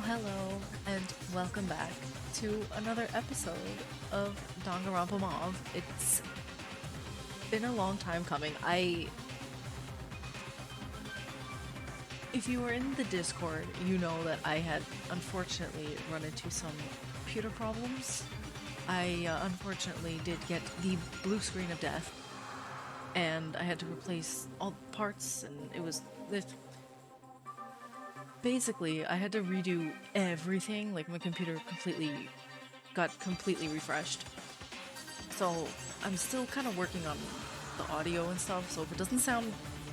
Hello, and welcome back to another episode of Danganronpa Mauve. It's been a long time coming. If you were in the Discord, you know that I had unfortunately run into some computer problems. I unfortunately did get the blue screen of death, and I had to replace all the parts, and it basically, I had to redo everything. Like, my computer got completely refreshed. So, I'm still kind of working on the audio and stuff, so if it doesn't sound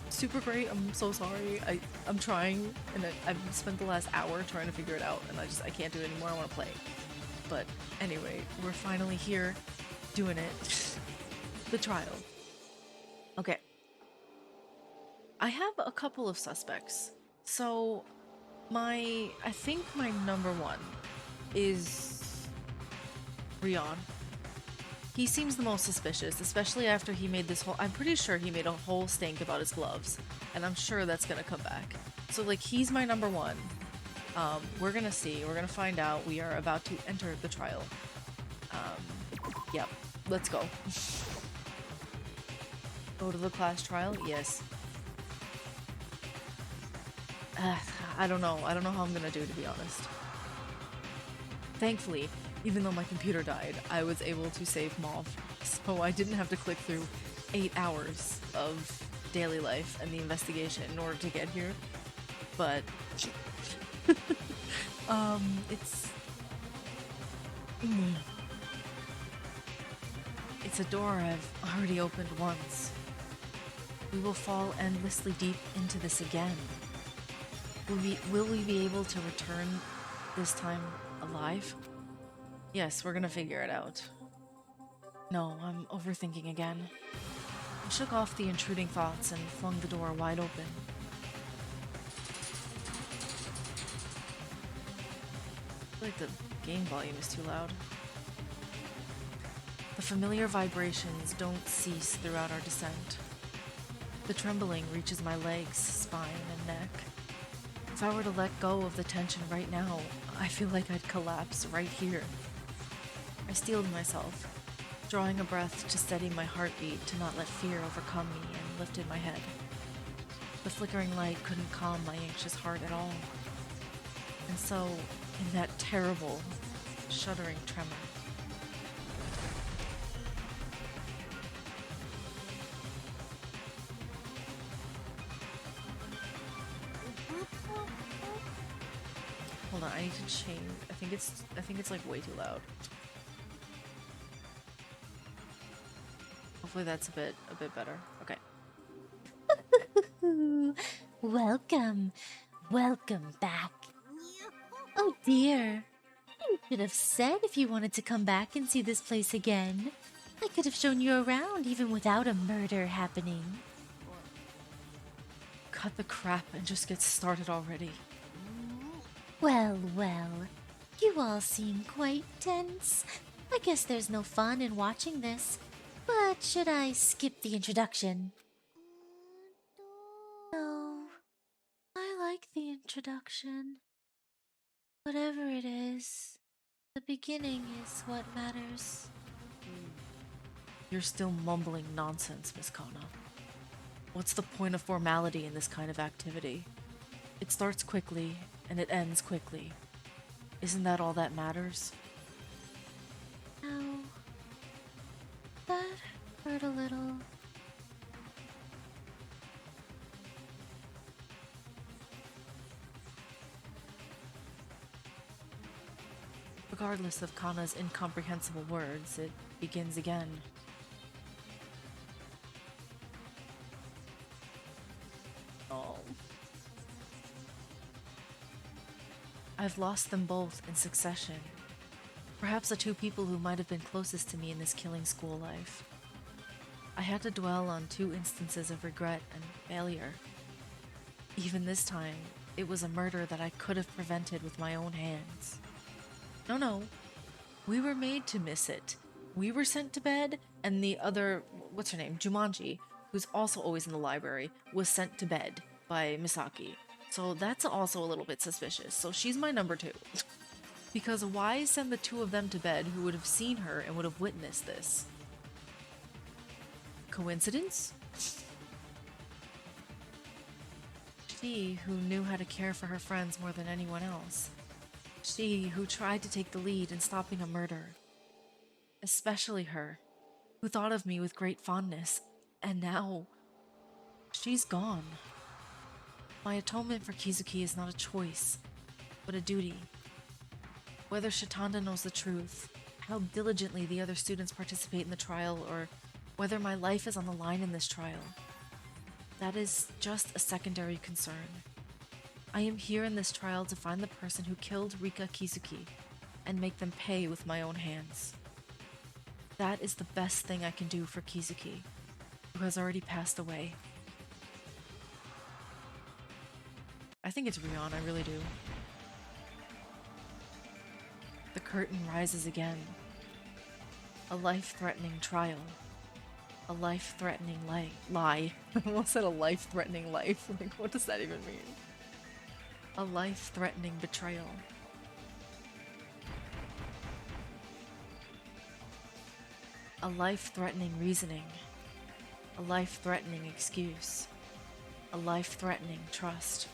super great, I'm so sorry. I'm trying, and I've spent the last hour trying to figure it out, and I can't do it anymore. I want to play. But anyway, we're finally here, doing it. The trial. Okay. I have a couple of suspects. So, I think my number one is Rion. He seems the most suspicious, especially after he made I'm pretty sure he made a whole stink about his gloves, and I'm sure that's gonna come back. So, like, he's my number one. We're gonna see. We're gonna find out. We are about to enter the trial. Yep. Let's go. Go to the class trial? Yes. I don't know. I don't know how I'm gonna do, to be honest. Thankfully, even though my computer died, I was able to save Mauve, so I didn't have to click through 8 hours of daily life and the investigation in order to get here. But it's it's a door I've already opened once. We will fall endlessly deep into this again. Will we be able to return this time alive? Yes, we're gonna figure it out. No, I'm overthinking again. I shook off the intruding thoughts and flung the door wide open. I feel like the game volume is too loud. The familiar vibrations don't cease throughout our descent. The trembling reaches my legs, spine, and neck. If I were to let go of the tension right now, I feel like I'd collapse right here. I steeled myself, drawing a breath to steady my heartbeat to not let fear overcome me, and lifted my head. The flickering light couldn't calm my anxious heart at all. And so, in that terrible, shuddering tremor, hold on, I need to change. I think it's like way too loud. Hopefully that's a bit better. Okay. Welcome. Welcome back. Oh dear. You should have said if you wanted to come back and see this place again. I could have shown you around even without a murder happening. Cut the crap and just get started already. Well, well. You all seem quite tense. I guess there's no fun in watching this. But should I skip the introduction? No. I like the introduction. Whatever it is, the beginning is what matters. You're still mumbling nonsense, Miss Kana. What's the point of formality in this kind of activity? It starts quickly, and it ends quickly. Isn't that all that matters? No. That hurt a little. Regardless of Kana's incomprehensible words, it begins again. Oh. I've lost them both in succession. Perhaps the two people who might have been closest to me in this killing school life. I had to dwell on two instances of regret and failure. Even this time, it was a murder that I could have prevented with my own hands. No. We were made to miss it. We were sent to bed, and the other, what's her name, Jumanji, who's also always in the library, was sent to bed by Misaki. So that's also a little bit suspicious. So she's my number 2. Because why send the 2 of them to bed who would have seen her and would have witnessed this? Coincidence? She who knew how to care for her friends more than anyone else. She who tried to take the lead in stopping a murder. Especially her, who thought of me with great fondness. And now, she's gone. My atonement for Kizuki is not a choice, but a duty. Whether Shitanda knows the truth, how diligently the other students participate in the trial, or whether my life is on the line in this trial, that is just a secondary concern. I am here in this trial to find the person who killed Rika Kizuki and make them pay with my own hands. That is the best thing I can do for Kizuki, who has already passed away. I think it's Rion, I really do. The curtain rises again. A life-threatening trial. A life-threatening lie. I almost said a life-threatening life. Like, what does that even mean? A life-threatening betrayal. A life-threatening reasoning. A life-threatening excuse. A life-threatening trust.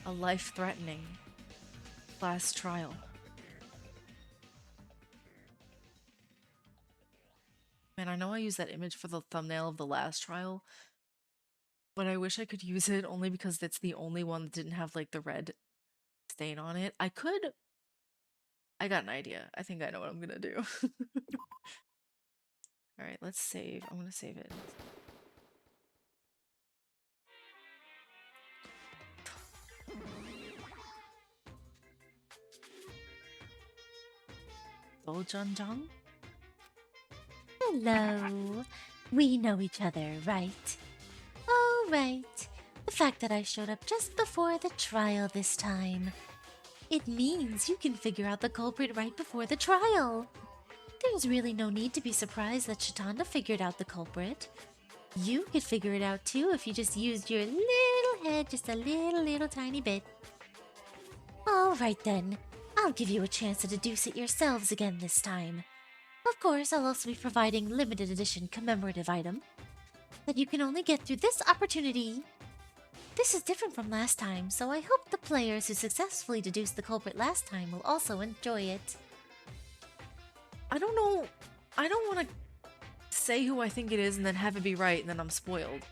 A life-threatening class trial. Man, I know I used that image for the thumbnail of the last trial, but I wish I could use it only because it's the only one that didn't have like the red stain on it. I got an idea. I think I know what I'm gonna do. Alright, let's save. I'm gonna save it. Dojanjang? Hello. We know each other, right? Oh, right. The fact that I showed up just before the trial this time. It means you can figure out the culprit right before the trial. There's really no need to be surprised that Shitanda figured out the culprit. You could figure it out too if you just used your little head just a little tiny bit. Alright then, I'll give you a chance to deduce it yourselves again this time. Of course, I'll also be providing limited edition commemorative item that you can only get through this opportunity. This is different from last time, so I hope the players who successfully deduced the culprit last time will also enjoy it. I don't know. I don't want to say who I think it is and then have it be right and then I'm spoiled.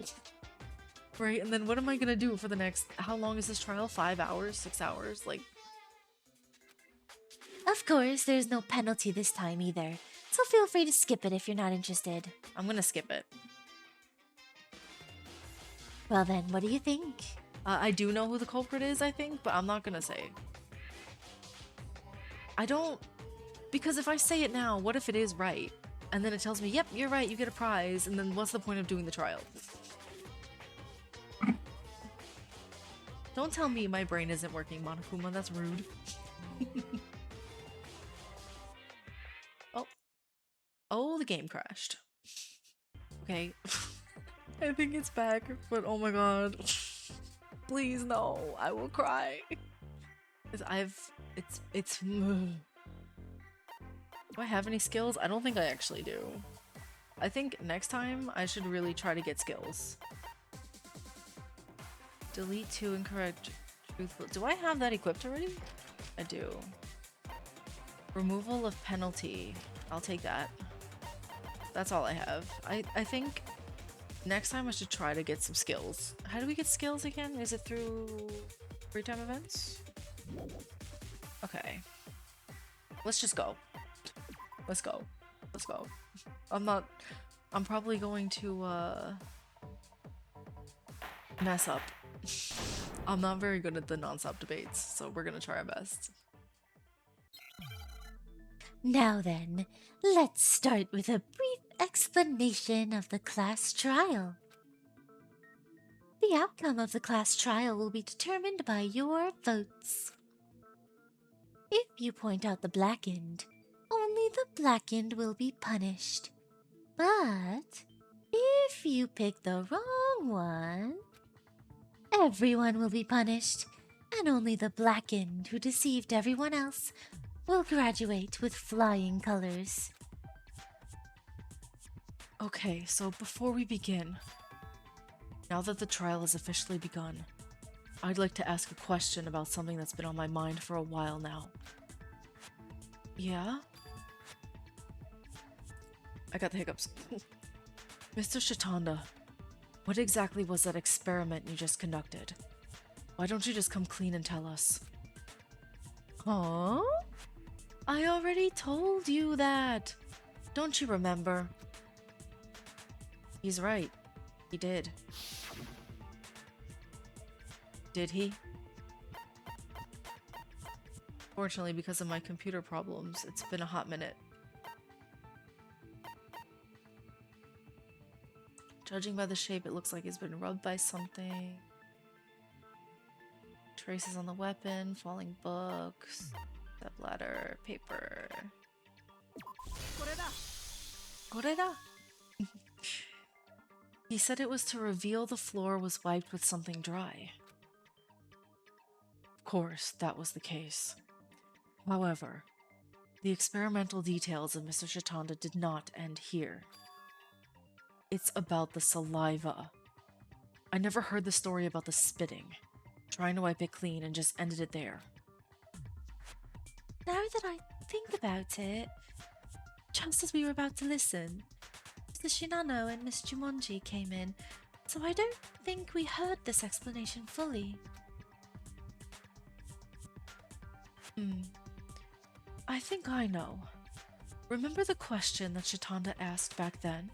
Right? And then what am I gonna do for the next... How long is this trial? 5 hours? 6 hours? Like... Of course, there's no penalty this time either, so feel free to skip it if you're not interested. I'm gonna skip it. Well then, what do you think? I do know who the culprit is, I think, but I'm not gonna say. I don't... Because if I say it now, what if it is right? And then it tells me, yep, you're right, you get a prize, and then what's the point of doing the trial? Don't tell me my brain isn't working, Monokuma, that's rude. Oh, the game crashed. Okay. I think it's back, but oh my god. Please no, I will cry. It's do I have any skills? I don't think I actually do. I think next time I should really try to get skills. Delete 2 incorrect truthful. Do I have that equipped already? I do. Removal of penalty. I'll take that. That's all I have. I think next time I should try to get some skills. How do we get skills again? Is it through free time events? Okay. Let's just go. Let's go. Let's go. I'm probably going to mess up. I'm not very good at the non-stop debates, so we're gonna try our best. Now then, let's start with a brief explanation of the class trial. The outcome of the class trial will be determined by your votes. If you point out the blackened, only the blackened will be punished. But If you pick the wrong one, everyone will be punished, and only the blackened who deceived everyone else will graduate with flying colors. Okay, so before we begin, now that the trial has officially begun, I'd like to ask a question about something that's been on my mind for a while now. Yeah? I got the hiccups. Mr. Shitanda, what exactly was that experiment you just conducted? Why don't you just come clean and tell us? Huh? I already told you that. Don't you remember? He's right. He did. Did he? Fortunately, because of my computer problems, it's been a hot minute. Judging by the shape, it looks like it's been rubbed by something. Traces on the weapon, falling books, step ladder, paper. Koreda. He said it was to reveal the floor was wiped with something dry. Of course, that was the case. However, the experimental details of Mr. Shitanda did not end here. It's about the saliva. I never heard the story about the spitting, trying to wipe it clean and just ended it there. Now that I think about it, just as we were about to listen, Mr. Shinano and Miss Jumonji came in, so I don't think we heard this explanation fully. I think I know. Remember the question that Shitanda asked back then?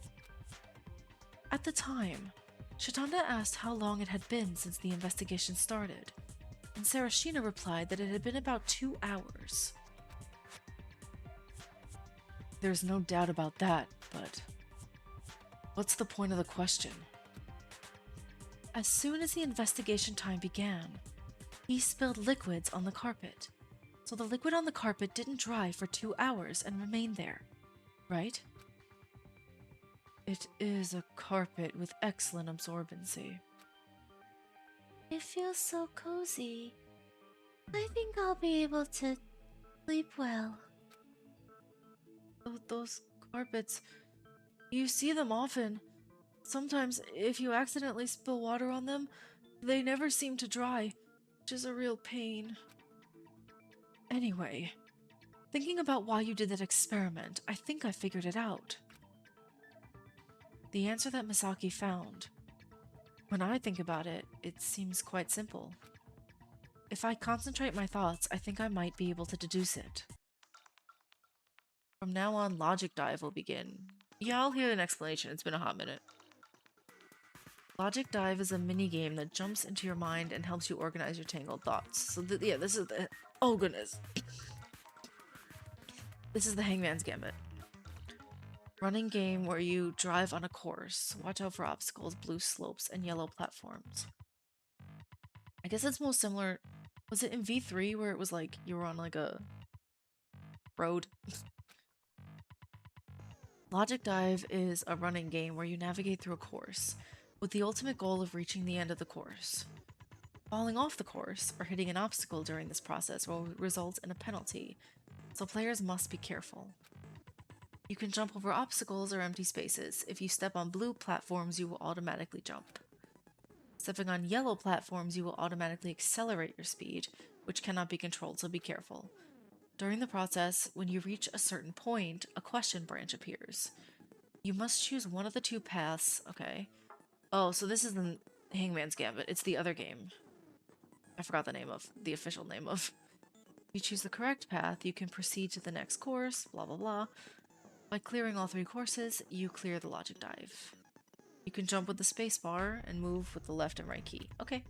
At the time, Shitanda asked how long it had been since the investigation started, and Sarashina replied that it had been about 2 hours. There's no doubt about that, but what's the point of the question? As soon as the investigation time began, he spilled liquids on the carpet. So the liquid on the carpet didn't dry for 2 hours and remained there, right? It is a carpet with excellent absorbency. It feels so cozy. I think I'll be able to sleep well. Those carpets, you see them often. Sometimes, if you accidentally spill water on them, they never seem to dry, which is a real pain. Anyway, thinking about why you did that experiment, I think I figured it out. The answer that Misaki found. When I think about it, it seems quite simple. If I concentrate my thoughts, I think I might be able to deduce it. From now on, Logic Dive will begin. Yeah, I'll hear an explanation. It's been a hot minute. Logic Dive is a mini-game that jumps into your mind and helps you organize your tangled thoughts. So, yeah, this is the... Oh, goodness. This is the Hangman's Gambit. Running game where you drive on a course. Watch out for obstacles, blue slopes, and yellow platforms. I guess it's most similar... Was it in V3 where it was like you were on like a road? Logic Dive is a running game where you navigate through a course, with the ultimate goal of reaching the end of the course. Falling off the course or hitting an obstacle during this process will result in a penalty, so players must be careful. You can jump over obstacles or empty spaces. If you step on blue platforms, you will automatically jump. Stepping on yellow platforms, you will automatically accelerate your speed, which cannot be controlled, so be careful. During the process, when you reach a certain point, a question branch appears. You must choose one of the two paths. Okay. Oh, so this isn't Hangman's Gambit. It's the other game. I forgot the official name of. If you choose the correct path, you can proceed to the next course, blah blah blah. By clearing all 3 courses, you clear the Logic Dive. You can jump with the spacebar and move with the left and right key. Okay.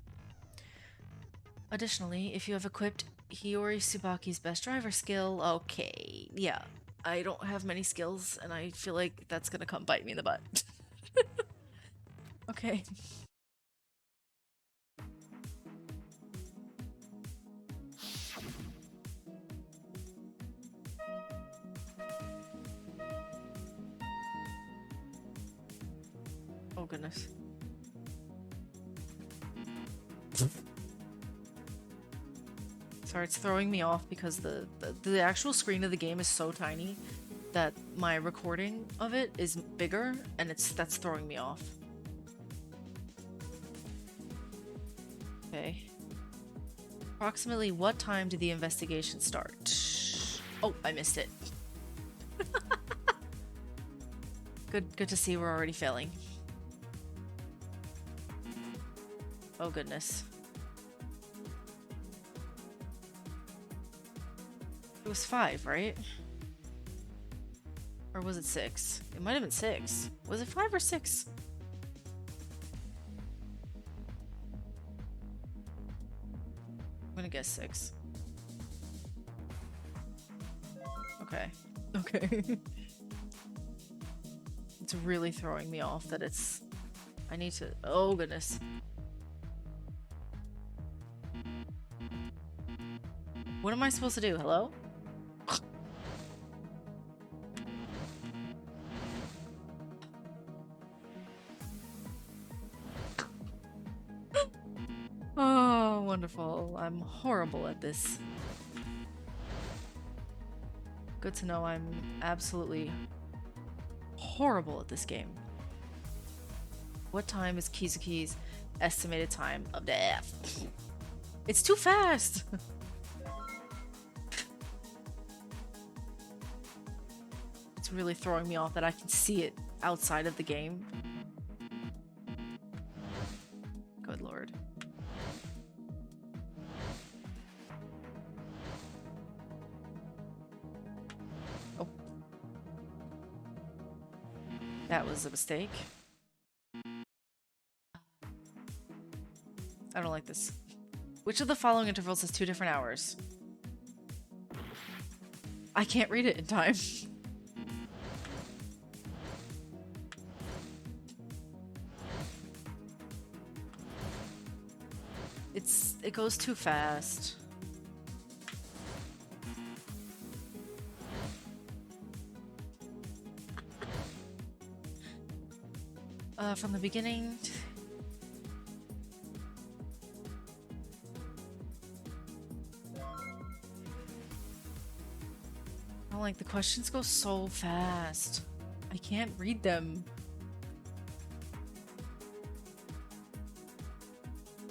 Additionally, if you have equipped Hiyori Tsubaki's best driver skill, okay, yeah. I don't have many skills, and I feel like that's gonna come bite me in the butt. Okay. Oh goodness. Sorry, it's throwing me off because the actual screen of the game is so tiny that my recording of it is bigger, and that's throwing me off. Okay. Approximately what time did the investigation start? Oh, I missed it. Good to see we're already failing. Oh goodness. It was 5, right? Or was it 6? It might have been 6. Was it 5 or 6? I'm gonna guess 6. Okay. Okay. It's really throwing me off that it's... I need to... Oh goodness. What am I supposed to do? Hello? Oh, wonderful. I'm horrible at this. Good to know I'm absolutely horrible at this game. What time is Kizuki's estimated time of death? It's too fast! It's really throwing me off that I can see it outside of the game. Good lord. Oh. That was a mistake. I don't like this. Which of the following intervals has 2 different hours? I can't read it in time. It goes too fast. From the beginning. Oh, like the questions go so fast. I can't read them.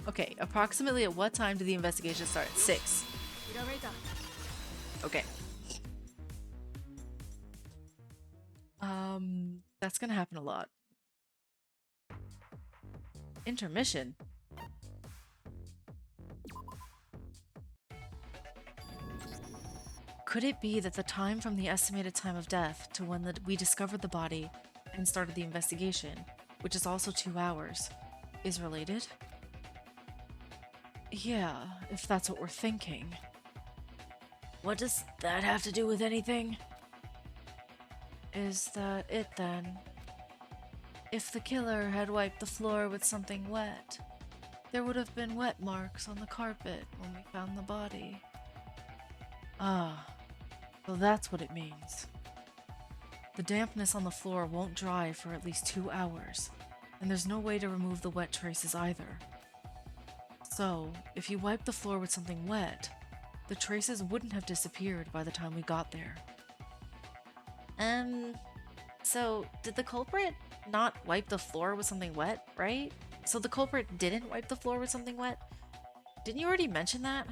Okay, approximately at what time did the investigation start? 6. Okay. That's gonna happen a lot. Intermission? Could it be that the time from the estimated time of death to when we discovered the body and started the investigation, which is also 2 hours, is related? Yeah, if that's what we're thinking. What does that have to do with anything? Is that it then? If the killer had wiped the floor with something wet, there would have been wet marks on the carpet when we found the body. Ah, well that's what it means. The dampness on the floor won't dry for at least 2 hours, and there's no way to remove the wet traces either. So, if you wipe the floor with something wet, the traces wouldn't have disappeared by the time we got there. So did the culprit not wipe the floor with something wet, right? So the culprit didn't wipe the floor with something wet? Didn't you already mention that?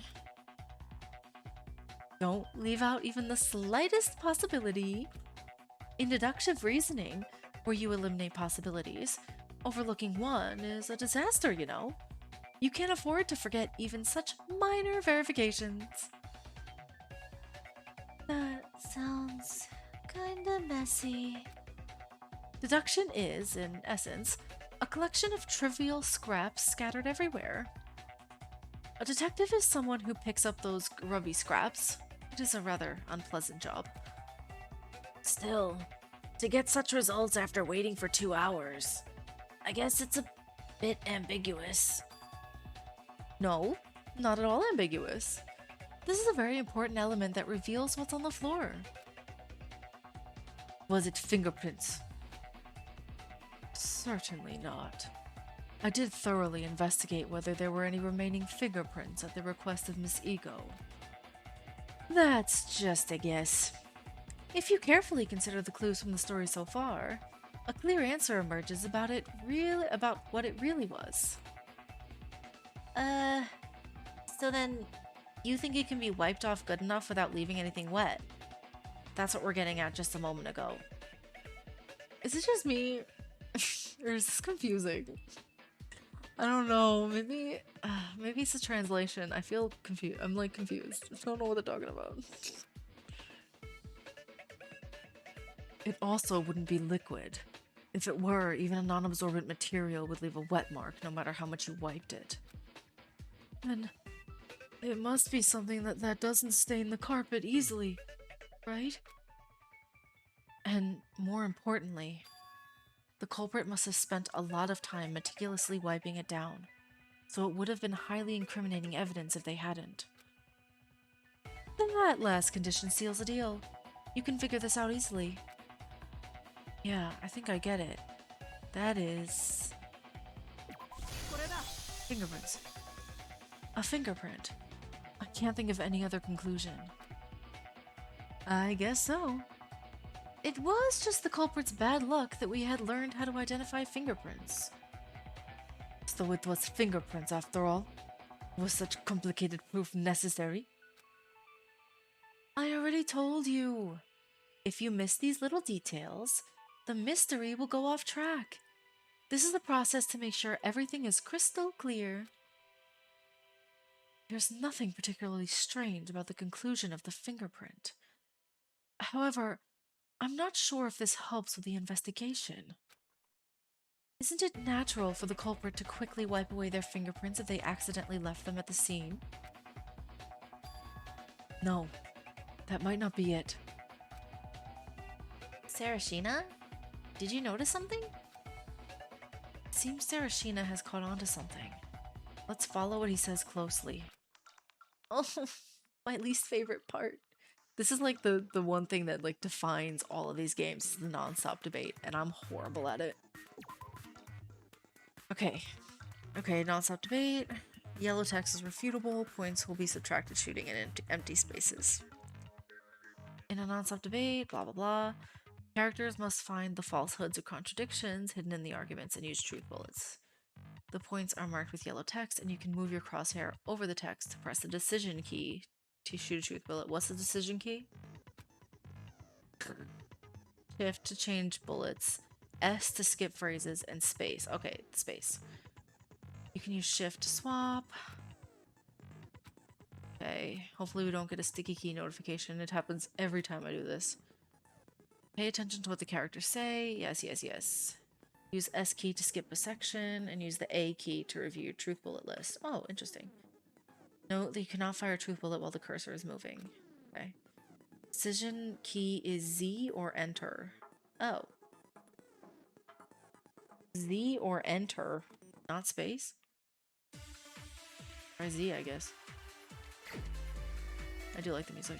Don't leave out even the slightest possibility. In deductive reasoning, where you eliminate possibilities, overlooking one is a disaster, you know? You can't afford to forget even such minor verifications. That sounds kinda messy. Deduction is, in essence, a collection of trivial scraps scattered everywhere. A detective is someone who picks up those grubby scraps. It is a rather unpleasant job. Still, to get such results after waiting for 2 hours, I guess it's a bit ambiguous. No, not at all ambiguous. This is a very important element that reveals what's on the floor. Was it fingerprints? Certainly not. I did thoroughly investigate whether there were any remaining fingerprints at the request of Miss Ego. That's just a guess. If you carefully consider the clues from the story so far, a clear answer emerges about what it really was. So then, you think it can be wiped off good enough without leaving anything wet? That's what we're getting at just a moment ago. Is it just me? Or is this confusing? I don't know. Maybe it's a translation. I feel confused. I'm like confused. I don't know what they're talking about. It also wouldn't be liquid. If it were, even a non-absorbent material would leave a wet mark no matter how much you wiped it. Then it must be something that doesn't stain the carpet easily, right? And more importantly, the culprit must have spent a lot of time meticulously wiping it down, so it would have been highly incriminating evidence if they hadn't. That last condition seals the deal. You can figure this out easily. Yeah, I think I get it. That is... fingerprints. A fingerprint. I can't think of any other conclusion. I guess so. It was just the culprit's bad luck that we had learned how to identify fingerprints. So it was fingerprints after all. Was such complicated proof necessary? I already told you. If you miss these little details, the mystery will go off track. This is the process to make sure everything is crystal clear. There's nothing particularly strange about the conclusion of the fingerprint. However, I'm not sure if this helps with the investigation. Isn't it natural for the culprit to quickly wipe away their fingerprints if they accidentally left them at the scene? No, that might not be it. Sarashina? Did you notice something? It seems Sarashina has caught on to something. Let's follow what he says closely. Oh, my least favorite part. This is like the one thing that like defines all of these games, is the non-stop debate, and I'm horrible at it. Okay, non-stop debate. Yellow text is refutable. Points will be subtracted shooting in empty spaces. In a non-stop debate, blah blah blah. Characters must find the falsehoods or contradictions hidden in the arguments and use truth bullets. The points are marked with yellow text, and you can move your crosshair over the text to press the decision key to shoot a truth bullet. What's the decision key? Shift to change bullets, S to skip phrases, and space. Okay, space. You can use shift to swap. Okay, hopefully we don't get a sticky key notification. It happens every time I do this. Pay attention to what the characters say. Yes, yes, yes. Use S key to skip a section, and use the A key to review your truth bullet list. Oh, interesting. Note that you cannot fire a truth bullet while the cursor is moving. Okay. Decision key is Z or enter. Oh. Z or enter, not space. Or Z, I guess. I do like the music.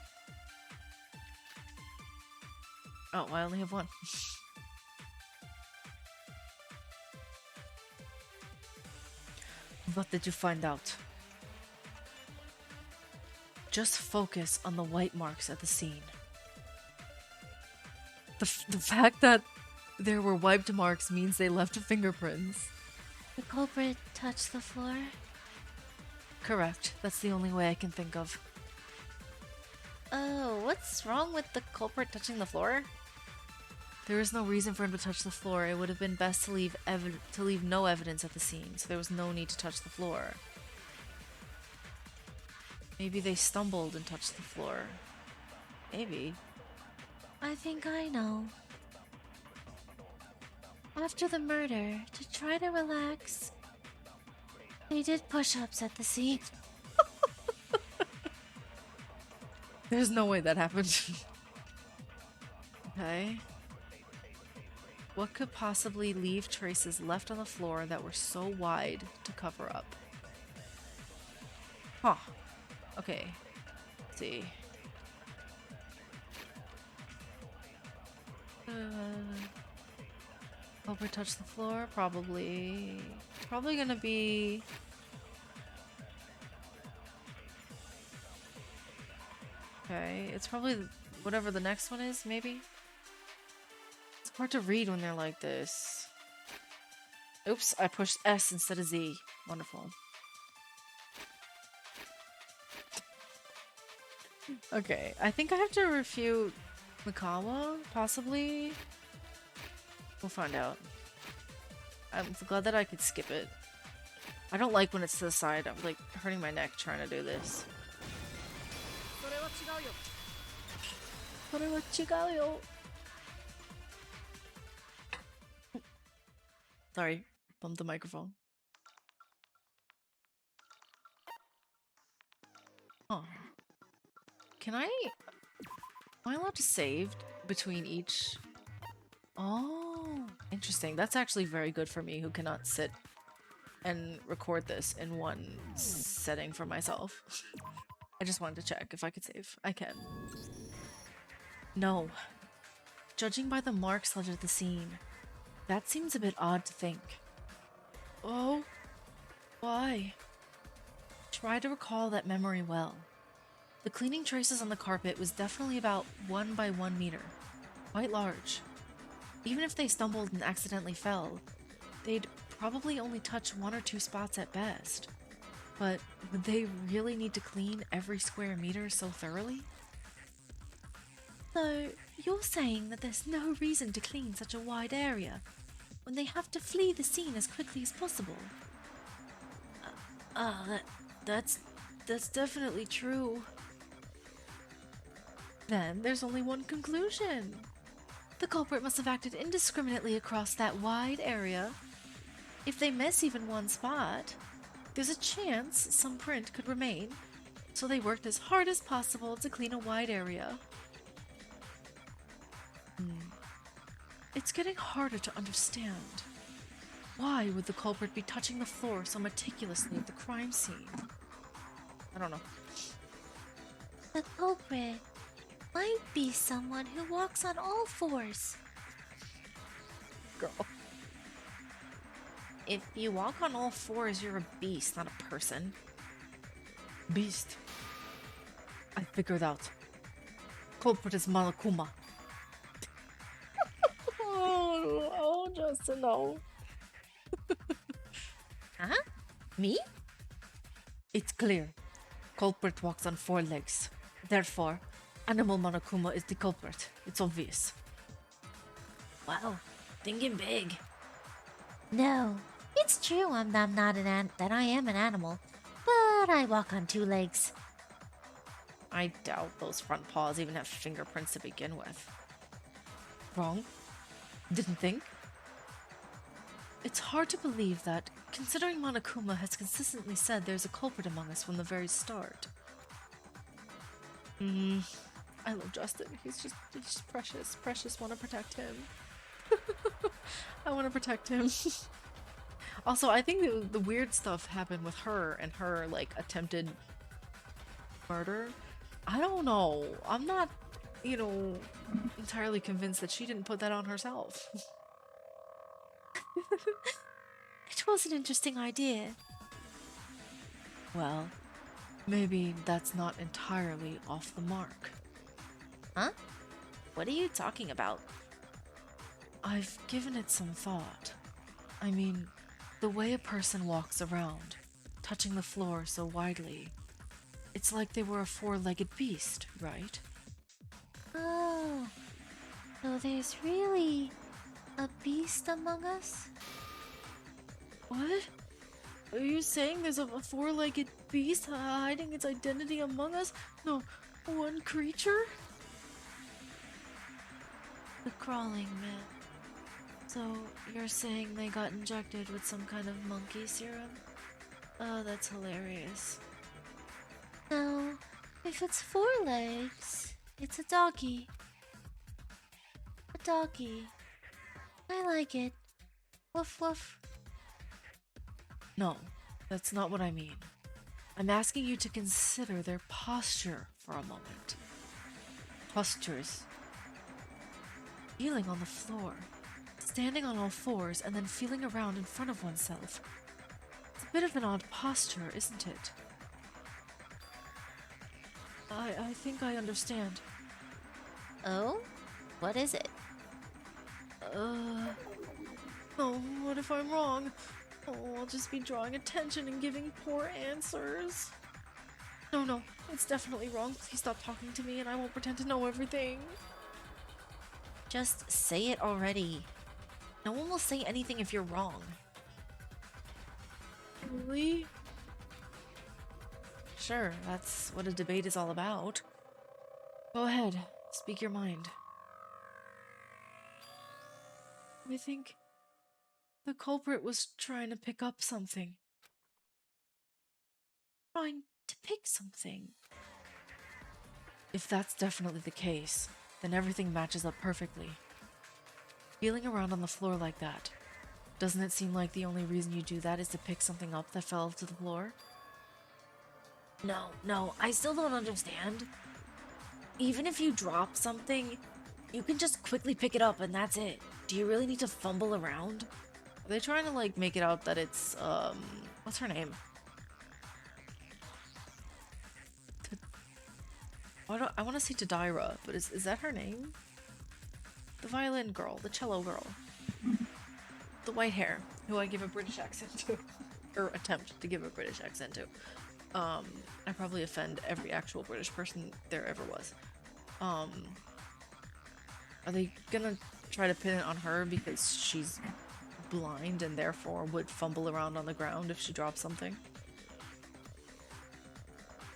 Oh, I only have one. What did you find out? Just focus on the white marks at the scene. The fact that there were wiped marks means they left fingerprints. The culprit touched the floor? Correct. That's the only way I can think of. Oh, what's wrong with the culprit touching the floor? There is no reason for him to touch the floor. It would have been best to leave no evidence at the scene, so there was no need to touch the floor. Maybe they stumbled and touched the floor. Maybe. I think I know. After the murder, to try to relax, they did push-ups at the scene. There's no way that happened. Okay. What could possibly leave traces left on the floor that were so wide to cover up? Huh. Okay. Let's see. Hope I touch the floor? Probably. Probably gonna be... Okay, it's probably whatever the next one is, maybe? It's hard to read when they're like this. Oops, I pushed S instead of Z. Wonderful. Okay, I think I have to refute Mikawa, possibly? We'll find out. I'm glad that I could skip it. I don't like when it's to the side. I'm like hurting my neck trying to do this. Sorry, bumped the microphone. Oh. Am I allowed to save between each? Oh, interesting. That's actually very good for me who cannot sit and record this in one setting for myself. I just wanted to check if I could save. I can. No. Judging by the marks left at the scene, that seems a bit odd to think. Oh? Why? Try to recall that memory well. The cleaning traces on the carpet was definitely about 1 by 1 meter. Quite large. Even if they stumbled and accidentally fell, they'd probably only touch 1 or 2 spots at best. But would they really need to clean every square meter so thoroughly? So, you're saying that there's no reason to clean such a wide area when they have to flee the scene as quickly as possible? That's definitely true. Then there's only one conclusion. The culprit must have acted indiscriminately across that wide area. If they miss even one spot, there's a chance some print could remain, so they worked as hard as possible to clean a wide area. It's getting harder to understand. Why would the culprit be touching the floor so meticulously at the crime scene? I don't know. The culprit might be someone who walks on all fours. Girl. If you walk on all fours, you're a beast, not a person. Beast. I figured out. Culprit is Malakuma. oh, Justin, no. Huh? Me? It's clear. Culprit walks on 4 legs. Therefore, Animal Monokuma is the culprit. It's obvious. Wow, thinking big. No, it's true I'm not that I am an animal, but I walk on 2 legs. I doubt those front paws even have fingerprints to begin with. Wrong? Didn't think? It's hard to believe that, considering Monokuma has consistently said there's a culprit among us from the very start. I love Justin. He's just precious. Precious. Want to protect him. I want to protect him. Also, I think the weird stuff happened with her and her, like, attempted murder. I don't know. I'm not, entirely convinced that she didn't put that on herself. It was an interesting idea. Well, maybe that's not entirely off the mark. Huh? What are you talking about? I've given it some thought. I mean, the way a person walks around, touching the floor so widely, it's like they were a 4-legged beast, right? Oh, so there's really a beast among us? What? Are you saying there's a 4-legged beast hiding its identity among us? No, one creature? The crawling man. So, you're saying they got injected with some kind of monkey serum? Oh, that's hilarious. No, if it's 4 legs, it's a doggy. A doggy. I like it. Woof woof. No, that's not what I mean. I'm asking you to consider their posture for a moment. Postures. Kneeling on the floor, standing on all fours and then feeling around in front of oneself. It's a bit of an odd posture, isn't it? I think I understand. Oh? What is it? Oh, what if I'm wrong? Oh, I'll just be drawing attention and giving poor answers. No, it's definitely wrong. Please stop talking to me and I won't pretend to know everything. Just say it already. No one will say anything if you're wrong. Really? Sure, that's what a debate is all about. Go ahead, speak your mind. I think the culprit was trying to pick up something. Trying to pick something. If that's definitely the case, then everything matches up perfectly. Feeling around on the floor like that, doesn't it seem like the only reason you do that is to pick something up that fell to the floor? No, I still don't understand. Even if you drop something, you can just quickly pick it up and that's it. Do you really need to fumble around? Are they trying to like make it out that it's what's her name? I want to say Tadira, but is that her name? The violin girl, the cello girl. The white hair, who I give a British accent to. Or attempt to give a British accent to. I probably offend every actual British person there ever was. Are they gonna try to pin it on her because she's blind and therefore would fumble around on the ground if she dropped something?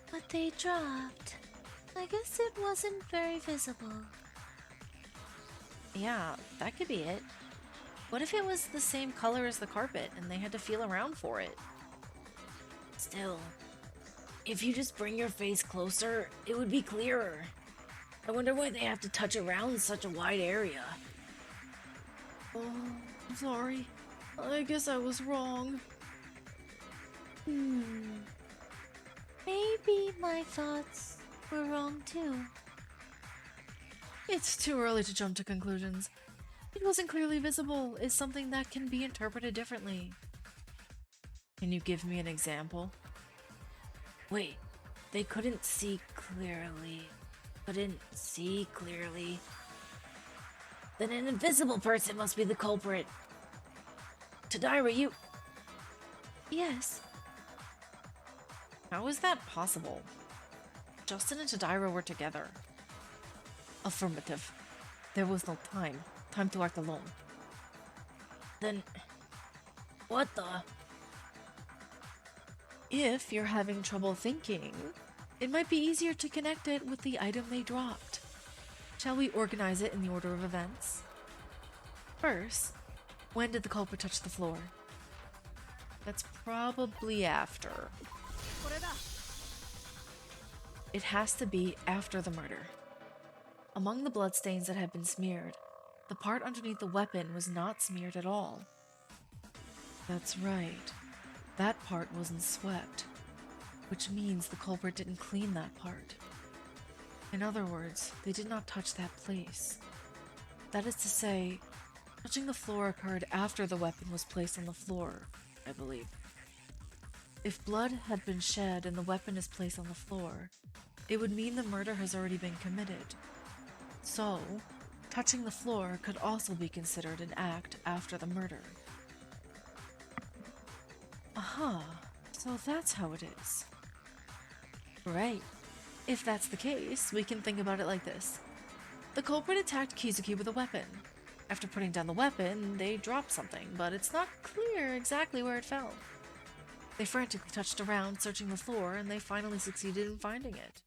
What they dropped. I guess it wasn't very visible. Yeah, that could be it. What if it was the same color as the carpet and they had to feel around for it? Still, if you just bring your face closer, it would be clearer. I wonder why they have to touch around such a wide area. Oh, I'm sorry. I guess I was wrong. Maybe my thoughts were wrong too. It's too early to jump to conclusions. It wasn't clearly visible is something that can be interpreted differently. Can you give me an example? Wait, they couldn't see clearly. Couldn't see clearly. Then an invisible person must be the culprit. Tadira, you... Yes. How is that possible? Justin and Tadira were together. Affirmative. There was no time. Time to act alone. Then... what the... If you're having trouble thinking, it might be easier to connect it with the item they dropped. Shall we organize it in the order of events? First, when did the culprit touch the floor? That's probably after. It has to be after the murder. Among the bloodstains that had been smeared, the part underneath the weapon was not smeared at all. That's right. That part wasn't swept, which means the culprit didn't clean that part. In other words, they did not touch that place. That is to say, touching the floor occurred after the weapon was placed on the floor, I believe. If blood had been shed and the weapon is placed on the floor, it would mean the murder has already been committed. So, touching the floor could also be considered an act after the murder. Aha, so that's how it is. Right. If that's the case, we can think about it like this. The culprit attacked Kizuki with a weapon. After putting down the weapon, they dropped something, but it's not clear exactly where it fell. They frantically touched around, searching the floor, and they finally succeeded in finding it.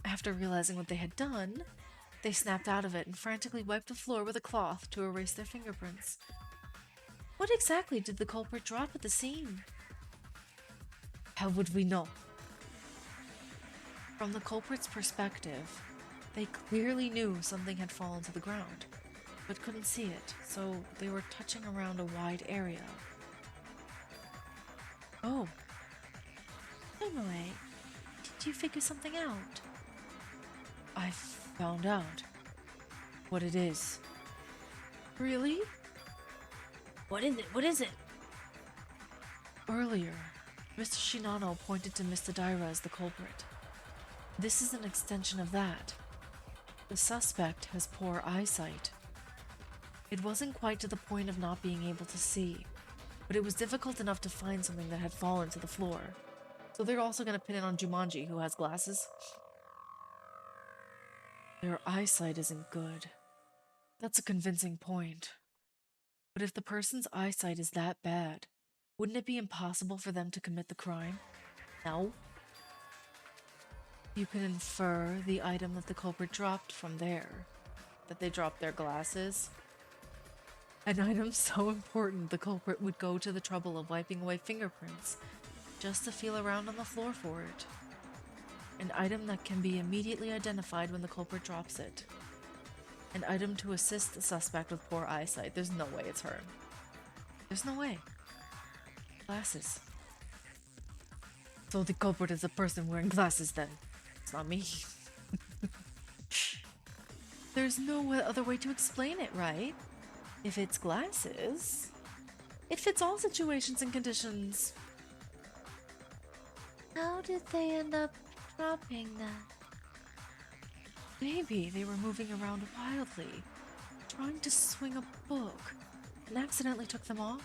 After realizing what they had done, they snapped out of it and frantically wiped the floor with a cloth to erase their fingerprints. What exactly did the culprit drop at the scene? How would we know? From the culprit's perspective, they clearly knew something had fallen to the ground, but couldn't see it, so they were touching around a wide area. Oh. Anyway, did you figure something out? I found out what it is. Really? What is it? What is it? Earlier, Mr. Shinano pointed to Mr. Daira as the culprit. This is an extension of that. The suspect has poor eyesight. It wasn't quite to the point of not being able to see, but it was difficult enough to find something that had fallen to the floor. So they're also going to pin it on Jumanji, who has glasses. Their eyesight isn't good. That's a convincing point. But if the person's eyesight is that bad, wouldn't it be impossible for them to commit the crime? No. You can infer the item that the culprit dropped from there. That they dropped their glasses. An item so important the culprit would go to the trouble of wiping away fingerprints just to feel around on the floor for it. An item that can be immediately identified when the culprit drops it. An item to assist the suspect with poor eyesight. There's no way it's her. There's no way. Glasses. So the culprit is a person wearing glasses then. It's not me. There's no other way to explain it, right? If it's glasses, it fits all situations and conditions. How did they end up dropping that? Maybe they were moving around wildly, trying to swing a book, and accidentally took them off.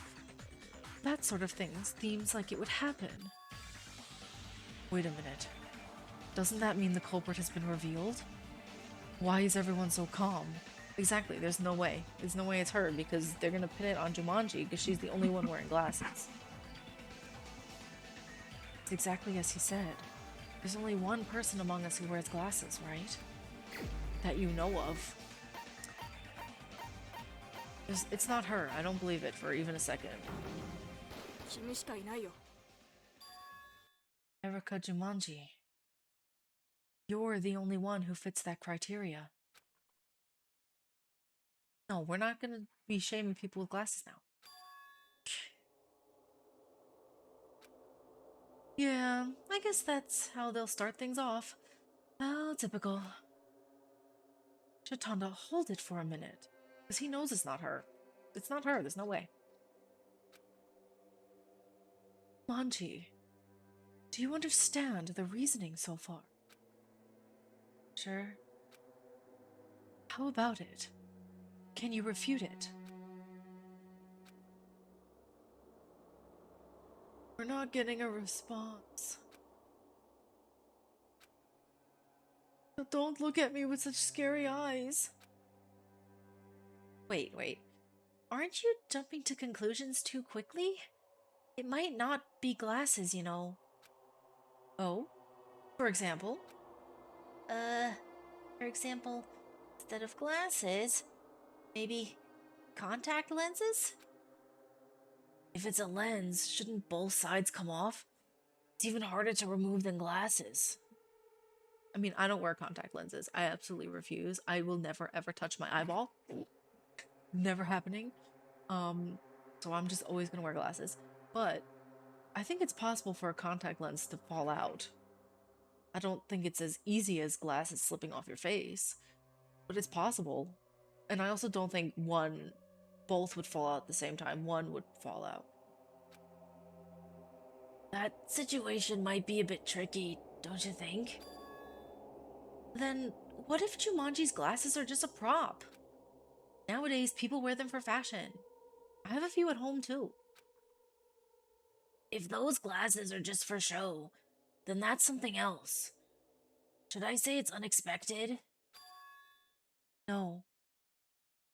That sort of thing seems like it would happen. Wait a minute. Doesn't that mean the culprit has been revealed? Why is everyone so calm? Exactly, there's no way. There's no way it's her, because they're gonna pin it on Jumanji, because she's the only one wearing glasses. It's exactly as he said. There's only one person among us who wears glasses, right? That you know of. It's not her. I don't believe it for even a second. Erika Jumanji. You're the only one who fits that criteria. No, we're not gonna be shaming people with glasses now. Yeah, I guess that's how they'll start things off. Oh, typical. Chitanda, hold it for a minute. Because he knows it's not her. It's not her, there's no way. Manji, do you understand the reasoning so far? Sure. How about it? Can you refute it? We're not getting a response. Don't look at me with such scary eyes. Wait. Aren't you jumping to conclusions too quickly? It might not be glasses, you know. Oh? For example? For example, instead of glasses, maybe contact lenses? If it's a lens, shouldn't both sides come off? It's even harder to remove than glasses. I mean, I don't wear contact lenses. I absolutely refuse. I will never ever touch my eyeball. Never happening. So I'm just always gonna wear glasses. But I think it's possible for a contact lens to fall out. I don't think it's as easy as glasses slipping off your face, but it's possible. And I also don't think both would fall out at the same time. One would fall out. That situation might be a bit tricky, don't you think? Then what if Jumanji's glasses are just a prop? Nowadays, people wear them for fashion. I have a few at home too. If those glasses are just for show, then that's something else. Should I say it's unexpected? No.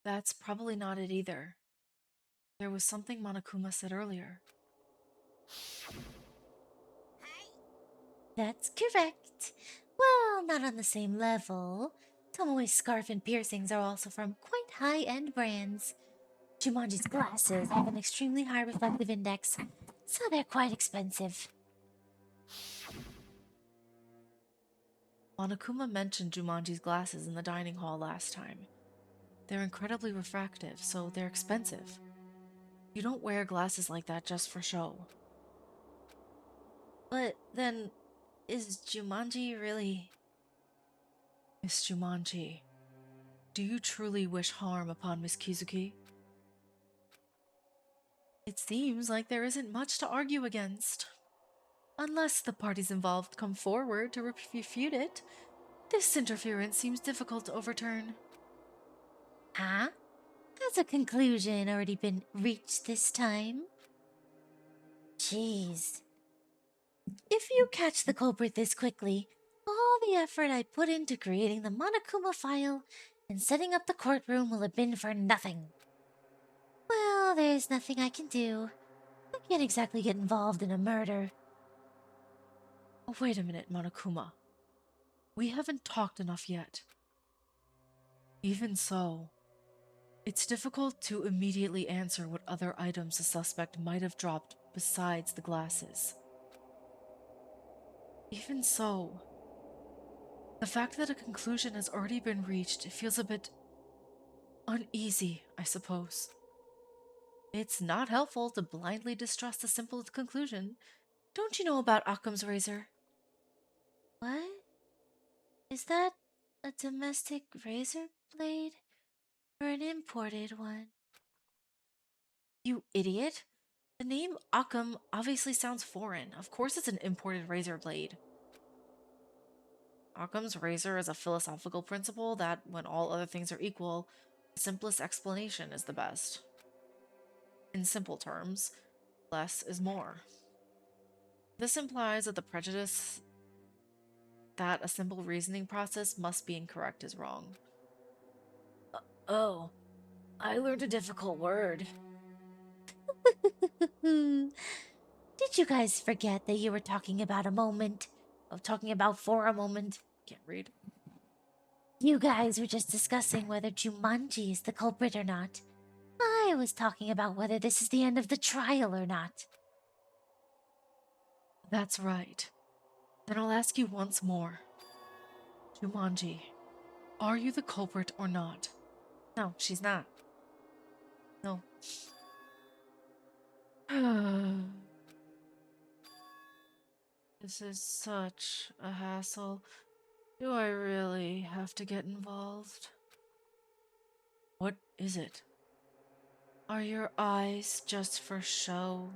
That's probably not it either. There was something Monokuma said earlier. That's correct. Well, not on the same level. Tomoe's scarf and piercings are also from quite high-end brands. Jumanji's glasses have an extremely high reflective index, so they're quite expensive. Monokuma mentioned Jumanji's glasses in the dining hall last time. They're incredibly refractive, so they're expensive. You don't wear glasses like that just for show. But then, is Jumanji really... Miss Jumanji, do you truly wish harm upon Miss Kizuki? It seems like there isn't much to argue against. Unless the parties involved come forward to refute it, this interference seems difficult to overturn. Huh? Has a conclusion already been reached this time? Jeez. If you catch the culprit this quickly, all the effort I put into creating the Monokuma file and setting up the courtroom will have been for nothing. Well, there's nothing I can do. I can't exactly get involved in a murder. Oh, wait a minute, Monokuma. We haven't talked enough yet. Even so, it's difficult to immediately answer what other items the suspect might have dropped besides the glasses. Even so, the fact that a conclusion has already been reached feels a bit uneasy, I suppose. It's not helpful to blindly distrust a simple conclusion. Don't you know about Occam's razor? What? Is that a domestic razor blade or an imported one? You idiot! The name Occam obviously sounds foreign. Of course it's an imported razor blade. Occam's razor is a philosophical principle that, when all other things are equal, the simplest explanation is the best. In simple terms, less is more. This implies that the prejudice that a simple reasoning process must be incorrect is wrong. Oh, I learned a difficult word. Did you guys forget that you were talking about a moment? Talking about for a moment? Can't read. You guys were just discussing whether Jumanji is the culprit or not. I was talking about whether this is the end of the trial or not. That's right. Then I'll ask you once more. Jumanji, are you the culprit or not? No, she's not. No. This is such a hassle. Do I really have to get involved? What is it? Are your eyes just for show?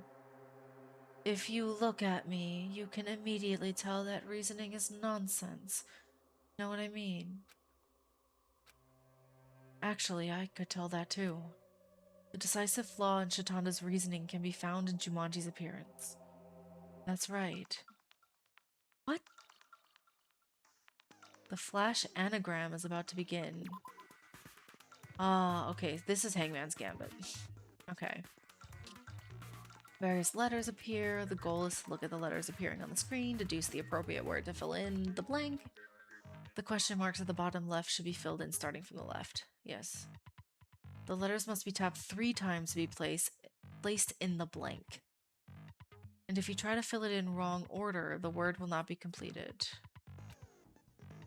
If you look at me, you can immediately tell that reasoning is nonsense. Know what I mean? Actually, I could tell that too. The decisive flaw in Shitanda's reasoning can be found in Jumanji's appearance. That's right. What? The flash anagram is about to begin. Ah, okay, this is Hangman's Gambit. Okay. Various letters appear. The goal is to look at the letters appearing on the screen, deduce the appropriate word to fill in the blank. The question marks at the bottom left should be filled in starting from the left. Yes. The letters must be tapped 3 times to be placed in the blank. And if you try to fill it in wrong order, the word will not be completed.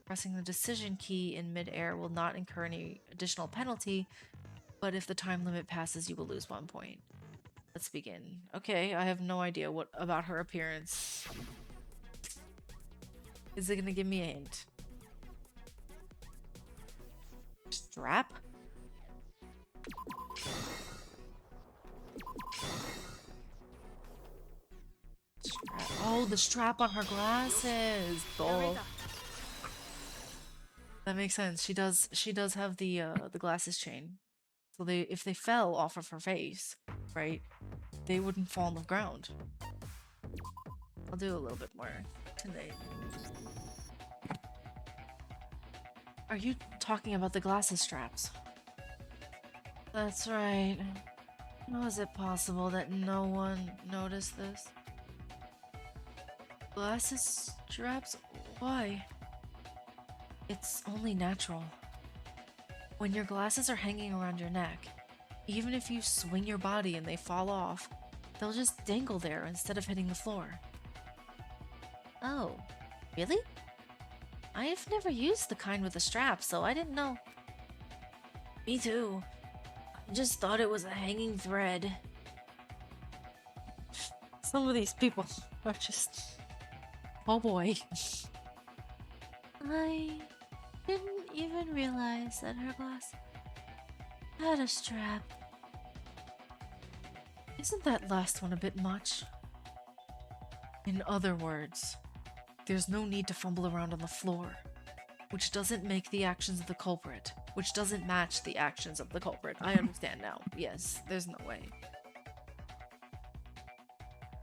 Pressing the decision key in mid-air will not incur any additional penalty, but if the time limit passes, you will lose 1 point. Let's begin. Okay, I have no idea what about her appearance. Is it gonna give me a hint? Strap? Oh, the strap on her glasses. Oh. That makes sense. She does have the glasses chain. So if they fell off of her face, right, they wouldn't fall on the ground. I'll do a little bit more tonight. Are you talking about the glasses straps? That's right. How is it possible that no one noticed this? Glasses straps? Why? It's only natural. When your glasses are hanging around your neck, even if you swing your body and they fall off, they'll just dangle there instead of hitting the floor. Oh, really? I've never used the kind with a strap, so I didn't know. Me too. I just thought it was a hanging thread. Some of these people are just... Oh boy. I didn't even realize that her glass had a strap. Isn't that last one a bit much? In other words, there's no need to fumble around on the floor, which doesn't make the actions of the culprit, which doesn't match the actions of the culprit. I understand now. Yes, there's no way.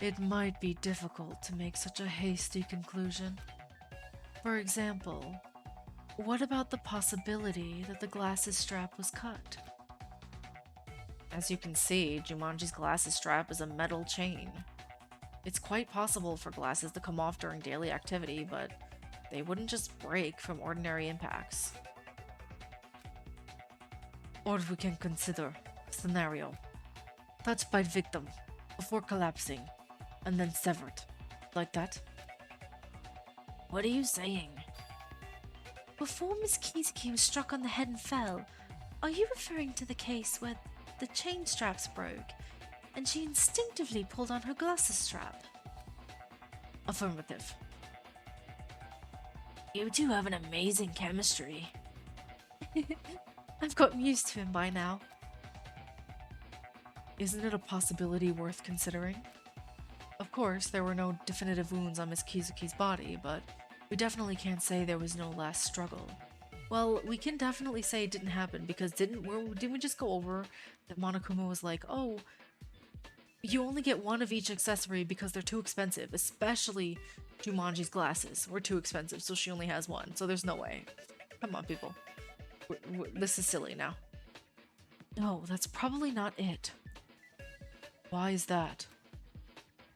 It might be difficult to make such a hasty conclusion. For example, what about the possibility that the glasses strap was cut? As you can see, Jumanji's glasses strap is a metal chain. It's quite possible for glasses to come off during daily activity, but they wouldn't just break from ordinary impacts. Or we can consider scenario. Touched by victim before collapsing, and then severed. Like that? What are you saying? Before Miss Kizuki was struck on the head and fell, are you referring to the case where the chain straps broke and she instinctively pulled on her glasses strap? Affirmative. You two have an amazing chemistry. I've gotten used to him by now. Isn't it a possibility worth considering? Of course, there were no definitive wounds on Miss Kizuki's body, but we definitely can't say there was no last struggle. Well, we can definitely say it didn't happen because didn't we just go over that Monokuma was like, oh, you only get one of each accessory because they're too expensive, especially Jumanji's glasses were too expensive, so she only has one, so there's no way. Come on, people. This is silly now. No, that's probably not it. Why is that?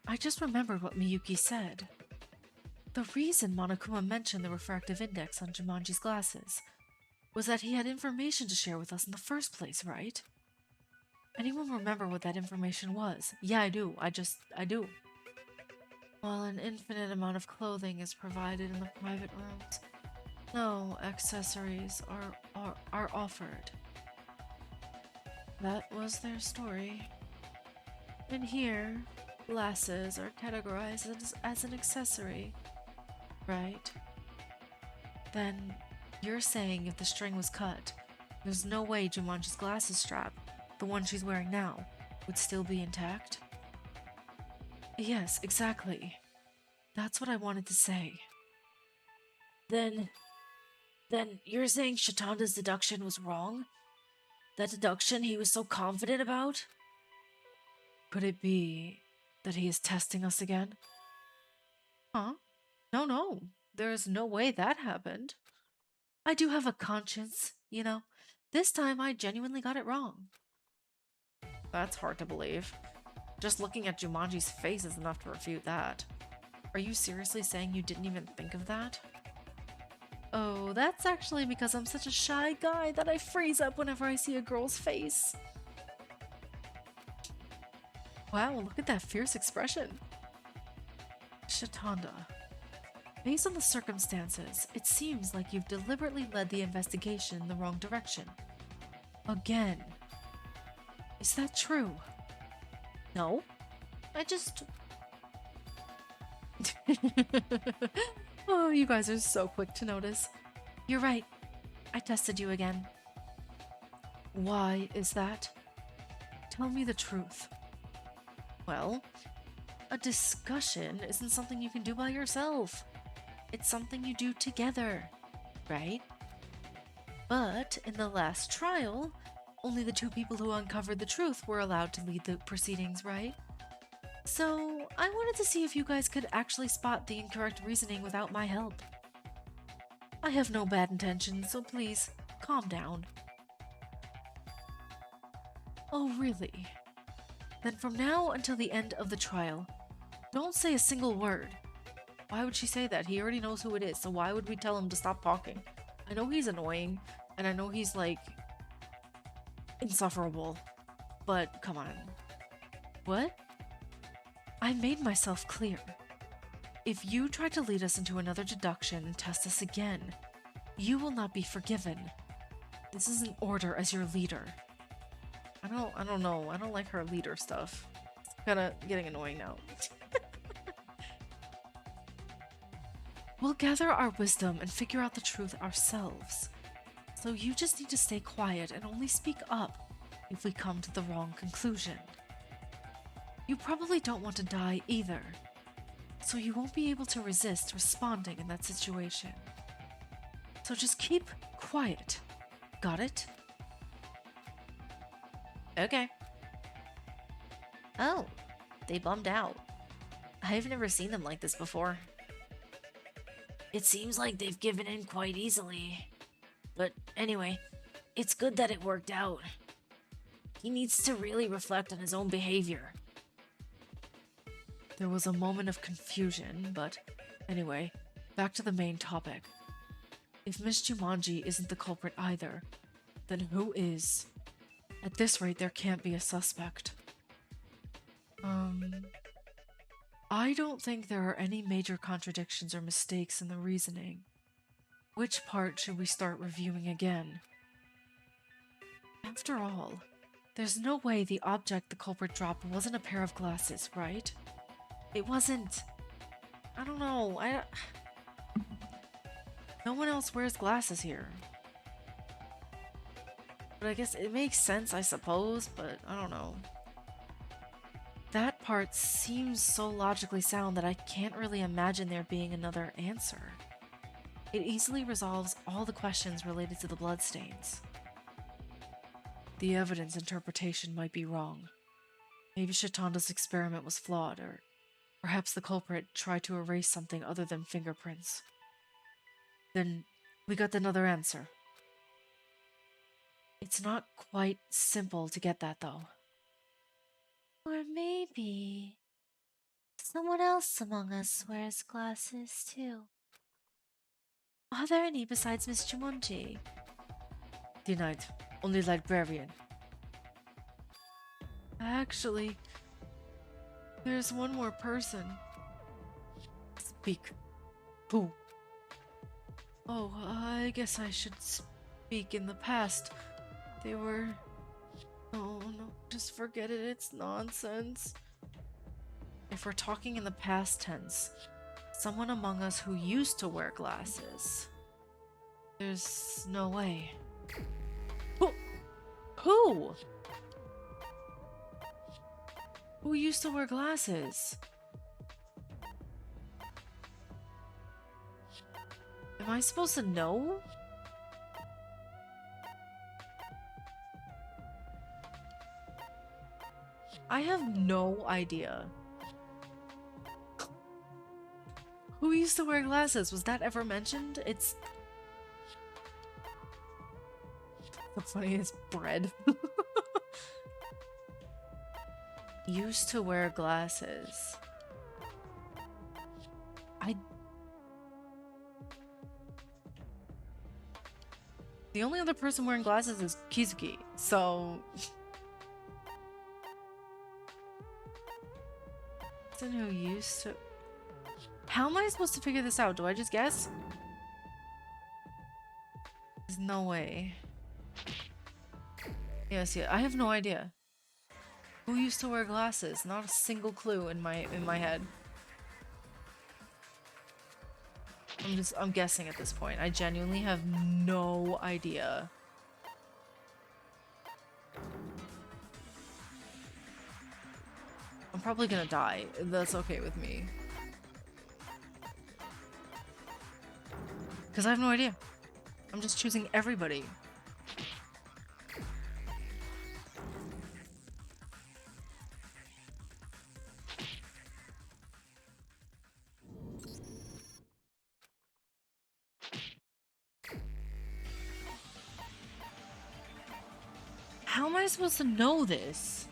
I just remembered what Miyuki said. The reason Monokuma mentioned the refractive index on Jumanji's glasses was that he had information to share with us in the first place, right? Anyone remember what that information was? Yeah, I do. I do. While an infinite amount of clothing is provided in the private rooms, no accessories are offered. That was their story. And here, glasses are categorized as an accessory, right? Then you're saying if the string was cut, there's no way Jumanji's glasses strap, the one she's wearing now, would still be intact? Yes, exactly. That's what I wanted to say. Then you're saying Shatanda's deduction was wrong? That deduction he was so confident about? Could it be that he is testing us again? Huh? No. There's no way that happened. I do have a conscience, you know. This time I genuinely got it wrong. That's hard to believe. Just looking at Jumanji's face is enough to refute that. Are you seriously saying you didn't even think of that? Oh, that's actually because I'm such a shy guy that I freeze up whenever I see a girl's face. Wow, look at that fierce expression. Shatanda. Based on the circumstances, it seems like you've deliberately led the investigation in the wrong direction. Again. Is that true? No. I just... Oh, you guys are so quick to notice. You're right. I tested you again. Why is that? Tell me the truth. Well, a discussion isn't something you can do by yourself. It's something you do together, right? But in the last trial, only the two people who uncovered the truth were allowed to lead the proceedings, right? So I wanted to see if you guys could actually spot the incorrect reasoning without my help. I have no bad intentions, so please, calm down. Oh, really? Then from now until the end of the trial, don't say a single word. Why would she say that? He already knows who it is, so why would we tell him to stop talking? I know he's annoying, and I know he's, like, insufferable, but come on. What? I made myself clear. If you try to lead us into another deduction and test us again, you will not be forgiven. This is an order as your leader. I don't know. I don't like her leader stuff. It's kinda getting annoying now. We'll gather our wisdom and figure out the truth ourselves. So you just need to stay quiet and only speak up if we come to the wrong conclusion. You probably don't want to die either, so you won't be able to resist responding in that situation. So just keep quiet. Got it? Okay. Oh, they bummed out. I've never seen them like this before. It seems like they've given in quite easily. But anyway, it's good that it worked out. He needs to really reflect on his own behavior. There was a moment of confusion, but anyway, back to the main topic. If Miss Jumanji isn't the culprit either, then who is? At this rate, there can't be a suspect. I don't think there are any major contradictions or mistakes in the reasoning. Which part should we start reviewing again? After all, there's no way the object the culprit dropped wasn't a pair of glasses, right? It wasn't... I don't know, no one else wears glasses here. But I guess it makes sense, I suppose, but I don't know. That part seems so logically sound that I can't really imagine there being another answer. It easily resolves all the questions related to the bloodstains. The evidence interpretation might be wrong. Maybe Shatanda's experiment was flawed, or perhaps the culprit tried to erase something other than fingerprints. Then we got another answer. It's not quite simple to get that, though. Or maybe someone else among us wears glasses too. Are there any besides Miss Jumanji? Denied. Only librarian. Actually, there's one more person. Speak. Who? Oh, I guess I should speak in the past. They were... Oh no, just forget it, it's nonsense. If we're talking in the past tense, someone among us who used to wear glasses. There's no way. Who? Who used to wear glasses? Am I supposed to know? I have no idea. Who used to wear glasses? Was that ever mentioned? It's the funniest bread. Used to wear glasses. The only other person wearing glasses is Kizuki, so... Person who used to... How am I supposed to figure this out? Do I just guess? There's no way. Yes, yeah, I have no idea. Who used to wear glasses? Not a single clue in my head. I'm guessing at this point. I genuinely have no idea. I'm probably gonna die. That's okay with me. Because I have no idea. I'm just choosing everybody. How am I supposed to know this?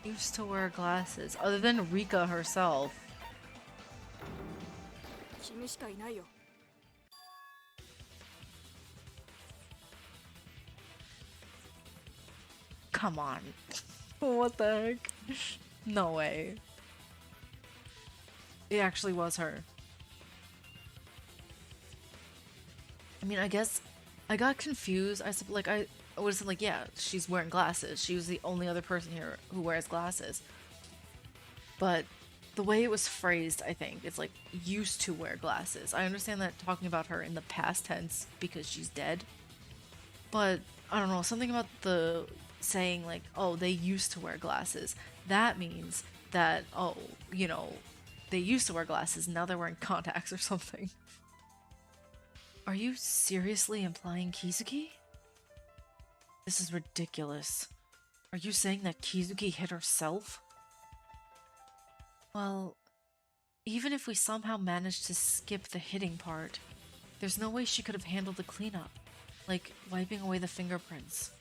Used to wear glasses, other than Rika herself. Come on. What the heck? No way. It actually was her. I mean, I guess I got confused. I was like, yeah, she's wearing glasses. She was the only other person here who wears glasses. But the way it was phrased, I think, it's like used to wear glasses. I understand that talking about her in the past tense because she's dead. But I don't know, something about the saying like, oh, they used to wear glasses. That means that, oh, you know, they used to wear glasses, now they're wearing contacts or something. Are you seriously implying Kizuki? This is ridiculous. Are you saying that Kizuki hit herself? Well, even if we somehow managed to skip the hitting part, there's no way she could have handled the cleanup, like wiping away the fingerprints.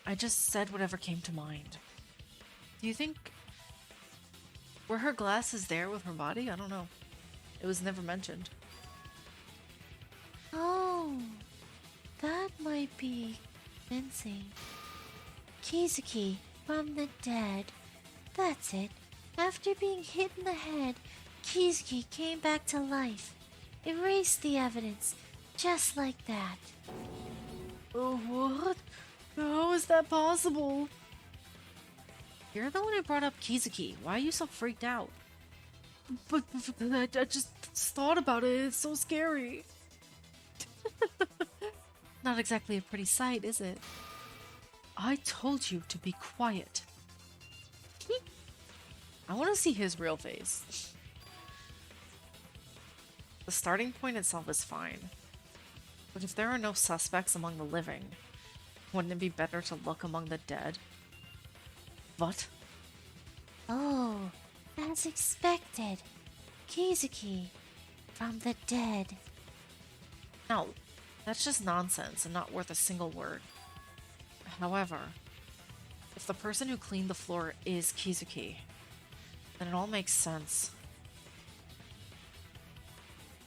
I just said whatever came to mind. Do you think... were her glasses there with her body? I don't know. It was never mentioned. Oh, that might be convincing. Kizuki from the dead. That's it. After being hit in the head, Kizuki came back to life. Erased the evidence, just like that. Oh, what? How is that possible? You're the one who brought up Kizuki. Why are you so freaked out? But I just thought about it. It's so scary. Not exactly a pretty sight, is it? I told you to be quiet. I want to see his real face. The starting point itself is fine. But if there are no suspects among the living, wouldn't it be better to look among the dead? What? Oh, as expected. Kizuki from the dead. No, that's just nonsense and not worth a single word. However, if the person who cleaned the floor is Kizuki, then it all makes sense.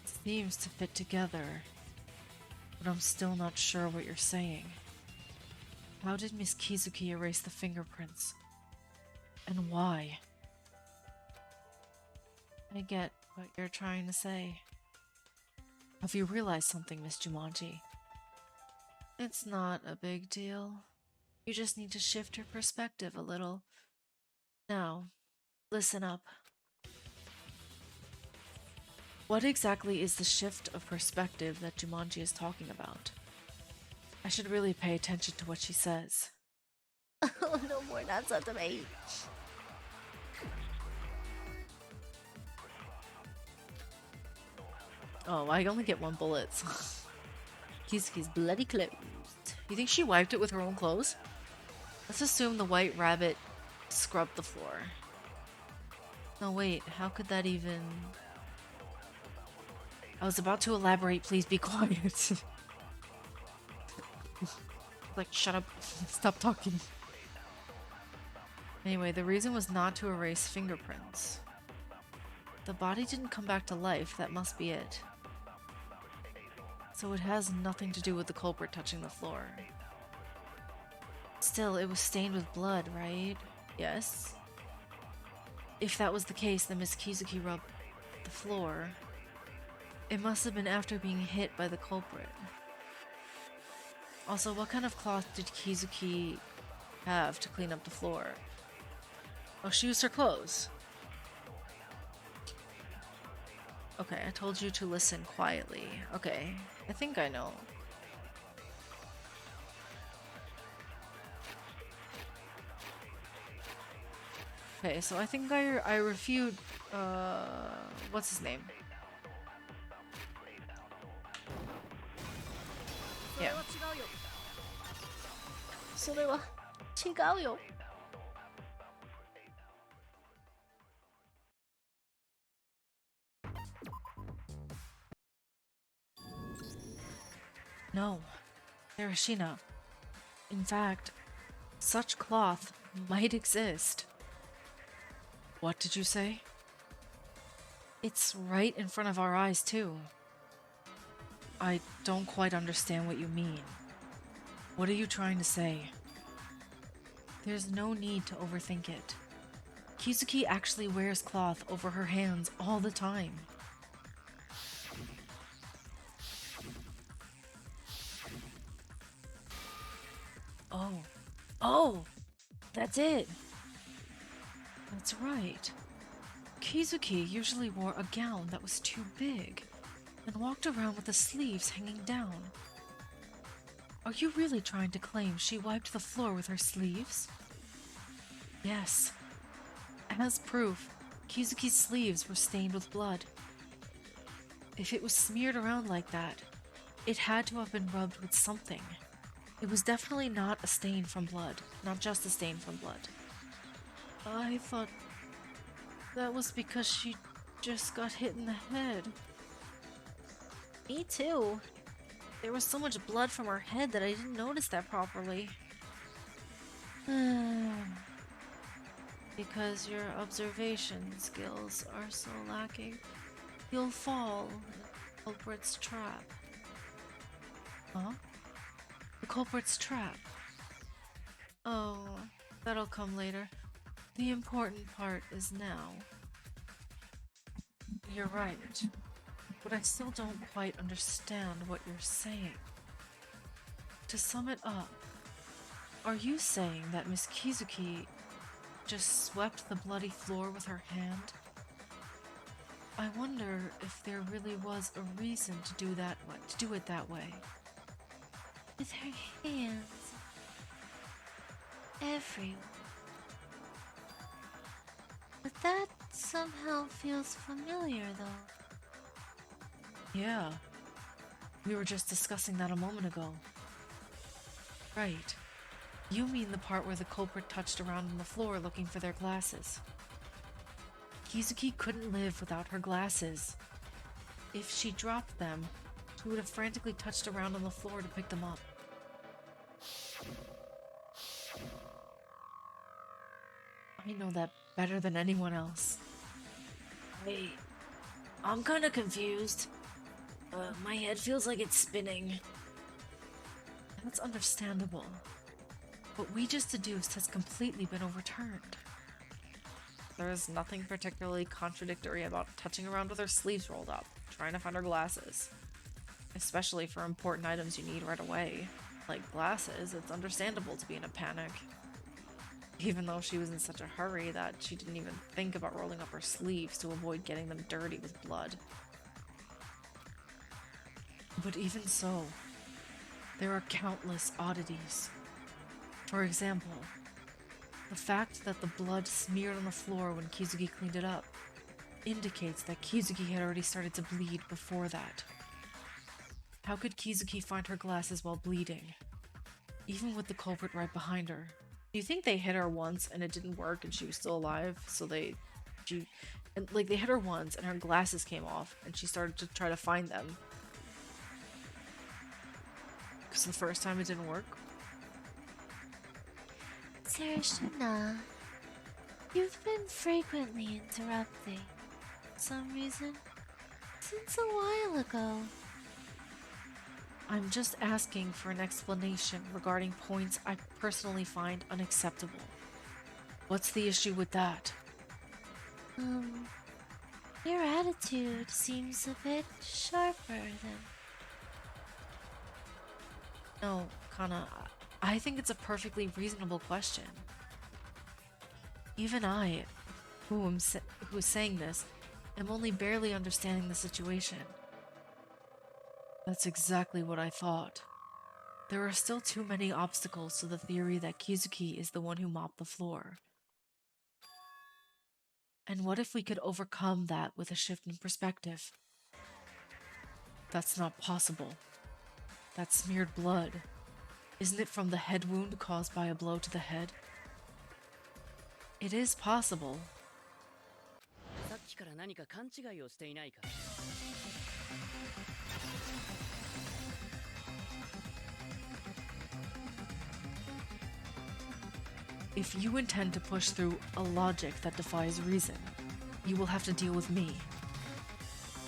It seems to fit together, but I'm still not sure what you're saying. How did Miss Kizuki erase the fingerprints? And why? I get what you're trying to say. Have you realized something, Miss Jumanji? It's not a big deal. You just need to shift your perspective a little. Now, listen up. What exactly is the shift of perspective that Jumanji is talking about? I should really pay attention to what she says. Oh, no more nonsense of me. Oh, I only get one bullet. Kizuki's bloody clothes. You think she wiped it with her own clothes? Let's assume the white rabbit scrubbed the floor. No, wait, how could that even... I was about to elaborate, please be quiet. Like, shut up, stop talking. Anyway, the reason was not to erase fingerprints. The body didn't come back to life, that must be it. So it has nothing to do with the culprit touching the floor. Still, it was stained with blood, right? Yes? If that was the case, then Miss Kizuki rubbed the floor. It must have been after being hit by the culprit. Also, what kind of cloth did Kizuki have to clean up the floor? Oh, she used her clothes. Okay, I told you to listen quietly. Okay, I think I know. Okay, so I think I refute, what's his name? Yeah. それは違うよ。No, Terashina. In fact, such cloth might exist. What did you say? It's right in front of our eyes, too. I don't quite understand what you mean. What are you trying to say? There's no need to overthink it. Kizuki actually wears cloth over her hands all the time. Oh, that's it. That's right. Kizuki usually wore a gown that was too big and walked around with the sleeves hanging down. Are you really trying to claim she wiped the floor with her sleeves? Yes. As proof, Kizuki's sleeves were stained with blood. If it was smeared around like that, it had to have been rubbed with something. It was definitely not a stain from blood, not just a stain from blood. I thought that was because she just got hit in the head. Me too. There was so much blood from her head that I didn't notice that properly. Because your observation skills are so lacking, you'll fall in the culprit's trap. Huh? The culprit's trap. Oh, that'll come later. The important part is now. You're right, but I still don't quite understand what you're saying. To sum it up, are you saying that Miss Kizuki just swept the bloody floor with her hand? I wonder if there really was a reason to do it that way. With her hands everywhere. But that somehow feels familiar, though. Yeah, we were just discussing that a moment ago. Right. You mean the part where the culprit touched around on the floor looking for their glasses. Kizuki couldn't live without her glasses. If she dropped them, she would have frantically touched around on the floor to pick them up. I know that better than anyone else. Wait, I'm kinda confused. My head feels like it's spinning. That's understandable. What we just deduced has completely been overturned. There is nothing particularly contradictory about touching around with her sleeves rolled up, trying to find her glasses. Especially for important items you need right away. Like glasses, it's understandable to be in a panic. Even though she was in such a hurry that she didn't even think about rolling up her sleeves to avoid getting them dirty with blood. But even so, there are countless oddities. For example, the fact that the blood smeared on the floor when Kizuki cleaned it up indicates that Kizuki had already started to bleed before that. How could Kizuki find her glasses while bleeding? Even with the culprit right behind her. Do you think they hit her once and it didn't work and she was still alive? So they hit her once and her glasses came off and she started to try to find them. Because the first time it didn't work? Sarashina, you've been frequently interrupting. For some reason, since a while ago. I'm just asking for an explanation regarding points I personally find unacceptable. What's the issue with that? Your attitude seems a bit sharper than... No, Kana, I think it's a perfectly reasonable question. Even I, who is saying this, am only barely understanding the situation. That's exactly what I thought. There are still too many obstacles to the theory that Kizuki is the one who mopped the floor. And what if we could overcome that with a shift in perspective? That's not possible. That smeared blood. Isn't it from the head wound caused by a blow to the head? It is possible. If you intend to push through a logic that defies reason, you will have to deal with me.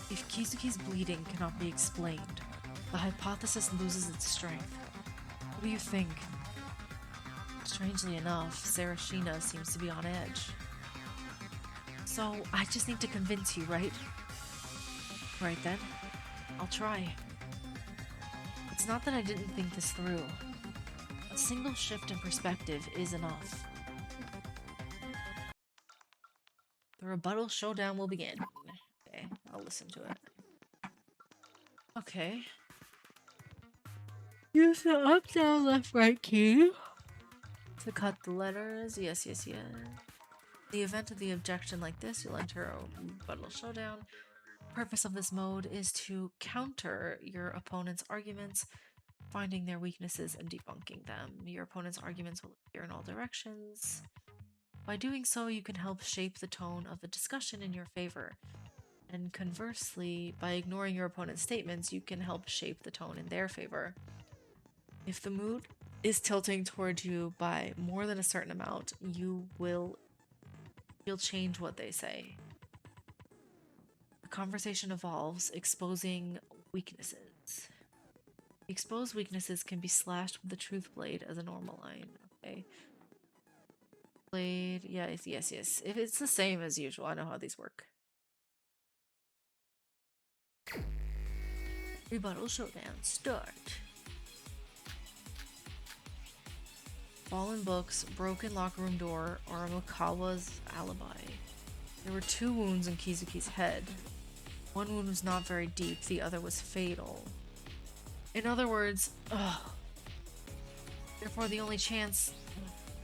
If Kizuki's bleeding cannot be explained, the hypothesis loses its strength. What do you think? Strangely enough, Sarashina seems to be on edge. So, I just need to convince you, right? Right then, I'll try. It's not that I didn't think this through. A single shift in perspective is enough. The rebuttal showdown will begin. Okay, I'll listen to it. Okay. Use the up, down, left, right key to cut the letters. Yes, yes, yes. In the event of the objection like this, you'll enter a rebuttal showdown. The purpose of this mode is to counter your opponent's arguments, finding their weaknesses and debunking them. Your opponent's arguments will appear in all directions. By doing so, you can help shape the tone of the discussion in your favor. And conversely, by ignoring your opponent's statements, you can help shape the tone in their favor. If the mood is tilting towards you by more than a certain amount, you'll change what they say. The conversation evolves, exposing weaknesses. Exposed weaknesses can be slashed with the truth blade as a normal line. Okay. Blade, yes, yes, yes. If it's the same as usual, I know how these work. Rebuttal showdown, start. Fallen books, broken locker room door, or Makawa's alibi. There were 2 wounds in Kizuki's head. One wound was not very deep, the other was fatal. In other words, therefore the only chance...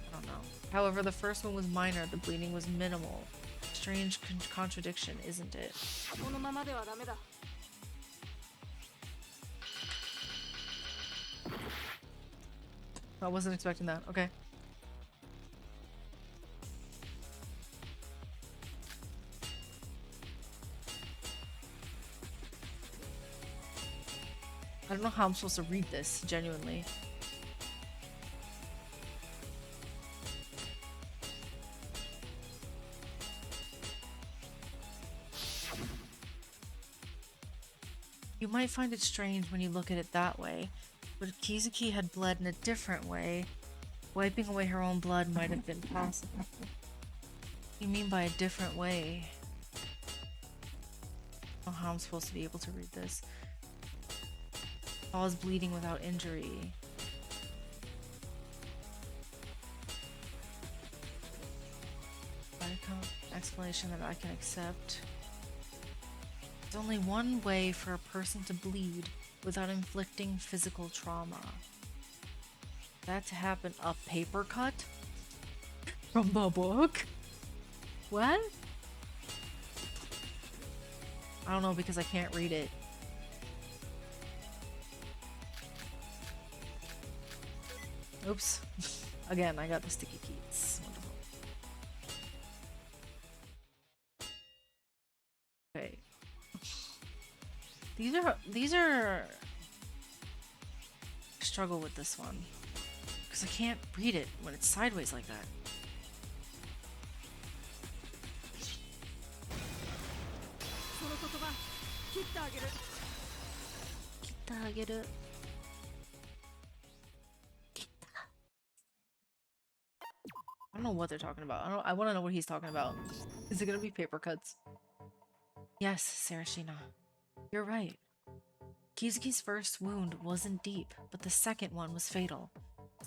I don't know. However, the first one was minor, the bleeding was minimal. Strange contradiction, isn't it? I wasn't expecting that. Okay. I don't know how I'm supposed to read this, genuinely. You might find it strange when you look at it that way, but if Kizuki had bled in a different way, wiping away her own blood might have been possible. What do you mean by a different way? I don't know how I'm supposed to be able to read this. Cause bleeding without injury. Explanation that I can accept. There's only one way for a person to bleed without inflicting physical trauma. That to happen, a paper cut? From the book? What? I don't know because I can't read it. Oops. Again, I got the sticky keys. Wonderful. Okay. These are I struggle with this one. Because I can't read it when it's sideways like that. I don't know what they're talking about. I want to know what he's talking about. Is it gonna be paper cuts? Yes, Sarashina. You're right. Kizuki's first wound wasn't deep, but the second one was fatal.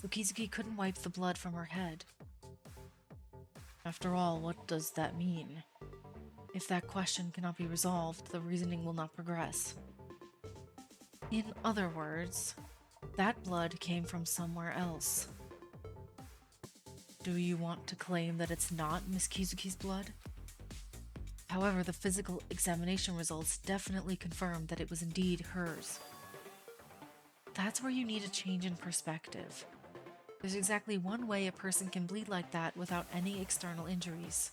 So Kizuki couldn't wipe the blood from her head. After all, what does that mean? If that question cannot be resolved, the reasoning will not progress. In other words, that blood came from somewhere else. Do you want to claim that it's not Miss Kizuki's blood? However, the physical examination results definitely confirmed that it was indeed hers. That's where you need a change in perspective. There's exactly one way a person can bleed like that without any external injuries.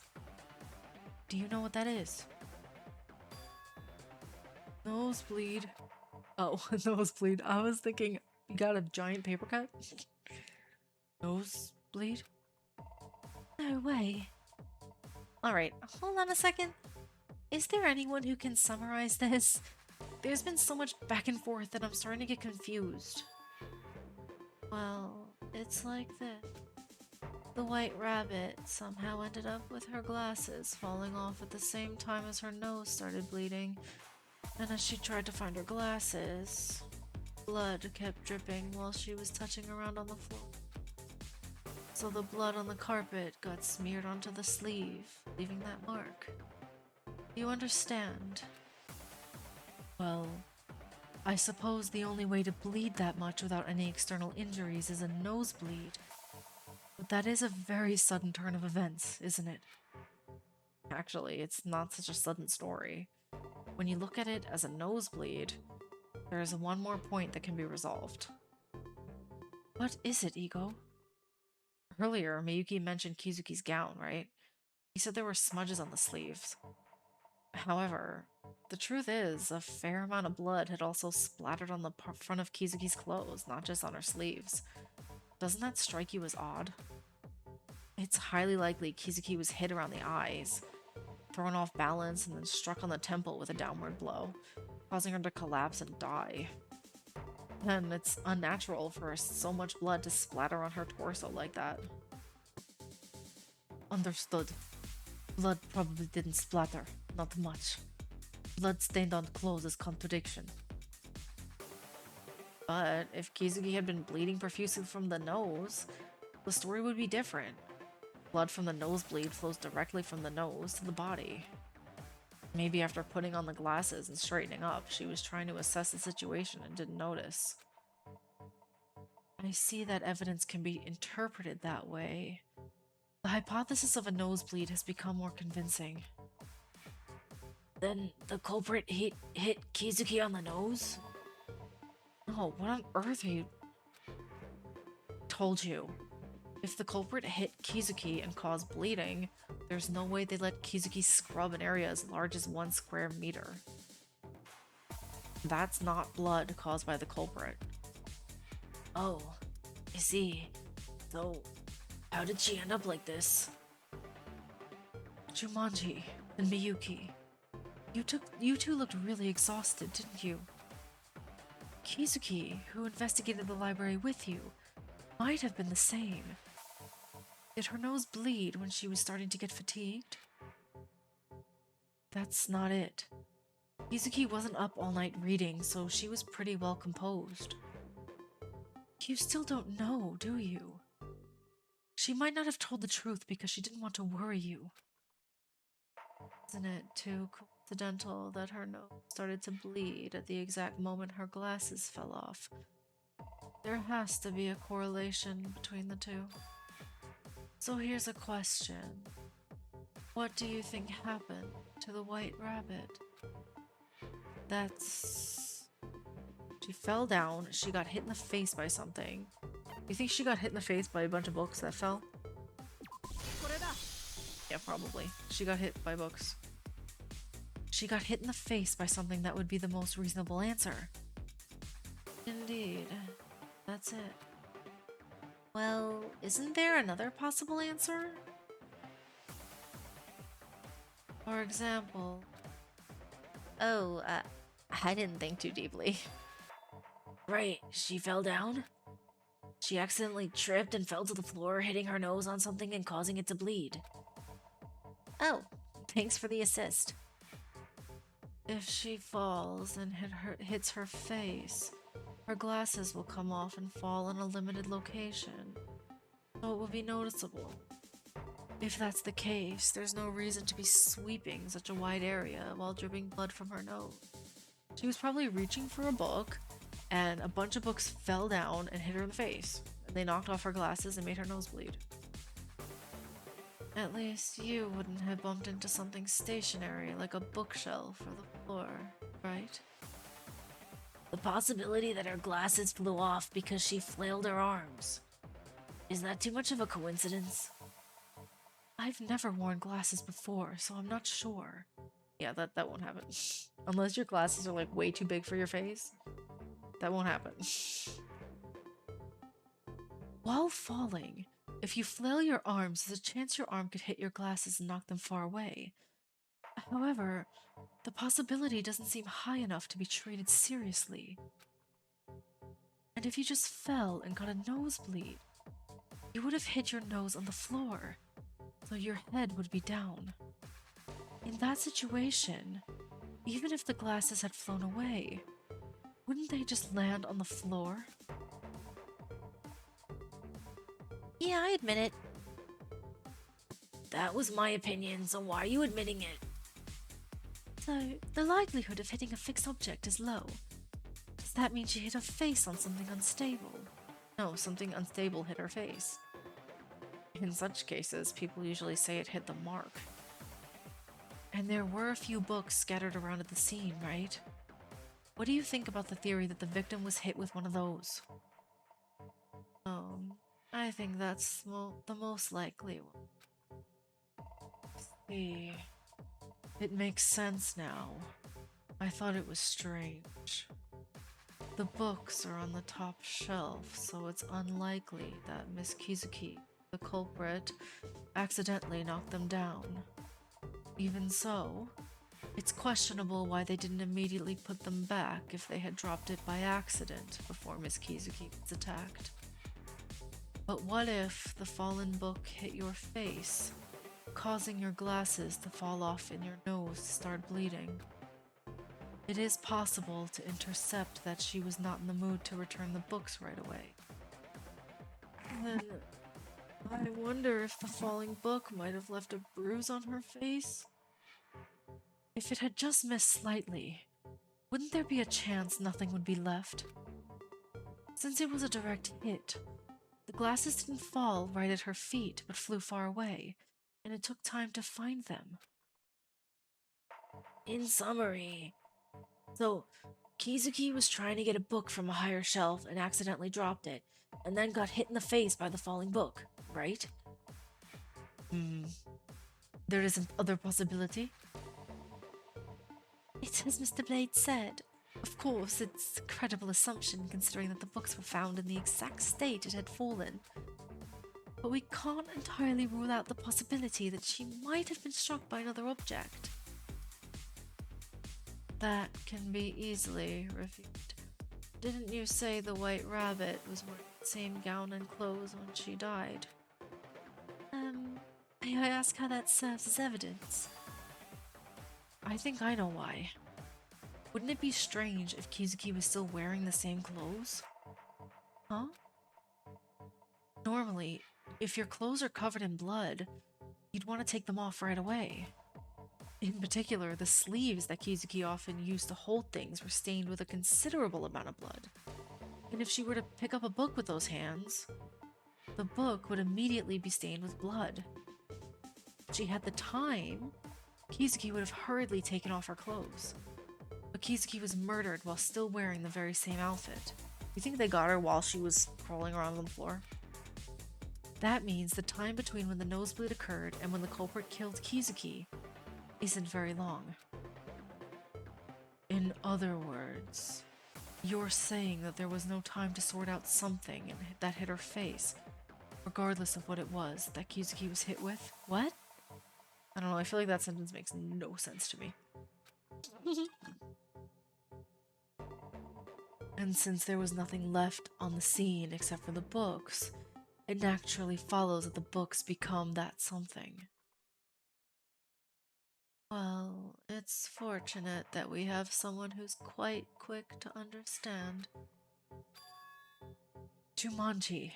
Do you know what that is? Nosebleed. Oh, nosebleed. I was thinking you got a giant paper cut? Nosebleed? No way. Alright, hold on a second. Is there anyone who can summarize this? There's been so much back and forth that I'm starting to get confused. Well, it's like this. The white rabbit somehow ended up with her glasses falling off at the same time as her nose started bleeding. And as she tried to find her glasses, blood kept dripping while she was touching around on the floor. So the blood on the carpet got smeared onto the sleeve, leaving that mark. You understand? Well, I suppose the only way to bleed that much without any external injuries is a nosebleed. But that is a very sudden turn of events, isn't it? Actually, it's not such a sudden story. When you look at it as a nosebleed, there is one more point that can be resolved. What is it, Ego? Earlier, Miyuki mentioned Kizuki's gown, right? He said there were smudges on the sleeves. However, the truth is, a fair amount of blood had also splattered on the front of Kizuki's clothes, not just on her sleeves. Doesn't that strike you as odd? It's highly likely Kizuki was hit around the eyes, thrown off balance, and then struck on the temple with a downward blow, causing her to collapse and die. And it's unnatural for so much blood to splatter on her torso like that. Understood. Blood probably didn't splatter, not much. Blood stained on clothes is contradiction. But if Kizuki had been bleeding profusely from the nose, the story would be different. Blood from the nosebleed flows directly from the nose to the body. Maybe after putting on the glasses and straightening up, she was trying to assess the situation and didn't notice. I see that evidence can be interpreted that way. The hypothesis of a nosebleed has become more convincing. Then the culprit hit Kizuki on the nose? No, what on earth are you... Told you. If the culprit hit Kizuki and caused bleeding, there's no way they let Kizuki scrub an area as large as 1 square meter. That's not blood caused by the culprit. Oh, I see. So, how did she end up like this? Jumanji and Miyuki. You two looked really exhausted, didn't you? Kizuki, who investigated the library with you, might have been the same. Did her nose bleed when she was starting to get fatigued? That's not it. Kizuki wasn't up all night reading, so she was pretty well composed. You still don't know, do you? She might not have told the truth because she didn't want to worry you. Isn't it too coincidental that her nose started to bleed at the exact moment her glasses fell off? There has to be a correlation between the two. So here's a question. What do you think happened to the white rabbit? She fell down, she got hit in the face by something. You think she got hit in the face by a bunch of books that fell? Yeah, probably. She got hit by books. She got hit in the face by something that would be the most reasonable answer. Indeed. That's it. Well, isn't there another possible answer? For example... I didn't think too deeply. Right, she fell down? She accidentally tripped and fell to the floor, hitting her nose on something and causing it to bleed. Oh, thanks for the assist. If she falls and hits her face, her glasses will come off and fall in a limited location, so it will be noticeable. If that's the case, there's no reason to be sweeping such a wide area while dripping blood from her nose. She was probably reaching for a book, and a bunch of books fell down and hit her in the face, and they knocked off her glasses and made her nose bleed. At least you wouldn't have bumped into something stationary like a bookshelf or the floor, right? The possibility that her glasses flew off because she flailed her arms. Is that too much of a coincidence? I've never worn glasses before, so I'm not sure. Yeah, that won't happen. Unless your glasses are like way too big for your face. That won't happen. While falling, if you flail your arms, there's a chance your arm could hit your glasses and knock them far away. However, the possibility doesn't seem high enough to be treated seriously. And if you just fell and got a nosebleed, you would have hit your nose on the floor, so your head would be down. In that situation, even if the glasses had flown away, wouldn't they just land on the floor? Yeah, I admit it. That was my opinion, so why are you admitting it? So, the likelihood of hitting a fixed object is low. Does that mean she hit her face on something unstable? No, something unstable hit her face. In such cases, people usually say it hit the mark. And there were a few books scattered around at the scene, right? What do you think about the theory that the victim was hit with one of those? I think that's the most likely one. See, it makes sense now. I thought it was strange. The books are on the top shelf, so it's unlikely that Miss Kizuki, the culprit, accidentally knocked them down. Even so, it's questionable why they didn't immediately put them back if they had dropped it by accident before Miss Kizuki was attacked. But what if the fallen book hit your face, causing your glasses to fall off and your nose to start bleeding? It is possible to intercept that she was not in the mood to return the books right away. Then, I wonder if the falling book might have left a bruise on her face? If it had just missed slightly, wouldn't there be a chance nothing would be left? Since it was a direct hit, the glasses didn't fall right at her feet but flew far away, and it took time to find them. In summary, so Kizuki was trying to get a book from a higher shelf and accidentally dropped it, and then got hit in the face by the falling book, right? There is an other possibility? It's as Mr. Blade said. Of course, it's a credible assumption considering that the books were found in the exact state it had fallen. But we can't entirely rule out the possibility that she might have been struck by another object. That can be easily refuted. Didn't you say the White Rabbit was wearing the same gown and clothes when she died? May I ask how that serves as evidence? I think I know why. Wouldn't it be strange if Kizuki was still wearing the same clothes? Huh? Normally, if your clothes are covered in blood, you'd want to take them off right away. In particular, the sleeves that Kizuki often used to hold things were stained with a considerable amount of blood. And if she were to pick up a book with those hands, the book would immediately be stained with blood. If she had the time, Kizuki would have hurriedly taken off her clothes. But Kizuki was murdered while still wearing the very same outfit. You think they got her while she was crawling around on the floor? That means the time between when the nosebleed occurred and when the culprit killed Kizuki isn't very long. In other words, you're saying that there was no time to sort out something that hit her face, regardless of what it was that Kizuki was hit with? What? I don't know, I feel like that sentence makes no sense to me. And since there was nothing left on the scene except for the books, it naturally follows that the books become that something. Well, it's fortunate that we have someone who's quite quick to understand. Jumanji,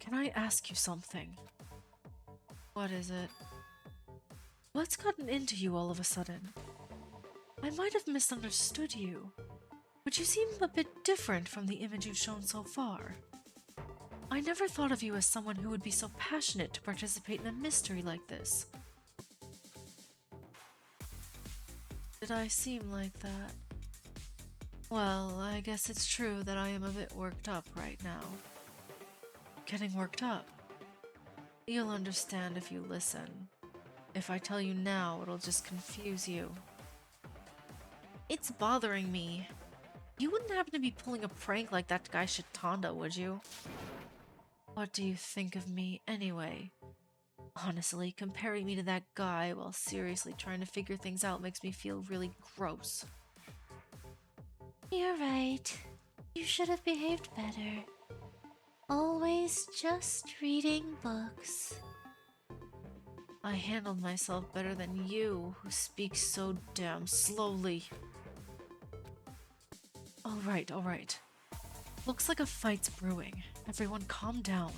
can I ask you something? What is it? What's gotten into you all of a sudden? I might have misunderstood you, but you seem a bit different from the image you've shown so far. I never thought of you as someone who would be so passionate to participate in a mystery like this. Did I seem like that? Well, I guess it's true that I am a bit worked up right now. Getting worked up? You'll understand if you listen. If I tell you now, it'll just confuse you. It's bothering me. You wouldn't happen to be pulling a prank like that guy Shitanda, would you? What do you think of me anyway? Honestly, comparing me to that guy while seriously trying to figure things out makes me feel really gross. You're right. You should have behaved better. Always just reading books. I handled myself better than you, who speaks so damn slowly. Alright, alright. Looks like a fight's brewing. Everyone calm down.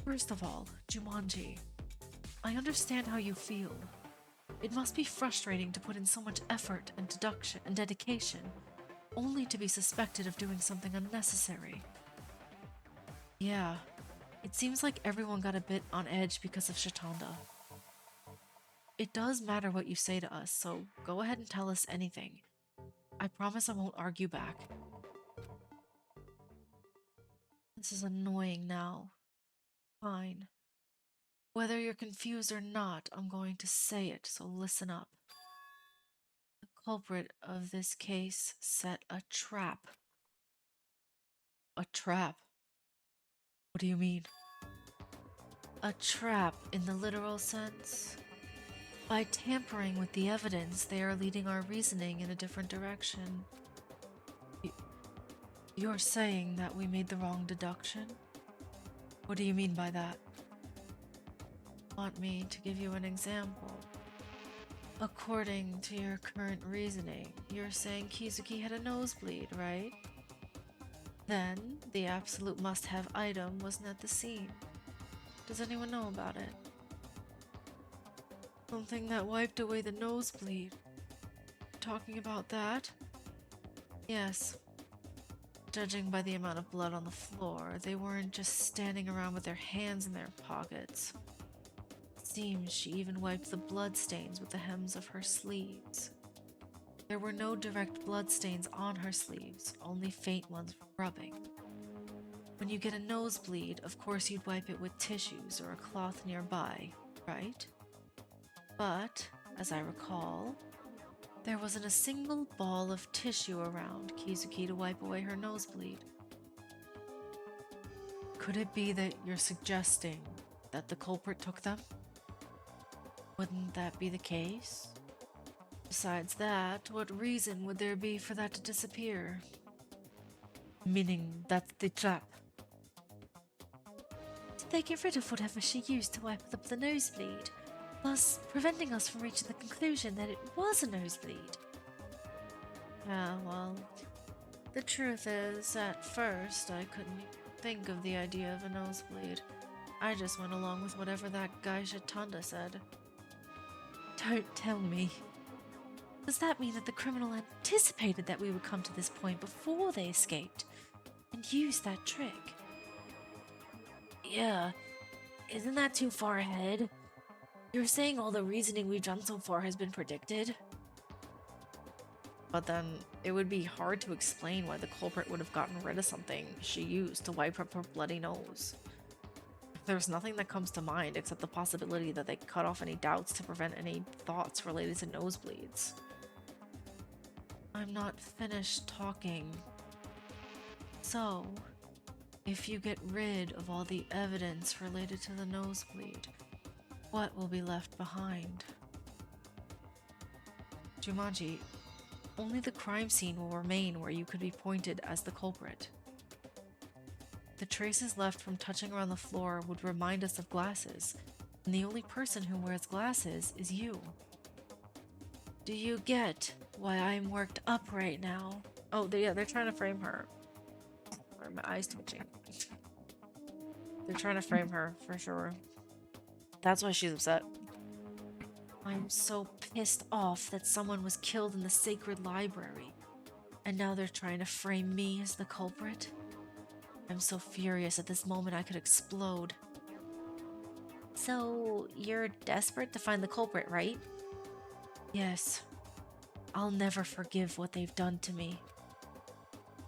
First of all, Jumanji. I understand how you feel. It must be frustrating to put in so much effort and deduction and dedication, only to be suspected of doing something unnecessary. Yeah, it seems like everyone got a bit on edge because of Shatanda. It does matter what you say to us, so go ahead and tell us anything. I promise I won't argue back. This is annoying now. Fine. Whether you're confused or not, I'm going to say it, so listen up. The culprit of this case set a trap. A trap? What do you mean? A trap in the literal sense. By tampering with the evidence, they are leading our reasoning in a different direction. You're saying that we made the wrong deduction? What do you mean by that? Want me to give you an example? According to your current reasoning, you're saying Kizuki had a nosebleed, right? Then, the absolute must-have item wasn't at the scene. Does anyone know about it? Something that wiped away the nosebleed. Talking about that? Yes. Judging by the amount of blood on the floor, they weren't just standing around with their hands in their pockets. Seems she even wiped the bloodstains with the hems of her sleeves. There were no direct bloodstains on her sleeves, only faint ones from rubbing. When you get a nosebleed, of course you'd wipe it with tissues or a cloth nearby, right? But, as I recall, there wasn't a single ball of tissue around Kizuki to wipe away her nosebleed. Could it be that you're suggesting that the culprit took them? Wouldn't that be the case? Besides that, what reason would there be for that to disappear? Meaning that's the trap. Did they get rid of whatever she used to wipe up the nosebleed, thus preventing us from reaching the conclusion that it was a nosebleed? Yeah, well, the truth is, at first I couldn't think of the idea of a nosebleed. I just went along with whatever that guy Shatanda said. Don't tell me. Does that mean that the criminal anticipated that we would come to this point before they escaped and used that trick? Yeah, isn't that too far ahead? You're saying all the reasoning we've done so far has been predicted? But then it would be hard to explain why the culprit would have gotten rid of something she used to wipe up her bloody nose. There's nothing that comes to mind except the possibility that they cut off any doubts to prevent any thoughts related to nosebleeds. I'm not finished talking. So, if you get rid of all the evidence related to the nosebleed, what will be left behind? Jumanji, only the crime scene will remain where you could be pointed as the culprit. The traces left from touching around the floor would remind us of glasses, and the only person who wears glasses is you. Do you get why I'm worked up right now? Oh, they're trying to frame her. Or my eyes twitching. They're trying to frame her, for sure. That's why she's upset. I'm so pissed off that someone was killed in the sacred library, and now they're trying to frame me as the culprit. I'm so furious at this moment I could explode. So, you're desperate to find the culprit, right? Yes. I'll never forgive what they've done to me.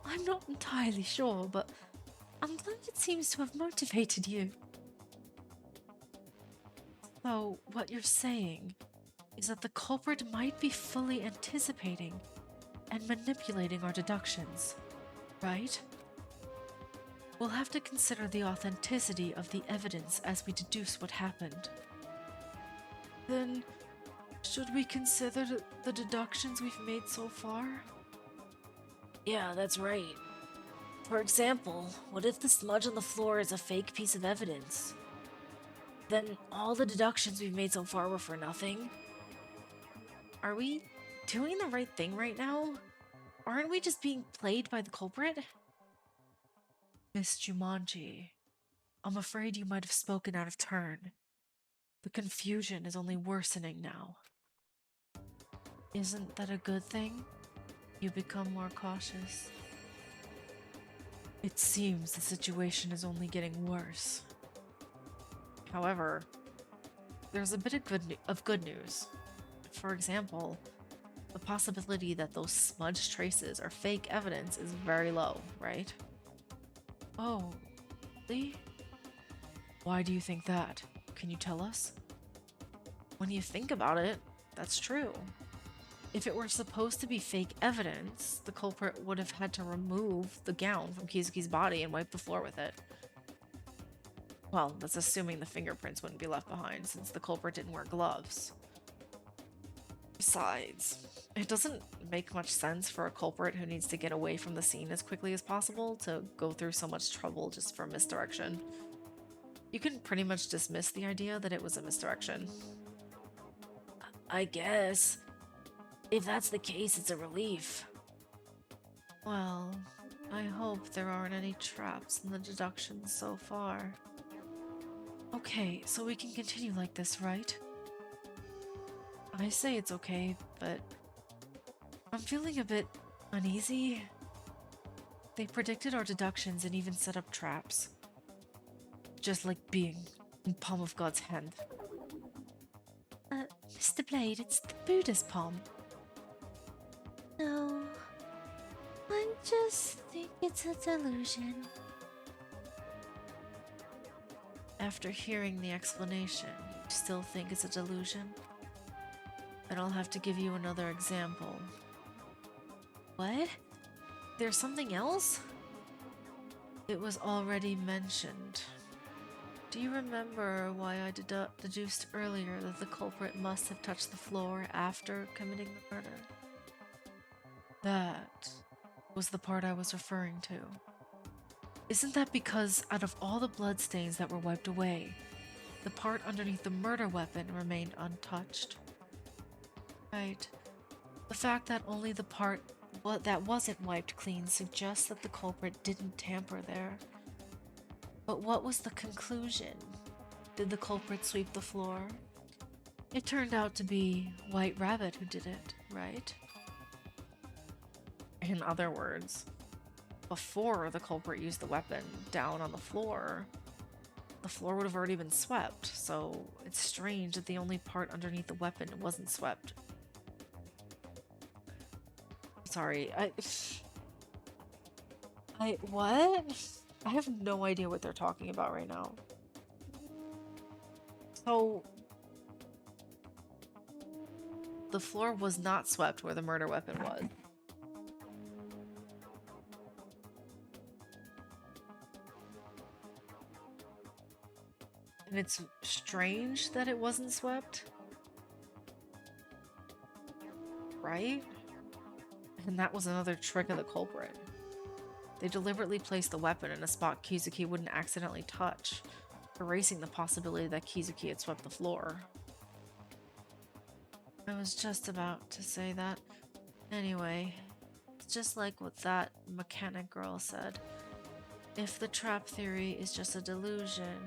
I'm not entirely sure, but I'm glad it seems to have motivated you. So, what you're saying is that the culprit might be fully anticipating and manipulating our deductions, right? We'll have to consider the authenticity of the evidence as we deduce what happened. Then, should we consider the deductions we've made so far? Yeah, that's right. For example, what if the smudge on the floor is a fake piece of evidence? Then all the deductions we've made so far were for nothing? Are we doing the right thing right now? Aren't we just being played by the culprit? Miss Jumanji, I'm afraid you might have spoken out of turn. The confusion is only worsening now. Isn't that a good thing? you become more cautious. It seems the situation is only getting worse. However, there's a bit of good news. For example, the possibility that those smudged traces are fake evidence is very low, right? Oh, really? Why do you think that? Can you tell us? When you think about it, that's true. If it were supposed to be fake evidence, the culprit would have had to remove the gown from Kizuki's body and wipe the floor with it. Well, that's assuming the fingerprints wouldn't be left behind, since the culprit didn't wear gloves. Besides, it doesn't make much sense for a culprit who needs to get away from the scene as quickly as possible to go through so much trouble just for misdirection. You can pretty much dismiss the idea that it was a misdirection. I guess. If that's the case, it's a relief. Well, I hope there aren't any traps in the deductions so far. Okay, so we can continue like this, right? I say it's okay, but I'm feeling a bit uneasy. They predicted our deductions and even set up traps. Just like being in palm of God's hand. Mr. Blade, it's the Buddha's palm. No, I just think it's a delusion. After hearing the explanation, you still think it's a delusion? Then I'll have to give you another example. What? There's something else? It was already mentioned. Do you remember why I deduced earlier that the culprit must have touched the floor after committing the murder? That was the part I was referring to. Isn't that because out of all the bloodstains that were wiped away, the part underneath the murder weapon remained untouched? Right. The fact that only the part that wasn't wiped clean suggests that the culprit didn't tamper there. But what was the conclusion? Did the culprit sweep the floor? It turned out to be White Rabbit who did it, right? In other words, before the culprit used the weapon down on the floor would have already been swept, so it's strange that the only part underneath the weapon wasn't swept. Sorry, what? I have no idea what they're talking about right now. So, the floor was not swept where the murder weapon was. And it's strange that it wasn't swept. Right? And that was another trick of the culprit. They deliberately placed the weapon in a spot Kizuki wouldn't accidentally touch, erasing the possibility that Kizuki had swept the floor. I was just about to say that. Anyway, it's just like what that mechanic girl said. If the trap theory is just a delusion,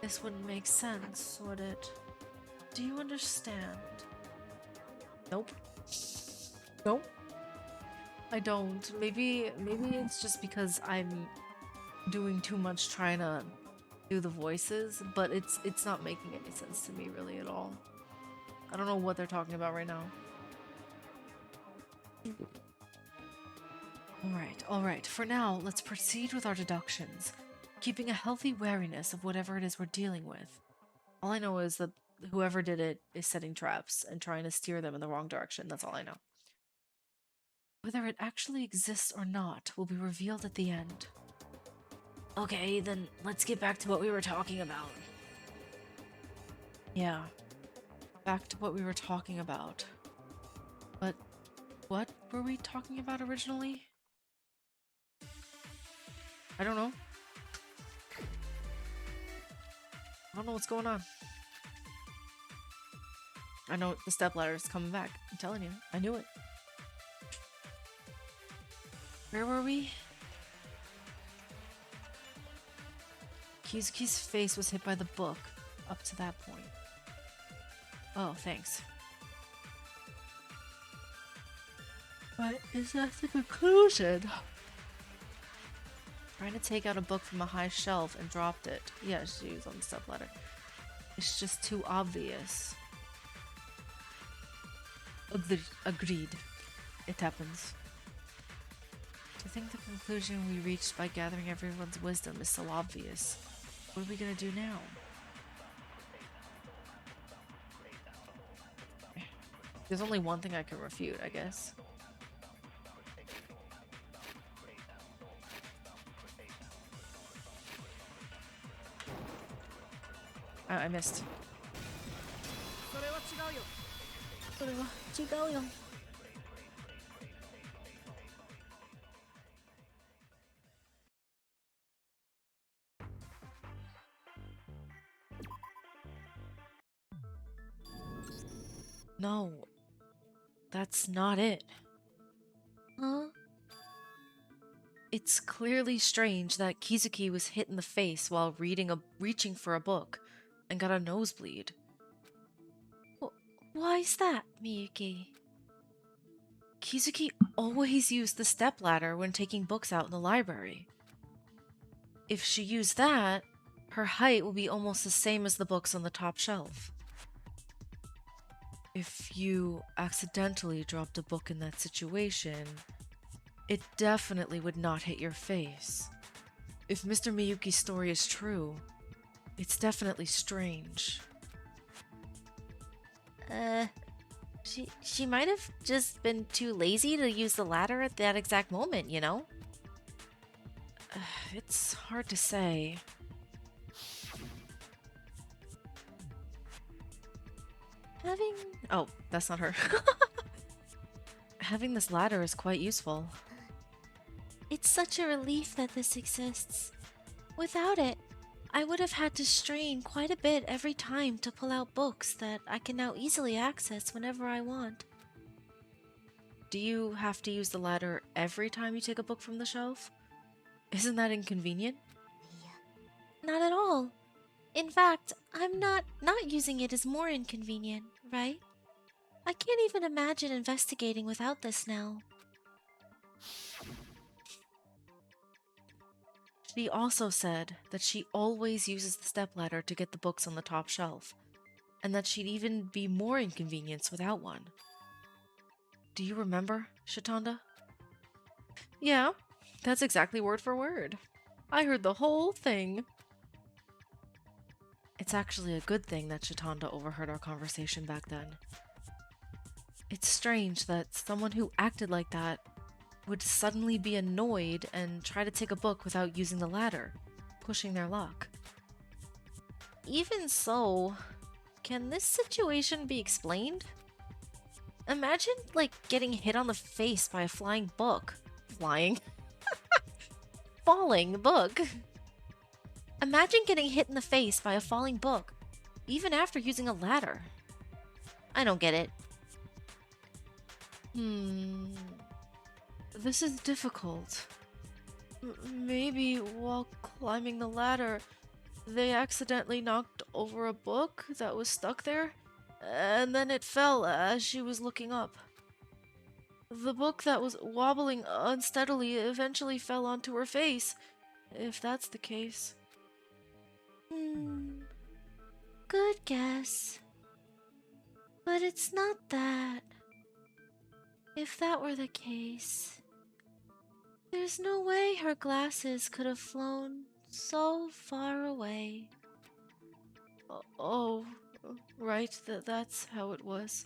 this wouldn't make sense, would it? Do you understand? Nope. Nope. I don't. Maybe it's just because I'm doing too much trying to do the voices, but it's not making any sense to me really at all. I don't know what they're talking about right now. Alright. For now, let's proceed with our deductions, keeping a healthy wariness of whatever it is we're dealing with. All I know is that whoever did it is setting traps and trying to steer them in the wrong direction. That's all I know. Whether it actually exists or not will be revealed at the end. Okay, then let's get back to what we were talking about. Yeah, back to what we were talking about. But what were we talking about originally? I don't know. I don't know what's going on. I know the stepladder is coming back. I'm telling you, I knew it. Where were we? Kizuki's face was hit by the book up to that point. Oh, thanks. But is that the conclusion? Trying to take out a book from a high shelf and dropped it. Yeah, she was on the stepladder. It's just too obvious. Agreed. It happens. To think the conclusion we reached by gathering everyone's wisdom is so obvious. What are we gonna do now? There's only one thing I can refute, I guess. I missed. No, that's not it. Huh? It's clearly strange that Kizuki was hit in the face while reaching for a book and got a nosebleed. Why's that, Miyuki? Kizuki always used the stepladder when taking books out in the library. If she used that, her height will be almost the same as the books on the top shelf. If you accidentally dropped a book in that situation, it definitely would not hit your face. If Mr. Miyuki's story is true, it's definitely strange. She might have just been too lazy to use the ladder at that exact moment, you know? It's hard to say. Oh, that's not her. Having this ladder is quite useful. It's such a relief that this exists. Without it, I would have had to strain quite a bit every time to pull out books that I can now easily access whenever I want. Do you have to use the ladder every time you take a book from the shelf? Isn't that inconvenient? Not at all. In fact, I'm not using it is more inconvenient, right? I can't even imagine investigating without this now. She also said that she always uses the stepladder to get the books on the top shelf, and that she'd even be more inconvenienced without one. Do you remember, Shatanda? Yeah, that's exactly word for word. I heard the whole thing. It's actually a good thing that Shatanda overheard our conversation back then. It's strange that someone who acted like that would suddenly be annoyed and try to take a book without using the ladder, pushing their luck. Even so, can this situation be explained? Imagine, getting hit on the face by a flying book. Flying? Falling book. Imagine getting hit in the face by a falling book, even after using a ladder. I don't get it. This is difficult. Maybe while climbing the ladder, they accidentally knocked over a book that was stuck there, and then it fell as she was looking up. The book that was wobbling unsteadily eventually fell onto her face, if that's the case. Good guess. But it's not that. If that were the case, there's no way her glasses could have flown so far away. Oh, right, that's how it was.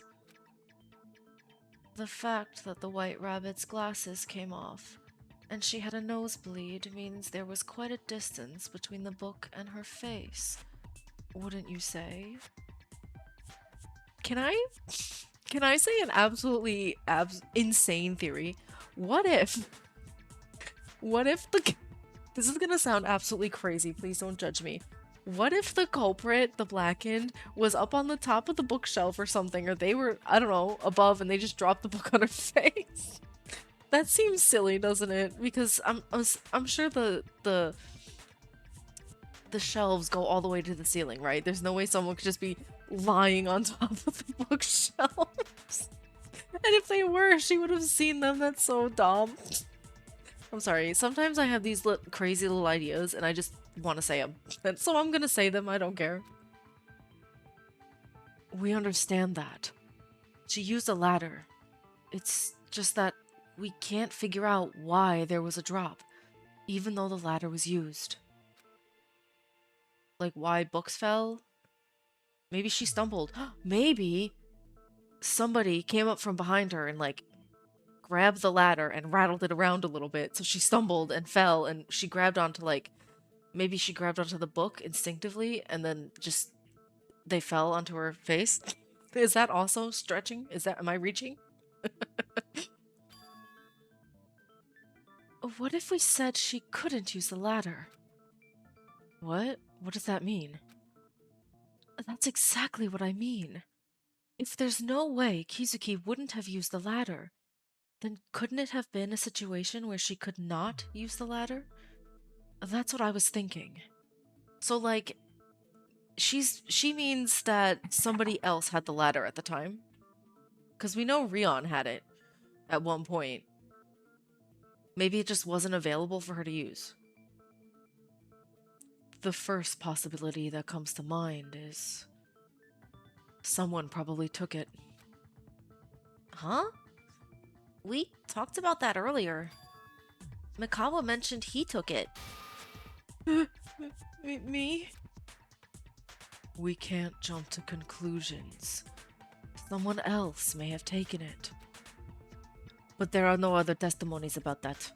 The fact that the White Rabbit's glasses came off, and she had a nosebleed, means there was quite a distance between the book and her face. Wouldn't you say? Can I say an absolutely insane theory? What if this is gonna sound absolutely crazy, please don't judge me. What if the culprit, the blackened, was up on the top of the bookshelf or something, or they were, I don't know, above and they just dropped the book on her face? That seems silly, doesn't it? Because I'm sure the shelves go all the way to the ceiling, right? There's no way someone could just be lying on top of the bookshelves. And if they were, she would have seen them. That's so dumb. I'm sorry. Sometimes I have these crazy little ideas and I just want to say them. And so I'm gonna say them. I don't care. We understand that. She used a ladder. It's just that we can't figure out why there was a drop, even though the ladder was used. Like why books fell? Maybe she stumbled. Maybe somebody came up from behind her and like grabbed the ladder and rattled it around a little bit. So she stumbled and fell and she grabbed onto like, maybe she grabbed onto the book instinctively and then just they fell onto her face. Is that also stretching? Am I reaching? What if we said she couldn't use the ladder? What? What does that mean? That's exactly what I mean. If there's no way Kizuki wouldn't have used the ladder, then couldn't it have been a situation where she could not use the ladder? That's what I was thinking. So like, she means that somebody else had the ladder at the time. Because we know Rion had it at one point. Maybe it just wasn't available for her to use. The first possibility that comes to mind is someone probably took it. Huh? We talked about that earlier. Mikawa mentioned he took it. Me? We can't jump to conclusions. Someone else may have taken it. But there are no other testimonies about that.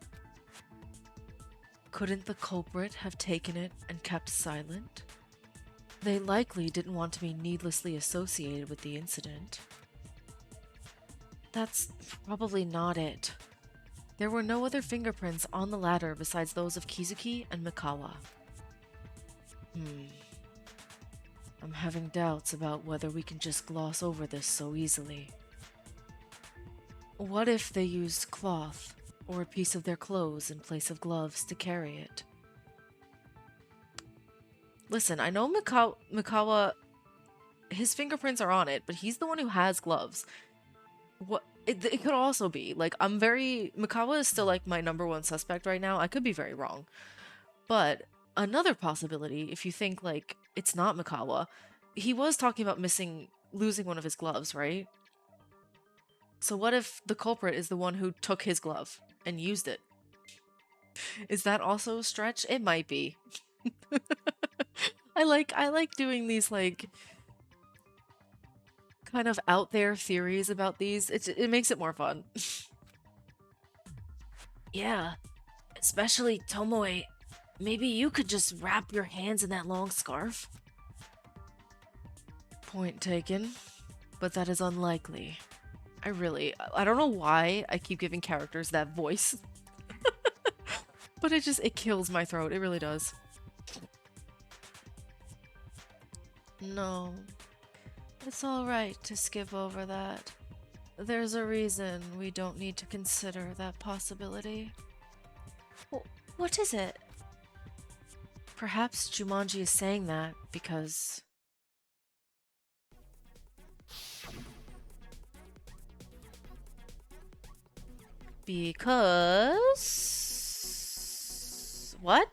Couldn't the culprit have taken it and kept silent? They likely didn't want to be needlessly associated with the incident. That's probably not it. There were no other fingerprints on the ladder besides those of Kizuki and Mikawa. I'm having doubts about whether we can just gloss over this so easily. What if they used cloth or a piece of their clothes in place of gloves to carry it? Listen, I know Mikawa, his fingerprints are on it, but he's the one who has gloves. What it could also be, like, Mikawa is still like my #1 suspect right now. I could be very wrong. But another possibility, if you think like it's not Mikawa, he was talking about losing one of his gloves, right? So what if the culprit is the one who took his glove and used it? Is that also a stretch? It might be. I like doing these like kind of out there theories about these. It makes it more fun. Yeah, especially Tomoe. Maybe you could just wrap your hands in that long scarf? Point taken, but that is unlikely. I don't know why I keep giving characters that voice. But it kills my throat. It really does. No. It's alright to skip over that. There's a reason we don't need to consider that possibility. What is it? Perhaps Jumanji is saying that because... What?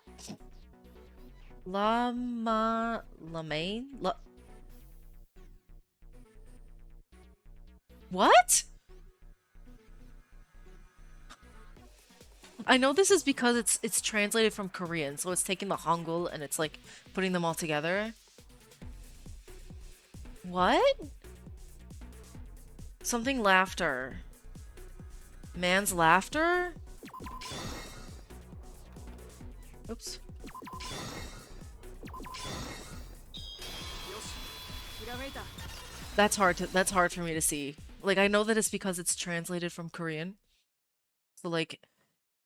What? I know this is because it's translated from Korean, so it's taking the Hangul and it's like putting them all together. What? Something laughter. Man's laughter? Oops. That's hard for me to see. Like, I know that it's because it's translated from Korean. So like,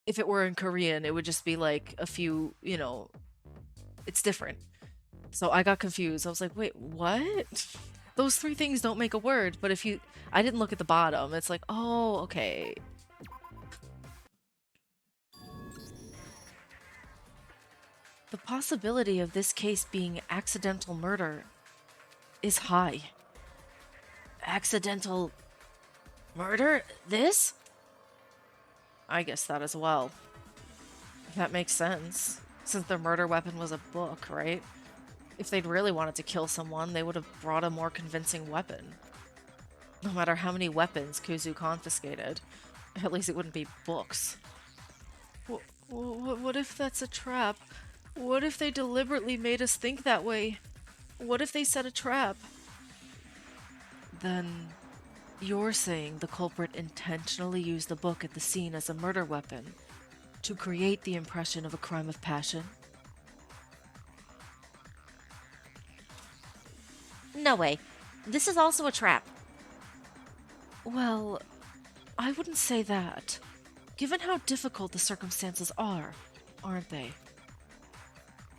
if it were in Korean, it would just be like a few, you know, it's different. So I got confused. I was like, wait, what? Those 3 things don't make a word, but I didn't look at the bottom. It's like, oh, okay. The possibility of this case being accidental murder is high. Accidental Murder? This? I guess that as well. That makes sense, since their murder weapon was a book, right? If they'd really wanted to kill someone, they would have brought a more convincing weapon. No matter how many weapons Kuzu confiscated, at least it wouldn't be books. What if that's a trap? What if they deliberately made us think that way? What if they set a trap? Then you're saying the culprit intentionally used the book at the scene as a murder weapon to create the impression of a crime of passion? No way. This is also a trap. Well, I wouldn't say that. Given how difficult the circumstances are, aren't they?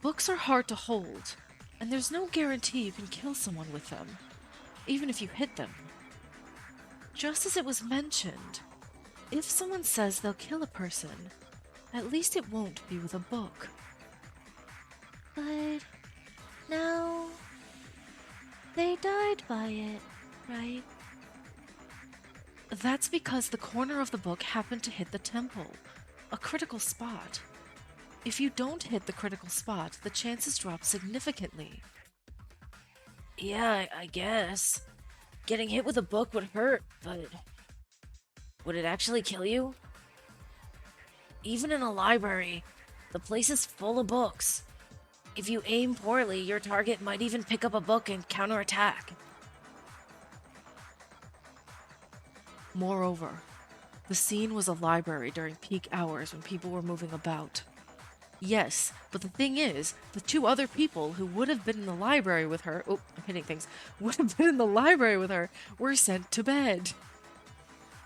Books are hard to hold, and there's no guarantee you can kill someone with them, even if you hit them. Just as it was mentioned, if someone says they'll kill a person, at least it won't be with a book. But no, they died by it, right? That's because the corner of the book happened to hit the temple, a critical spot. If you don't hit the critical spot, the chances drop significantly. Yeah, I guess. Getting hit with a book would hurt, but would it actually kill you? Even in a library, the place is full of books. If you aim poorly, your target might even pick up a book and counterattack. Moreover, the scene was a library during peak hours when people were moving about. Yes, but the thing is, the two other people who would have been in the library with her, oh, I'm hitting things, would have been in the library with her, were sent to bed.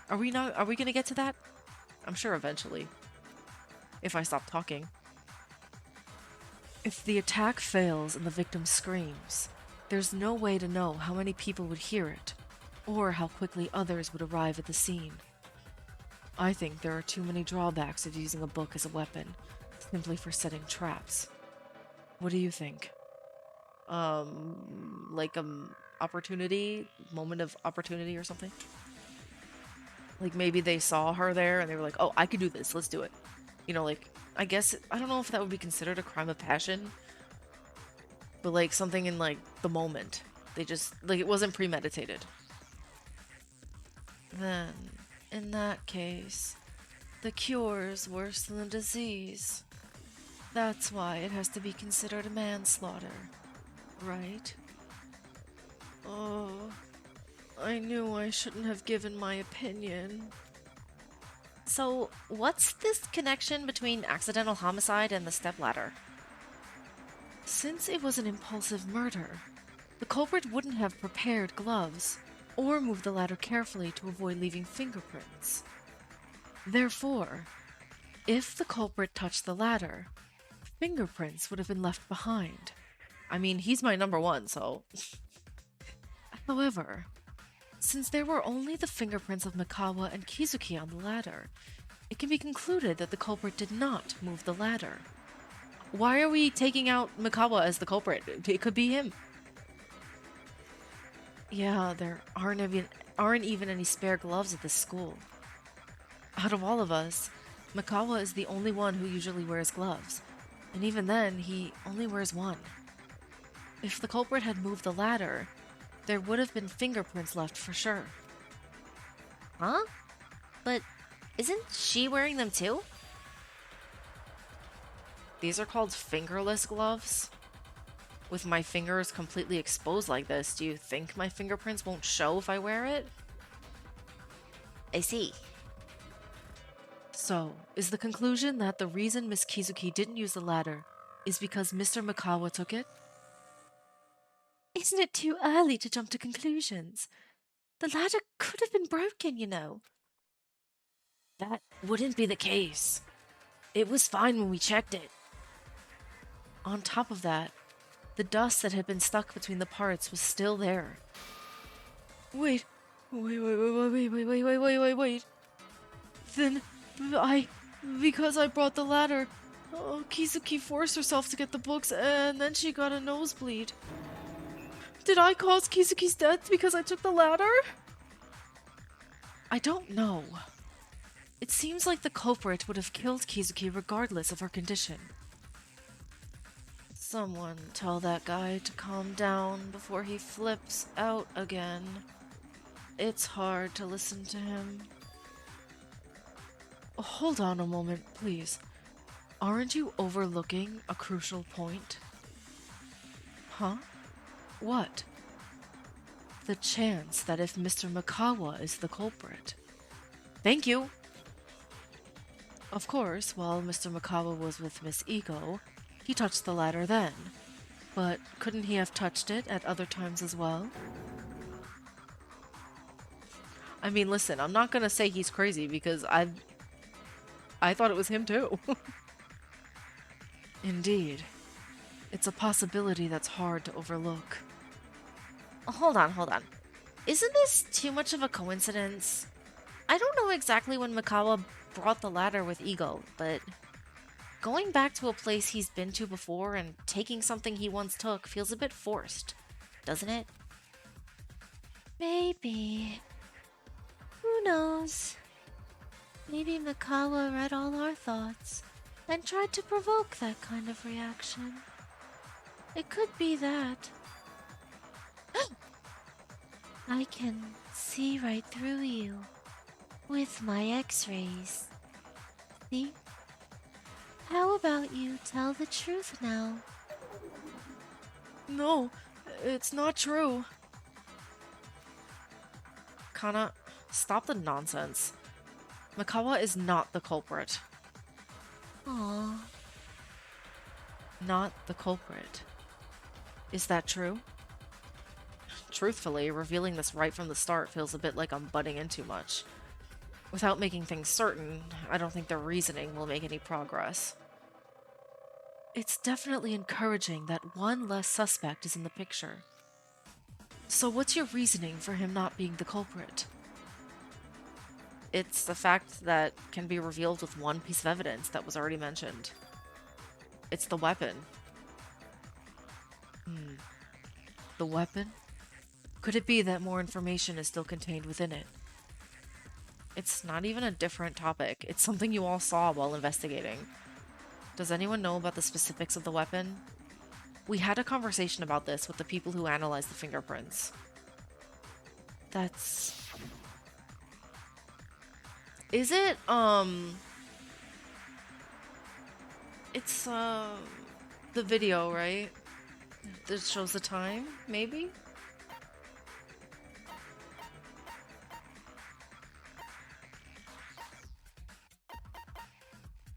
Are we gonna get to that? I'm sure eventually. If I stop talking. If the attack fails and the victim screams, there's no way to know how many people would hear it, or how quickly others would arrive at the scene. I think there are too many drawbacks of using a book as a weapon, simply for setting traps. What do you think? Like opportunity? Moment of opportunity or something? Like maybe they saw her there and they were like, oh, I could do this, let's do it. You know, like, I guess, I don't know if that would be considered a crime of passion, but like something in like the moment. They just, like it wasn't premeditated. Then, in that case, the cure's worse than the disease. That's why it has to be considered manslaughter, right? Oh, I knew I shouldn't have given my opinion. So, what's this connection between accidental homicide and the stepladder? Since it was an impulsive murder, the culprit wouldn't have prepared gloves or moved the ladder carefully to avoid leaving fingerprints. Therefore, if the culprit touched the ladder, fingerprints would have been left behind. I mean, he's my number one, so... However, since there were only the fingerprints of Mikawa and Kizuki on the ladder, it can be concluded that the culprit did not move the ladder. Why are we taking out Mikawa as the culprit? It could be him. Yeah, there aren't even any spare gloves at this school. Out of all of us, Mikawa is the only one who usually wears gloves, and even then, he only wears one. If the culprit had moved the ladder, there would have been fingerprints left for sure. Huh? But isn't she wearing them too? These are called fingerless gloves. With my fingers completely exposed like this, do you think my fingerprints won't show if I wear it? I see. So, is the conclusion that the reason Miss Kizuki didn't use the ladder is because Mr. Mikawa took it? Isn't it too early to jump to conclusions? The ladder could have been broken, you know. That wouldn't be the case. It was fine when we checked it. On top of that, the dust that had been stuck between the parts was still there. Wait. Then, because I brought the ladder, Kizuki forced herself to get the books, and then she got a nosebleed. Did I cause Kizuki's death because I took the ladder? I don't know. It seems like the culprit would have killed Kizuki regardless of her condition. Someone tell that guy to calm down before he flips out again. It's hard to listen to him. Hold on a moment, please. Aren't you overlooking a crucial point? Huh? What? The chance that if Mr. Makawa is the culprit. Thank you! Of course, while Mr. Makawa was with Miss Ego, he touched the ladder then. But couldn't he have touched it at other times as well? I mean, listen, I'm not gonna say he's crazy because I thought it was him too. Indeed. It's a possibility that's hard to overlook. Hold on. Isn't this too much of a coincidence? I don't know exactly when Makawa brought the ladder with Ego, but going back to a place he's been to before and taking something he once took feels a bit forced, doesn't it? Maybe. Who knows? Maybe Makawa read all our thoughts and tried to provoke that kind of reaction. It could be that. I can see right through you with my x-rays. See? How about you tell the truth now? No, it's not true. Kana, stop the nonsense. Makawa is not the culprit. Aww. Not the culprit. Is that true? Truthfully, revealing this right from the start feels a bit like I'm butting in too much. Without making things certain, I don't think their reasoning will make any progress. It's definitely encouraging that one less suspect is in the picture. So what's your reasoning for him not being the culprit? It's the fact that can be revealed with one piece of evidence that was already mentioned. It's the weapon. The weapon? Could it be that more information is still contained within it? It's not even a different topic. It's something you all saw while investigating. Does anyone know about the specifics of the weapon? We had a conversation about this with the people who analyzed the fingerprints. That's... Is it, It's, the video, right? That shows the time, maybe?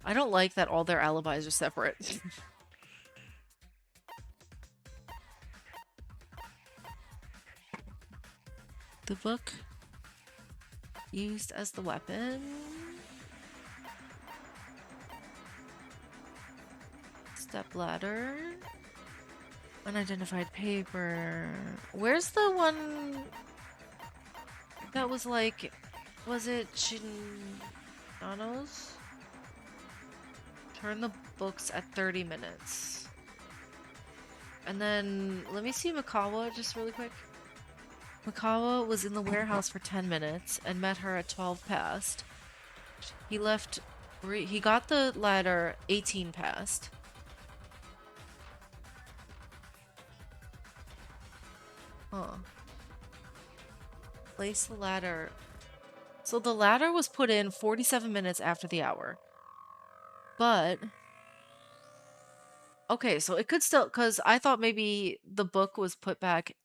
I don't like that all their alibis are separate. The book used as the weapon. Step ladder. Unidentified paper. Where's the one that was like, was it Shinano's? Turn the books at 30 minutes. And then, let me see Makawa just really quick. Makawa was in the warehouse for 10 minutes and met her at 12 past. He left, he got the ladder 18 past. Huh. Place the ladder. So the ladder was put in 47 minutes after the hour. But... Okay, so it could still... Because I thought maybe the book was put back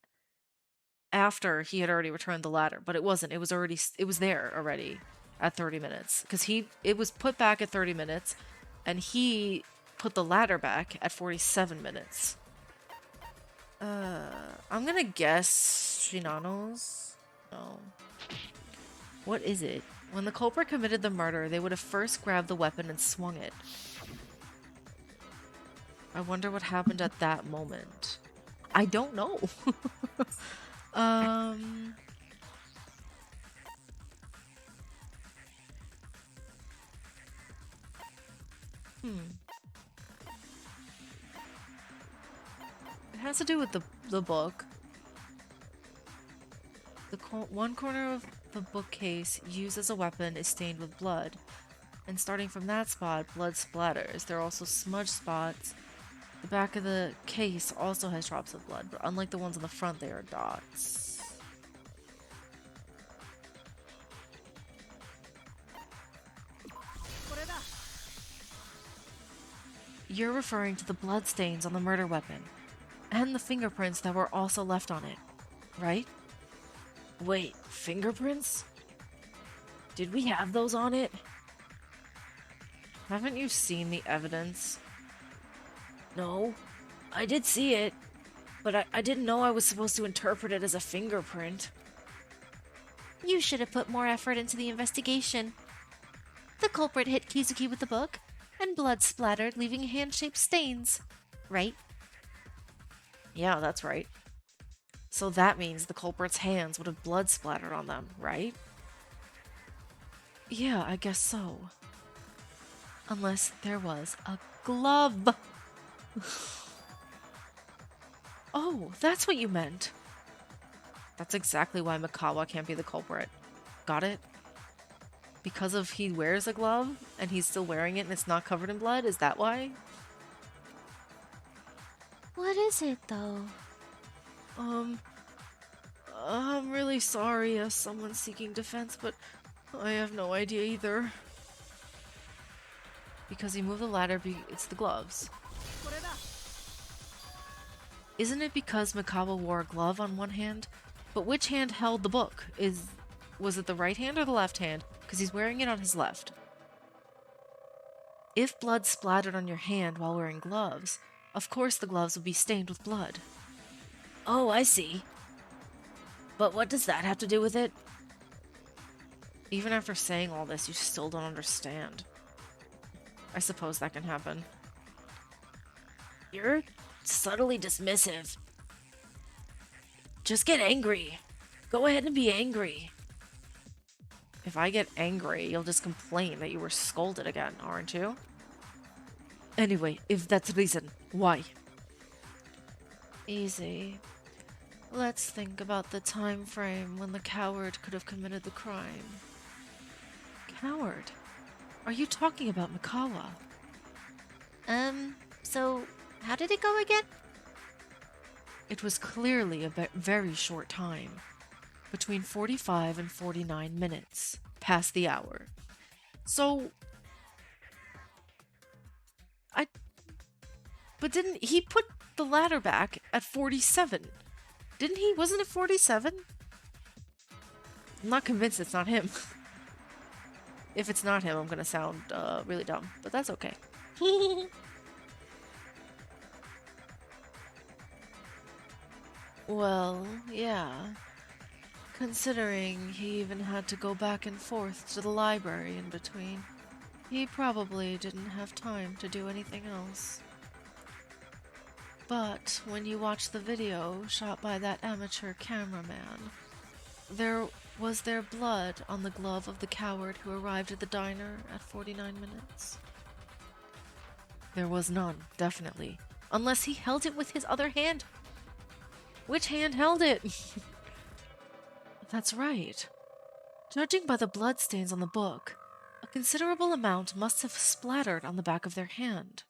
after he had already returned the ladder. But it wasn't. It was already... It was there already at 30 minutes. Because it was put back at 30 minutes. And he put the ladder back at 47 minutes. I'm gonna guess Shinano's? No. What is it? When the culprit committed the murder, they would have first grabbed the weapon and swung it. I wonder what happened at that moment. I don't know. It has to do with the book. The one corner of the bookcase used as a weapon is stained with blood. And starting from that spot, blood splatters. There are also smudge spots. The back of the case also has drops of blood, but unlike the ones on the front, they are dots. You're referring to the bloodstains on the murder weapon, and the fingerprints that were also left on it, right? Wait, fingerprints? Did we have those on it? Haven't you seen the evidence? No, I did see it, but I didn't know I was supposed to interpret it as a fingerprint. You should have put more effort into the investigation. The culprit hit Kizuki with the book, and blood splattered, leaving hand-shaped stains. Right? Yeah, that's right. So that means the culprit's hands would have blood splattered on them, right? Yeah, I guess so. Unless there was a glove. Oh, that's what you meant. That's exactly why Mikawa can't be the culprit. Got it? Because of he wears a glove and he's still wearing it and it's not covered in blood? Is that why? What is it, though? I'm really sorry as someone seeking defense, but I have no idea either. Because he moved the ladder, it's the gloves. Isn't it because Mikawa wore a glove on one hand? But which hand held the book? Was it the right hand or the left hand? Because he's wearing it on his left. If blood splattered on your hand while wearing gloves, of course the gloves would be stained with blood. Oh, I see. But what does that have to do with it? Even after saying all this, you still don't understand. I suppose that can happen. You're subtly dismissive. Just get angry. Go ahead and be angry. If I get angry, you'll just complain that you were scolded again, aren't you? Anyway, if that's the reason, why? Easy. Let's think about the time frame when the coward could have committed the crime. Coward? Are you talking about Mikawa? So how did it go again? It was clearly a very short time. Between 45 and 49 minutes. Past the hour. So... But didn't he put the ladder back at 47? Didn't he? Wasn't it 47? I'm not convinced it's not him. If it's not him, I'm gonna sound really dumb, but that's okay. Well, yeah. Considering he even had to go back and forth to the library in between, he probably didn't have time to do anything else. But when you watch the video shot by that amateur cameraman, was there blood on the glove of the coward who arrived at the diner at 49 minutes? There was none, definitely. Unless he held it with his other hand. Which hand held it? That's right. Judging by the bloodstains on the book, a considerable amount must have splattered on the back of their hand.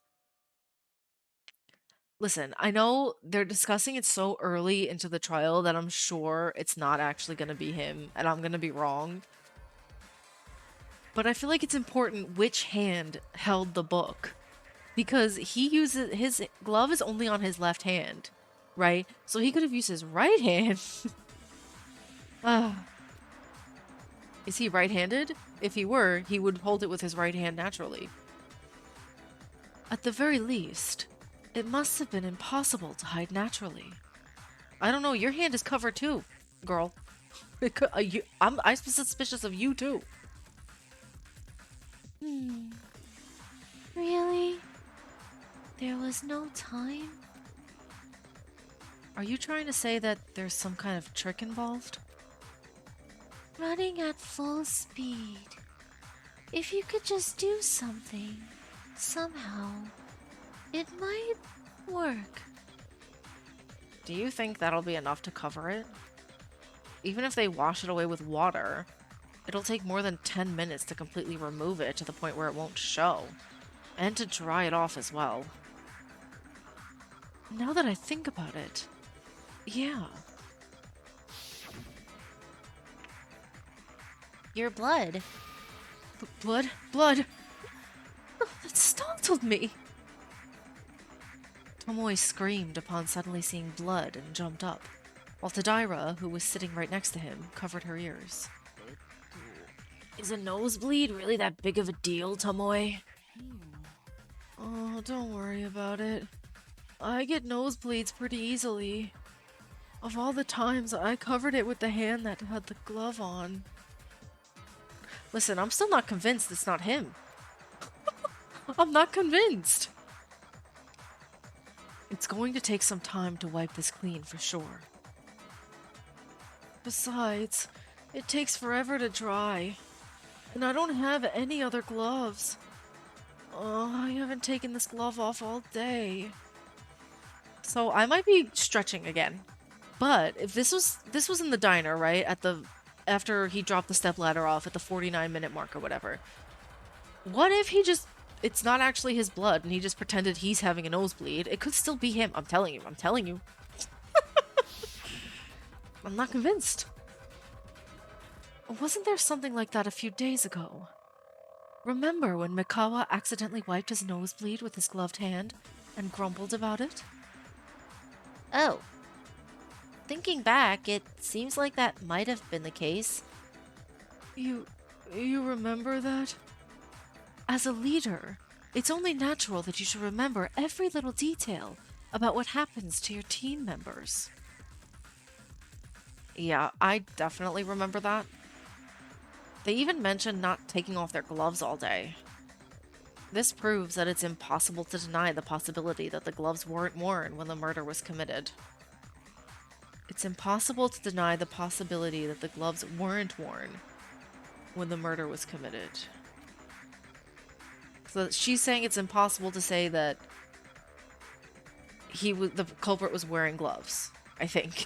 Listen, I know they're discussing it so early into the trial that I'm sure it's not actually going to be him, and I'm going to be wrong. But I feel like it's important which hand held the book. Because his glove is only on his left hand, right? So he could have used his right hand. Is he right-handed? If he were, he would hold it with his right hand naturally. At the very least, it must have been impossible to hide naturally. I don't know, your hand is covered too, girl. I'm suspicious of you too. Really? There was no time? Are you trying to say that there's some kind of trick involved? Running at full speed. If you could just do something, somehow, it might work. Do you think that'll be enough to cover it? even if they wash it away with water, it'll take more than 10 minutes to completely remove it to the point where it won't show. And to dry it off as well. Now that I think about it, yeah. Your blood. Blood? Blood! Oh, that startled me! Tomoe screamed upon suddenly seeing blood and jumped up, while Tadaira, who was sitting right next to him, covered her ears. Is a nosebleed really that big of a deal, Tomoe? Oh, don't worry about it. I get nosebleeds pretty easily. Of all the times, I covered it with the hand that had the glove on. Listen, I'm still not convinced it's not him. I'm not convinced. It's going to take some time to wipe this clean for sure. Besides, it takes forever to dry. And I don't have any other gloves. Oh, I haven't taken this glove off all day. So I might be stretching again. But if this was in the diner, right? After he dropped the stepladder off at the 49-minute mark or whatever. What if it's not actually his blood and he just pretended he's having a nosebleed? It could still be him. I'm telling you. I'm not convinced. Wasn't there something like that a few days ago? Remember when Mikawa accidentally wiped his nosebleed with his gloved hand and grumbled about it? Oh. Thinking back, it seems like that might have been the case. You remember that? As a leader, it's only natural that you should remember every little detail about what happens to your team members. Yeah, I definitely remember that. They even mentioned not taking off their gloves all day. This proves that it's impossible to deny the possibility that the gloves weren't worn when the murder was committed. It's impossible to deny the possibility that the gloves weren't worn when the murder was committed. So she's saying it's impossible to say that the culprit was wearing gloves, I think.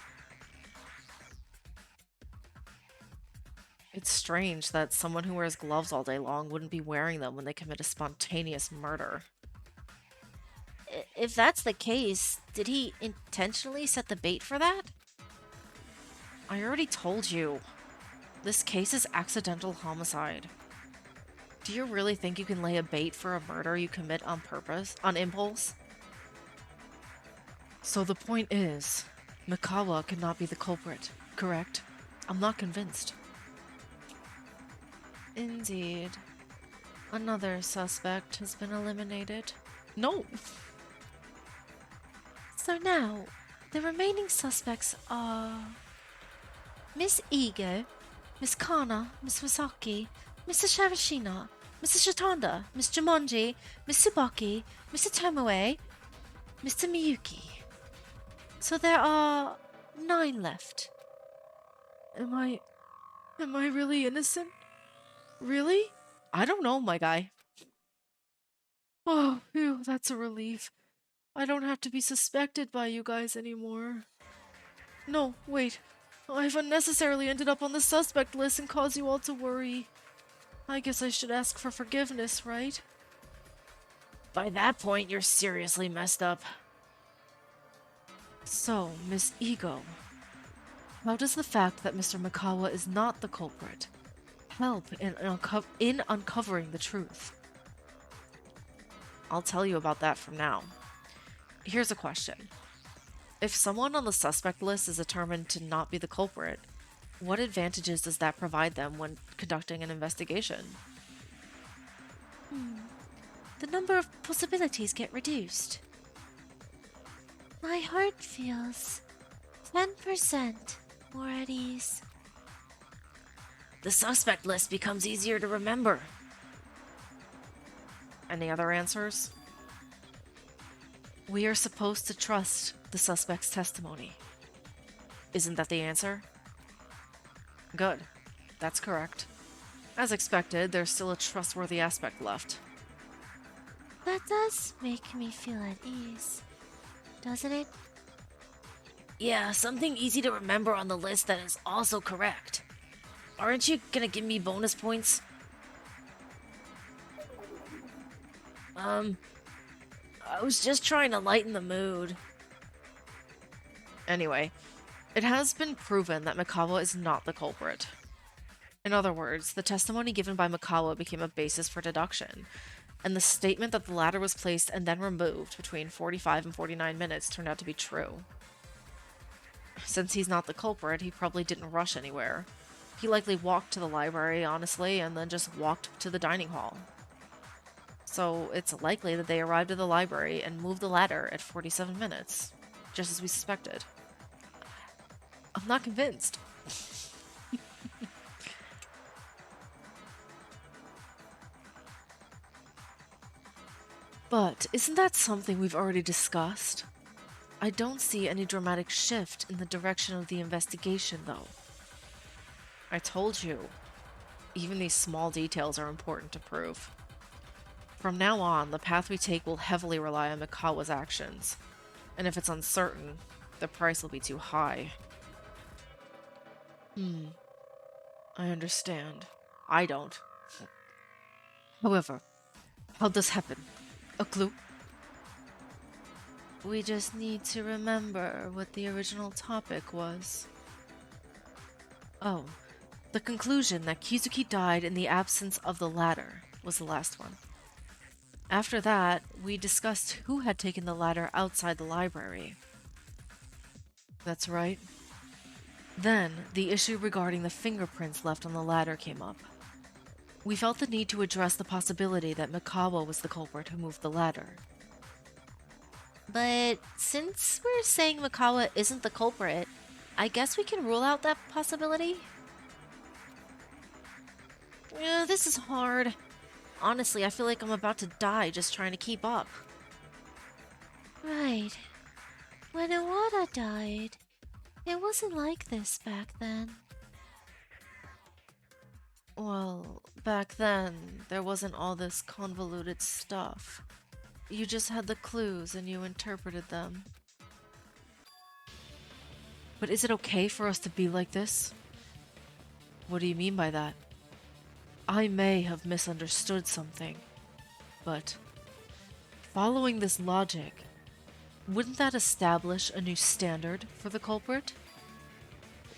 It's strange that someone who wears gloves all day long wouldn't be wearing them when they commit a spontaneous murder. If that's the case, did he intentionally set the bait for that? I already told you. This case is accidental homicide. Do you really think you can lay a bait for a murder you commit on purpose, on impulse? So the point is, Mikawa cannot be the culprit, correct? I'm not convinced. Indeed. Another suspect has been eliminated. No! So now, the remaining suspects are Miss Ego, Miss Kana, Miss Wasaki, Mr. Sharashina, Mr. Shatanda, Miss Jumonji, Miss Tsubaki, Mr. Tomoe, Mr. Miyuki. So there are 9 left. Am I really innocent? Really? I don't know, my guy. Oh, phew, that's a relief. I don't have to be suspected by you guys anymore. No, wait. I've unnecessarily ended up on the suspect list and caused you all to worry. I guess I should ask for forgiveness, right? By that point, you're seriously messed up. So, Miss Ego, how does the fact that Mr. Mikawa is not the culprit help in uncovering the truth? I'll tell you about that from now. Here's a question. If someone on the suspect list is determined to not be the culprit, what advantages does that provide them when conducting an investigation? The number of possibilities get reduced. My heart feels 10% more at ease. The suspect list becomes easier to remember. Any other answers? We are supposed to trust the suspect's testimony. Isn't that the answer? Good. That's correct. As expected, there's still a trustworthy aspect left. That does make me feel at ease, doesn't it? Yeah, something easy to remember on the list that is also correct. Aren't you gonna give me bonus points? I was just trying to lighten the mood. Anyway, it has been proven that Mikawa is not the culprit. In other words, the testimony given by Mikawa became a basis for deduction, and the statement that the ladder was placed and then removed between 45 and 49 minutes turned out to be true. Since he's not the culprit, he probably didn't rush anywhere. He likely walked to the library, honestly, and then just walked to the dining hall. So it's likely that they arrived at the library and moved the ladder at 47 minutes, just as we suspected. I'm not convinced. But isn't that something we've already discussed? I don't see any dramatic shift in the direction of the investigation, though. I told you, even these small details are important to prove. From now on, the path we take will heavily rely on Mikawa's actions, and if it's uncertain, the price will be too high. I understand. I don't. However, how'd this happen? A clue? We just need to remember what the original topic was. Oh, the conclusion that Kizuki died in the absence of the ladder was the last one. After that, we discussed who had taken the ladder outside the library. That's right. Then, the issue regarding the fingerprints left on the ladder came up. We felt the need to address the possibility that Mikawa was the culprit who moved the ladder. But since we're saying Mikawa isn't the culprit, I guess we can rule out that possibility? Yeah, this is hard. Honestly, I feel like I'm about to die just trying to keep up. Right. When Iwata died, it wasn't like this back then. Well, back then, there wasn't all this convoluted stuff. You just had the clues and you interpreted them. But is it okay for us to be like this? What do you mean by that? I may have misunderstood something, but following this logic, wouldn't that establish a new standard for the culprit?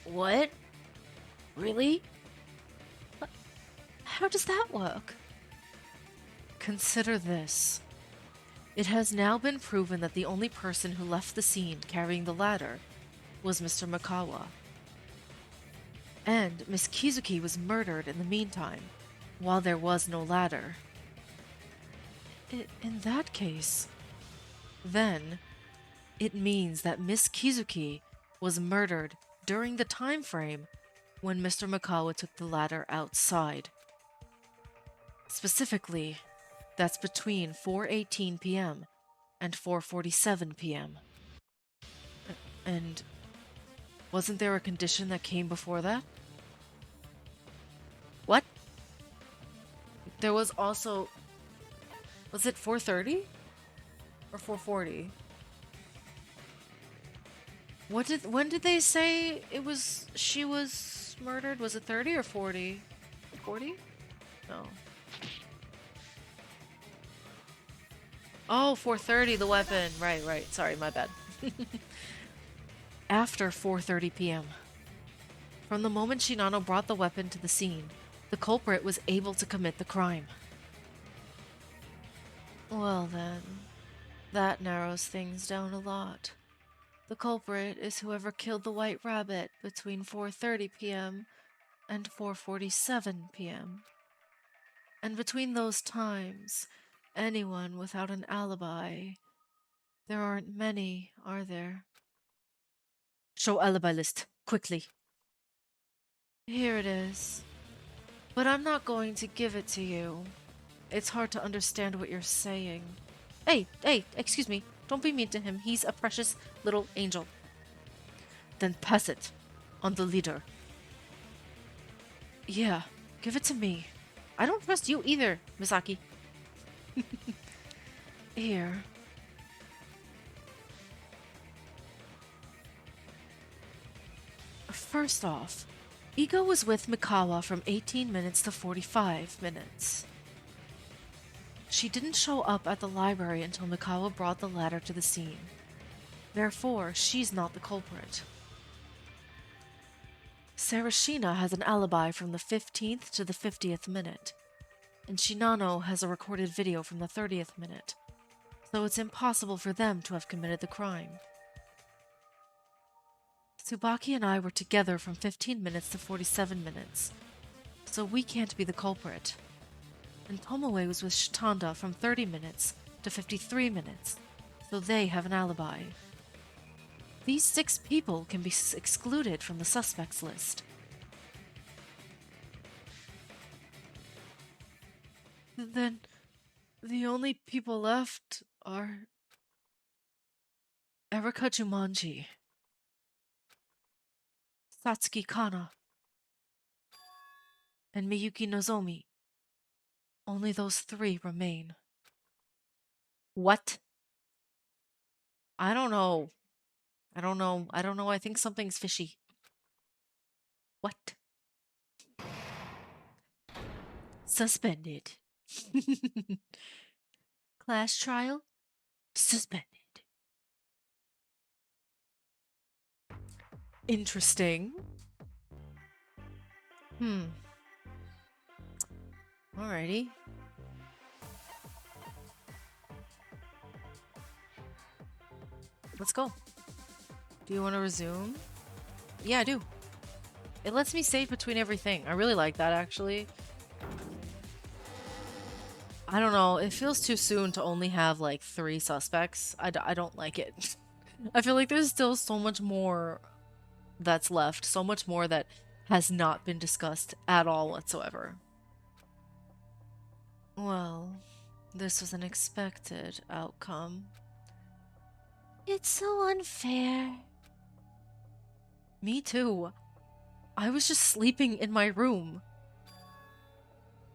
What? Really? How does that work? Consider this. It has now been proven that the only person who left the scene carrying the ladder was Mr. Mikawa. And Miss Kizuki was murdered in the meantime, while there was no ladder. In that case, then it means that Miss Kizuki was murdered during the time frame when Mr. Mikawa took the ladder outside. Specifically, that's between 4:18 p.m. and 4:47 p.m. And wasn't there a condition that came before that? What? There was also... Was it 4:30? Or 4:40? When did they say she was murdered? Was it 30 or 40? 40? No. Oh, 4:30, the weapon. Right. Sorry, my bad. After 4:30 p.m. From the moment Shinano brought the weapon to the scene, the culprit was able to commit the crime. Well then, that narrows things down a lot. The culprit is whoever killed the white rabbit between 4:30 p.m. and 4:47 p.m. And between those times, anyone without an alibi. There aren't many, are there? Show alibi list, quickly. Here it is. But I'm not going to give it to you. It's hard to understand what you're saying. Hey, excuse me. Don't be mean to him. He's a precious little angel. Then pass it on the leader. Yeah, give it to me. I don't trust you either, Misaki. Here. First off, Ika was with Mikawa from 18 minutes to 45 minutes. She didn't show up at the library until Mikawa brought the ladder to the scene. Therefore, she's not the culprit. Sarashina has an alibi from the 15th to the 50th minute, and Shinano has a recorded video from the 30th minute, so it's impossible for them to have committed the crime. Tsubaki and I were together from 15 minutes to 47 minutes, so we can't be the culprit. And Tomoe was with Shitanda from 30 minutes to 53 minutes, so they have an alibi. These 6 people can be excluded from the suspects list. Then, the only people left are Erika Jumanji, Satsuki Kana, and Miyuki Nozomi. Only those 3 remain. What? I don't know. I think something's fishy. What? Suspended. Class trial? Suspended. Interesting. Alrighty. Let's go. Do you want to resume? Yeah, I do. It lets me save between everything. I really like that, actually. I don't know. It feels too soon to only have, like, 3 suspects. I don't like it. I feel like there's still so much more that's left. So much more that has not been discussed at all whatsoever. Well, this was an expected outcome. It's so unfair. Me too. I was just sleeping in my room.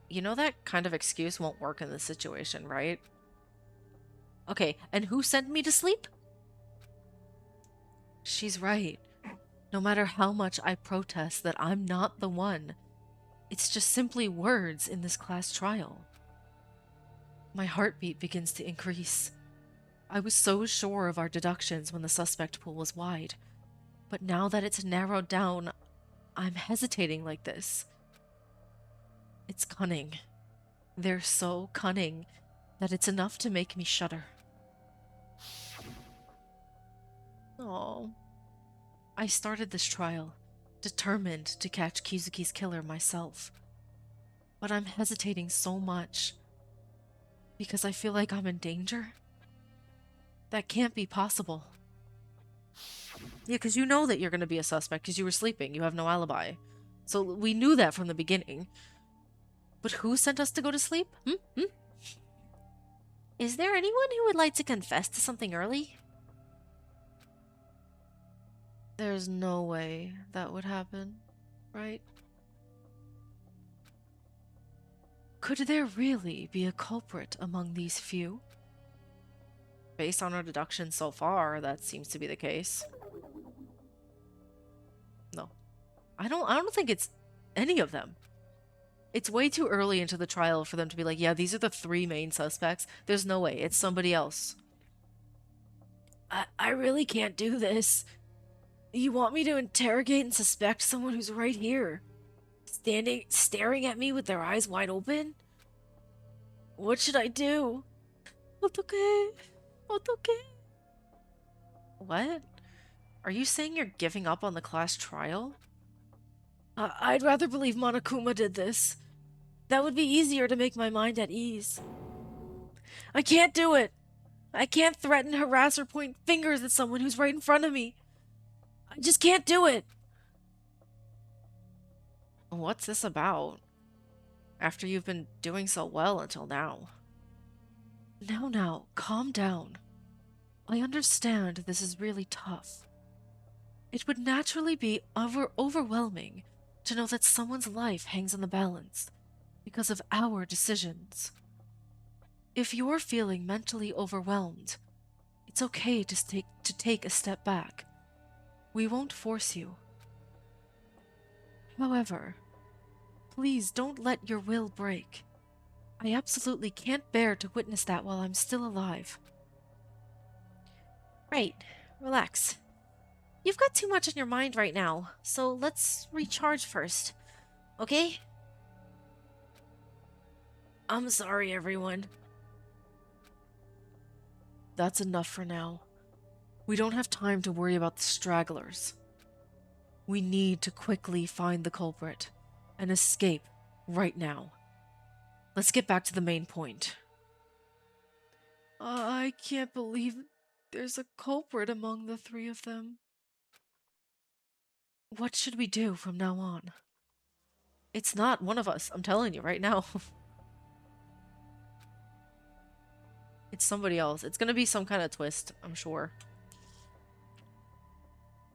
You know that kind of excuse won't work in this situation, right? Okay, and who sent me to sleep? She's right. No matter how much I protest that I'm not the one, it's just simply words in this class trial. My heartbeat begins to increase. I was so sure of our deductions when the suspect pool was wide, but now that it's narrowed down, I'm hesitating like this. It's cunning. They're so cunning that it's enough to make me shudder. Oh. I started this trial, determined to catch Kizuki's killer myself. But I'm hesitating so much because I feel like I'm in danger. That can't be possible. Yeah, because you know that you're going to be a suspect because you were sleeping. You have no alibi. So we knew that from the beginning. But who sent us to go to sleep? Is there anyone who would like to confess to something early? There's no way that would happen, right? Could there really be a culprit among these few? Based on our deductions so far, that seems to be the case. No. I don't think it's any of them. It's way too early into the trial for them to be like, yeah, these are the 3 main suspects. There's no way. It's somebody else. I really can't do this. You want me to interrogate and suspect someone who's right here? Staring at me with their eyes wide open? What should I do? Otoke. What? Are you saying you're giving up on the class trial? I'd rather believe Monokuma did this. That would be easier to make my mind at ease. I can't do it. I can't threaten, harass, or point fingers at someone who's right in front of me. I just can't do it. What's this about? After you've been doing so well until now. Now, calm down. I understand this is really tough. It would naturally be overwhelming to know that someone's life hangs in the balance because of our decisions. If you're feeling mentally overwhelmed, it's okay to take a step back. We won't force you. However, please don't let your will break. I absolutely can't bear to witness that while I'm still alive. Right, relax. You've got too much on your mind right now, so let's recharge first, okay? I'm sorry, everyone. That's enough for now. We don't have time to worry about the stragglers. We need to quickly find the culprit and escape right now. Let's get back to the main point. I can't believe there's a culprit among the three of them. What should we do from now on? It's not one of us, I'm telling you right now. It's somebody else. It's gonna be some kind of twist, I'm sure.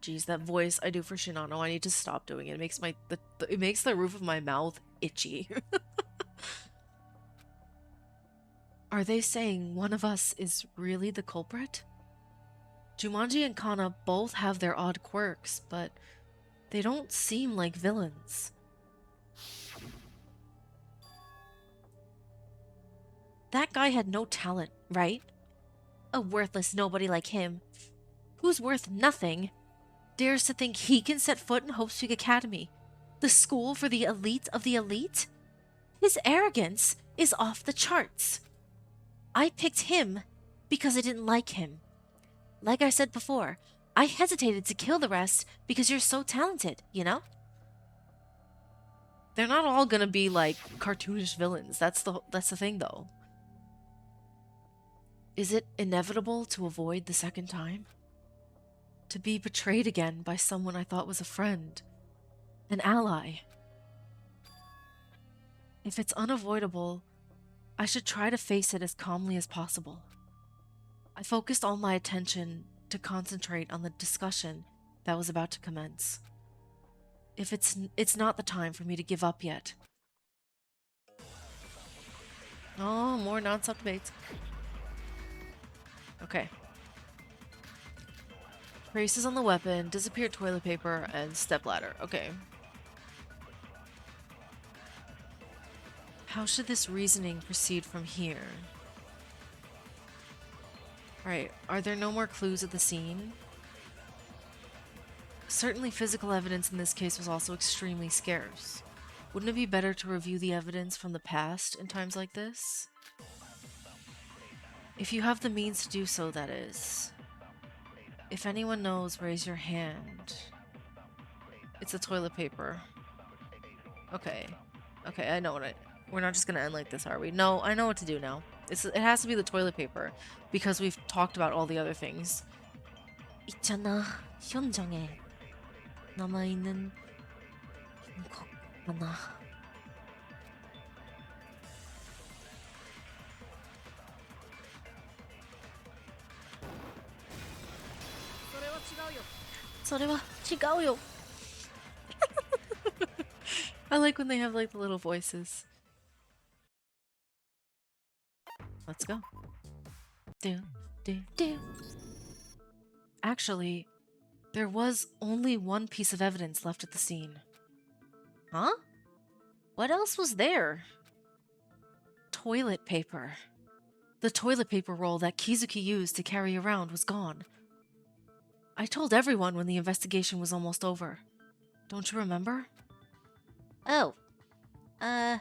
Jeez, that voice I do for Shinano, I need to stop doing it. It makes it makes the roof of my mouth itchy. Are they saying one of us is really the culprit? Jumanji and Kana both have their odd quirks, but they don't seem like villains. That guy had no talent, right? A worthless nobody like him, who's worth nothing, dares to think he can set foot in Hope's Peak Academy, the school for the elite of the elite? His arrogance is off the charts. I picked him because I didn't like him. Like I said before, I hesitated to kill the rest because you're so talented, you know? They're not all gonna be like cartoonish villains. That's the thing though. Is it inevitable to avoid the second time? To be betrayed again by someone I thought was a friend, an ally? If it's unavoidable, I should try to face it as calmly as possible. I focused all my attention to concentrate on the discussion that was about to commence. If it's not the time for me to give up yet. Oh, more non-stop debates. Okay. Traces on the weapon, disappeared toilet paper, and stepladder. Okay. How should this reasoning proceed from here? Alright, are there no more clues at the scene? Certainly physical evidence in this case was also extremely scarce. Wouldn't it be better to review the evidence from the past in times like this? If you have the means to do so, that is. If anyone knows, raise your hand. It's the toilet paper. Okay. Okay, I know what we're not just gonna end like this, are we? No, I know what to do now. It has to be the toilet paper, because we've talked about all the other things. 있잖아, 현장에 남아있는 것 하나. I like when they have like the little voices. Let's go. Do, do, do. Actually, there was only one piece of evidence left at the scene. Huh? What else was there? Toilet paper. The toilet paper roll that Kizuki used to carry around was gone. I told everyone when the investigation was almost over. Don't you remember? Oh. I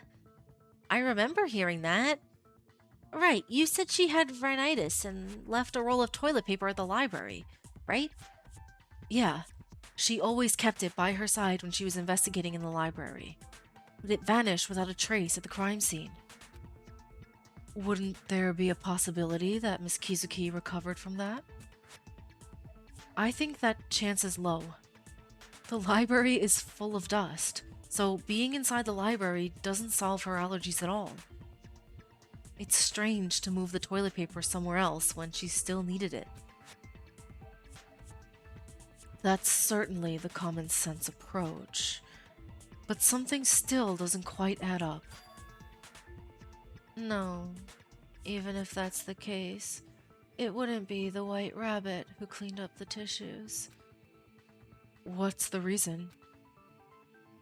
remember hearing that. Right, you said she had rhinitis and left a roll of toilet paper at the library, right? Yeah. She always kept it by her side when she was investigating in the library. But it vanished without a trace at the crime scene. Wouldn't there be a possibility that Miss Kizuki recovered from that? I think that chance is low. The library is full of dust, so being inside the library doesn't solve her allergies at all. It's strange to move the toilet paper somewhere else when she still needed it. That's certainly the common sense approach, but something still doesn't quite add up. No, even if that's the case, it wouldn't be the white rabbit who cleaned up the tissues. What's the reason?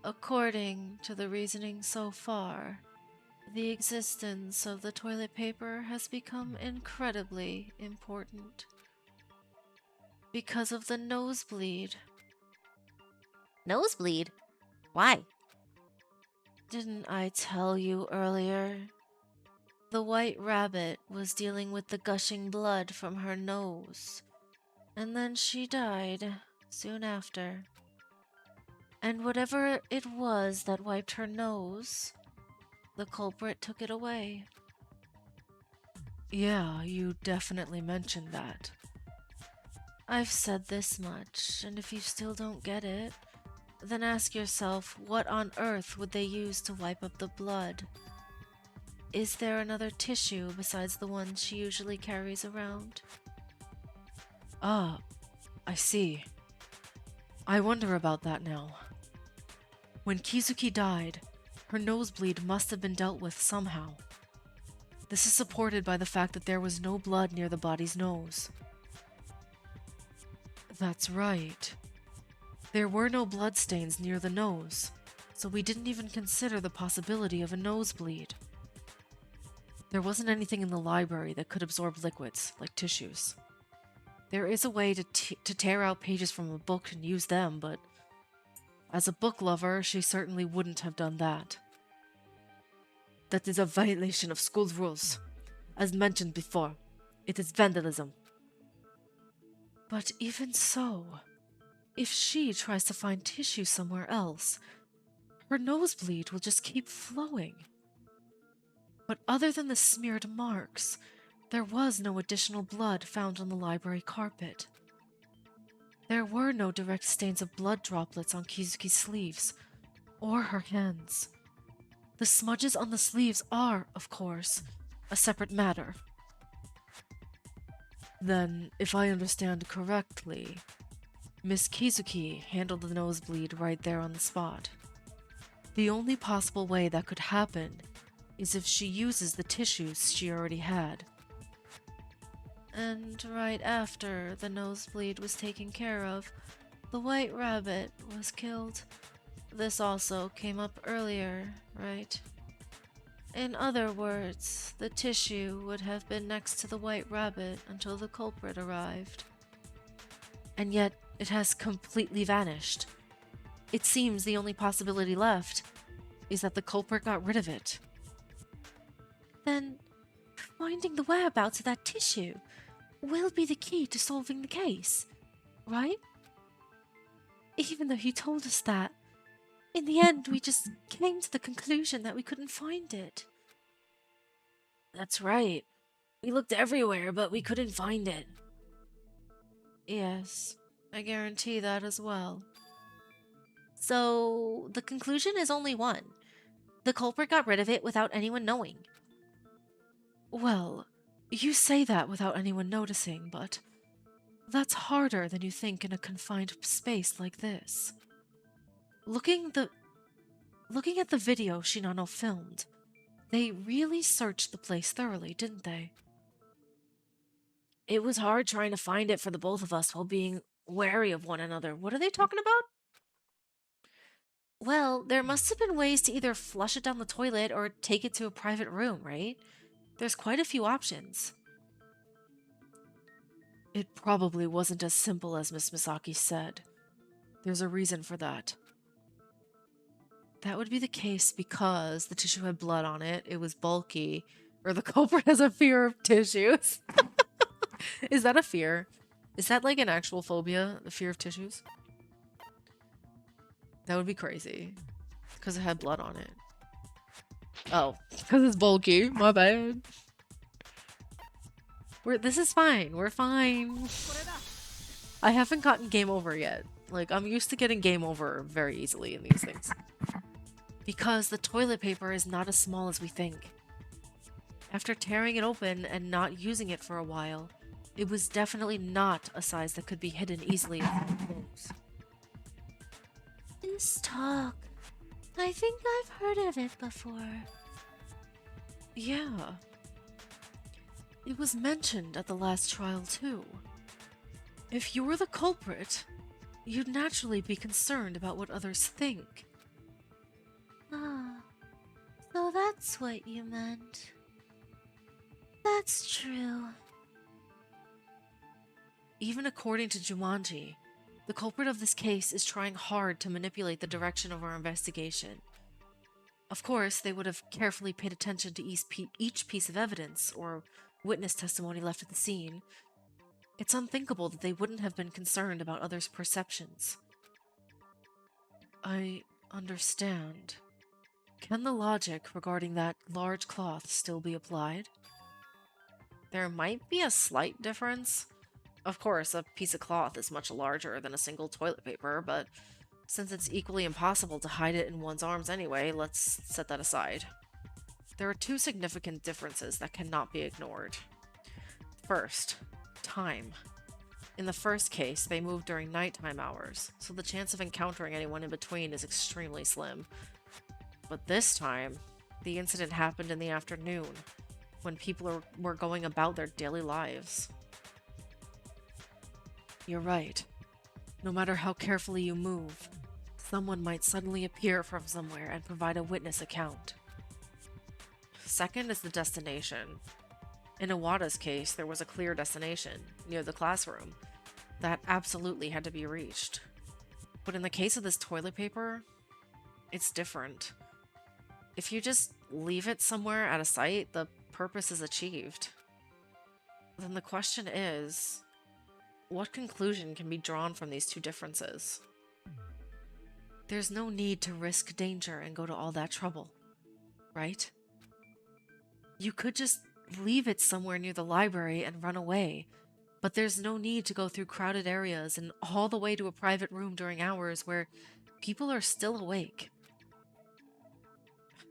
According to the reasoning so far, the existence of the toilet paper has become incredibly important. Because of the nosebleed. Nosebleed? Why? Didn't I tell you earlier? The white rabbit was dealing with the gushing blood from her nose, and then she died soon after. And whatever it was that wiped her nose, the culprit took it away. Yeah, you definitely mentioned that. I've said this much, and if you still don't get it, then ask yourself, what on earth would they use to wipe up the blood? Is there another tissue besides the one she usually carries around? Ah, I see. I wonder about that now. When Kizuki died, her nosebleed must have been dealt with somehow. This is supported by the fact that there was no blood near the body's nose. That's right. There were no bloodstains near the nose, so we didn't even consider the possibility of a nosebleed. There wasn't anything in the library that could absorb liquids, like tissues. There is a way to tear out pages from a book and use them, but as a book lover, she certainly wouldn't have done that. That is a violation of school rules. As mentioned before, it is vandalism. But even so, if she tries to find tissue somewhere else, her nosebleed will just keep flowing. But other than the smeared marks, there was no additional blood found on the library carpet. There were no direct stains of blood droplets on Kizuki's sleeves, or her hands. The smudges on the sleeves are, of course, a separate matter. Then, if I understand correctly, Miss Kizuki handled the nosebleed right there on the spot. The only possible way that could happen is if she uses the tissues she already had. And right after the nosebleed was taken care of, the white rabbit was killed. This also came up earlier, right? In other words, the tissue would have been next to the white rabbit until the culprit arrived. And yet, it has completely vanished. It seems the only possibility left is that the culprit got rid of it. Then, finding the whereabouts of that tissue will be the key to solving the case, right? Even though you told us that, in the end we just came to the conclusion that we couldn't find it. That's right. We looked everywhere, but we couldn't find it. Yes, I guarantee that as well. So, the conclusion is only one. The culprit got rid of it without anyone knowing. Well, you say that without anyone noticing, but that's harder than you think in a confined space like this. Looking at the video Shinano filmed, they really searched the place thoroughly, didn't they? It was hard trying to find it for the both of us while being wary of one another. What are they talking about? Well, there must have been ways to either flush it down the toilet or take it to a private room, right? There's quite a few options. It probably wasn't as simple as Miss Misaki said. There's a reason for that. That would be the case because the tissue had blood on it, it was bulky, or the culprit has a fear of tissues. Is that a fear? Is that like an actual phobia, the fear of tissues? That would be crazy. Because it had blood on it. Oh, because it's bulky. My bad. This is fine. We're fine. I haven't gotten game over yet. Like, I'm used to getting game over very easily in these things. Because the toilet paper is not as small as we think. After tearing it open and not using it for a while, it was definitely not a size that could be hidden easily in clothes. This talk, I think I've heard of it before. Yeah. It was mentioned at the last trial too. If you were the culprit, you'd naturally be concerned about what others think. Ah, so that's what you meant. That's true. Even according to Jumanji, the culprit of this case is trying hard to manipulate the direction of our investigation. Of course, they would have carefully paid attention to each piece of evidence or witness testimony left at the scene. It's unthinkable that they wouldn't have been concerned about others' perceptions. I understand. Can the logic regarding that large cloth still be applied? There might be a slight difference. Of course, a piece of cloth is much larger than a single toilet paper, but since it's equally impossible to hide it in one's arms anyway, let's set that aside. There are two significant differences that cannot be ignored. First, time. In the first case, they moved during nighttime hours, so the chance of encountering anyone in between is extremely slim. But this time, the incident happened in the afternoon, when people were going about their daily lives. You're right. No matter how carefully you move, someone might suddenly appear from somewhere and provide a witness account. Second is the destination. In Iwata's case, there was a clear destination, near the classroom, that absolutely had to be reached. But in the case of this toilet paper, it's different. If you just leave it somewhere at a site, the purpose is achieved. Then the question is, what conclusion can be drawn from these two differences? There's no need to risk danger and go to all that trouble, right? You could just leave it somewhere near the library and run away, but there's no need to go through crowded areas and all the way to a private room during hours where people are still awake.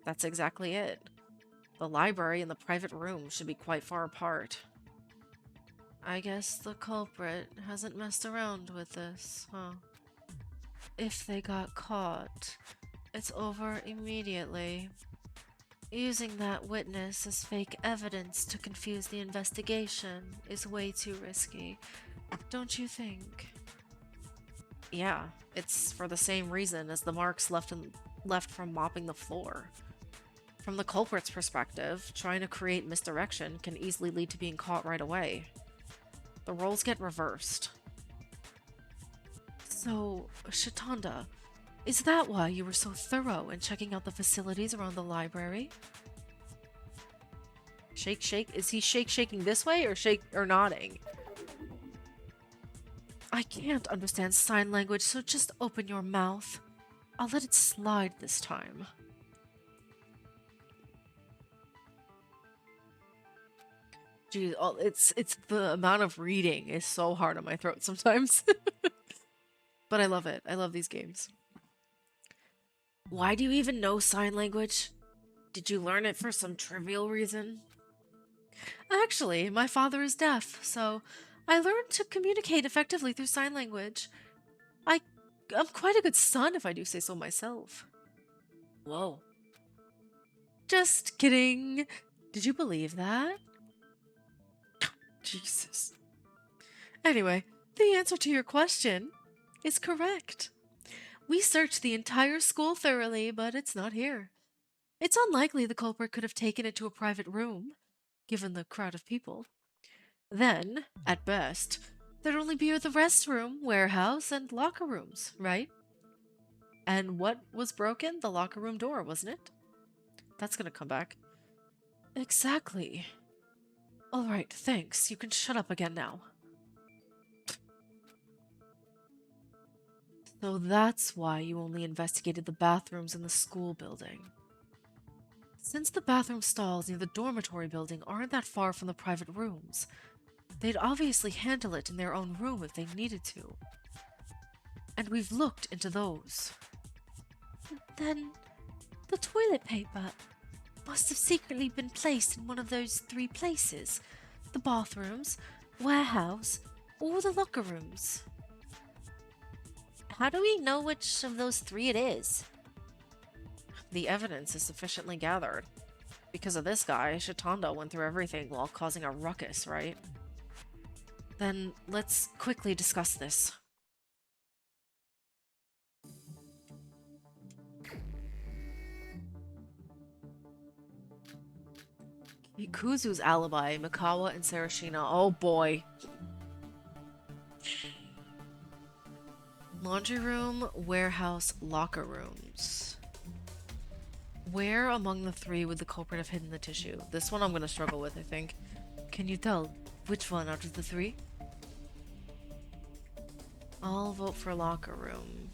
That's exactly it. The library and the private room should be quite far apart. I guess the culprit hasn't messed around with this, huh? If they got caught, it's over immediately. Using that witness as fake evidence to confuse the investigation is way too risky, don't you think? Yeah, it's for the same reason as the marks left from mopping the floor. From the culprit's perspective, trying to create misdirection can easily lead to being caught right away. The roles get reversed. So, Shitanda, is that why you were so thorough in checking out the facilities around the library? Shake. Is he shaking this way or nodding? I can't understand sign language, so just open your mouth. I'll let it slide this time. Geez, it's the amount of reading is so hard on my throat sometimes. But I love it. I love these games. Why do you even know sign language? Did you learn it for some trivial reason? Actually, my father is deaf, so I learned to communicate effectively through sign language. I'm quite a good son, if I do say so myself. Whoa. Just kidding. Did you believe that? Jesus. Anyway, the answer to your question is correct. We searched the entire school thoroughly, but it's not here. It's unlikely the culprit could have taken it to a private room, given the crowd of people. Then, at best, there'd only be the restroom, warehouse, and locker rooms, right? And what was broken? The locker room door, wasn't it? That's gonna come back. Exactly. Alright, thanks. You can shut up again now. So that's why you only investigated the bathrooms in the school building. Since the bathroom stalls near the dormitory building aren't that far from the private rooms, they'd obviously handle it in their own room if they needed to. And we've looked into those. Then the toilet paper must have secretly been placed in one of those three places: the bathrooms, warehouse, or the locker rooms. How do we know which of those three it is? The evidence is sufficiently gathered. Because of this guy, Shitanda went through everything while causing a ruckus, right? Then let's quickly discuss this. Kuzu's alibi, Mikawa and Sarashina. Oh boy. Laundry room, warehouse, locker rooms. Where among the three would the culprit have hidden the tissue? This one I'm gonna struggle with, I think. Can you tell which one out of the three? I'll vote for locker room.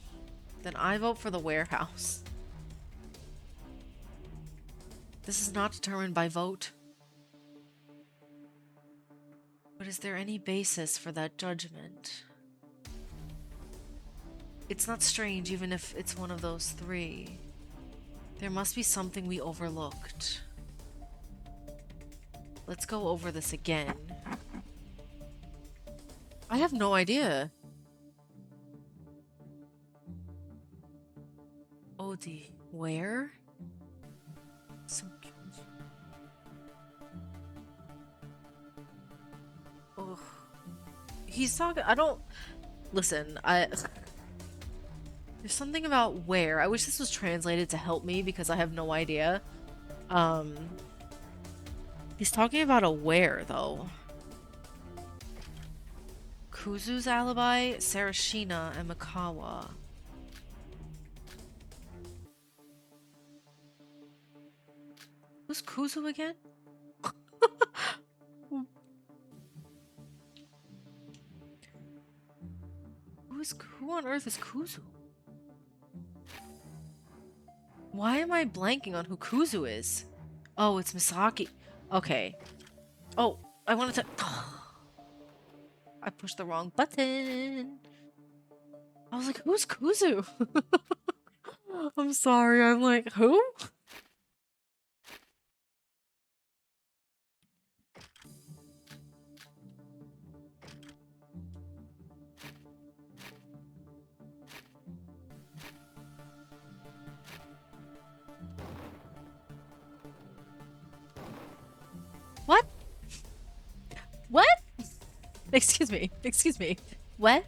Then I vote for the warehouse. This is not determined by vote. But is there any basis for that judgment? It's not strange even if it's one of those three. There must be something we overlooked. Let's go over this again. I have no idea. Odi, where? Oh, he's talking. I don't listen. There's something about where. I wish this was translated to help me because I have no idea. He's talking about a where though. Kuzu's alibi, Sarashina, and Mikawa. Who's Kuzu again? Who on earth is Kuzu? Why am I blanking on who Kuzu is? Oh, it's Misaki. Okay. Oh, I wanted to... I pushed the wrong button. I was like, who's Kuzu? I'm sorry, I'm like, who? What? What? Excuse me. Excuse me. What?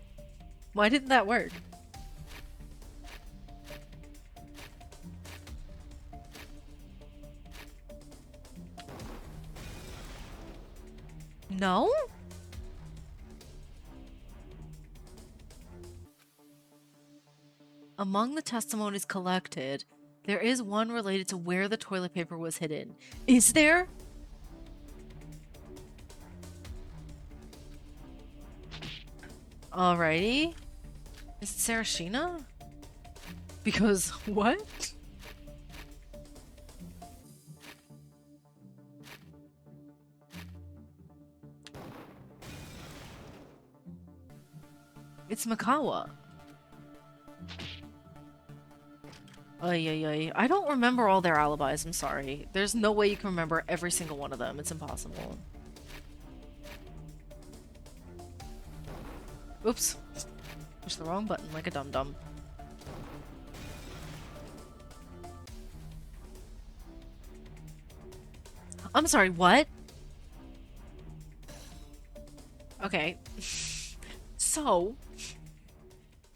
Why didn't that work? No? Among the testimonies collected, there is one related to where the toilet paper was hidden. Is there? Alrighty. Is it Sarashina? Because what? It's Mikawa. Ay, ay, ay. I don't remember all their alibis, I'm sorry. There's no way you can remember every single one of them. It's impossible. Oops. Pushed the wrong button like a dum-dum. I'm sorry, what? Okay. So,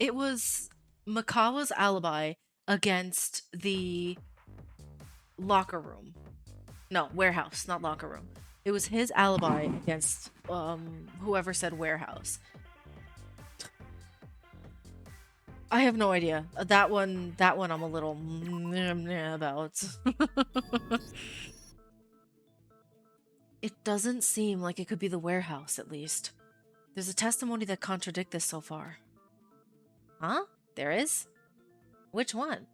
it was Mikawa's alibi against the locker room. No, warehouse, not locker room. It was his alibi against whoever said warehouse. I have no idea. That one I'm a little about. It doesn't seem like it could be the warehouse, at least. There's a testimony that contradicts this so far. Huh? There is? Which one?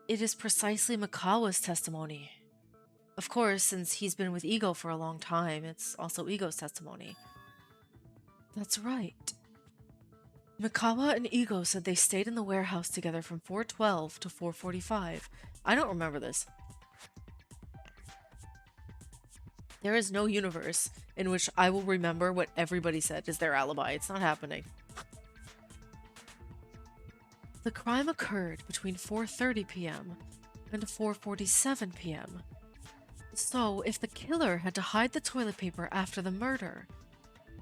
It is precisely Mikawa's testimony. Of course, since he's been with Ego for a long time, it's also Ego's testimony. That's right. Mikawa and Ego said they stayed in the warehouse together from 4:12 to 4:45. I don't remember this. There is no universe in which I will remember what everybody said is their alibi. It's not happening. The crime occurred between 4:30 p.m. and 4:47 p.m. So, if the killer had to hide the toilet paper after the murder,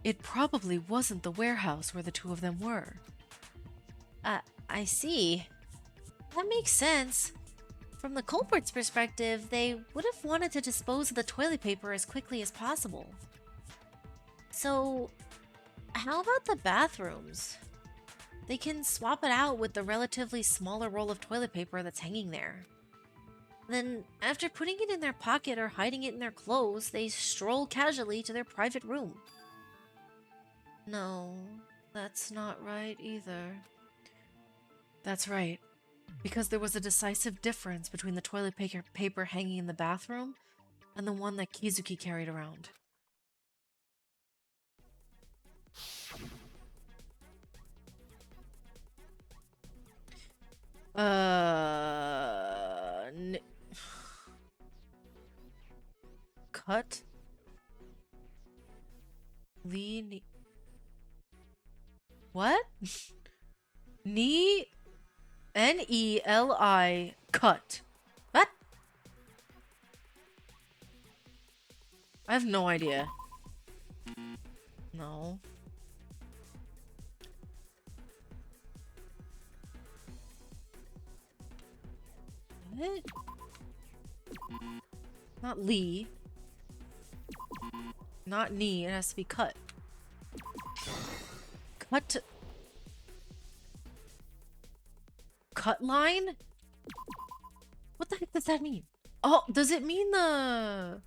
it probably wasn't the warehouse where the two of them were. I see. That makes sense. From the culprit's perspective, they would have wanted to dispose of the toilet paper as quickly as possible. So, how about the bathrooms? They can swap it out with the relatively smaller roll of toilet paper that's hanging there. Then, after putting it in their pocket or hiding it in their clothes, they stroll casually to their private room. No, that's not right either. That's right. Because there was a decisive difference between the toilet paper hanging in the bathroom and the one that Kizuki carried around. Cut? Lee... What? Knee... N-E-L-I... Cut. What? I have no idea. No. What? Not Lee. Not knee. It has to be cut. Cut. Cut line? What the heck does that mean? Oh, does it mean the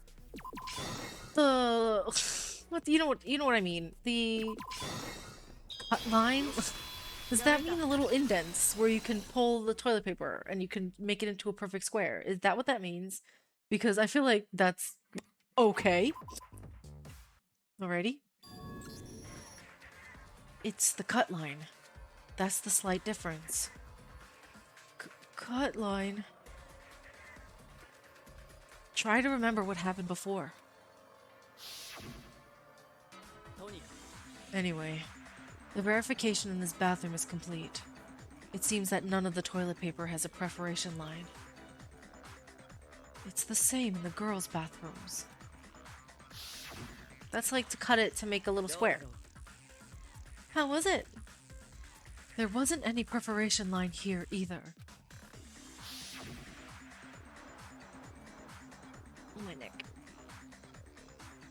what? You know what I mean? The cut line. Does that mean the little indents where you can pull the toilet paper and you can make it into a perfect square? Is that what that means? Because I feel like that's okay. Alrighty. It's the cut line. That's the slight difference. Cut line. Try to remember what happened before. Anyway, the verification in this bathroom is complete. It seems that none of the toilet paper has a perforation line. It's the same in the girls' bathrooms. That's like to cut it to make a little square. How was it? There wasn't any perforation line here either. Oh, my neck.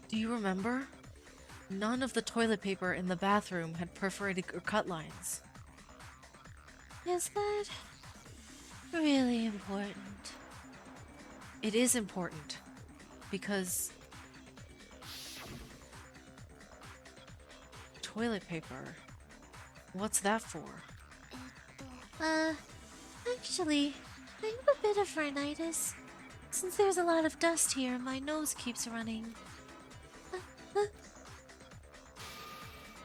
Do you remember? None of the toilet paper in the bathroom had perforated or cut lines. Is that really important? It is important because toilet paper. What's that for? Actually, I have a bit of rhinitis. Since there's a lot of dust here, my nose keeps running.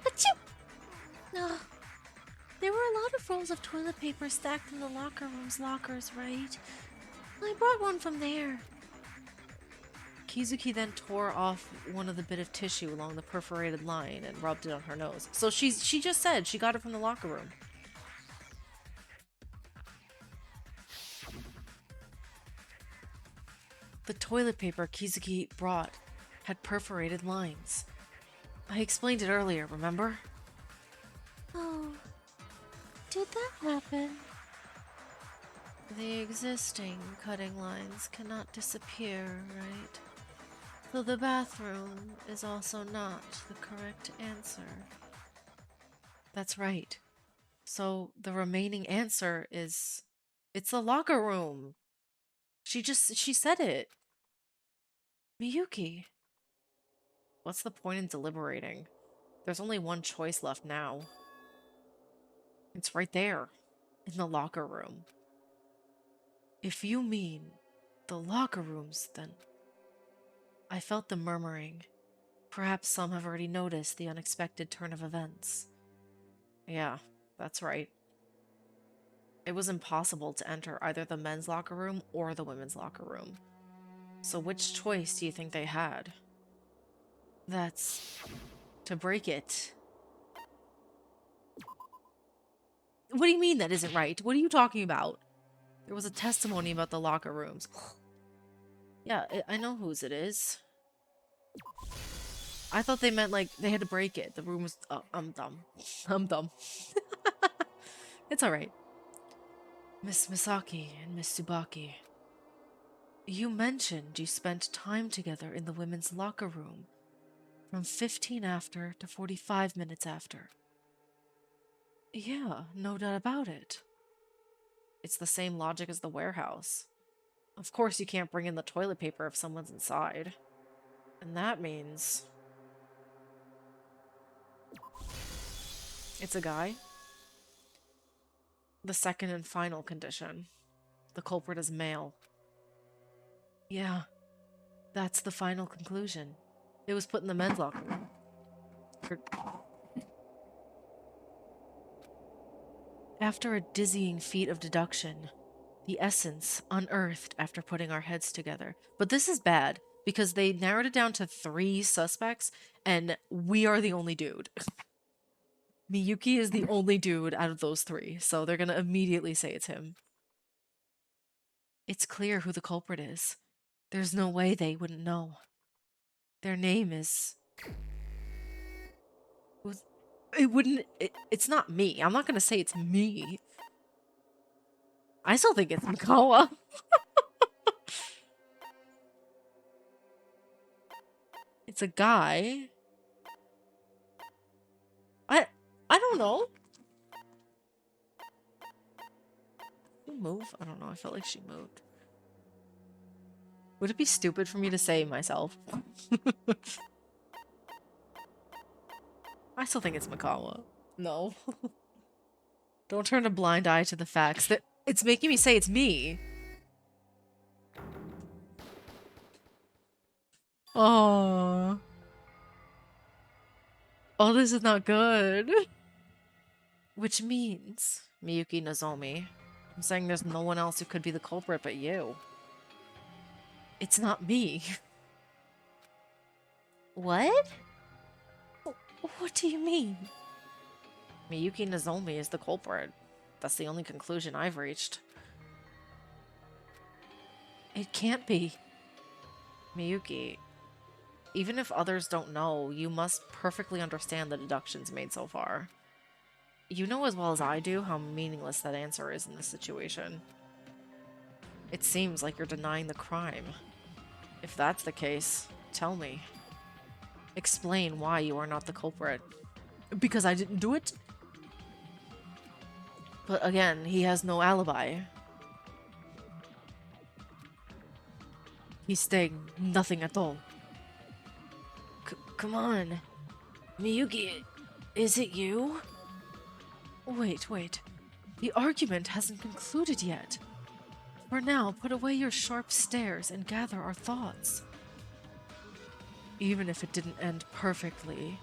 Achoo! No. There were a lot of rolls of toilet paper stacked in the locker room's lockers, right? I brought one from there. Kizuki then tore off one of the bit of tissue along the perforated line and rubbed it on her nose. So she just said she got it from the locker room. The toilet paper Kizuki brought had perforated lines. I explained it earlier, remember? Oh, did that happen? The existing cutting lines cannot disappear, right? So the bathroom is also not the correct answer. That's right. So the remaining answer is... it's the locker room. She said it. Miyuki. What's the point in deliberating? There's only one choice left now. It's right there, in the locker room. If you mean the locker rooms, then... I felt them murmuring. Perhaps some have already noticed the unexpected turn of events. Yeah, that's right. It was impossible to enter either the men's locker room or the women's locker room. So which choice do you think they had? That's... to break it. What do you mean that isn't right? What are you talking about? There was a testimony about the locker rooms. Yeah, I know whose it is. I thought they meant like they had to break it. The room was... oh, I'm dumb. I'm dumb. It's alright. Miss Misaki and Miss Tsubaki. You mentioned you spent time together in the women's locker room from 15 after to 45 minutes after. Yeah, no doubt about it. It's the same logic as the warehouse. Of course you can't bring in the toilet paper if someone's inside. And that means... It's a guy? The second and final condition. The culprit is male. Yeah, that's the final conclusion. It was put in the men's locker room. After a dizzying feat of deduction, the essence unearthed after putting our heads together. But this is bad, because they narrowed it down to 3 suspects, and we are the only dude. Miyuki is the only dude out of those 3, so they're gonna immediately say it's him. It's clear who the culprit is. There's no way they wouldn't know. Their name is... It's not me. I'm not gonna say it's me. I still think it's Mikawa. It's a guy. I don't know. Did she move? I don't know. I felt like she moved. Would it be stupid for me to say myself? I still think it's Mikawa. No. Don't turn a blind eye to the facts. That it's making me say it's me. Oh. Oh, this is not good. Which means, Miyuki Nozomi, I'm saying there's no one else who could be the culprit but you. It's not me. What? What do you mean? Miyuki Nozomi is the culprit. That's the only conclusion I've reached. It can't be. Miyuki, even if others don't know, you must perfectly understand the deductions made so far. You know as well as I do how meaningless that answer is in this situation. It seems like you're denying the crime. If that's the case, tell me. Explain why you are not the culprit. Because I didn't do it? But again, he has no alibi. He's saying nothing at all. Come on. Miyuki, is it you? Wait. The argument hasn't concluded yet. For now, put away your sharp stares and gather our thoughts. Even if it didn't end perfectly.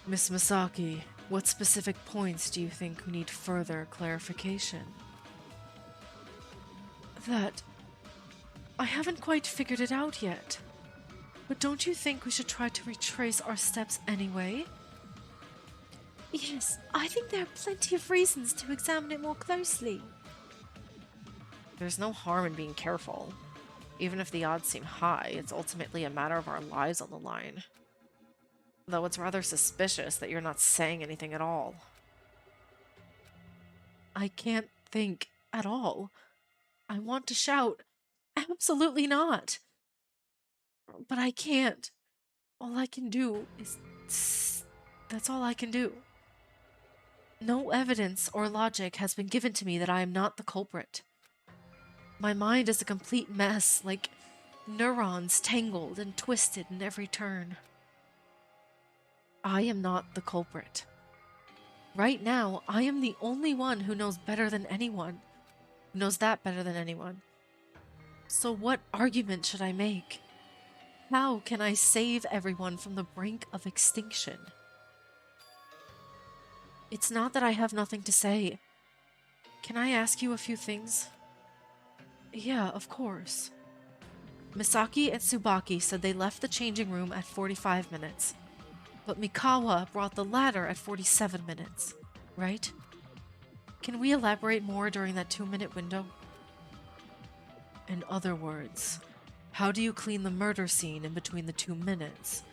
Miss Misaki, what specific points do you think need further clarification? That... I haven't quite figured it out yet. But don't you think we should try to retrace our steps anyway? Yes, I think there are plenty of reasons to examine it more closely. There's no harm in being careful. Even if the odds seem high, it's ultimately a matter of our lives on the line. Though it's rather suspicious that you're not saying anything at all. I can't think at all. I want to shout, absolutely not. But I can't. All I can do is... That's all I can do. No evidence or logic has been given to me that I am not the culprit. My mind is a complete mess, like neurons tangled and twisted in every turn. I am not the culprit. Right now, I am the only one who knows better than anyone. Who knows that better than anyone. So what argument should I make? How can I save everyone from the brink of extinction? It's not that I have nothing to say. Can I ask you a few things? Yeah, of course. Misaki and Tsubaki said they left the changing room at 45 minutes. But Mikawa brought the ladder at 47 minutes, right? Can we elaborate more during that 2-minute window? In other words, how do you clean the murder scene in between the 2 minutes?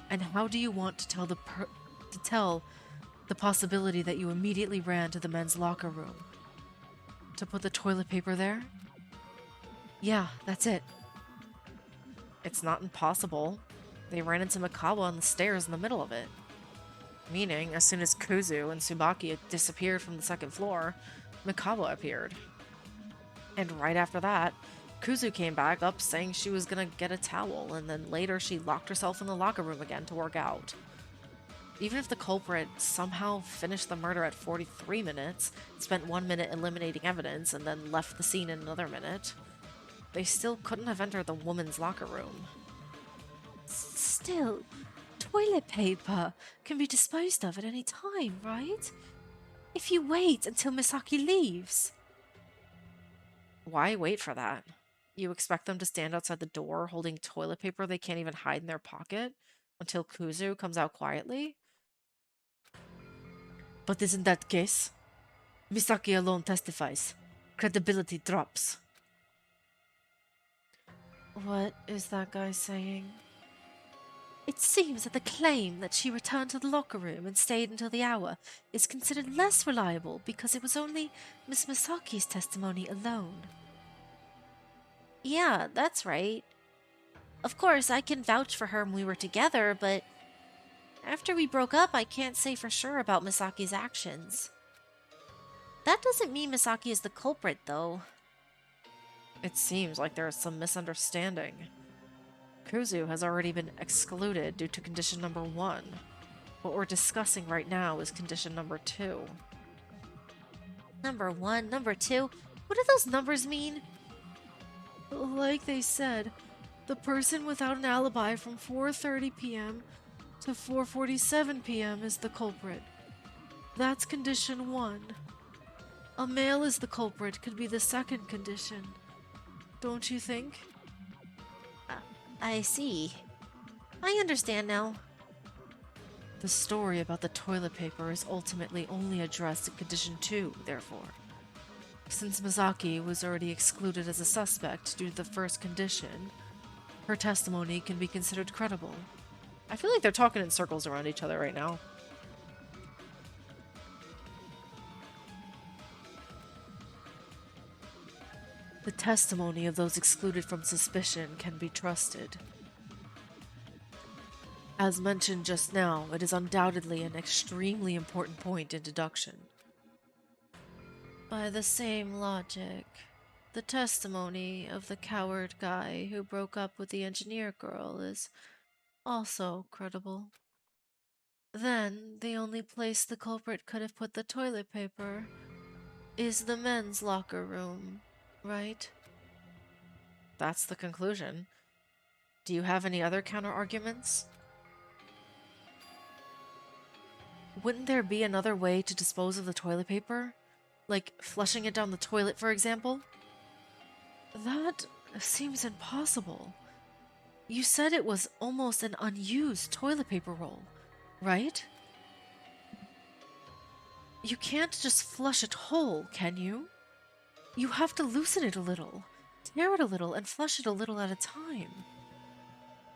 And how do you want to tell the possibility that you immediately ran to the men's locker room? To put the toilet paper there? Yeah, that's it. It's not impossible. They ran into Makawa on the stairs in the middle of it. Meaning, as soon as Kuzu and Tsubaki had disappeared from the second floor, Mikawa appeared. And right after that, Kuzu came back up saying she was gonna get a towel, and then later she locked herself in the locker room again to work out. Even if the culprit somehow finished the murder at 43 minutes, spent 1 minute eliminating evidence, and then left the scene in another minute, they still couldn't have entered the woman's locker room. Still, toilet paper can be disposed of at any time, right? If you wait until Misaki leaves. Why wait for that? You expect them to stand outside the door holding toilet paper they can't even hide in their pocket until Kuzu comes out quietly? But isn't that case? Misaki alone testifies. Credibility drops. What is that guy saying? It seems that the claim that she returned to the locker room and stayed until the hour is considered less reliable because it was only Miss Misaki's testimony alone. Yeah, that's right. Of course, I can vouch for her when we were together, but after we broke up, I can't say for sure about Misaki's actions. That doesn't mean Misaki is the culprit, though. It seems like there is some misunderstanding. Kuzu has already been excluded due to condition number 1. What we're discussing right now is condition number 2. Number 1, number 2, what do those numbers mean? Like they said, the person without an alibi from 4:30 p.m. to 4:47 p.m. is the culprit. That's condition 1. A male is the culprit could be the second condition. Don't you think? I see. I understand now. The story about the toilet paper is ultimately only addressed in condition 2, therefore. Since Misaki was already excluded as a suspect due to the first condition, her testimony can be considered credible. I feel like they're talking in circles around each other right now. The testimony of those excluded from suspicion can be trusted. As mentioned just now, it is undoubtedly an extremely important point in deduction. By the same logic, the testimony of the coward guy who broke up with the engineer girl is also credible. Then, the only place the culprit could have put the toilet paper is the men's locker room, right? That's the conclusion. Do you have any other counter-arguments? Wouldn't there be another way to dispose of the toilet paper? Like flushing it down the toilet, for example? That seems impossible. You said it was almost an unused toilet paper roll, right? You can't just flush it whole, can you? You have to loosen it a little, tear it a little, and flush it a little at a time.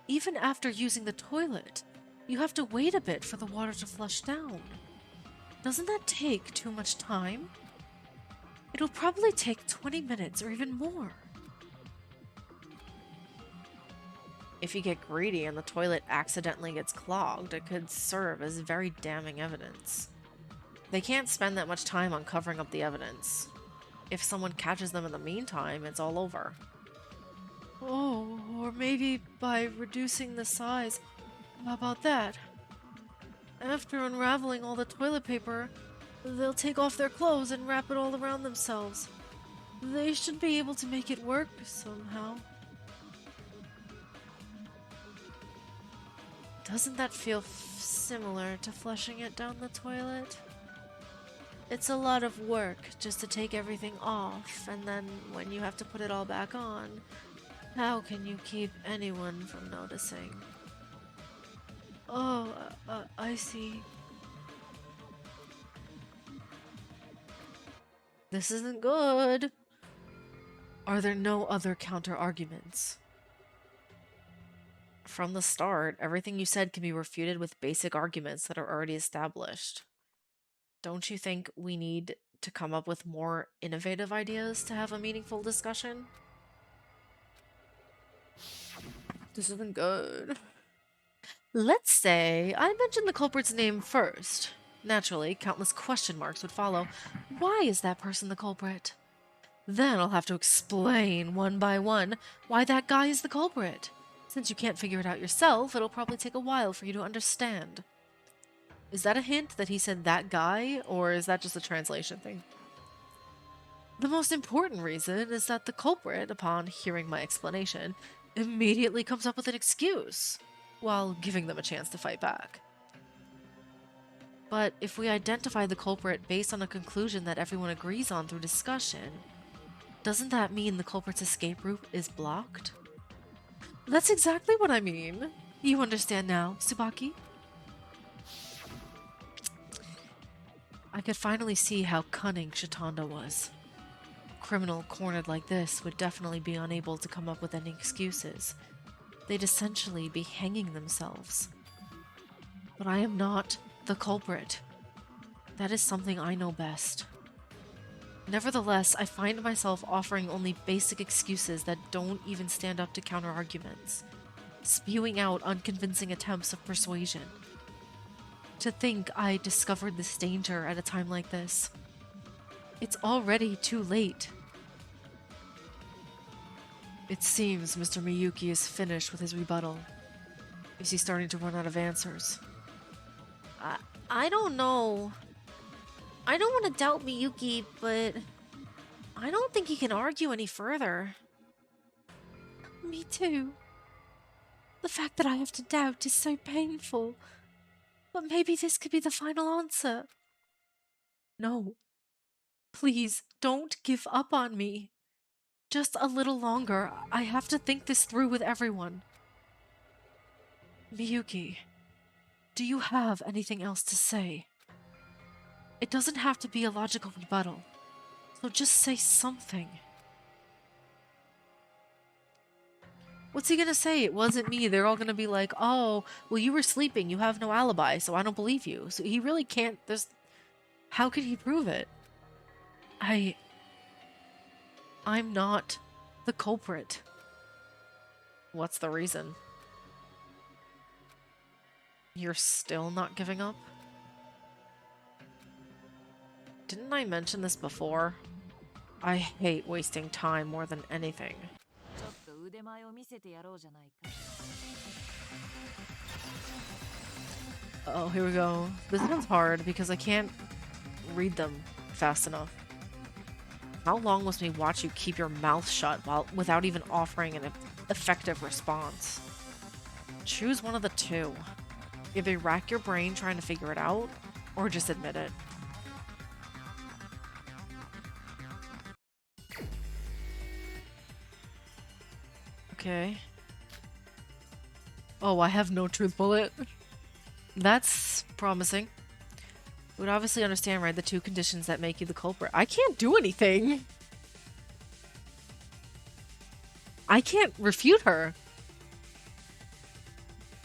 Even after using the toilet, you have to wait a bit for the water to flush down. Doesn't that take too much time? It'll probably take 20 minutes or even more. If you get greedy and the toilet accidentally gets clogged, it could serve as very damning evidence. They can't spend that much time on covering up the evidence. If someone catches them in the meantime, it's all over. Oh, or maybe by reducing the size. How about that? After unraveling all the toilet paper, they'll take off their clothes and wrap it all around themselves. They should be able to make it work somehow. Doesn't that feel similar to flushing it down the toilet? It's a lot of work just to take everything off, and then when you have to put it all back on, how can you keep anyone from noticing? Oh, I see. This isn't good. Are there no other counter-arguments? From the start, everything you said can be refuted with basic arguments that are already established. Don't you think we need to come up with more innovative ideas to have a meaningful discussion? This isn't good. Let's say I mentioned the culprit's name first. Naturally, countless question marks would follow. Why is that person the culprit? Then I'll have to explain one by one why that guy is the culprit. Since you can't figure it out yourself, it'll probably take a while for you to understand. Is that a hint that he said that guy, or is that just a translation thing? The most important reason is that the culprit, upon hearing my explanation, immediately comes up with an excuse, while giving them a chance to fight back. But if we identify the culprit based on a conclusion that everyone agrees on through discussion, doesn't that mean the culprit's escape route is blocked? That's exactly what I mean. You understand now, Tsubaki? I could finally see how cunning Shitanda was. A criminal cornered like this would definitely be unable to come up with any excuses. They'd essentially be hanging themselves. But I am not the culprit. That is something I know best. Nevertheless, I find myself offering only basic excuses that don't even stand up to counter-arguments, spewing out unconvincing attempts of persuasion. To think I discovered this danger at a time like this. It's already too late. It seems Mr. Miyuki is finished with his rebuttal. Is he starting to run out of answers? I don't know. I don't want to doubt Miyuki, but I don't think he can argue any further. Me too. The fact that I have to doubt is so painful. But maybe this could be the final answer. No. Please, don't give up on me. Just a little longer. I have to think this through with everyone. Miyuki, do you have anything else to say? It doesn't have to be a logical rebuttal, so just say something. What's he gonna say? It wasn't me. They're all gonna be like, oh, well, you were sleeping. You have no alibi, so I don't believe you. So he really can't. How could he prove it? I'm not the culprit. What's the reason? You're still not giving up? Didn't I mention this before? I hate wasting time more than anything. Oh, here we go. This one's hard because I can't read them fast enough. How long must we watch you keep your mouth shut without even offering an effective response? Choose one of the two. Either rack your brain trying to figure it out, or just admit it. Okay. Oh, I have no truth bullet. That's promising. We would obviously understand, right, the two conditions that make you the culprit. I can't do anything. I can't refute her.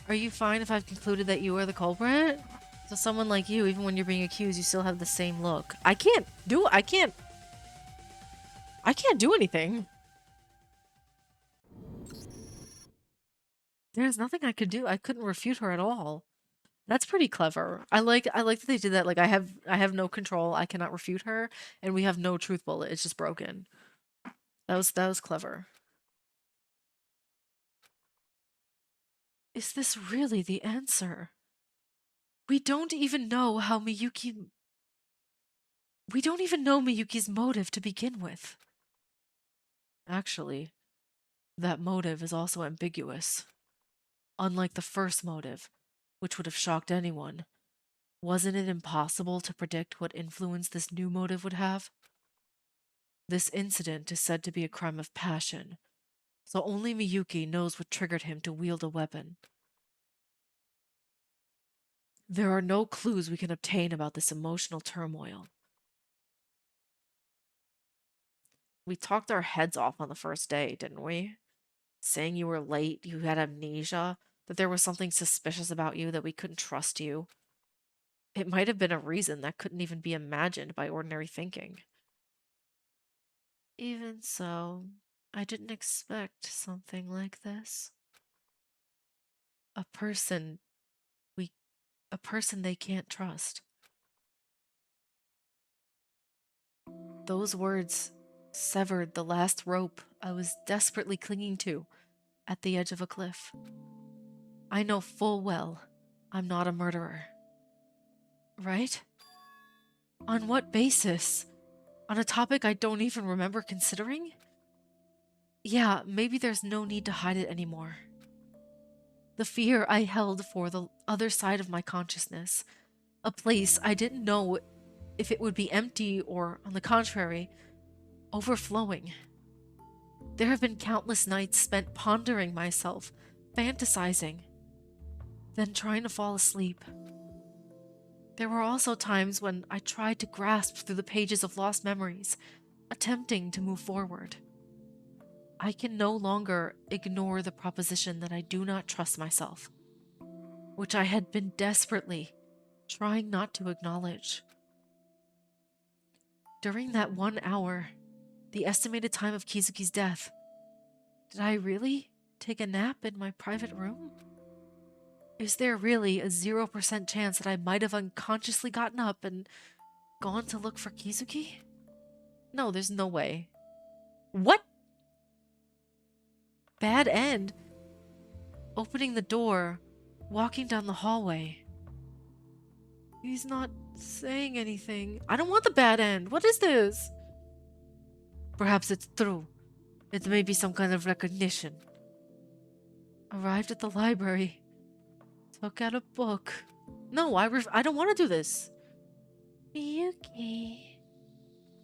Are you fine if I've concluded that you are the culprit? So someone like you, even when you're being accused, you still have the same look. I can't do anything. There's nothing I could do. I couldn't refute her at all. That's pretty clever. I like that they did that. Like I have no control. I cannot refute her, and we have no truth bullet. It's just broken. That was clever. Is this really the answer? We don't even know Miyuki's motive to begin with. Actually, that motive is also ambiguous. Unlike the first motive, which would have shocked anyone, wasn't it impossible to predict what influence this new motive would have? This incident is said to be a crime of passion, so only Miyuki knows what triggered him to wield a weapon. There are no clues we can obtain about this emotional turmoil. We talked our heads off on the first day, didn't we? Saying you were late, you had amnesia, that there was something suspicious about you, that we couldn't trust you. It might have been a reason that couldn't even be imagined by ordinary thinking. Even so, I didn't expect something like this. A person we a person they can't trust. Those words severed the last rope I was desperately clinging to at the edge of a cliff. I know full well I'm not a murderer. Right? On what basis? On a topic I don't even remember considering? Yeah, maybe there's no need to hide it anymore. The fear I held for the other side of my consciousness, a place I didn't know if it would be empty or, on the contrary, overflowing. There have been countless nights spent pondering myself, fantasizing, then trying to fall asleep. There were also times when I tried to grasp through the pages of lost memories, attempting to move forward. I can no longer ignore the proposition that I do not trust myself, which I had been desperately trying not to acknowledge. During that 1 hour, the estimated time of Kizuki's death, did I really take a nap in my private room? Is there really a 0% chance that I might have unconsciously gotten up and gone to look for Kizuki? No, there's no way. What? Bad end. Opening the door, walking down the hallway. He's not saying anything. I don't want the bad end. What is this? Perhaps it's true. It may be some kind of recognition. Arrived at the library. Took out a book. No, I don't want to do this. Miyuki.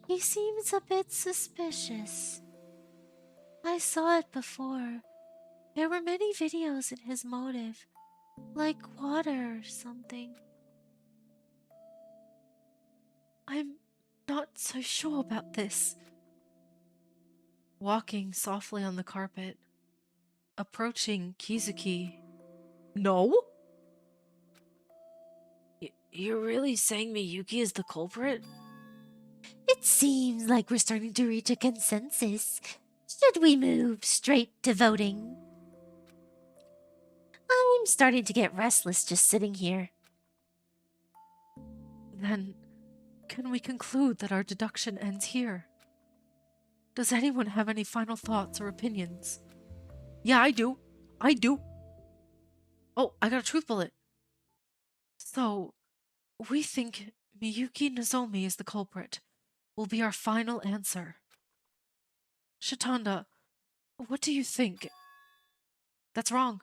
He seems a bit suspicious. I saw it before. There were many videos in his motive, like water or something. I'm not so sure about this. Walking softly on the carpet. Approaching Kizuki. No? You're really saying Miyuki is the culprit? It seems like we're starting to reach a consensus. Should we move straight to voting? I'm starting to get restless just sitting here. Then, can we conclude that our deduction ends here? Does anyone have any final thoughts or opinions? Yeah, I do. I do. Oh, I got a truth bullet. So, we think Miyuki Nozomi is the culprit. Will be our final answer. Shitanda, what do you think? That's wrong.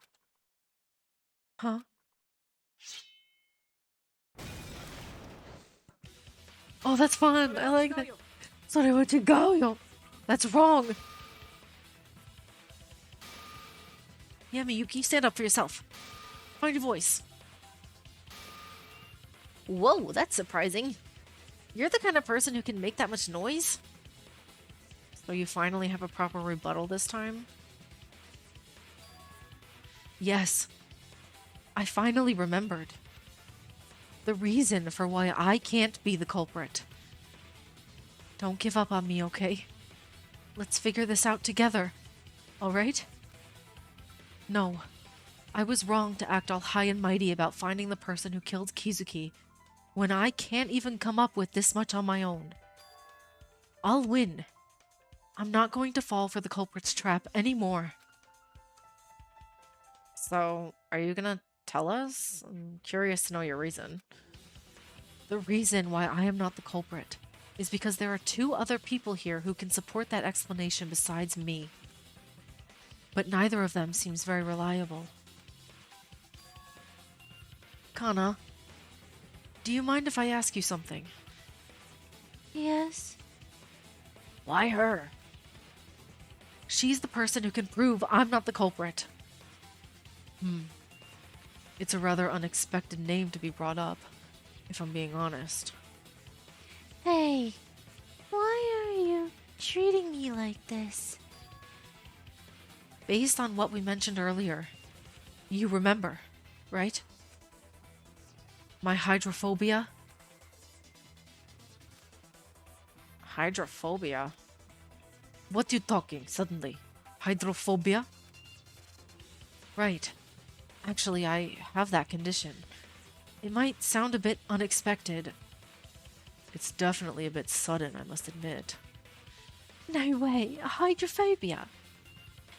Huh? Oh, that's fun. I like that. Sorry, what you go, yo. That's wrong. Yeah, Miyuki, stand up for yourself. Find your voice. Whoa, that's surprising. You're the kind of person who can make that much noise? So you finally have a proper rebuttal this time? Yes. I finally remembered. The reason for why I can't be the culprit. Don't give up on me, okay? Let's figure this out together. Alright? No. I was wrong to act all high and mighty about finding the person who killed Kizuki when I can't even come up with this much on my own. I'll win. I'm not going to fall for the culprit's trap anymore. So, are you gonna tell us? I'm curious to know your reason. The reason why I am not the culprit is because there are 2 other people here who can support that explanation besides me. But neither of them seems very reliable. Kana, do you mind if I ask you something? Yes? Why her? She's the person who can prove I'm not the culprit. It's a rather unexpected name to be brought up, if I'm being honest. Hey, why are you treating me like this? Based on what we mentioned earlier, you remember, right? My hydrophobia? Hydrophobia? What you talking suddenly? Hydrophobia? Right. Actually, I have that condition. It might sound a bit unexpected. It's definitely a bit sudden, I must admit. No way, hydrophobia.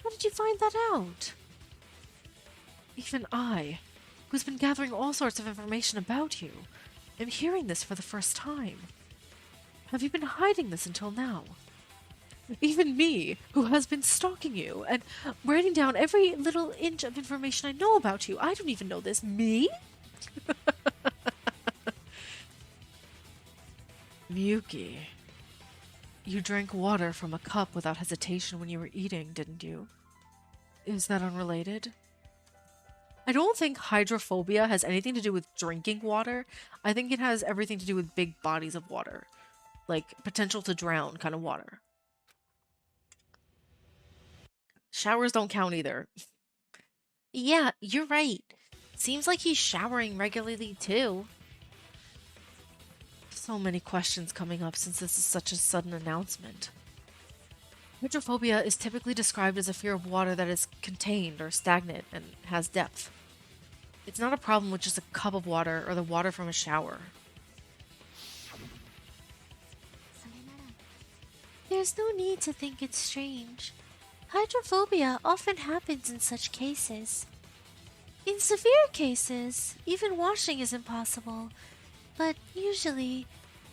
How did you find that out? Even I, who's been gathering all sorts of information about you, am hearing this for the first time. Have you been hiding this until now? Even me, who has been stalking you and writing down every little inch of information I know about you. I don't even know this. Me? Miyuki, you drank water from a cup without hesitation when you were eating, didn't you? Is that unrelated? I don't think hydrophobia has anything to do with drinking water. I think it has everything to do with big bodies of water. Like, potential to drown kind of water. Showers don't count either. Yeah, you're right. Seems like he's showering regularly too. So many questions coming up since this is such a sudden announcement. Hydrophobia is typically described as a fear of water that is contained or stagnant and has depth. It's not a problem with just a cup of water or the water from a shower. There's no need to think it's strange. Hydrophobia often happens in such cases. In severe cases, even washing is impossible, but usually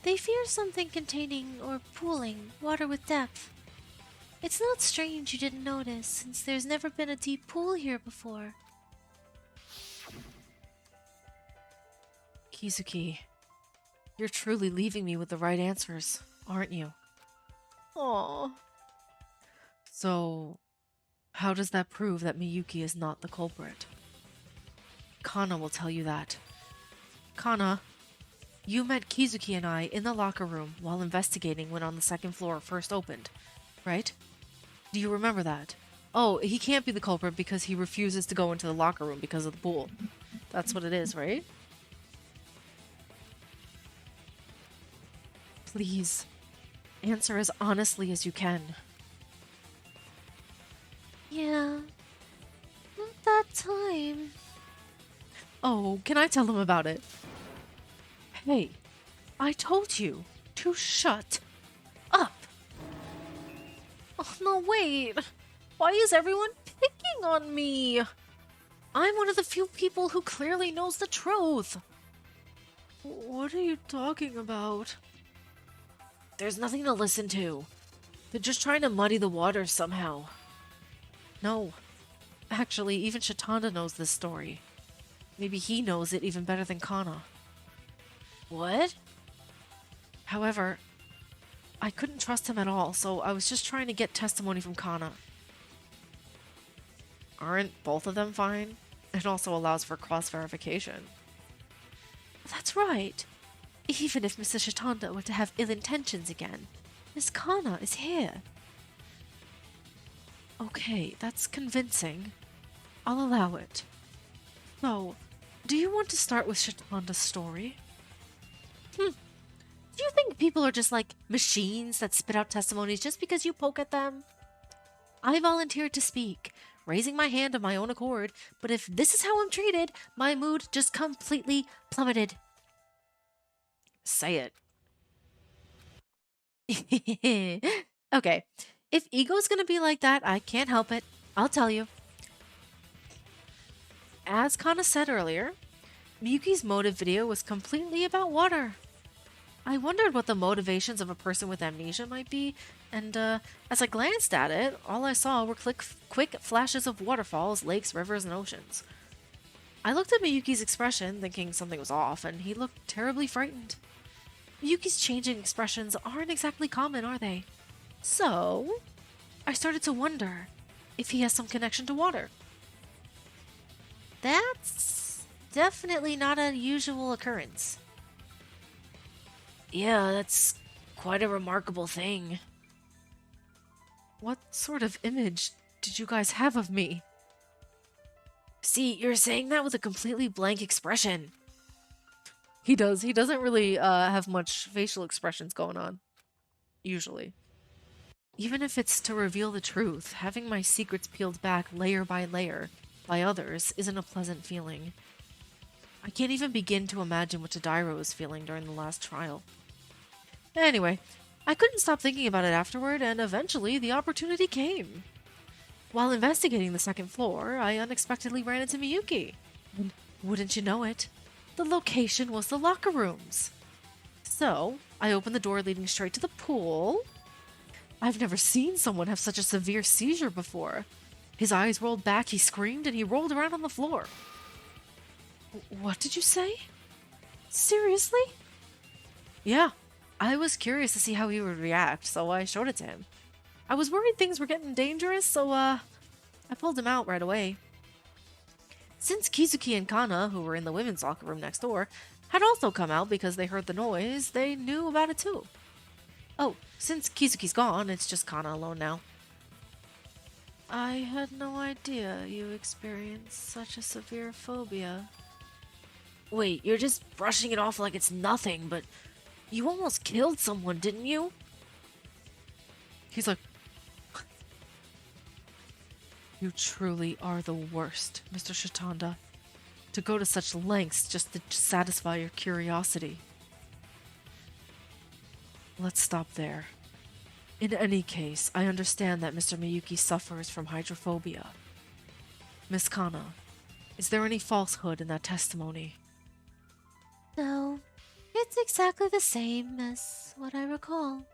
they fear something containing or pooling water with depth. It's not strange you didn't notice, since there's never been a deep pool here before. Kizuki, you're truly leaving me with the right answers, aren't you? Aww. So, how does that prove that Miyuki is not the culprit? Kana will tell you that. Kana, you met Kizuki and I in the locker room while investigating when on the second floor first opened, right? Do you remember that? Oh, he can't be the culprit because he refuses to go into the locker room because of the pool. That's what it is, right? Please, answer as honestly as you can. Yeah, at that time. Oh, can I tell him about it? Hey, I told you to shut up. Oh, no, wait. Why is everyone picking on me? I'm one of the few people who clearly knows the truth. What are you talking about? There's nothing to listen to. They're just trying to muddy the waters somehow. No. Actually, even Shitanda knows this story. Maybe he knows it even better than Kana. What? However, I couldn't trust him at all, so I was just trying to get testimony from Kana. Aren't both of them fine? It also allows for cross-verification. That's right. Even if Mr. Shitanda were to have ill intentions again, Miss Kana is here. Okay, that's convincing. I'll allow it. So, do you want to start with Shitanda's story? Do you think people are just like machines that spit out testimonies just because you poke at them? I volunteered to speak, raising my hand of my own accord, but if this is how I'm treated, my mood just completely plummeted. Say it. Okay, if ego's gonna be like that, I can't help it. I'll tell you. As Kana said earlier, Miyuki's motive video was completely about water. I wondered what the motivations of a person with amnesia might be, and as I glanced at it, all I saw were quick flashes of waterfalls, lakes, rivers, and oceans. I looked at Miyuki's expression, thinking something was off, and he looked terribly frightened. Miyuki's changing expressions aren't exactly common, are they? So, I started to wonder if he has some connection to water. That's definitely not a usual occurrence. Yeah, that's quite a remarkable thing. What sort of image did you guys have of me? See, you're saying that with a completely blank expression. He does. He doesn't really have much facial expressions going on. Usually. Even if it's to reveal the truth, having my secrets peeled back layer by layer by others isn't a pleasant feeling. I can't even begin to imagine what Tadiro was feeling during the last trial. Anyway, I couldn't stop thinking about it afterward, and eventually the opportunity came. While investigating the second floor, I unexpectedly ran into Miyuki. And wouldn't you know it, the location was the locker rooms. So, I opened the door leading straight to the pool. I've never seen someone have such a severe seizure before. His eyes rolled back, he screamed, and he rolled around on the floor. What did you say? Seriously? Yeah, I was curious to see how he would react, so I showed it to him. I was worried things were getting dangerous, so I pulled him out right away. Since Kizuki and Kana, who were in the women's locker room next door, had also come out because they heard the noise, they knew about it too. Oh, since Kizuki's gone, it's just Kana alone now. I had no idea you experienced such a severe phobia. Wait, you're just brushing it off like it's nothing, but you almost killed someone, didn't you? He's like, you truly are the worst, Mr. Shitanda. To go to such lengths just to satisfy your curiosity. Let's stop there. In any case, I understand that Mr. Miyuki suffers from hydrophobia. Miss Kana, is there any falsehood in that testimony? No, it's exactly the same as what I recall.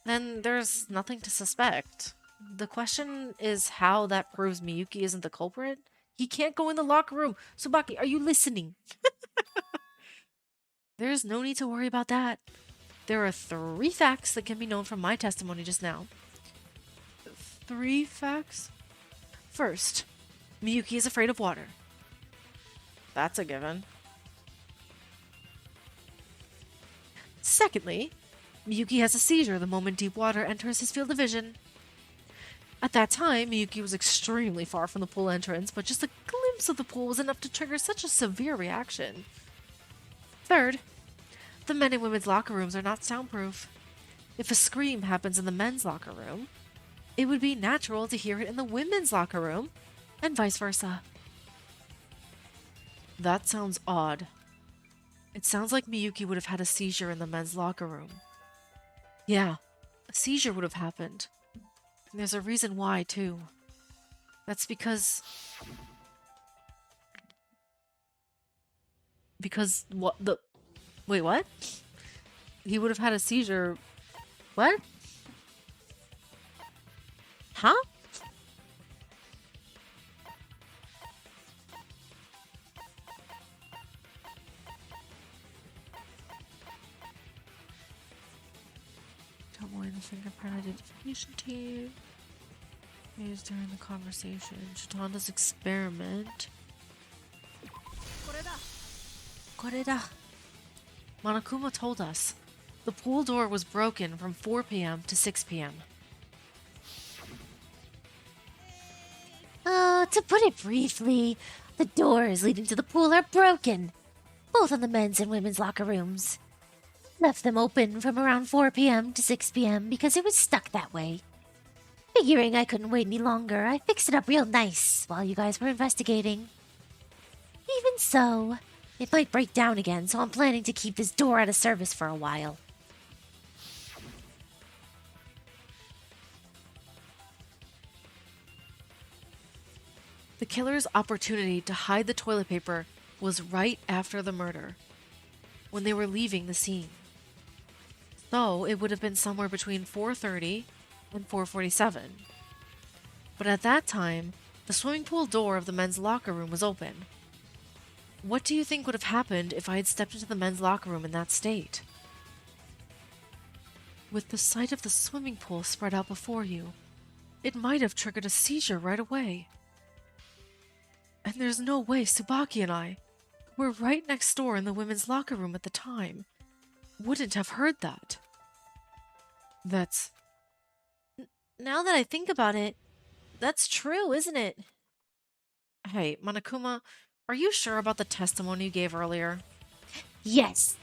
Then there's nothing to suspect. The question is how that proves Miyuki isn't the culprit? He can't go in the locker room. Tsubaki, are you listening? There's no need to worry about that. There are 3 facts that can be known from my testimony just now. 3 facts? First, Miyuki is afraid of water. That's a given. Secondly, Miyuki has a seizure the moment deep water enters his field of vision. At that time, Miyuki was extremely far from the pool entrance, but just a glimpse of the pool was enough to trigger such a severe reaction. Third, the men and women's locker rooms are not soundproof. If a scream happens in the men's locker room, it would be natural to hear it in the women's locker room, and vice versa. That sounds odd. It sounds like Miyuki would have had a seizure in the men's locker room. Yeah, a seizure would have happened. And there's a reason why, too. That's because what the... Wait, what? He would have had a seizure... What? Huh? Double in the fingerprint identification team. Used during the conversation. Shitanda's experiment. Koreda. Monokuma told us the pool door was broken from 4 p.m. to 6 p.m. To put it briefly, the doors leading to the pool are broken, both on the men's and women's locker rooms. Left them open from around 4 p.m. to 6 p.m. because it was stuck that way. Figuring I couldn't wait any longer, I fixed it up real nice while you guys were investigating. Even so, it might break down again, so I'm planning to keep this door out of service for a while. The killer's opportunity to hide the toilet paper was right after the murder, when they were leaving the scene. So it would have been somewhere between 4:30 and 4:47. But at that time, the swimming pool door of the men's locker room was open. What do you think would have happened if I had stepped into the men's locker room in that state? With the sight of the swimming pool spread out before you, it might have triggered a seizure right away. And there's no way Tsubaki and I, who were right next door in the women's locker room at the time, wouldn't have heard that. That's... Now that I think about it, that's true, isn't it? Hey, Monokuma, are you sure about the testimony you gave earlier? Yes,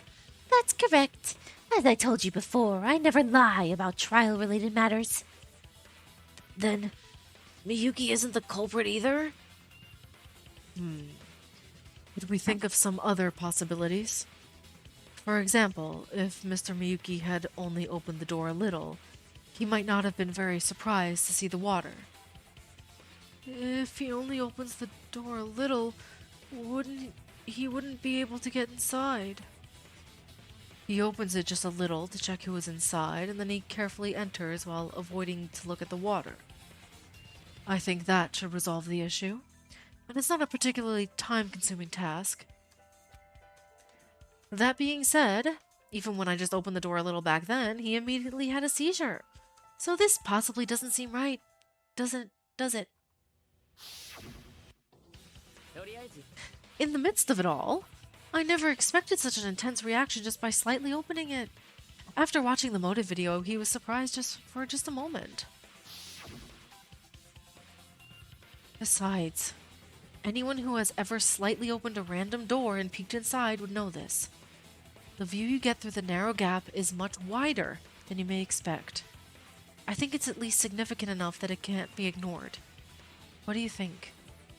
that's correct. As I told you before, I never lie about trial-related matters. Then, Miyuki isn't the culprit either? Could we think of some other possibilities? For example, if Mr. Miyuki had only opened the door a little, he might not have been very surprised to see the water. If he only opens the door a little, he wouldn't be able to get inside. He opens it just a little to check who is inside, and then he carefully enters while avoiding to look at the water. I think that should resolve the issue, and it's not a particularly time-consuming task. That being said, even when I just opened the door a little back then, he immediately had a seizure. So this possibly doesn't seem right, does it? In the midst of it all, I never expected such an intense reaction just by slightly opening it. After watching the motive video, he was surprised for just a moment. Besides, anyone who has ever slightly opened a random door and peeked inside would know this. The view you get through the narrow gap is much wider than you may expect. I think it's at least significant enough that it can't be ignored. What do you think?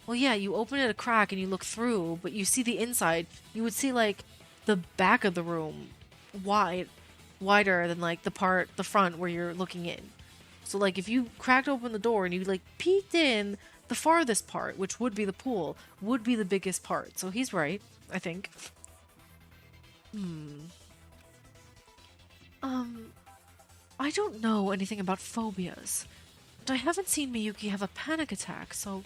Well, yeah, you open it a crack and you look through, but you see the inside. You would see, like, the back of the room wider than, like, the front where you're looking in. So, like, if you cracked open the door and you, like, peeked in, the farthest part, which would be the pool, would be the biggest part. So he's right, I think. I don't know anything about phobias, and I haven't seen Miyuki have a panic attack, so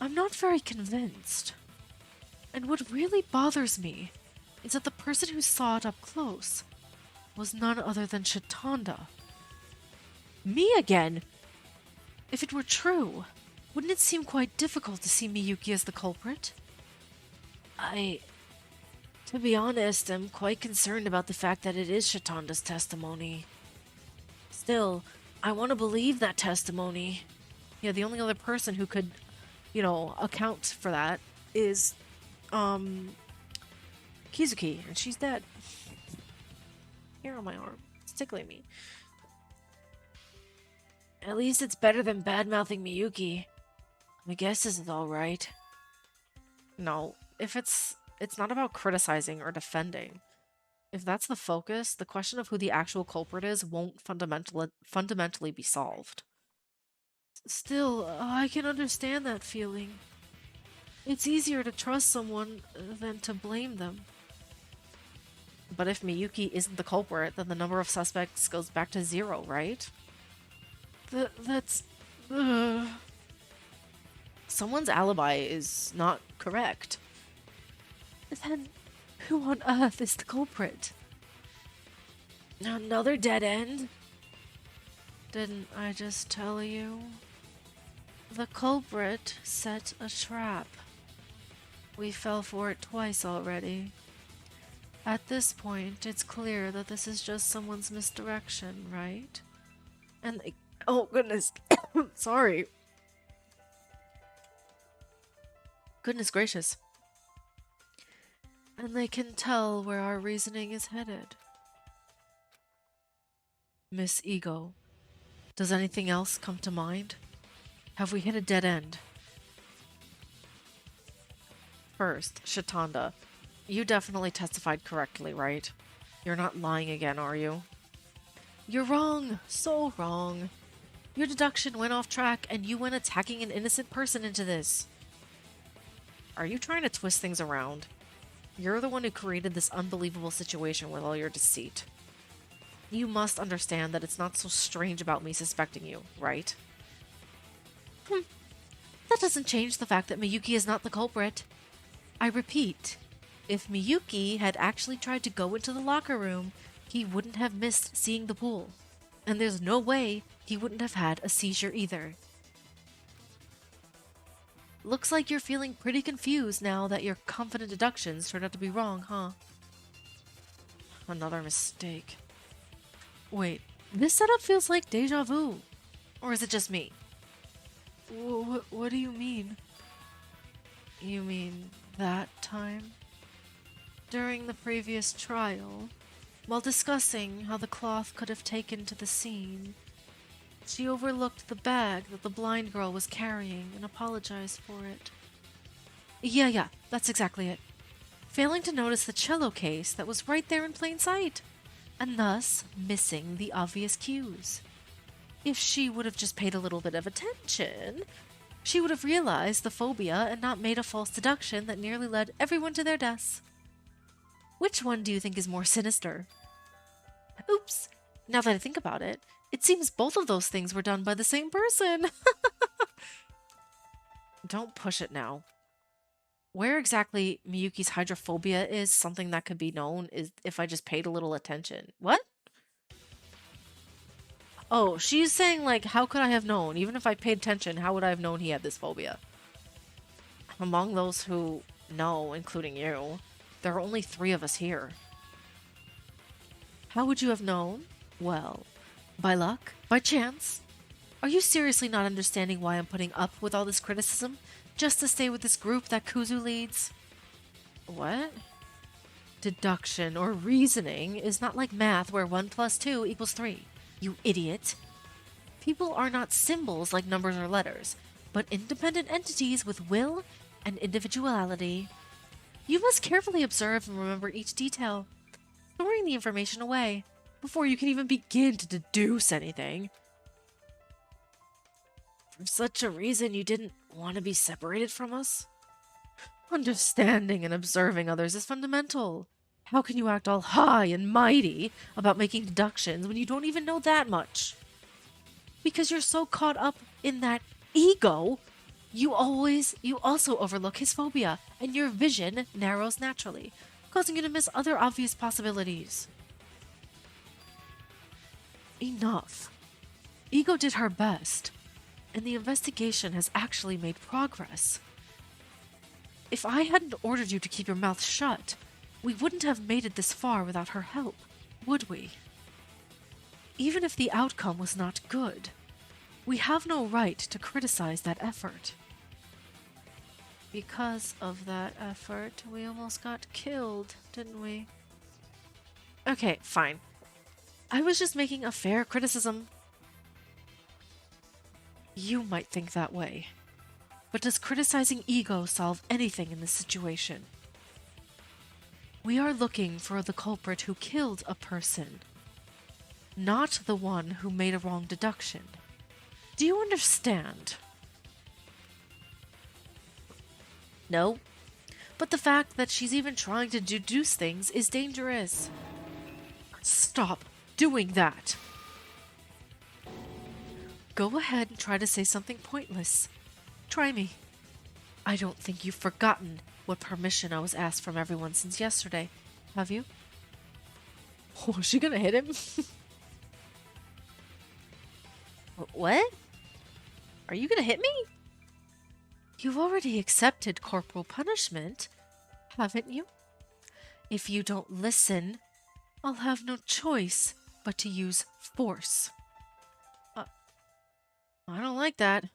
I'm not very convinced. And what really bothers me is that the person who saw it up close was none other than Chitanda. Me again? If it were true, wouldn't it seem quite difficult to see Miyuki as the culprit? To be honest, I'm quite concerned about the fact that it is Chitanda's testimony. Still, I want to believe that testimony. Yeah, the only other person who could, account for that is, Kizuki, and she's dead. Here on my arm. It's tickling me. At least it's better than bad-mouthing Miyuki. My guess is alright. No, it's not about criticizing or defending. If that's the focus, the question of who the actual culprit is won't fundamentally be solved. Still, I can understand that feeling. It's easier to trust someone than to blame them. But if Miyuki isn't the culprit, then the number of suspects goes back to 0, right? That's... Someone's alibi is not correct. Then who on earth is the culprit? Another dead end? Didn't I just tell you? The culprit set a trap. We fell for it twice already. At this point, it's clear that this is just someone's misdirection, right? And oh goodness, sorry. Goodness gracious. And they can tell where our reasoning is headed. Miss Ego, does anything else come to mind? Have we hit a dead end? First, Chitanda, you definitely testified correctly, right? You're not lying again, are you? You're wrong! So wrong! Your deduction went off track and you went attacking an innocent person into this. Are you trying to twist things around? You're the one who created this unbelievable situation with all your deceit. You must understand that it's not so strange about me suspecting you, right? That doesn't change the fact that Miyuki is not the culprit. I repeat, if Miyuki had actually tried to go into the locker room, he wouldn't have missed seeing the pool. And there's no way he wouldn't have had a seizure either. Looks like you're feeling pretty confused now that your confident deductions turned out to be wrong, huh? Another mistake. Wait, this setup feels like deja vu. Or is it just me? What do you mean? You mean that time? During the previous trial, while discussing how the cloth could have taken to the scene, She overlooked the bag that the blind girl was carrying and apologized for it. Yeah, that's exactly it. Failing to notice the cello case that was right there in plain sight, and thus missing the obvious cues. If she would have just paid a little bit of attention, she would have realized the phobia and not made a false deduction that nearly led everyone to their deaths. Which one do you think is more sinister? Oops, now that I think about it, it seems both of those things were done by the same person. Don't push it now. Where exactly Miyuki's hydrophobia is something that could be known is if I just paid a little attention. What? Oh, she's saying, like, how could I have known? Even if I paid attention, how would I have known he had this phobia? Among those who know, including you, there are only 3 of us here. How would you have known? Well, by luck? By chance? Are you seriously not understanding why I'm putting up with all this criticism? Just to stay with this group that Kuzu leads? What? Deduction or reasoning is not like math where 1 + 2 = 3. You idiot. People are not symbols like numbers or letters, but independent entities with will and individuality. You must carefully observe and remember each detail, storing the information away before you can even begin to deduce anything. For such a reason, you didn't want to be separated from us? Understanding and observing others is fundamental. How can you act all high and mighty about making deductions when you don't even know that much? Because you're so caught up in that ego, you also overlook his phobia, and your vision narrows naturally, causing you to miss other obvious possibilities. Enough. Ego did her best, and the investigation has actually made progress. If I hadn't ordered you to keep your mouth shut, we wouldn't have made it this far without her help, would we? Even if the outcome was not good, we have no right to criticize that effort. Because of that effort, we almost got killed, didn't we? Okay, fine. I was just making a fair criticism. You might think that way. But does criticizing ego solve anything in this situation? We are looking for the culprit who killed a person, not the one who made a wrong deduction. Do you understand? No, but the fact that she's even trying to deduce things is dangerous. Stop doing that. Go ahead and try to say something pointless. Try me. I don't think you've forgotten what permission I was asked from everyone since yesterday, have you? Oh, is she gonna hit him? What? Are you gonna hit me? You've already accepted corporal punishment, haven't you? If you don't listen, I'll have no choice but to use force. I don't like that.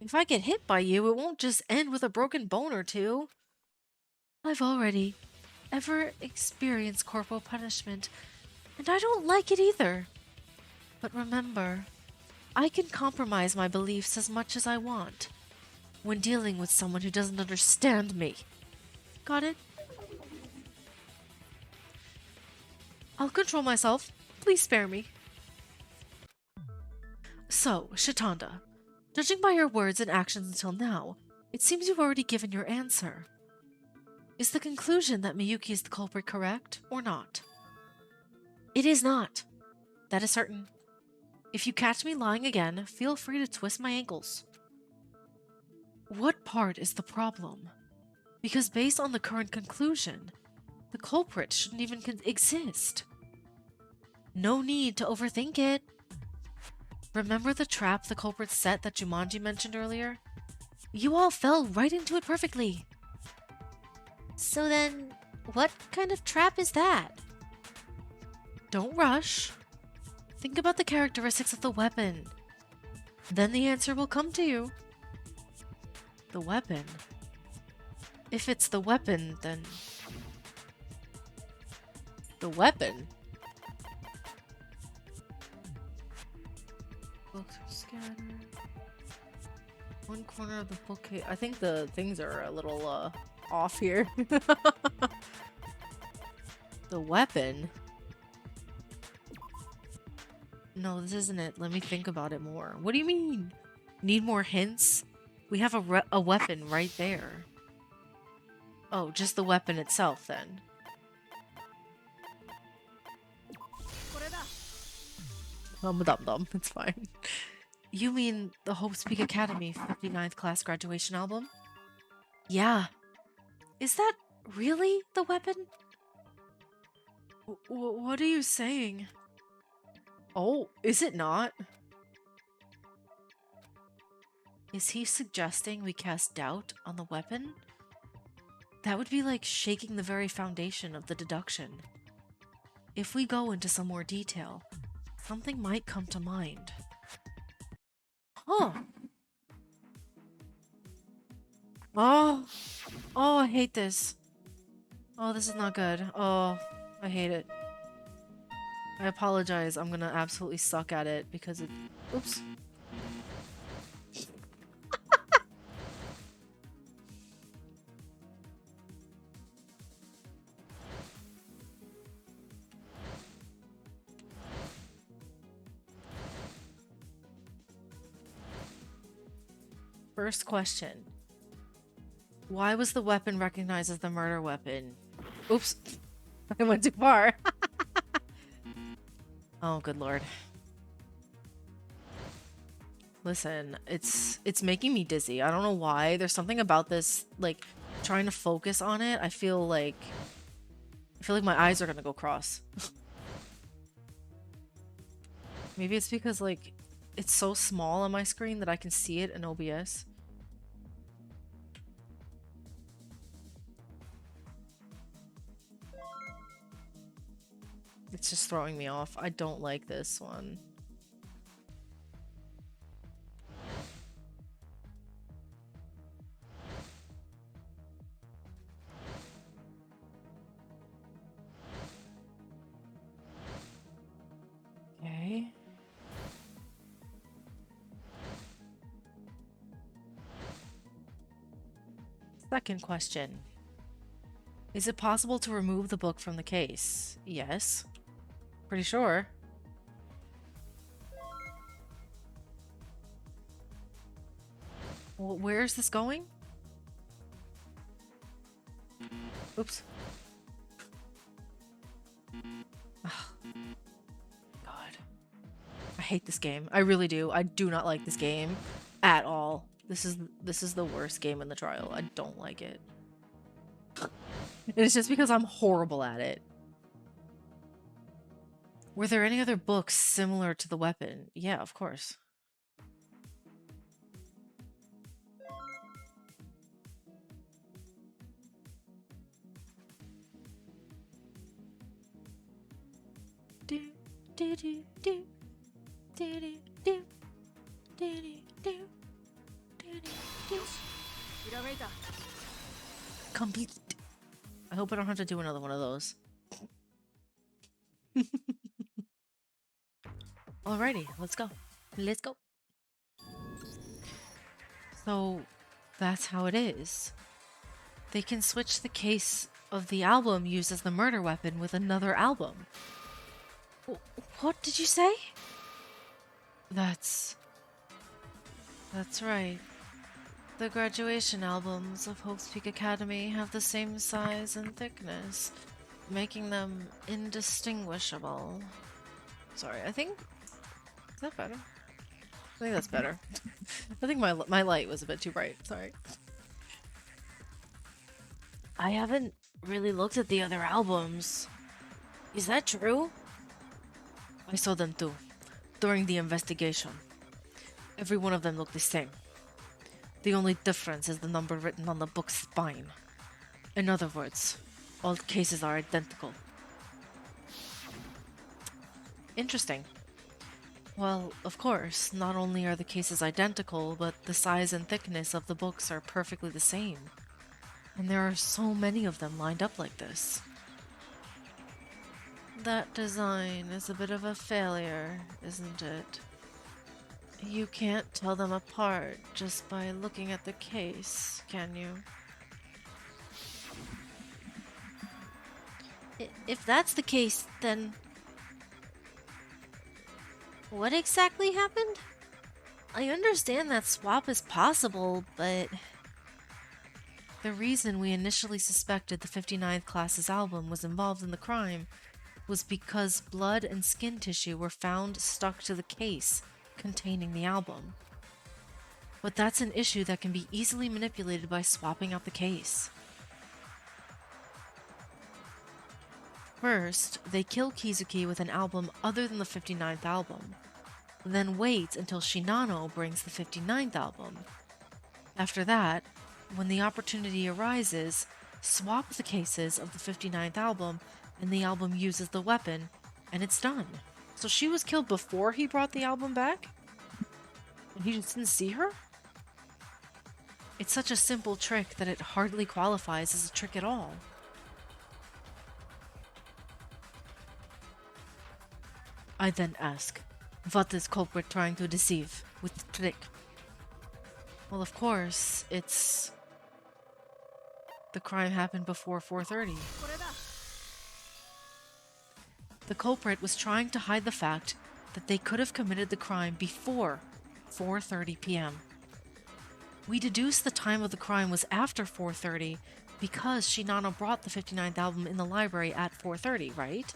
If I get hit by you, it won't just end with a broken bone or two. I've already ever experienced corporal punishment, and I don't like it either. But remember, I can compromise my beliefs as much as I want when dealing with someone who doesn't understand me. Got it? I'll control myself. Please spare me. So, Shitanda, judging by your words and actions until now, it seems you've already given your answer. Is the conclusion that Miyuki is the culprit correct, or not? It is not. That is certain. If you catch me lying again, feel free to twist my ankles. What part is the problem? Because based on the current conclusion, the culprit shouldn't even exist. No need to overthink it. Remember the trap the culprit set that Jumanji mentioned earlier? You all fell right into it perfectly. So then, what kind of trap is that? Don't rush. Think about the characteristics of the weapon. Then the answer will come to you. The weapon? If it's the weapon, then... The weapon? Books are scattered. One corner of the bookcase. I think the things are a little off here. The weapon? No, this isn't it. Let me think about it more. What do you mean? Need more hints? We have a weapon right there. Oh, just the weapon itself then. Dum-dum-dum. It's fine. You mean the Hope Speak Academy 59th class graduation album? Yeah. Is that really the weapon? What are you saying? Oh, is it not? Is he suggesting we cast doubt on the weapon? That would be like shaking the very foundation of the deduction. If we go into some more detail, something might come to mind. Huh. Oh. Oh, I hate this. Oh, this is not good. Oh, I hate it. I apologize. I'm gonna absolutely suck at it because it... Oops. First question. Why was the weapon recognized as the murder weapon? Oops. I went too far. Oh, good lord. Listen, it's making me dizzy. I don't know why. There's something about this, like, trying to focus on it. I feel like my eyes are gonna go cross. Maybe it's because, like, it's so small on my screen that I can see it in OBS. It's just throwing me off. I don't like this one. Okay. Second question. Is it possible to remove the book from the case? Yes. Pretty sure. Well, where is this going? Oops. Ugh. God. I hate this game. I really do. I do not like this game at all. This is the worst game in the trial. I don't like it. It's just because I'm horrible at it. Were there any other books similar to the weapon? Yeah, of course. Do do do do do do do do do do do. Complete. I hope I don't have to do another one of those. Alrighty, let's go. Let's go. So, that's how it is. They can switch the case of the album used as the murder weapon with another album. What did you say? That's right. The graduation albums of Hope's Peak Academy have the same size and thickness, making them indistinguishable. Sorry, I think... Is that better? I think that's better. I think my light was a bit too bright. Sorry. I haven't really looked at the other albums. Is that true? I saw them too, during the investigation. Every one of them looked the same. The only difference is the number written on the book's spine. In other words, all cases are identical. Interesting. Well, of course, not only are the cases identical, but the size and thickness of the books are perfectly the same. And there are so many of them lined up like this. That design is a bit of a failure, isn't it? You can't tell them apart just by looking at the case, can you? If that's the case, then what exactly happened? I understand that swap is possible, but The reason we initially suspected the 59th class's album was involved in the crime was because blood and skin tissue were found stuck to the case containing the album. But that's an issue that can be easily manipulated by swapping out the case. First, they kill Kizuki with an album other than the 59th album, then wait until Shinano brings the 59th album. After that, when the opportunity arises, swap the cases of the 59th album and the album uses the weapon, and it's done. So she was killed before he brought the album back? And he just didn't see her? It's such a simple trick that it hardly qualifies as a trick at all. I then ask, what is culprit trying to deceive with the trick? Well, of course, it's... the crime happened before 4:30. The culprit was trying to hide the fact that they could have committed the crime before 4:30 p.m. We deduced the time of the crime was after 4:30 because Shinano brought the 59th album in the library at 4:30, right?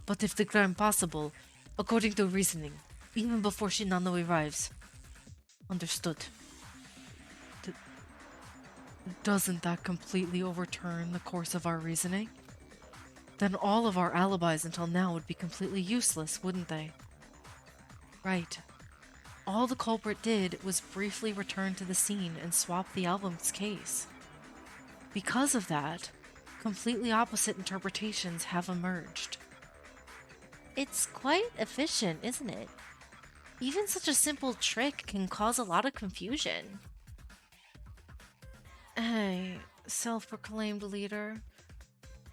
But if the crime possible, according to reasoning, even before Shinano arrives. Understood. Doesn't that completely overturn the course of our reasoning? Then all of our alibis until now would be completely useless, wouldn't they? Right. All the culprit did was briefly return to the scene and swap the album's case. Because of that, completely opposite interpretations have emerged. it's quite efficient, isn't it? Even such a simple trick can cause a lot of confusion. Hey, self-proclaimed leader.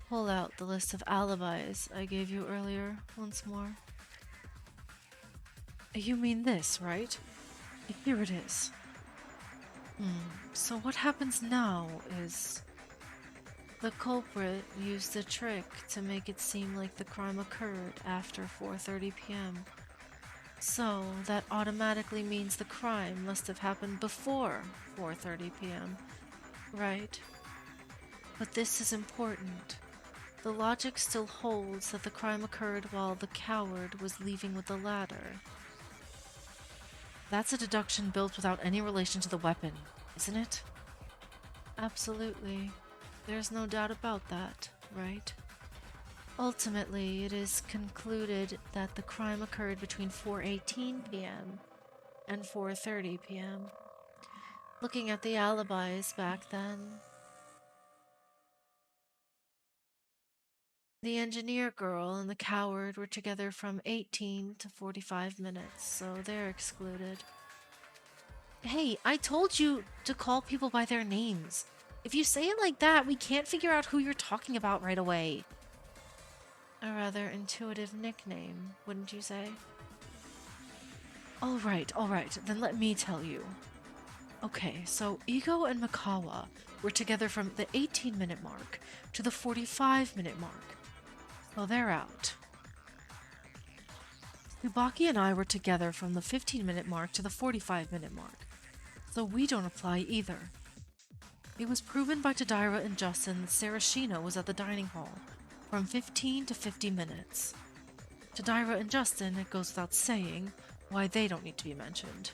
Pull out the list of alibis I gave you earlier once more. You mean this, right? Here it is. So what happens now is... the culprit used a trick to make it seem like the crime occurred after 4:30 p.m. So that automatically means the crime must have happened before 4:30 p.m., right? But this is important. The logic still holds that the crime occurred while the coward was leaving with the ladder. That's a deduction built without any relation to the weapon, isn't it? Absolutely. There's no doubt about that, right? Ultimately, it is concluded that the crime occurred between 4:18 p.m. and 4:30 p.m. Looking at the alibis back then, the engineer girl and the coward were together from 18 to 45 minutes, so they're excluded. Hey, I told you to call people by their names. If you say it like that, we can't figure out who you're talking about right away. A rather intuitive nickname, wouldn't you say? All right, then let me tell you. Okay, so Igo and Mikawa were together from the 18-minute mark to the 45-minute mark. So they're out. Tsubaki and I were together from the 15-minute mark to the 45-minute mark. So we don't apply either. It was proven by Tadaira and Justin that Sarashina was at the dining hall from 15 to 50 minutes. Tadaira and Justin, it goes without saying, why they don't need to be mentioned.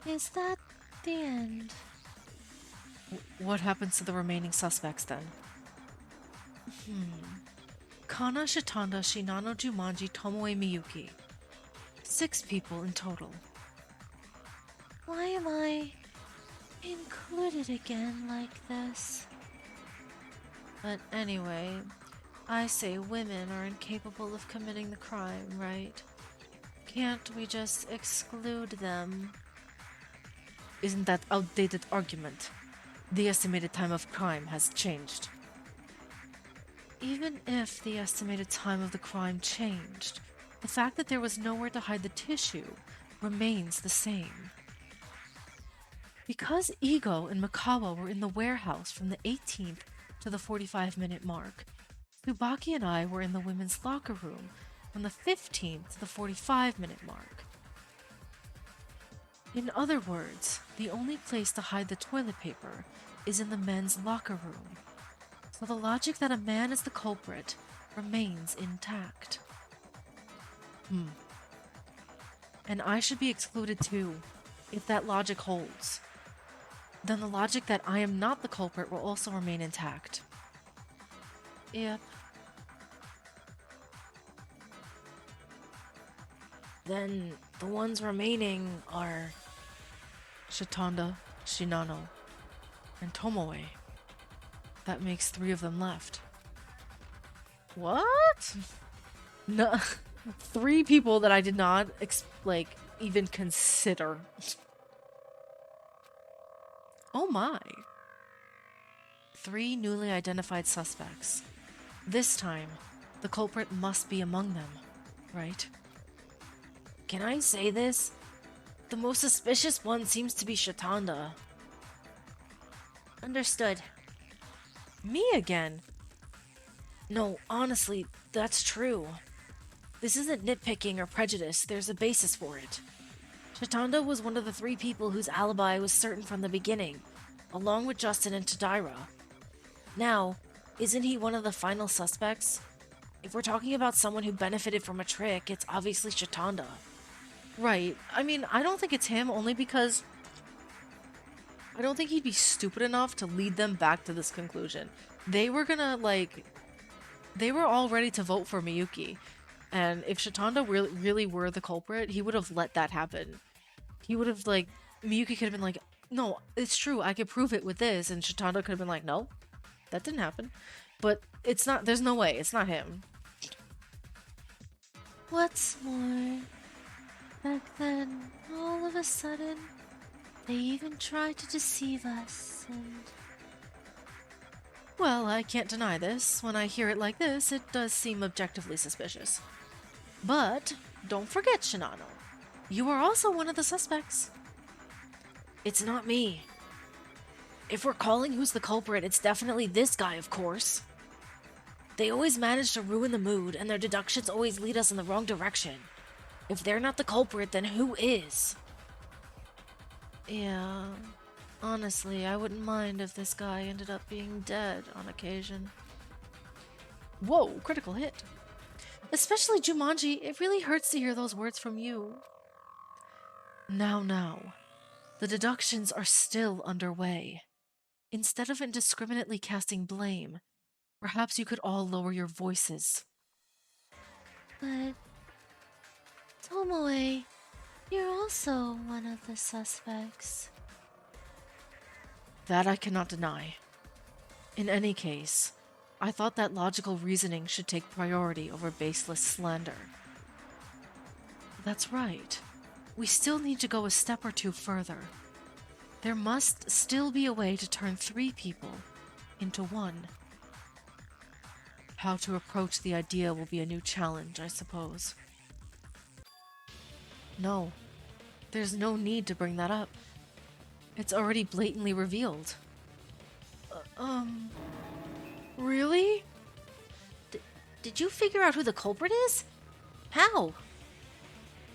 Is that the end? What happens to the remaining suspects then? Kana, Shitanda, Shinano, Jumanji, Tomoe, Miyuki. 6 people in total. Why am I included again like this? But anyway, I say women are incapable of committing the crime, right? Can't we just exclude them? Isn't that outdated argument? The estimated time of crime has changed. Even if the estimated time of the crime changed, the fact that there was nowhere to hide the tissue remains the same. Because Ego and Makawa were in the warehouse from the 18th to the 45-minute mark, Tsubaki and I were in the women's locker room from the 15th to the 45-minute mark. In other words, the only place to hide the toilet paper is in the men's locker room. So the logic that a man is the culprit remains intact. And I should be excluded too, if that logic holds. Then the logic that I am not the culprit will also remain intact. Yep. Then the ones remaining are Shitanda, Shinano, and Tomoe. That makes 3 of them left. What? No, 3 people that I did not even consider. Oh my. 3 newly identified suspects. This time, the culprit must be among them, right? Can I say this? The most suspicious one seems to be Shitanda. Understood. Me again? No, honestly, that's true. This isn't nitpicking or prejudice, there's a basis for it. Shitanda was one of the 3 people whose alibi was certain from the beginning, along with Justin and Tadaira. Now, isn't he one of the final suspects? If we're talking about someone who benefited from a trick, it's obviously Shitanda. Right. I mean, I don't think it's him, only because I don't think he'd be stupid enough to lead them back to this conclusion. They were gonna, they were all ready to vote for Miyuki. And if Shitanda really were the culprit, he would have let that happen. He would have, Miyuki could have been like, no, it's true, I could prove it with this. And Shitanda could have been like, no, that didn't happen. But it's not, there's no way, it's not him. What's more, back then, all of a sudden, they even tried to deceive us, and... Well, I can't deny this. When I hear it like this, it does seem objectively suspicious. But don't forget, Shinano. You are also one of the suspects. It's not me. If we're calling who's the culprit, it's definitely this guy, of course. They always manage to ruin the mood, and their deductions always lead us in the wrong direction. If they're not the culprit, then who is? Yeah, honestly, I wouldn't mind if this guy ended up being dead on occasion. Whoa, critical hit. Especially Jumanji, it really hurts to hear those words from you. Now, the deductions are still underway. Instead of indiscriminately casting blame, perhaps you could all lower your voices. But... Tomoe, you're also one of the suspects. That I cannot deny. In any case, I thought that logical reasoning should take priority over baseless slander. That's right. We still need to go a step or 2 further. There must still be a way to turn 3 people into 1. How to approach the idea will be a new challenge, I suppose. No, there's no need to bring that up. It's already blatantly revealed. Really? Did you figure out who the culprit is? How?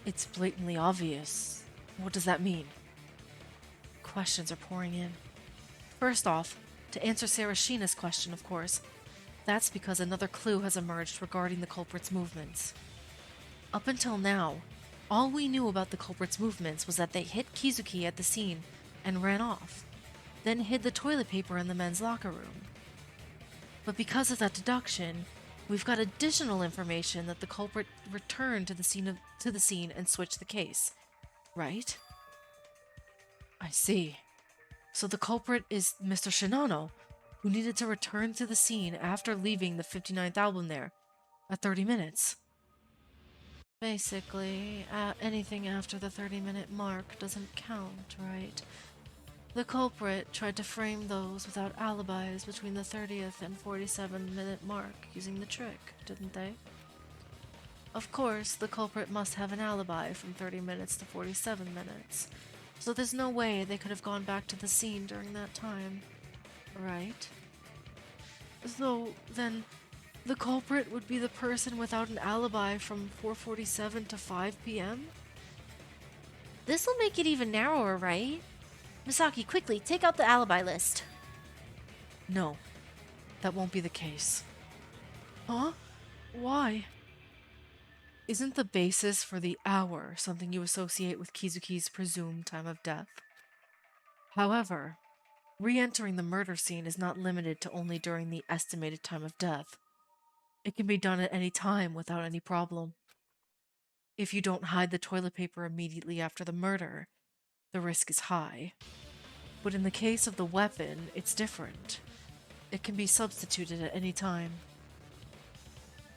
It's blatantly obvious. What does that mean? Questions are pouring in. First off, to answer Sarashina's question, of course, that's because another clue has emerged regarding the culprit's movements. Up until now, all we knew about the culprit's movements was that they hit Kizuki at the scene and ran off, then hid the toilet paper in the men's locker room. But because of that deduction, we've got additional information that the culprit returned to the scene and switched the case, right? I see. So the culprit is Mr. Shinano, who needed to return to the scene after leaving the 59th album there at 30 minutes. Basically, anything after the 30-minute mark doesn't count, right? The culprit tried to frame those without alibis between the 30th and 47-minute mark using the trick, didn't they? Of course, the culprit must have an alibi from 30 minutes to 47 minutes, so there's no way they could have gone back to the scene during that time. Right? So, then, the culprit would be the person without an alibi from 4:47 to 5 p.m.? This'll make it even narrower, right? Misaki, quickly, take out the alibi list. No, that won't be the case. Huh? Why? Isn't the basis for the hour something you associate with Kizuki's presumed time of death? However, re-entering the murder scene is not limited to only during the estimated time of death. It can be done at any time without any problem. If you don't hide the toilet paper immediately after the murder, the risk is high. But in the case of the weapon, it's different. It can be substituted at any time.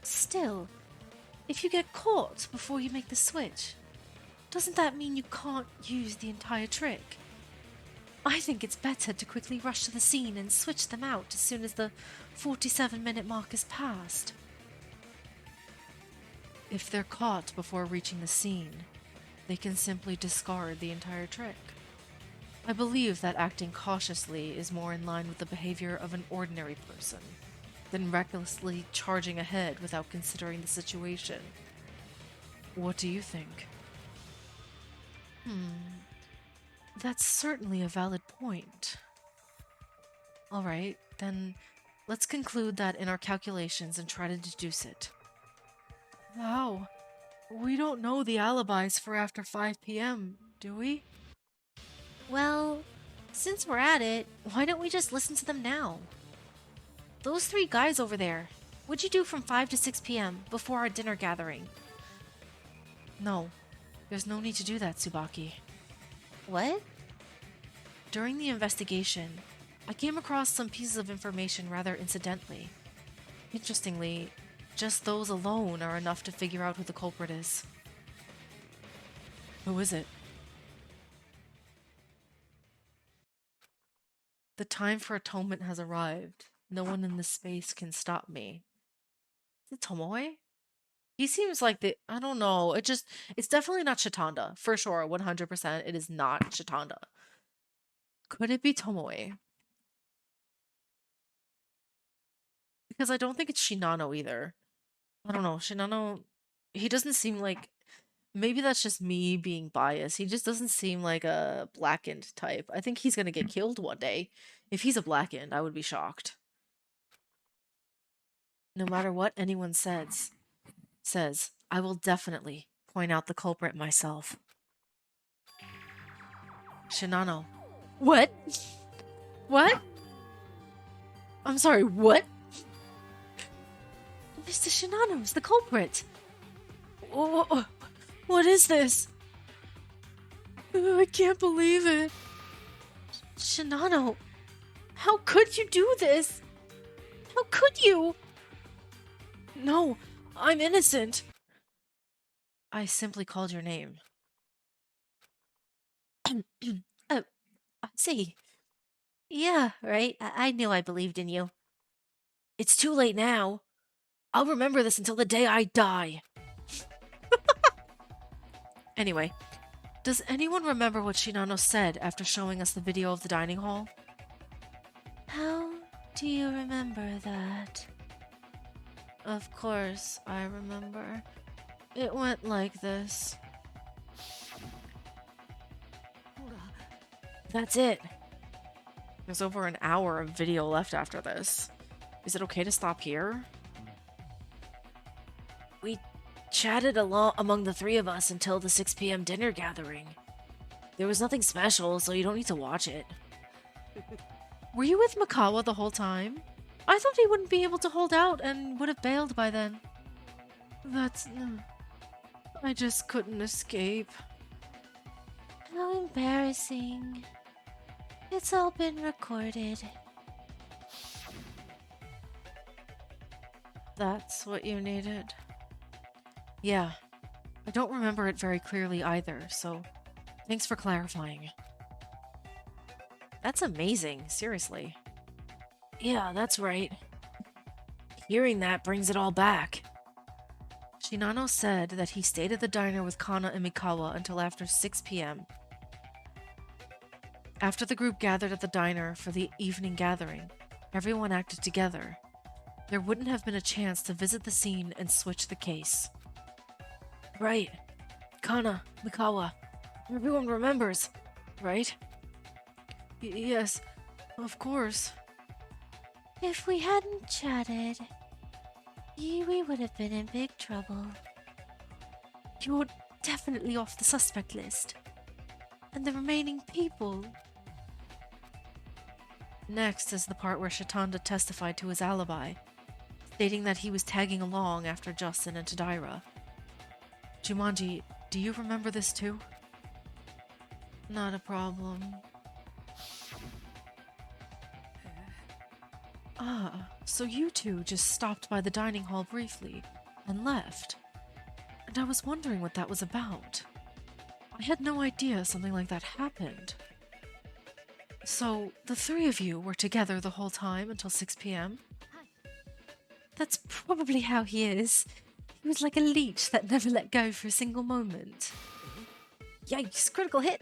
Still, if you get caught before you make the switch, doesn't that mean you can't use the entire trick? I think it's better to quickly rush to the scene and switch them out as soon as the 47-minute mark is passed. If they're caught before reaching the scene, they can simply discard the entire trick. I believe that acting cautiously is more in line with the behavior of an ordinary person than recklessly charging ahead without considering the situation. What do you think? That's certainly a valid point. Alright, then let's conclude that in our calculations and try to deduce it. How? We don't know the alibis for after 5 p.m., do we? Well, since we're at it, why don't we just listen to them now? Those 3 guys over there, what'd you do from 5 to 6 p.m. before our dinner gathering? No, there's no need to do that, Tsubaki. What? During the investigation, I came across some pieces of information rather incidentally. Interestingly, just those alone are enough to figure out who the culprit is. Who is it? The time for atonement has arrived. No one in this space can stop me. Is it Tomoe? He seems like I don't know. It's definitely not Shitanda. For sure, 100%, it is not Shitanda. Could it be Tomoe? Because I don't think it's Shinano either. I don't know. Shinano, he doesn't seem like. Maybe that's just me being biased. He just doesn't seem like a blackened type. I think he's gonna get killed one day. If he's a blackened, I would be shocked. No matter what anyone says, I will definitely point out the culprit myself. Shinano. What? What? I'm sorry, what? Mr. Shinano's the culprit. What is this? I can't believe it. Shinano, how could you do this? How could you? No, I'm innocent. I simply called your name. Oh, I see. Yeah, right. I knew I believed in you. It's too late now. I'll remember this until the day I die. Anyway, does anyone remember what Shinano said after showing us the video of the dining hall? How do you remember that? Of course, I remember. It went like this. That's it. There's over an hour of video left after this. Is it okay to stop here? We chatted among the 3 of us until the 6 p.m. dinner gathering. There was nothing special, so you don't need to watch it. Were you with Makawa the whole time? I thought he wouldn't be able to hold out and would have bailed by then. I just couldn't escape. How embarrassing. It's all been recorded. That's what you needed? Yeah. I don't remember it very clearly either, so thanks for clarifying. That's amazing, seriously. Yeah, that's right. Hearing that brings it all back. Shinano said that he stayed at the diner with Kana and Mikawa until after 6 p.m. After the group gathered at the diner for the evening gathering, everyone acted together. There wouldn't have been a chance to visit the scene and switch the case. Right. Kana, Mikawa. Everyone remembers, right? Yes, of course. If we hadn't chatted, we would have been in big trouble. You're definitely off the suspect list. And the remaining people. Next is the part where Shatanda testified to his alibi, stating that he was tagging along after Justin and Tadira. Jumanji, do you remember this too? Not a problem. Ah, so you two just stopped by the dining hall briefly and left. And I was wondering what that was about. I had no idea something like that happened. So, the three of you were together the whole time until 6 p.m.? That's probably how he is. He was like a leech that never let go for a single moment. Yikes, critical hit!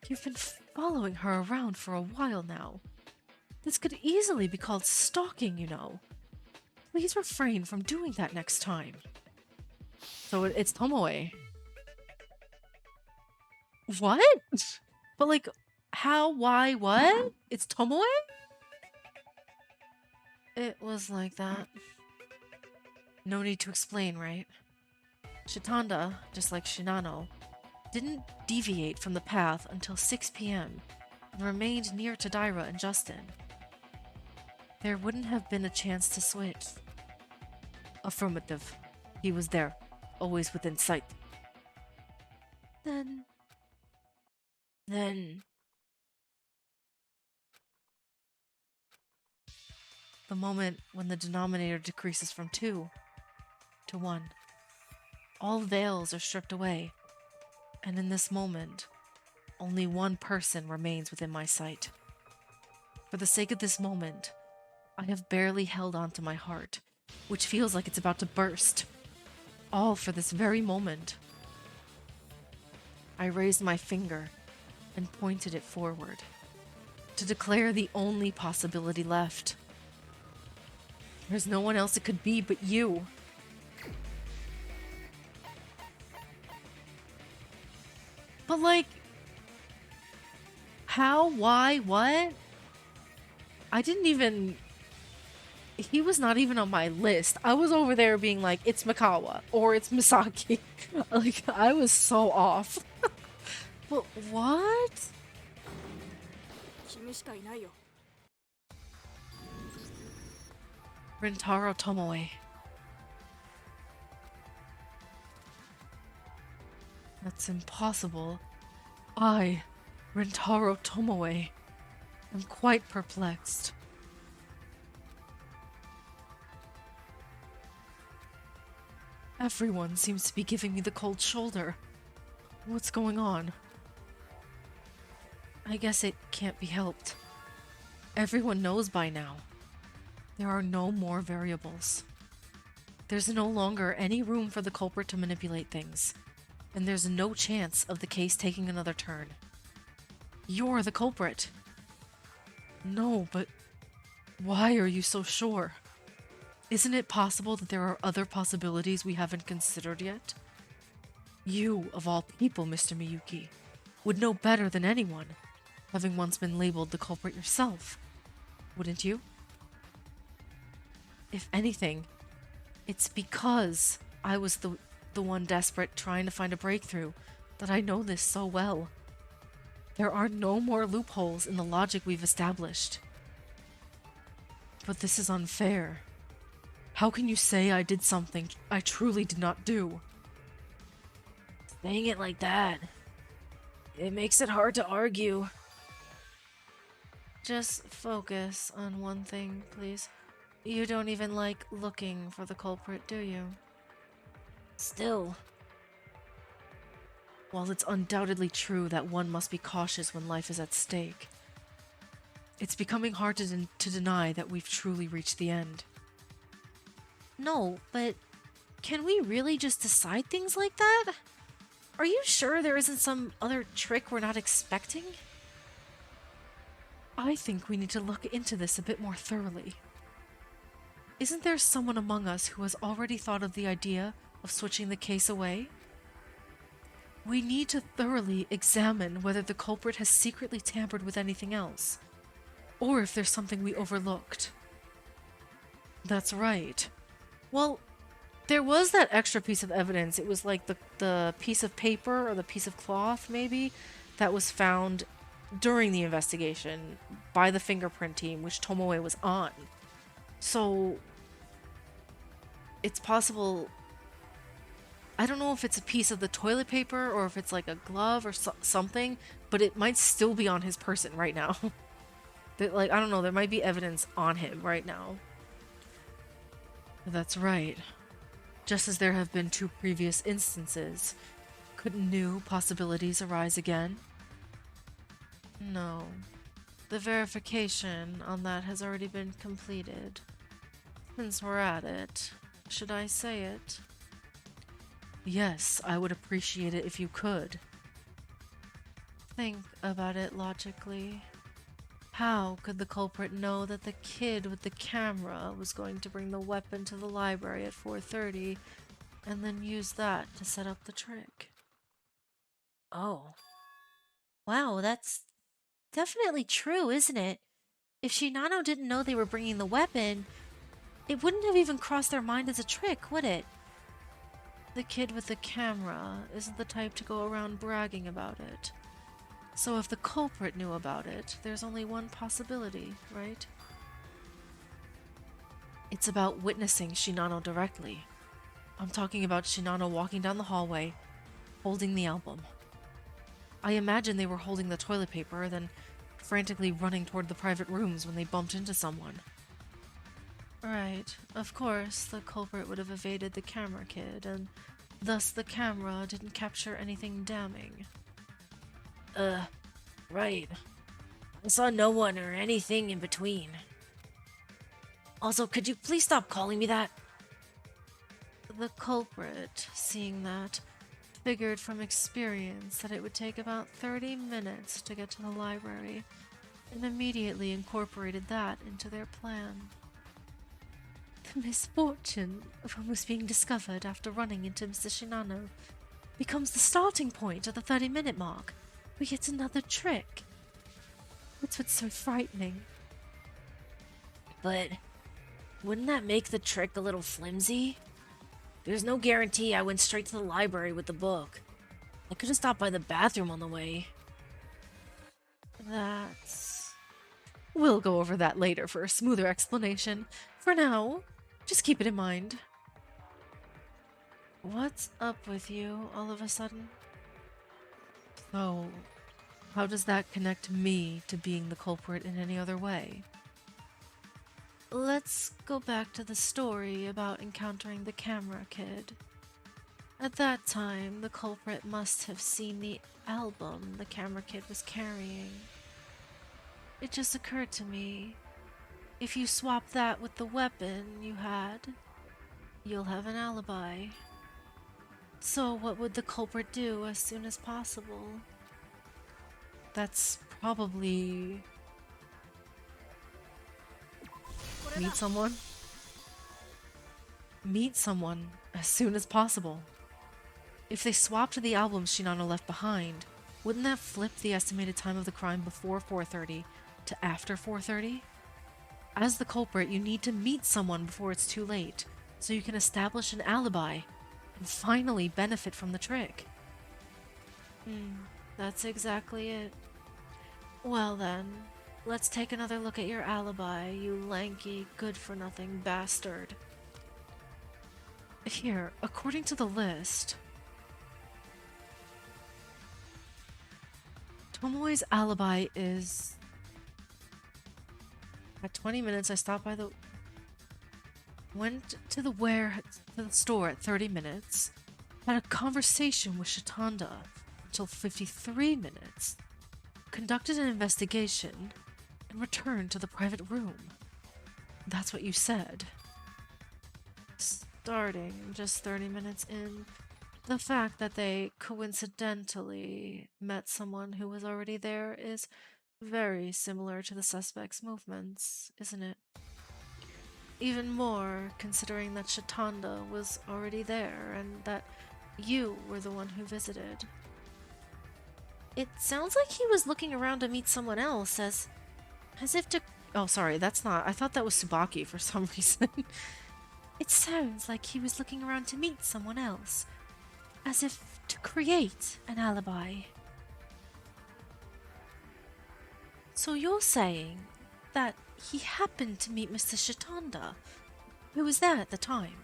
You've been following her around for a while now. This could easily be called stalking, you know. Please refrain from doing that next time. So it's Tomoe. What? But like, how, why, what? It's Tomoe? It was like that. No need to explain, right? Shitanda, just like Shinano, didn't deviate from the path until 6 p.m. and remained near Tadira and Justin. There wouldn't have been a chance to switch. Affirmative. He was there, always within sight. Then the moment when the denominator decreases from 2 to 1. All veils are stripped away, and in this moment, only one person remains within my sight. For the sake of this moment, I have barely held on to my heart, which feels like it's about to burst. All for this very moment. I raised my finger and pointed it forward, to declare the only possibility left. There's no one else it could be but you. But like, how, why, what? I didn't even... He was not even on my list. I was over there being like, it's Mikawa or it's Misaki. Like, I was so off. But what? Rintaro Tomoe. That's impossible. I, Rintaro Tomoe, am quite perplexed. Everyone seems to be giving me the cold shoulder. What's going on? I guess it can't be helped. Everyone knows by now. There are no more variables. There's no longer any room for the culprit to manipulate things, and there's no chance of the case taking another turn. You're the culprit. No, but why are you so sure? Isn't it possible that there are other possibilities we haven't considered yet? You, of all people, Mr. Miyuki, would know better than anyone, having once been labeled the culprit yourself. Wouldn't you? If anything, it's because I was the one desperate trying to find a breakthrough that I know this so well. There are no more loopholes in the logic we've established. But this is unfair. How can you say I did something I truly did not do? Saying it like that, it makes it hard to argue. Just focus on one thing, please. You don't even like looking for the culprit, do you? Still, While it's undoubtedly true that one must be cautious when life is at stake, it's becoming hard to deny that we've truly reached the end. no, but can we really just decide things like that? Are you sure there isn't some other trick we're not expecting? I think we need to look into this a bit more thoroughly. Isn't there someone among us who has already thought of the idea of switching the case away? We need to thoroughly examine whether the culprit has secretly tampered with anything else, or if there's something we overlooked. That's right. Well, there was that extra piece of evidence. It was like the piece of paper or the piece of cloth, maybe, that was found during the investigation by the fingerprint team, which Tomoe was on. So, it's possible... I don't know if it's a piece of the toilet paper or if it's like a glove or something, but it might still be on his person right now. That, like, I don't know, there might be evidence on him right now. That's right. Just as there have been 2 previous instances, could new possibilities arise again? No. The verification on that has already been completed. Since we're at it, should I say it? Yes, I would appreciate it if you could. Think about it logically. How could the culprit know that the kid with the camera was going to bring the weapon to the library at 4:30 and then use that to set up the trick? Oh. Wow, that's definitely true, isn't it? If Shinano didn't know they were bringing the weapon, it wouldn't have even crossed their mind as a trick, would it? The kid with the camera isn't the type to go around bragging about it. So if the culprit knew about it, there's only one possibility, right? It's about witnessing Shinano directly. I'm talking about Shinano walking down the hallway, holding the album. I imagine they were holding the toilet paper, then frantically running toward the private rooms when they bumped into someone. Right. Of course, the culprit would have evaded the camera kid, and thus the camera didn't capture anything damning. Right. I saw no one or anything in between. Also, could you please stop calling me that? The culprit, seeing that, figured from experience that it would take about 30 minutes to get to the library, and immediately incorporated that into their plan. The misfortune of almost being discovered after running into Mr. Shinano becomes the starting point at the 30-minute mark. We get another trick. That's what's so frightening. But wouldn't that make the trick a little flimsy? There's no guarantee I went straight to the library with the book. I could have stopped by the bathroom on the way. We'll go over that later for a smoother explanation. For now, just keep it in mind. What's up with you all of a sudden? So, how does that connect me to being the culprit in any other way? Let's go back to the story about encountering the camera kid. At that time, the culprit must have seen the album the camera kid was carrying. It just occurred to me, if you swap that with the weapon you had, you'll have an alibi. So what would the culprit do as soon as possible? That's probably... Meet someone? Meet someone as soon as possible. If they swapped the albums Shinano left behind, wouldn't that flip the estimated time of the crime before 4:30 to after 4:30? As the culprit, you need to meet someone before it's too late, so you can establish an alibi and finally benefit from the trick. That's exactly it. Well then, let's take another look at your alibi, you lanky, good-for-nothing bastard. Here, according to the list, Tomoe's alibi is... At 20 minutes, I stopped by the... Went to the store at 30 minutes, had a conversation with Shitanda until 53 minutes, conducted an investigation, and returned to the private room. That's what you said. starting just 30 minutes in. The fact that they coincidentally met someone who was already there is very similar to the suspect's movements, isn't it? Even more, considering that Shatanda was already there and that you were the one who visited. It sounds like he was looking around to meet someone else, as if to... Oh, sorry, that's not... I thought that was Tsubaki for some reason. It sounds like he was looking around to meet someone else, as if to create an alibi. So you're saying that he happened to meet Mr. Shatanda, who was there at the time?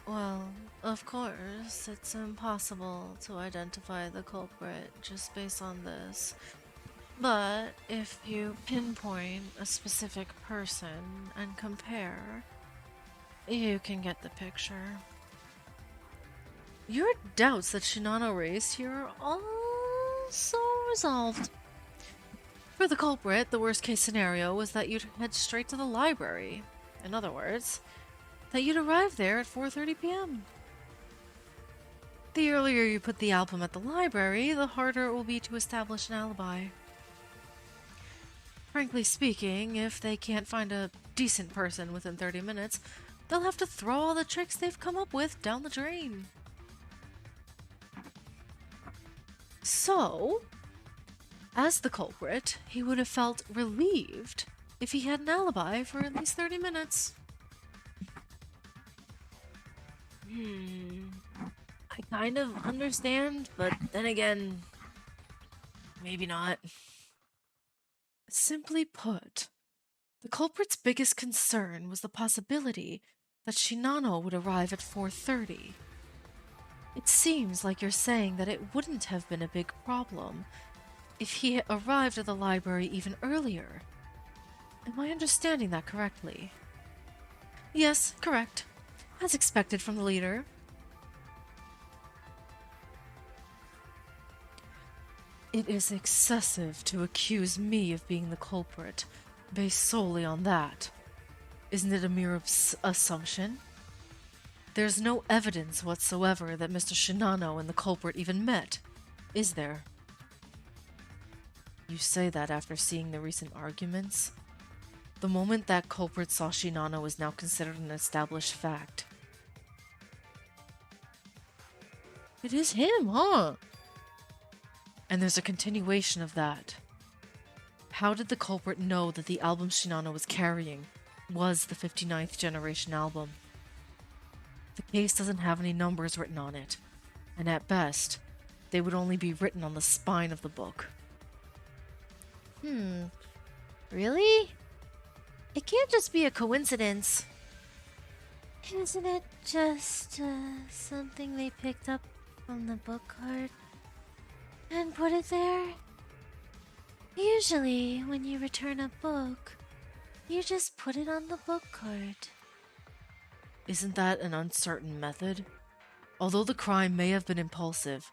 Well, of course, it's impossible to identify the culprit just based on this. But if you pinpoint a specific person and compare, you can get the picture. Your doubts that Shinano raised here are also resolved. For the culprit, the worst case scenario was that you'd head straight to the library. In other words, that you'd arrive there at 4:30 p.m. The earlier you put the album at the library, the harder it will be to establish an alibi. Frankly speaking, if they can't find a decent person within 30 minutes, they'll have to throw all the tricks they've come up with down the drain. So, as the culprit, he would have felt relieved if he had an alibi for at least 30 minutes. I kind of understand, but then again, maybe not. Simply put, the culprit's biggest concern was the possibility that Shinano would arrive at 4:30. It seems like you're saying that it wouldn't have been a big problem if he had arrived at the library even earlier. Am I understanding that correctly? Yes, correct. As expected from the leader. It is excessive to accuse me of being the culprit, based solely on that. Isn't it a mere assumption? There's no evidence whatsoever that Mr. Shinano and the culprit even met, is there? You say that after seeing the recent arguments? The moment that culprit saw Shinano is now considered an established fact. It is him, huh? And there's a continuation of that. How did the culprit know that the album Shinano was carrying was the 59th generation album? The case doesn't have any numbers written on it, and at best, they would only be written on the spine of the book. Really? It can't just be a coincidence. Isn't it just something they picked up from the book card and put it there? Usually, when you return a book, you just put it on the book card. Isn't that an uncertain method? Although the crime may have been impulsive,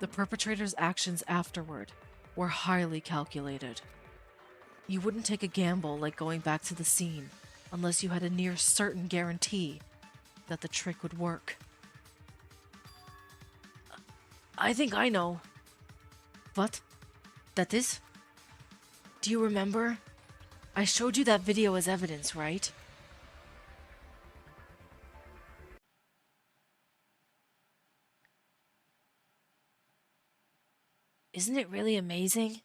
the perpetrator's actions afterward were highly calculated. You wouldn't take a gamble like going back to the scene unless you had a near certain guarantee that the trick would work. I think I know. What? That is? Do you remember? I showed you that video as evidence, right? Isn't it really amazing?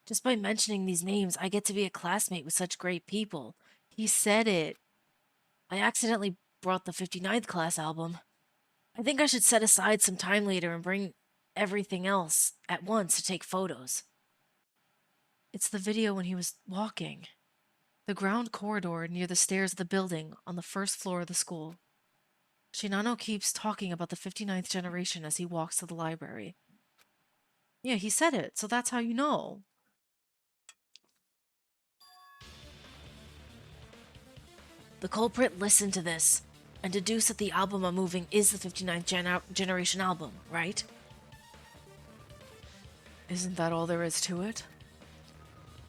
Just by mentioning these names, I get to be a classmate with such great people. He said it. I accidentally brought the 59th class album. I think I should set aside some time later and bring everything else at once to take photos. It's the video when he was walking. The ground corridor near the stairs of the building on the first floor of the school. Shinano keeps talking about the 59th generation as he walks to the library. Yeah, he said it, so that's how you know. The culprit listened to this and deduced that the album I'm moving is the 59th generation album, right? Isn't that all there is to it?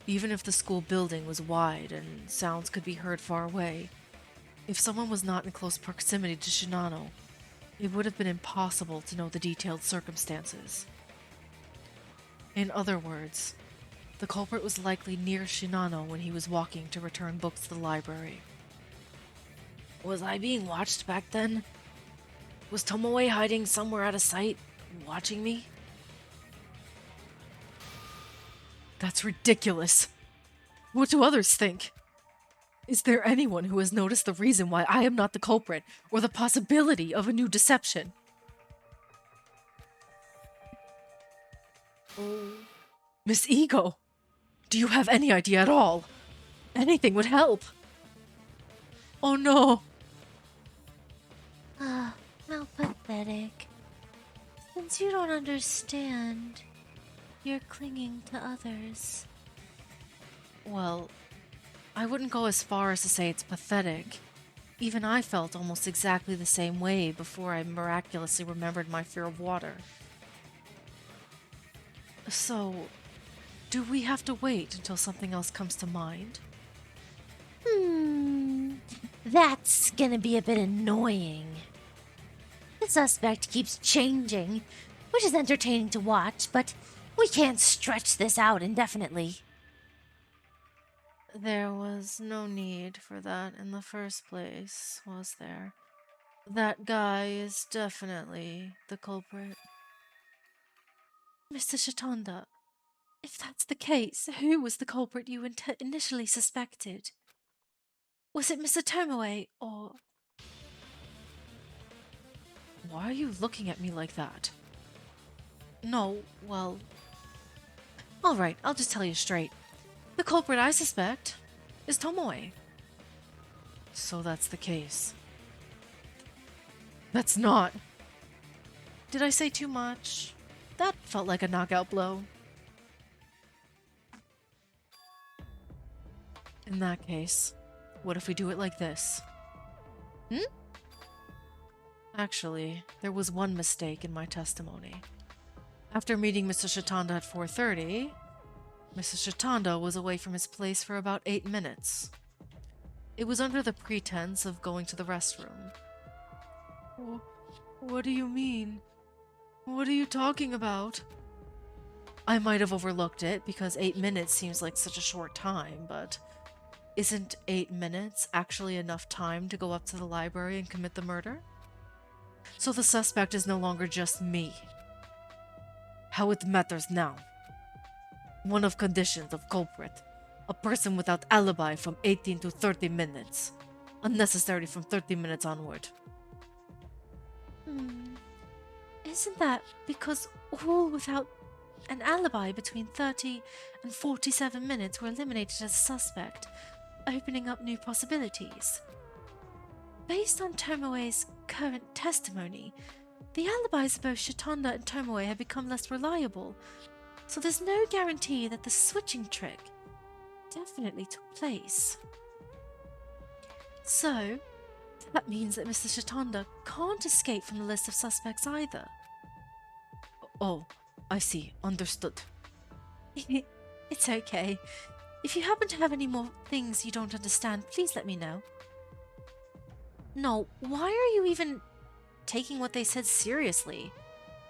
Even if the school building was wide and sounds could be heard far away, If someone was not in close proximity to Shinano, it would have been impossible to know the detailed circumstances. In other words, the culprit was likely near Shinano when he was walking to return books to the library. Was I being watched back then? Was Tomoe hiding somewhere out of sight, watching me? That's ridiculous. What do others think? Is there anyone who has noticed the reason why I am not the culprit, or the possibility of a new deception? Miss Ego, do you have any idea at all? Anything would help. Oh no. Ah, how pathetic. Since you don't understand, you're clinging to others. Well, I wouldn't go as far as to say it's pathetic. Even I felt almost exactly the same way before I miraculously remembered my fear of water. So, do we have to wait until something else comes to mind? That's gonna be a bit annoying. The suspect keeps changing, which is entertaining to watch, but we can't stretch this out indefinitely. There was no need for that in the first place, was there? That guy is definitely the culprit. Mr. Shitonda, if that's the case, who was the culprit you initially suspected? Was it Mr. Tomoe, or... Why are you looking at me like that? No, well... Alright, I'll just tell you straight. The culprit I suspect is Tomoe. So that's the case. That's not... Did I say too much? That felt like a knockout blow. In that case, what if we do it like this? Actually, there was one mistake in my testimony. After meeting Mr. Shitonda at 4:30, Mr. Shitonda was away from his place for about 8 minutes. It was under the pretense of going to the restroom. What do you mean? What are you talking about? I might have overlooked it because 8 minutes seems like such a short time, but isn't 8 minutes actually enough time to go up to the library and commit the murder? So the suspect is no longer just me. How it matters now. One of conditions of culprit. A person without alibi from 18 to 30 minutes. Unnecessary from 30 minutes onward. Isn't that because all without an alibi between 30 and 47 minutes were eliminated as a suspect, opening up new possibilities? Based on Tomoe's current testimony, the alibis of both Shitonda and Tomoe have become less reliable, so there's no guarantee that the switching trick definitely took place. So, that means that Mr. Shitonda can't escape from the list of suspects either. Oh, I see. Understood. It's okay. If you happen to have any more things you don't understand, please let me know. No, why are you even taking what they said seriously?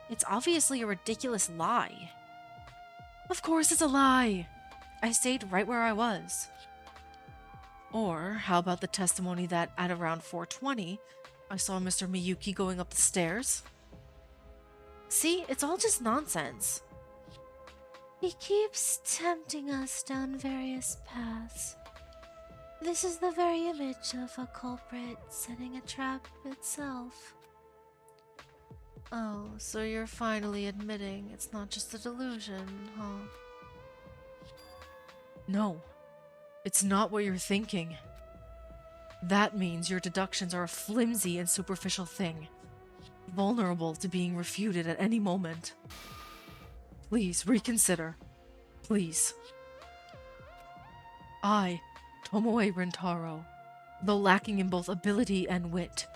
It's obviously a ridiculous lie. Of course it's a lie. I stayed right where I was. Or how about the testimony that at around 4:20, I saw Mr. Miyuki going up the stairs? See, it's all just nonsense. He keeps tempting us down various paths. This is the very image of a culprit setting a trap itself. Oh, so you're finally admitting it's not just a delusion, huh? No, it's not what you're thinking. That means your deductions are a flimsy and superficial thing, vulnerable to being refuted at any moment. Please reconsider. Please. I, Tomoe Rentaro, though lacking in both ability and wit,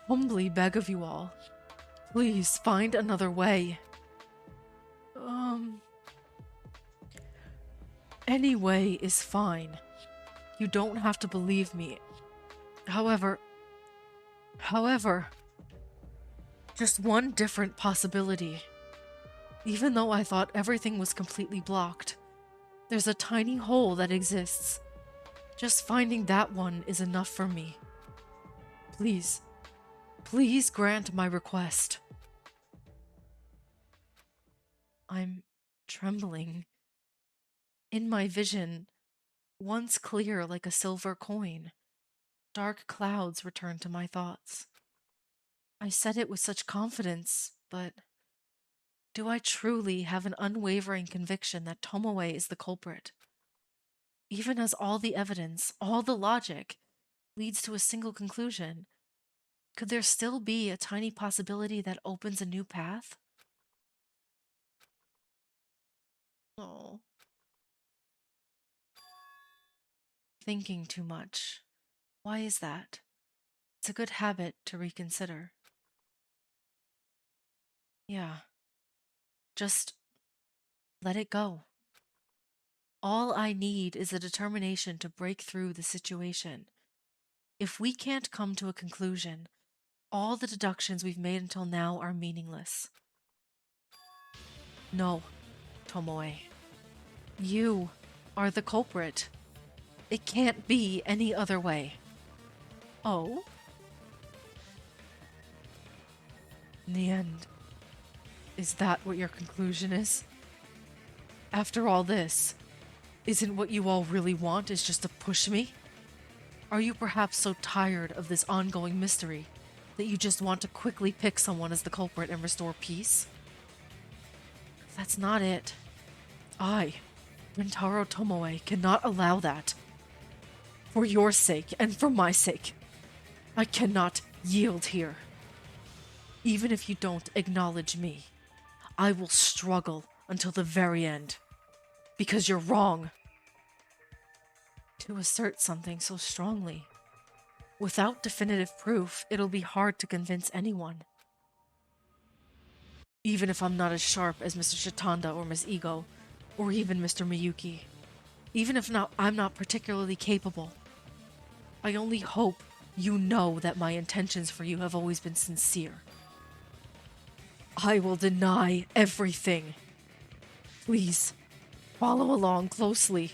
humbly beg of you all, please find another way. Any way is fine. You don't have to believe me. However, just one different possibility. Even though I thought everything was completely blocked, there's a tiny hole that exists. Just finding that one is enough for me. Please, please grant my request. I'm trembling. In my vision, once clear like a silver coin, dark clouds return to my thoughts. I said it with such confidence, but do I truly have an unwavering conviction that Tomoe is the culprit? Even as all the evidence, all the logic, leads to a single conclusion, could there still be a tiny possibility that opens a new path? Oh. Thinking too much. Why is that? It's a good habit to reconsider. Yeah, just let it go. All I need is a determination to break through the situation. If we can't come to a conclusion, all the deductions we've made until now are meaningless. No, Tomoe. You are the culprit. It can't be any other way. Oh? In the end, is that what your conclusion is? After all this, isn't what you all really want is just to push me? Are you perhaps so tired of this ongoing mystery that you just want to quickly pick someone as the culprit and restore peace? That's not it. I, Rintaro Tomoe, cannot allow that. For your sake and for my sake, I cannot yield here. Even if you don't acknowledge me, I will struggle until the very end. Because you're wrong. To assert something so strongly, without definitive proof, it'll be hard to convince anyone. Even if I'm not as sharp as Mr. Shitanda or Miss Ego, or even Mr. Miyuki. Even if I'm not particularly capable. I only hope you know that my intentions for you have always been sincere. I will deny everything. Please, follow along closely.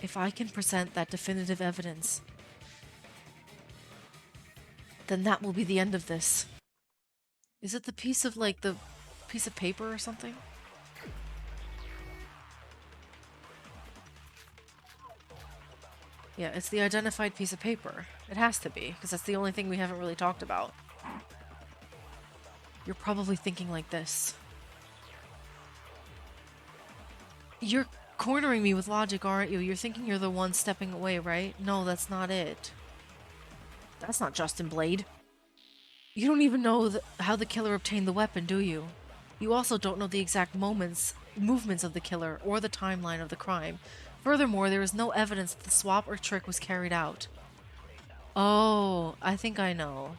If I can present that definitive evidence, then that will be the end of this. Is it the piece of paper or something? Yeah, it's the identified piece of paper. It has to be, because that's the only thing we haven't really talked about. You're probably thinking like this. You're cornering me with logic, aren't you? You're thinking you're the one stepping away, right? No, that's not it. That's not Justin Blade. You don't even know how the killer obtained the weapon, do you? You also don't know the exact movements of the killer or the timeline of the crime. Furthermore, there is no evidence that the swap or trick was carried out. Oh, I think I know.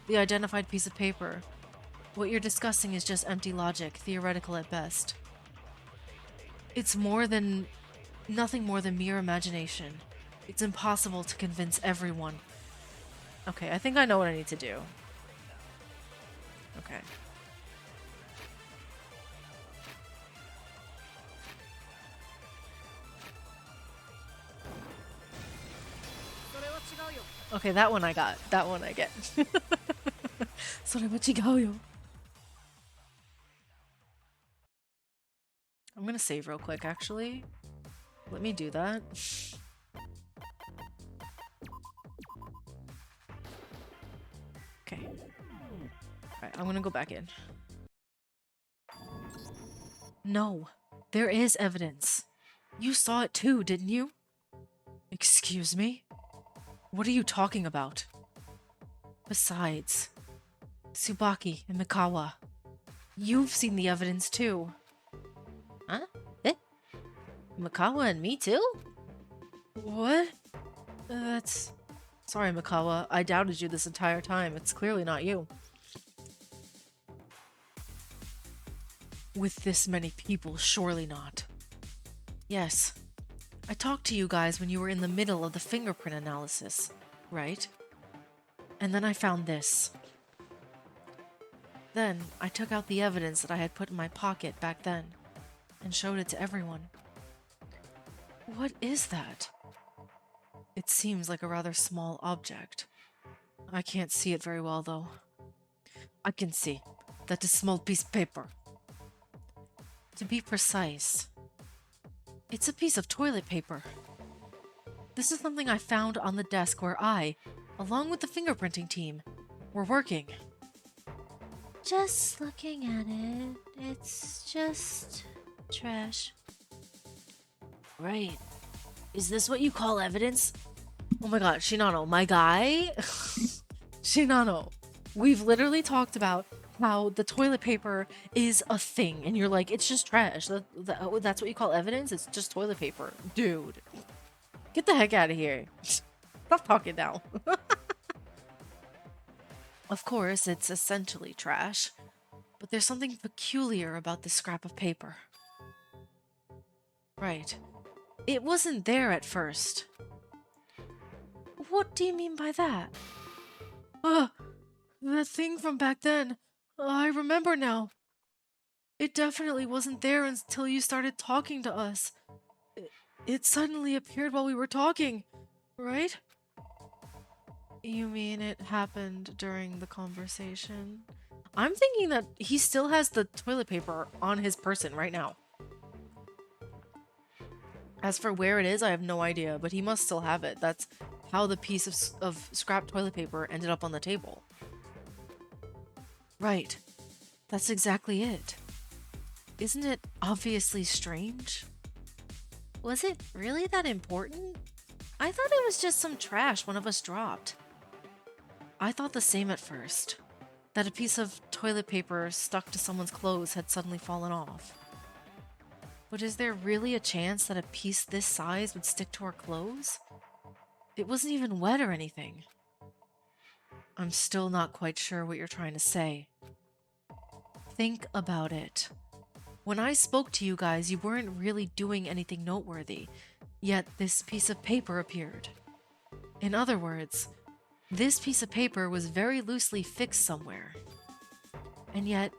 The identified piece of paper. What you're discussing is just empty logic, theoretical at best. It's nothing more than mere imagination. It's impossible to convince everyone. Okay, I think I know what I need to do. Okay. Okay, that one I got. That one I get. それは違うよ. I'm gonna save real quick, actually. Let me do that. Okay. Alright, I'm gonna go back in. No, there is evidence. You saw it too, didn't you? Excuse me? What are you talking about? Besides, Tsubaki and Mikawa, you've seen the evidence too. Huh? Eh? Mikawa and me too? What? That's... Sorry, Mikawa. I doubted you this entire time. It's clearly not you. With this many people, surely not. Yes, I talked to you guys when you were in the middle of the fingerprint analysis, right? And then I found this. Then I took out the evidence that I had put in my pocket back then and showed it to everyone. What is that? It seems like a rather small object. I can't see it very well, though. I can see that a small piece of paper. To be precise, it's a piece of toilet paper. This is something I found on the desk where I, along with the fingerprinting team, were working. Just looking at it, it's just trash. Right. Is this what you call evidence? Oh my god, Shinano, my guy? Shinano, we've literally talked about how the toilet paper is a thing, and you're like, it's just trash. That's what you call evidence? It's just toilet paper. Dude, get the heck out of here. Stop talking now. Of course, it's essentially trash, but there's something peculiar about this scrap of paper. Right. It wasn't there at first. What do you mean by that? That thing from back then. I remember now. It definitely wasn't there until you started talking to us. It suddenly appeared while we were talking, right? You mean it happened during the conversation? I'm thinking that he still has the toilet paper on his person right now. As for where it is, I have no idea, but he must still have it. That's how the piece of scrap toilet paper ended up on the table. Right. That's exactly it. Isn't it obviously strange? Was it really that important? I thought it was just some trash one of us dropped. I thought the same at first. That a piece of toilet paper stuck to someone's clothes had suddenly fallen off. But is there really a chance that a piece this size would stick to our clothes? It wasn't even wet or anything. I'm still not quite sure what you're trying to say. Think about it. When I spoke to you guys, you weren't really doing anything noteworthy, yet this piece of paper appeared. In other words, this piece of paper was very loosely fixed somewhere. And yet,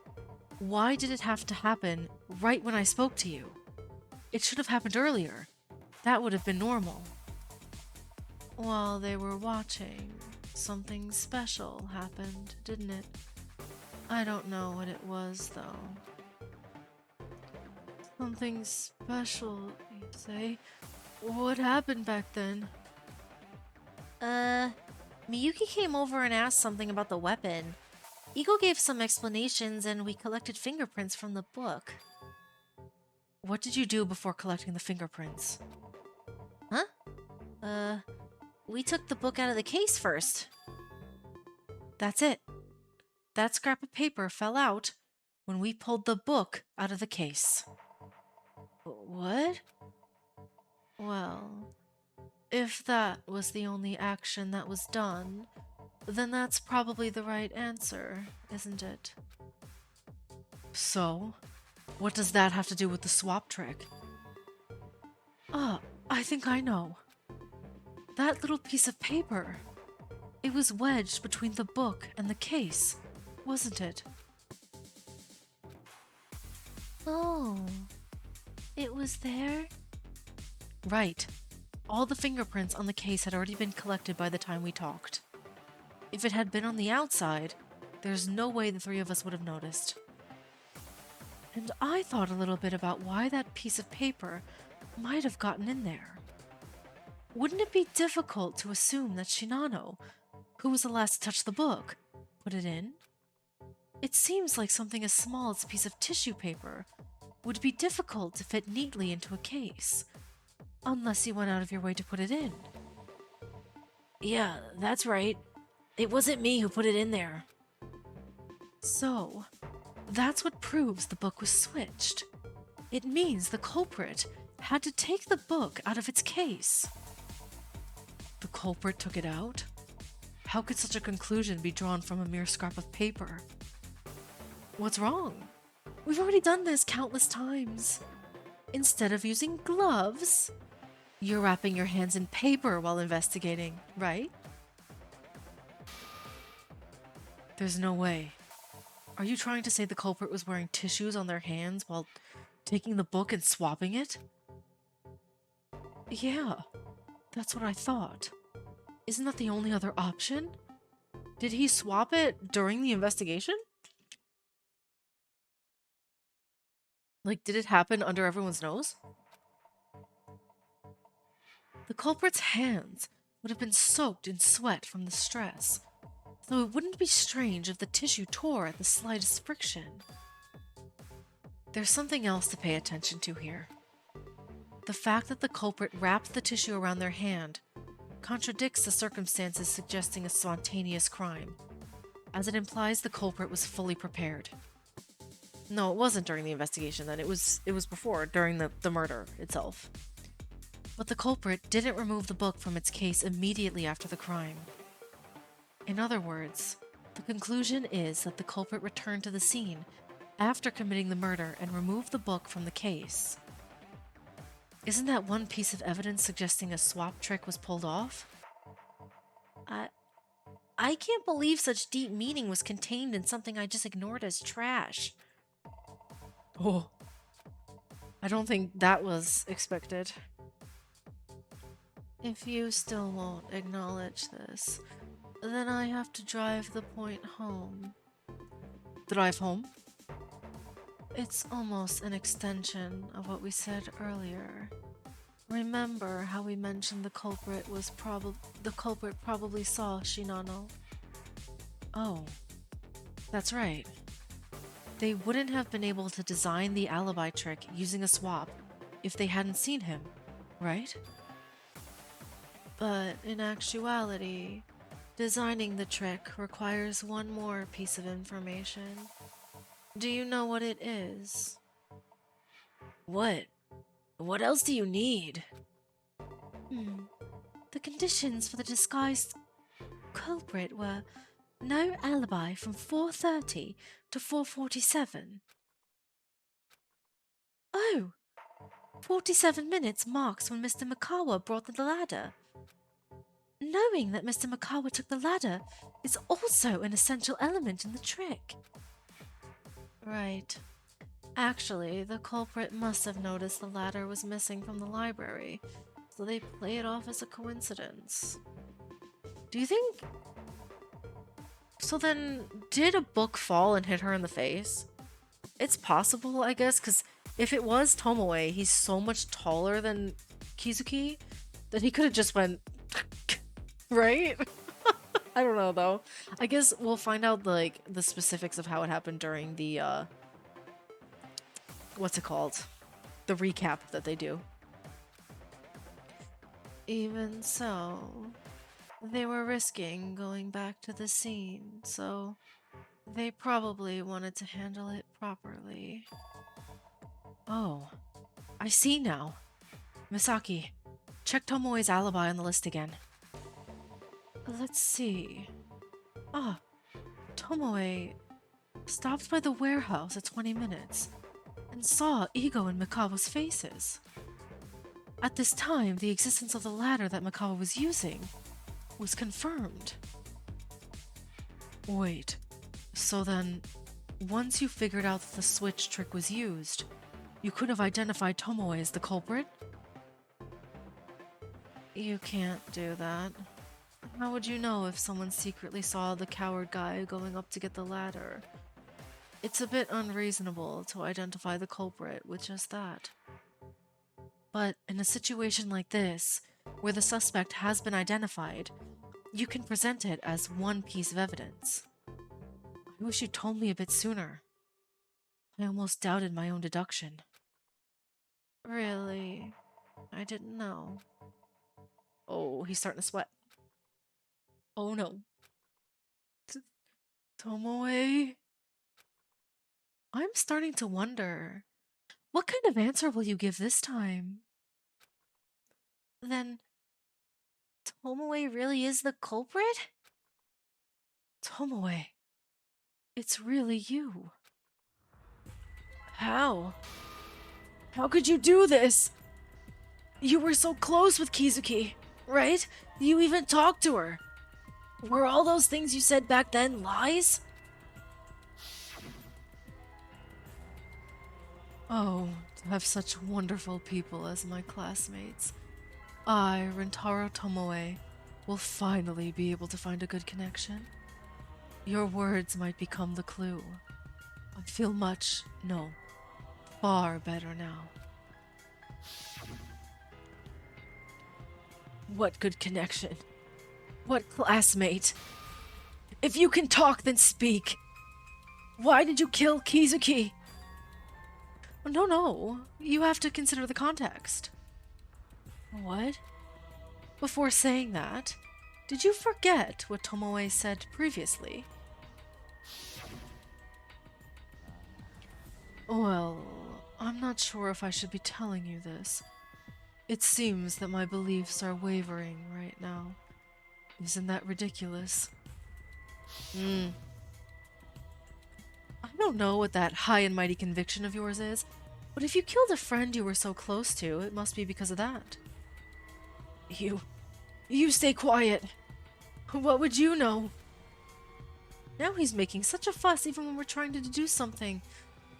why did it have to happen right when I spoke to you? It should have happened earlier. That would have been normal. While they were watching, something special happened, didn't it? I don't know what it was, though. Something special, you say? What happened back then? Miyuki came over and asked something about the weapon. Ego gave some explanations and we collected fingerprints from the book. What did you do before collecting the fingerprints? Huh? We took the book out of the case first. That's it. That scrap of paper fell out when we pulled the book out of the case. What? Well, if that was the only action that was done, then that's probably the right answer, isn't it? So, what does that have to do with the swap trick? I think I know. That little piece of paper. It was wedged between the book and the case, wasn't it? Oh, it was there? Right. All the fingerprints on the case had already been collected by the time we talked. If it had been on the outside, there's no way the three of us would have noticed. And I thought a little bit about why that piece of paper might have gotten in there. Wouldn't it be difficult to assume that Shinano, who was the last to touch the book, put it in? It seems like something as small as a piece of tissue paper would be difficult to fit neatly into a case, unless you went out of your way to put it in. Yeah, that's right. It wasn't me who put it in there. So, that's what proves the book was switched. It means the culprit had to take the book out of its case. The culprit took it out? How could such a conclusion be drawn from a mere scrap of paper? What's wrong? We've already done this countless times. Instead of using gloves, You're wrapping your hands in paper while investigating, right? There's no way. Are you trying to say the culprit was wearing tissues on their hands while taking the book and swapping it? Yeah, that's what I thought. Isn't that the only other option? Did he swap it during the investigation? Like, did it happen under everyone's nose? The culprit's hands would have been soaked in sweat from the stress, so it wouldn't be strange if the tissue tore at the slightest friction. There's something else to pay attention to here. The fact that the culprit wrapped the tissue around their hand contradicts the circumstances suggesting a spontaneous crime, as it implies the culprit was fully prepared. No, it wasn't during the investigation then, it was before, during the murder itself. But the culprit didn't remove the book from its case immediately after the crime. In other words, the conclusion is that the culprit returned to the scene after committing the murder and removed the book from the case. Isn't that one piece of evidence suggesting a swap trick was pulled off? I can't believe such deep meaning was contained in something I just ignored as trash. Oh, I don't think that was expected. If you still won't acknowledge this, then I have to drive the point home. Drive home? It's almost an extension of what we said earlier. Remember how we mentioned the culprit probably saw Shinano? Oh, that's right. They wouldn't have been able to design the alibi trick using a swap if they hadn't seen him, right? But in actuality, designing the trick requires one more piece of information. Do you know what it is? What? What else do you need? The conditions for the disguised culprit were no alibi from 4:30 to 4:47. Oh, 47 minutes marks when Mr. Mikawa brought the ladder. Knowing that Mr. Mikawa took the ladder is also an essential element in the trick. Right. Actually, the culprit must have noticed the ladder was missing from the library, so they play it off as a coincidence. Do you think... So then, did a book fall and hit her in the face? It's possible, I guess, because if it was Tomoe, he's so much taller than Kizuki that he could have just went... right? I don't know, though. I guess we'll find out, like, the specifics of how it happened during the, what's it called? The recap that they do. Even so, they were risking going back to the scene, so they probably wanted to handle it properly. Oh, I see now. Misaki, check Tomoe's alibi on the list again. Let's see. Ah, Tomoe stopped by the warehouse at 20 minutes and saw Igo and Mikawa's faces. At this time, the existence of the ladder that Mikawa was using was confirmed. Wait, so then, once you figured out that the switch trick was used, you could have identified Tomoe as the culprit? You can't do that. How would you know if someone secretly saw the coward guy going up to get the ladder? It's a bit unreasonable to identify the culprit with just that. But in a situation like this, where the suspect has been identified, you can present it as one piece of evidence. I wish you told me a bit sooner. I almost doubted my own deduction. Really? I didn't know. Oh, he's starting to sweat. Oh no. Tomoe? I'm starting to wonder, what kind of answer will you give this time? Then, Tomoe really is the culprit? Tomoe, it's really you. How? How could you do this? You were so close with Kizuki, right? You even talked to her. Were all those things you said back then lies? Oh, to have such wonderful people as my classmates. I, Rentaro Tomoe, will finally be able to find a good connection. Your words might become the clue. I feel much, no, far better now. What good connection? What classmate? If you can talk, then speak. Why did you kill Kizuki? No, you have to consider the context. What? Before saying that, did you forget what Tomoe said previously? Well, I'm not sure if I should be telling you this. It seems that my beliefs are wavering right now. Isn't that ridiculous? I don't know what that high and mighty conviction of yours is, but if you killed a friend you were so close to, it must be because of that. You stay quiet. What would you know? Now he's making such a fuss even when we're trying to do something.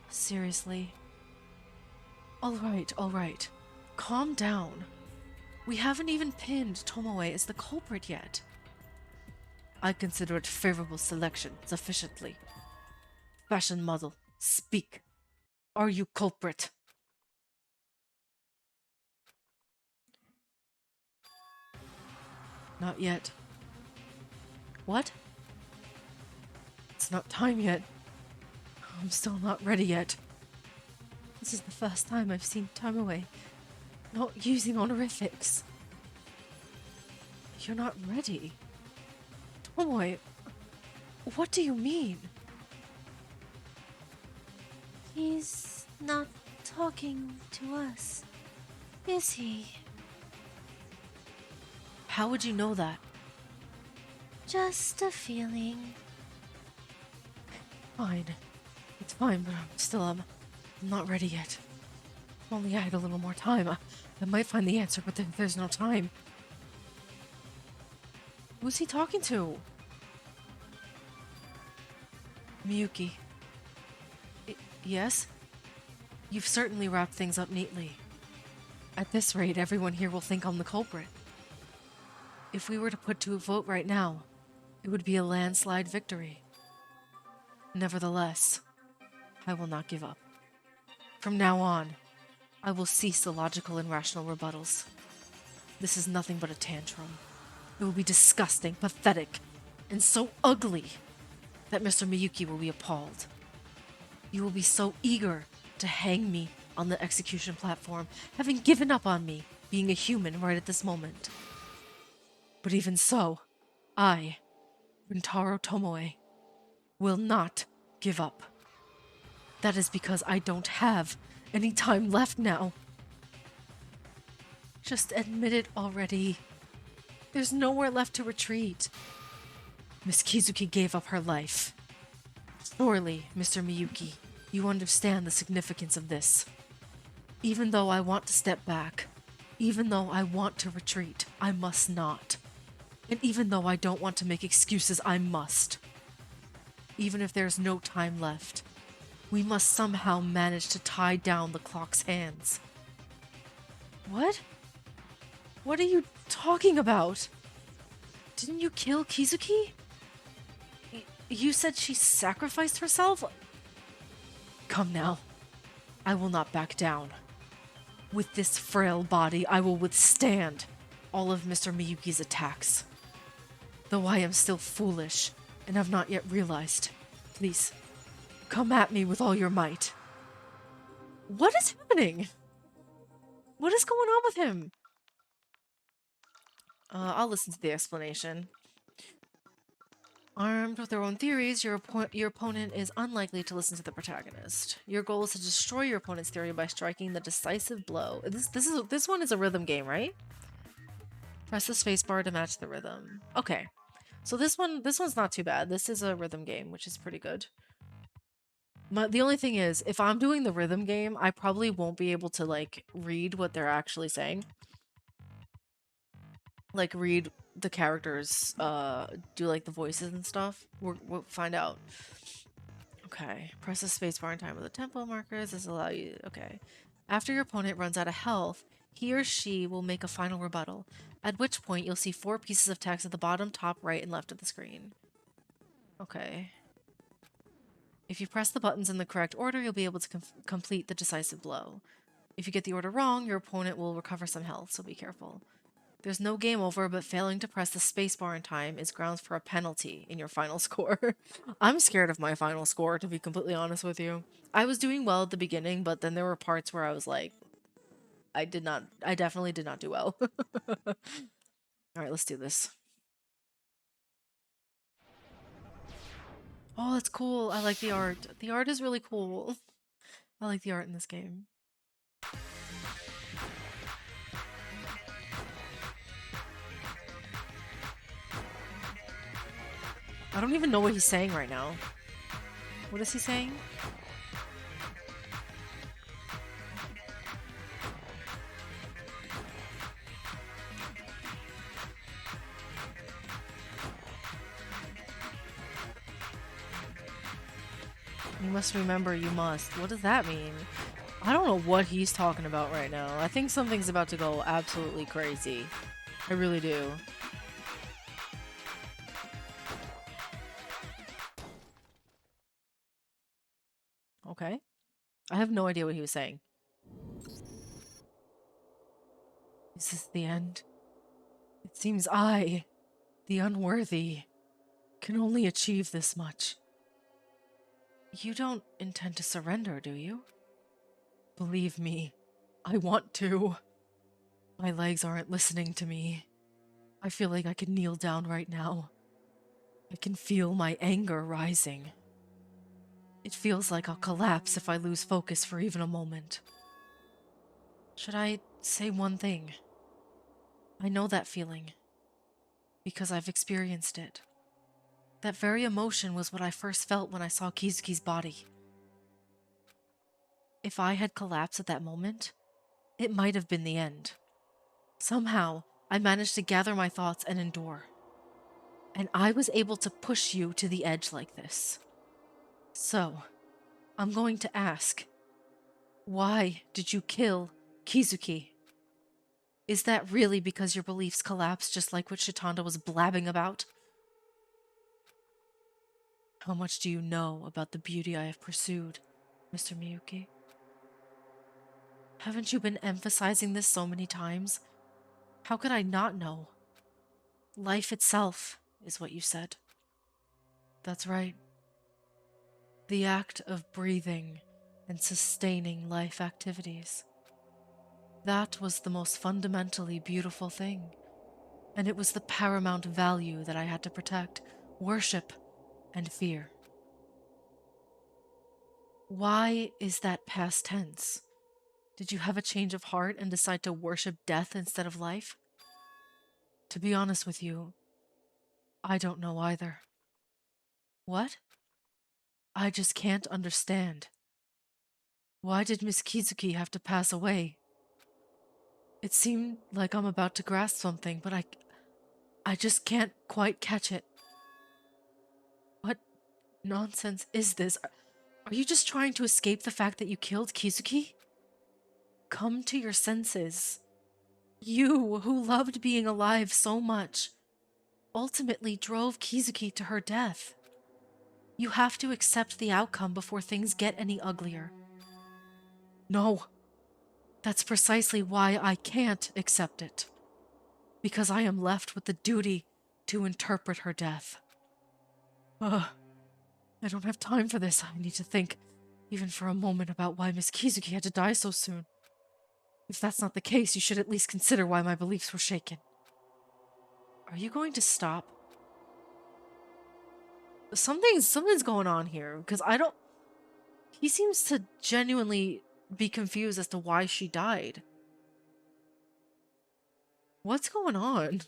Seriously. All right. Calm down. We haven't even pinned Tomoe as the culprit yet. I consider it favorable selection sufficiently. Fashion model, speak. Are you culprit? Not yet. What? It's not time yet. I'm still not ready yet. This is the first time I've seen Tomoe not using honorifics. You're not ready? Tomoe, what do you mean? He's not talking to us, is he? How would you know that? Just a feeling. Fine. It's fine, but I'm not ready yet. If only I had a little more time. I might find the answer, but there's no time. Who's he talking to? Miyuki. Yes? You've certainly wrapped things up neatly. At this rate, everyone here will think I'm the culprit. If we were to put to a vote right now, it would be a landslide victory. Nevertheless, I will not give up. From now on, I will cease the logical and rational rebuttals. This is nothing but a tantrum. It will be disgusting, pathetic, and so ugly that Mr. Miyuki will be appalled. You will be so eager to hang me on the execution platform, having given up on me being a human right at this moment. But even so, I, Rintaro Tomoe, will not give up. That is because I don't have any time left now. Just admit it already. There's nowhere left to retreat. Miss Kizuki gave up her life. Surely, Mr. Miyuki, you understand the significance of this. Even though I want to step back, even though I want to retreat, I must not. And even though I don't want to make excuses, I must. Even if there's no time left, we must somehow manage to tie down the clock's hands. What? What are you talking about? Didn't you kill Kizuki? You said she sacrificed herself? Come now. I will not back down. With this frail body, I will withstand all of Mr. Miyuki's attacks. Though I am still foolish and have not yet realized. Please, come at me with all your might. What is happening? What is going on with him? I'll listen to the explanation. Armed with their own theories, your opponent is unlikely to listen to the protagonist. Your goal is to destroy your opponent's theory by striking the decisive blow. This one is a rhythm game, right? Press the spacebar to match the rhythm. Okay, so this one's not too bad. This is a rhythm game, which is pretty good. The only thing is, if I'm doing the rhythm game, I probably won't be able to like read what they're actually saying. like read the characters, do like the voices and stuff. We'll find out. Okay, press the spacebar in time with the tempo markers. This will allow you. Okay. After your opponent runs out of health, he or she will make a final rebuttal, at which point you'll see 4 pieces of text at the bottom, top, right, and left of the screen. Okay. If you press the buttons in the correct order, you'll be able to complete the decisive blow. If you get the order wrong, your opponent will recover some health, so be careful. There's no game over, but failing to press the spacebar in time is grounds for a penalty in your final score. I'm scared of my final score, to be completely honest with you. I was doing well at the beginning, but then there were parts where I was like, I definitely did not do well. Alright, let's do this. Oh, that's cool. I like the art. The art is really cool. I like the art in this game. I don't even know what he's saying right now. What is he saying? You must remember you must. What does that mean? I don't know what he's talking about right now. I think something's about to go absolutely crazy. I really do. Okay. I have no idea what he was saying. Is this the end? It seems I, the unworthy, can only achieve this much. You don't intend to surrender, do you? Believe me, I want to. My legs aren't listening to me. I feel like I could kneel down right now. I can feel my anger rising. It feels like I'll collapse if I lose focus for even a moment. Should I say one thing? I know that feeling, because I've experienced it. That very emotion was what I first felt when I saw Kizuki's body. If I had collapsed at that moment, it might have been the end. Somehow, I managed to gather my thoughts and endure. And I was able to push you to the edge like this. So, I'm going to ask, why did you kill Kizuki? Is that really because your beliefs collapsed just like what Shitanda was blabbing about? How much do you know about the beauty I have pursued, Mr. Miyuki? Haven't you been emphasizing this so many times? How could I not know? Life itself is what you said. That's right. The act of breathing and sustaining life activities. That was the most fundamentally beautiful thing, and it was the paramount value that I had to protect, worship, and fear. Why is that past tense? Did you have a change of heart and decide to worship death instead of life? To be honest with you, I don't know either. What? I just can't understand. Why did Miss Kizuki have to pass away? It seemed like I'm about to grasp something, but I just can't quite catch it. What nonsense is this? Are you just trying to escape the fact that you killed Kizuki? Come to your senses. You, who loved being alive so much, ultimately drove Kizuki to her death. You have to accept the outcome before things get any uglier. No, that's precisely why I can't accept it. Because I am left with the duty to interpret her death. Ugh. I don't have time for this. I need to think, even for a moment, about why Miss Kizuki had to die so soon. If that's not the case, you should at least consider why my beliefs were shaken. Are you going to stop? Something's going on here, because I don't... He seems to genuinely be confused as to why she died. What's going on?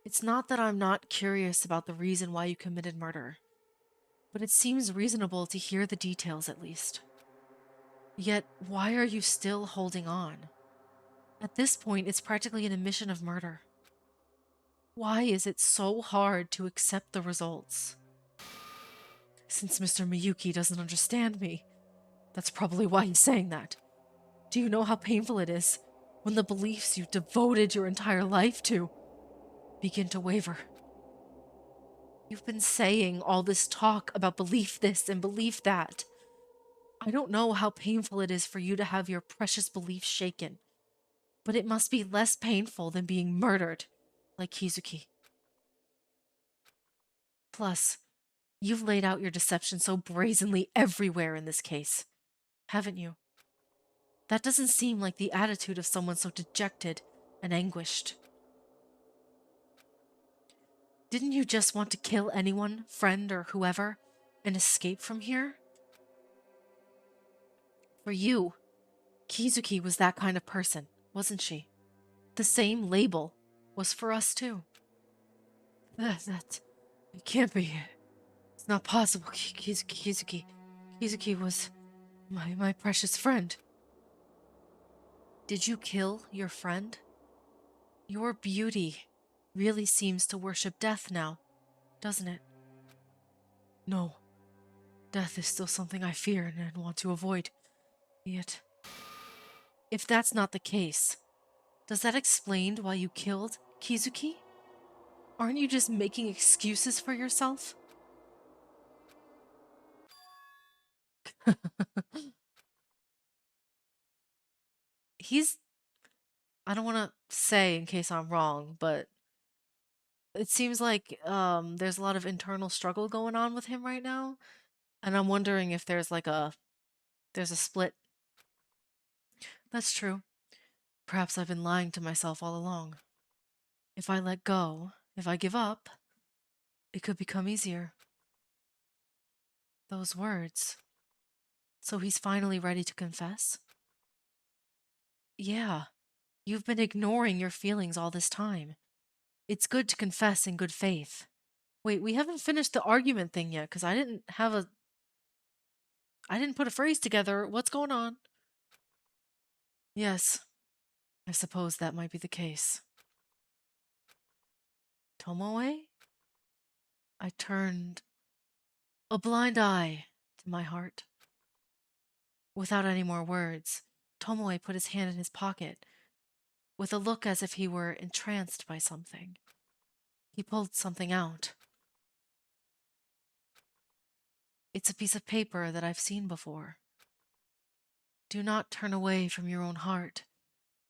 It's not that I'm not curious about the reason why you committed murder, but it seems reasonable to hear the details at least. Yet, why are you still holding on? At this point, it's practically an admission of murder. Why is it so hard to accept the results? Since Mr. Miyuki doesn't understand me, that's probably why he's saying that. Do you know how painful it is when the beliefs you've devoted your entire life to begin to waver? You've been saying all this talk about belief this and belief that. I don't know how painful it is for you to have your precious beliefs shaken, but it must be less painful than being murdered, like Kizuki. Plus, you've laid out your deception so brazenly everywhere in this case, haven't you? That doesn't seem like the attitude of someone so dejected and anguished. Didn't you just want to kill anyone, friend or whoever, and escape from here? For you, Kizuki was that kind of person, wasn't she? The same label was for us too. It can't be. It's not possible. Kizuki was my precious friend. Did you kill your friend? Your beauty really seems to worship death now, doesn't it? No. Death is still something I fear and want to avoid. Yet, if that's not the case, does that explain why you killed Kizuki? Aren't you just making excuses for yourself? He's... I don't want to say in case I'm wrong, but it seems like there's a lot of internal struggle going on with him right now, and I'm wondering if there's a split. That's true. Perhaps I've been lying to myself all along. If I let go, if I give up, it could become easier. Those words. So he's finally ready to confess? Yeah, you've been ignoring your feelings all this time. It's good to confess in good faith. Wait, we haven't finished the argument thing yet, because I didn't put a phrase together. What's going on? Yes, I suppose that might be the case. Tomoe? I turned a blind eye to my heart. Without any more words, Tomoe put his hand in his pocket, with a look as if he were entranced by something. He pulled something out. It's a piece of paper that I've seen before. Do not turn away from your own heart.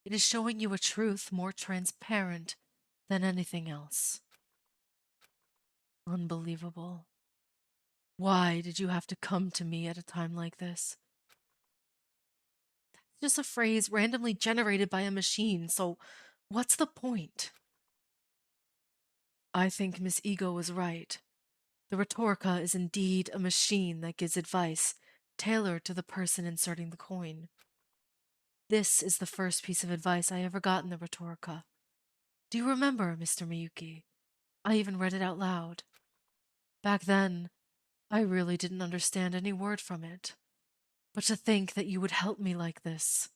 It is showing you a truth more transparent than anything else. Unbelievable. Why did you have to come to me at a time like this? That's just a phrase randomly generated by a machine, so what's the point? I think Miss Ego was right. The Rhetorica is indeed a machine that gives advice tailored to the person inserting the coin. This is the first piece of advice I ever got in the Rhetorica. Do you remember, Mr. Miyuki? I even read it out loud. Back then, I really didn't understand any word from it. But to think that you would help me like this.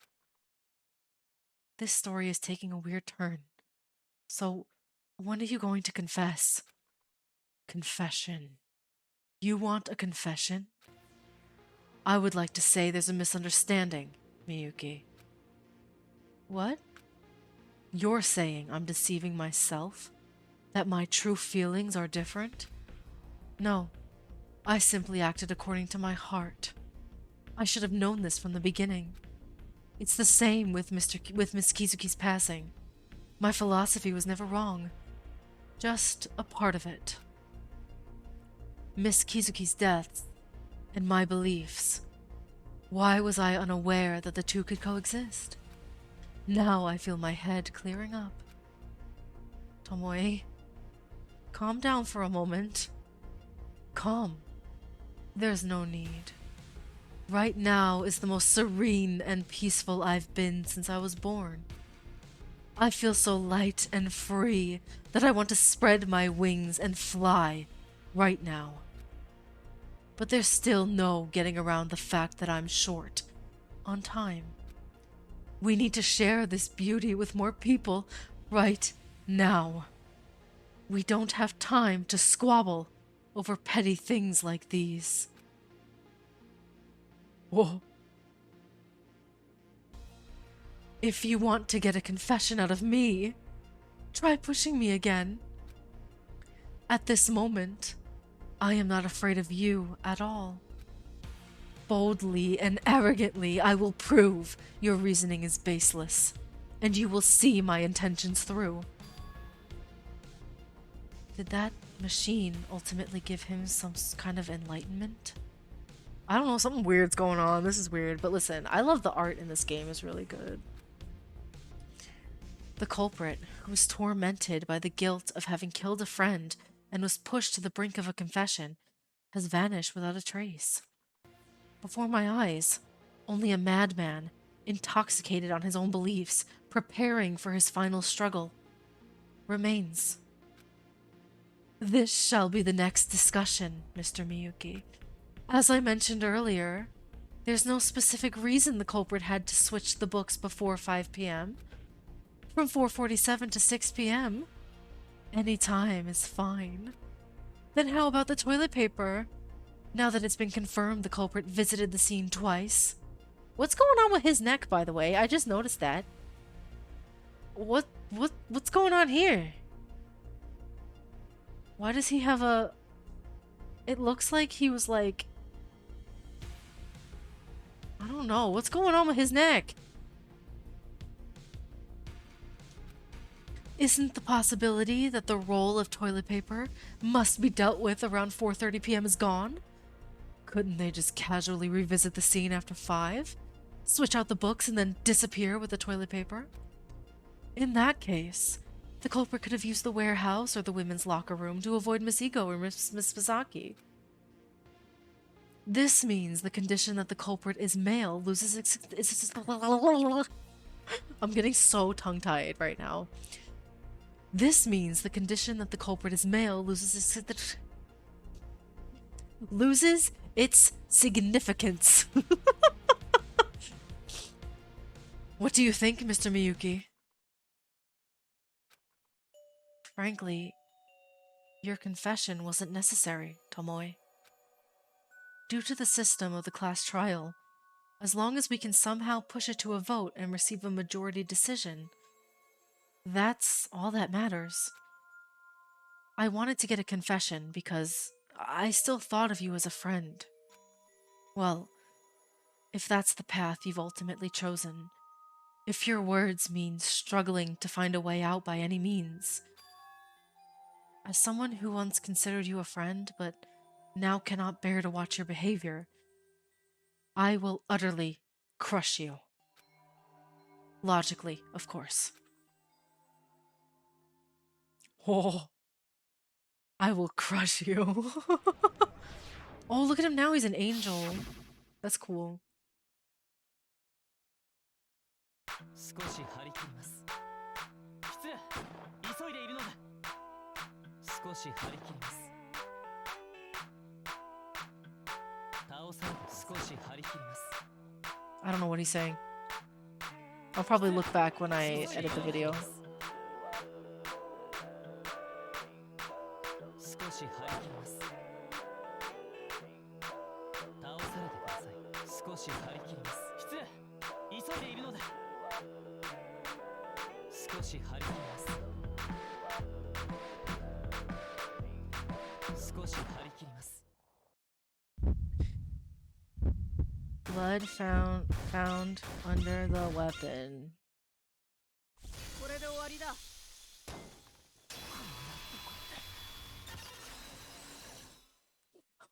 This story is taking a weird turn. So, when are you going to confess? Confession. You want a confession? I would like to say there's a misunderstanding, Miyuki. What? You're saying I'm deceiving myself? That my true feelings are different? No, I simply acted according to my heart. I should have known this from the beginning. It's the same with Miss Kizuki's passing. My philosophy was never wrong. Just a part of it. Miss Kizuki's death and my beliefs. Why was I unaware that the two could coexist? Now I feel my head clearing up. Tomoe, calm down for a moment. Calm. There's no need. Right now is the most serene and peaceful I've been since I was born. I feel so light and free that I want to spread my wings and fly right now. But there's still no getting around the fact that I'm short on time. We need to share this beauty with more people right now. We don't have time to squabble over petty things like these. Whoa. If you want to get a confession out of me, try pushing me again. At this moment, I am not afraid of you at all. Boldly and arrogantly, I will prove your reasoning is baseless, and you will see my intentions through. Did that machine ultimately give him some kind of enlightenment? I don't know, something weird's going on. This is weird, but listen, I love the art in this game, it's really good. The culprit, who was tormented by the guilt of having killed a friend and was pushed to the brink of a confession, has vanished without a trace. Before my eyes, only a madman, intoxicated on his own beliefs, preparing for his final struggle, remains. This shall be the next discussion, Mr. Miyuki. As I mentioned earlier, there's no specific reason the culprit had to switch the books before 5 p.m. From 4:47 to 6 p.m. Any time is fine. Then how about the toilet paper? Now that it's been confirmed the culprit visited the scene twice. What's going on with his neck, by the way? I just noticed that. What's going on here? Why does he have a... It looks like he was like... I don't know. What's going on with his neck? Isn't the possibility that the roll of toilet paper must be dealt with around 4:30 p.m. is gone? Couldn't they just casually revisit the scene after 5? Switch out the books and then disappear with the toilet paper? In that case, the culprit could have used the warehouse or the women's locker room to avoid Miss Ego or Miss Misaki. This means the condition that the culprit is male loses I'm getting so tongue-tied right now. This means the condition that the culprit is male loses its significance. What do you think, Mr. Miyuki? Frankly, your confession wasn't necessary, Tomoe. Due to the system of the class trial, as long as we can somehow push it to a vote and receive a majority decision, that's all that matters. I wanted to get a confession because I still thought of you as a friend. Well, if that's the path you've ultimately chosen, if your words mean struggling to find a way out by any means, as someone who once considered you a friend but now cannot bear to watch your behavior, I will utterly crush you. Logically, of course. Oh, I will crush you. Oh, look at him now, he's an angel. That's cool. 少し張り切ります。失礼、急いでいるので。少し張り切ります。倒されて少し張り切ります。I don't know what he's saying. I'll probably look back when I edit the video. 少し張り切ります。倒されてください。少し張り切ります。失礼、急いでいるので。少し張り切ります。少し張り切ります。 Blood found under the weapon. これで終わりだ。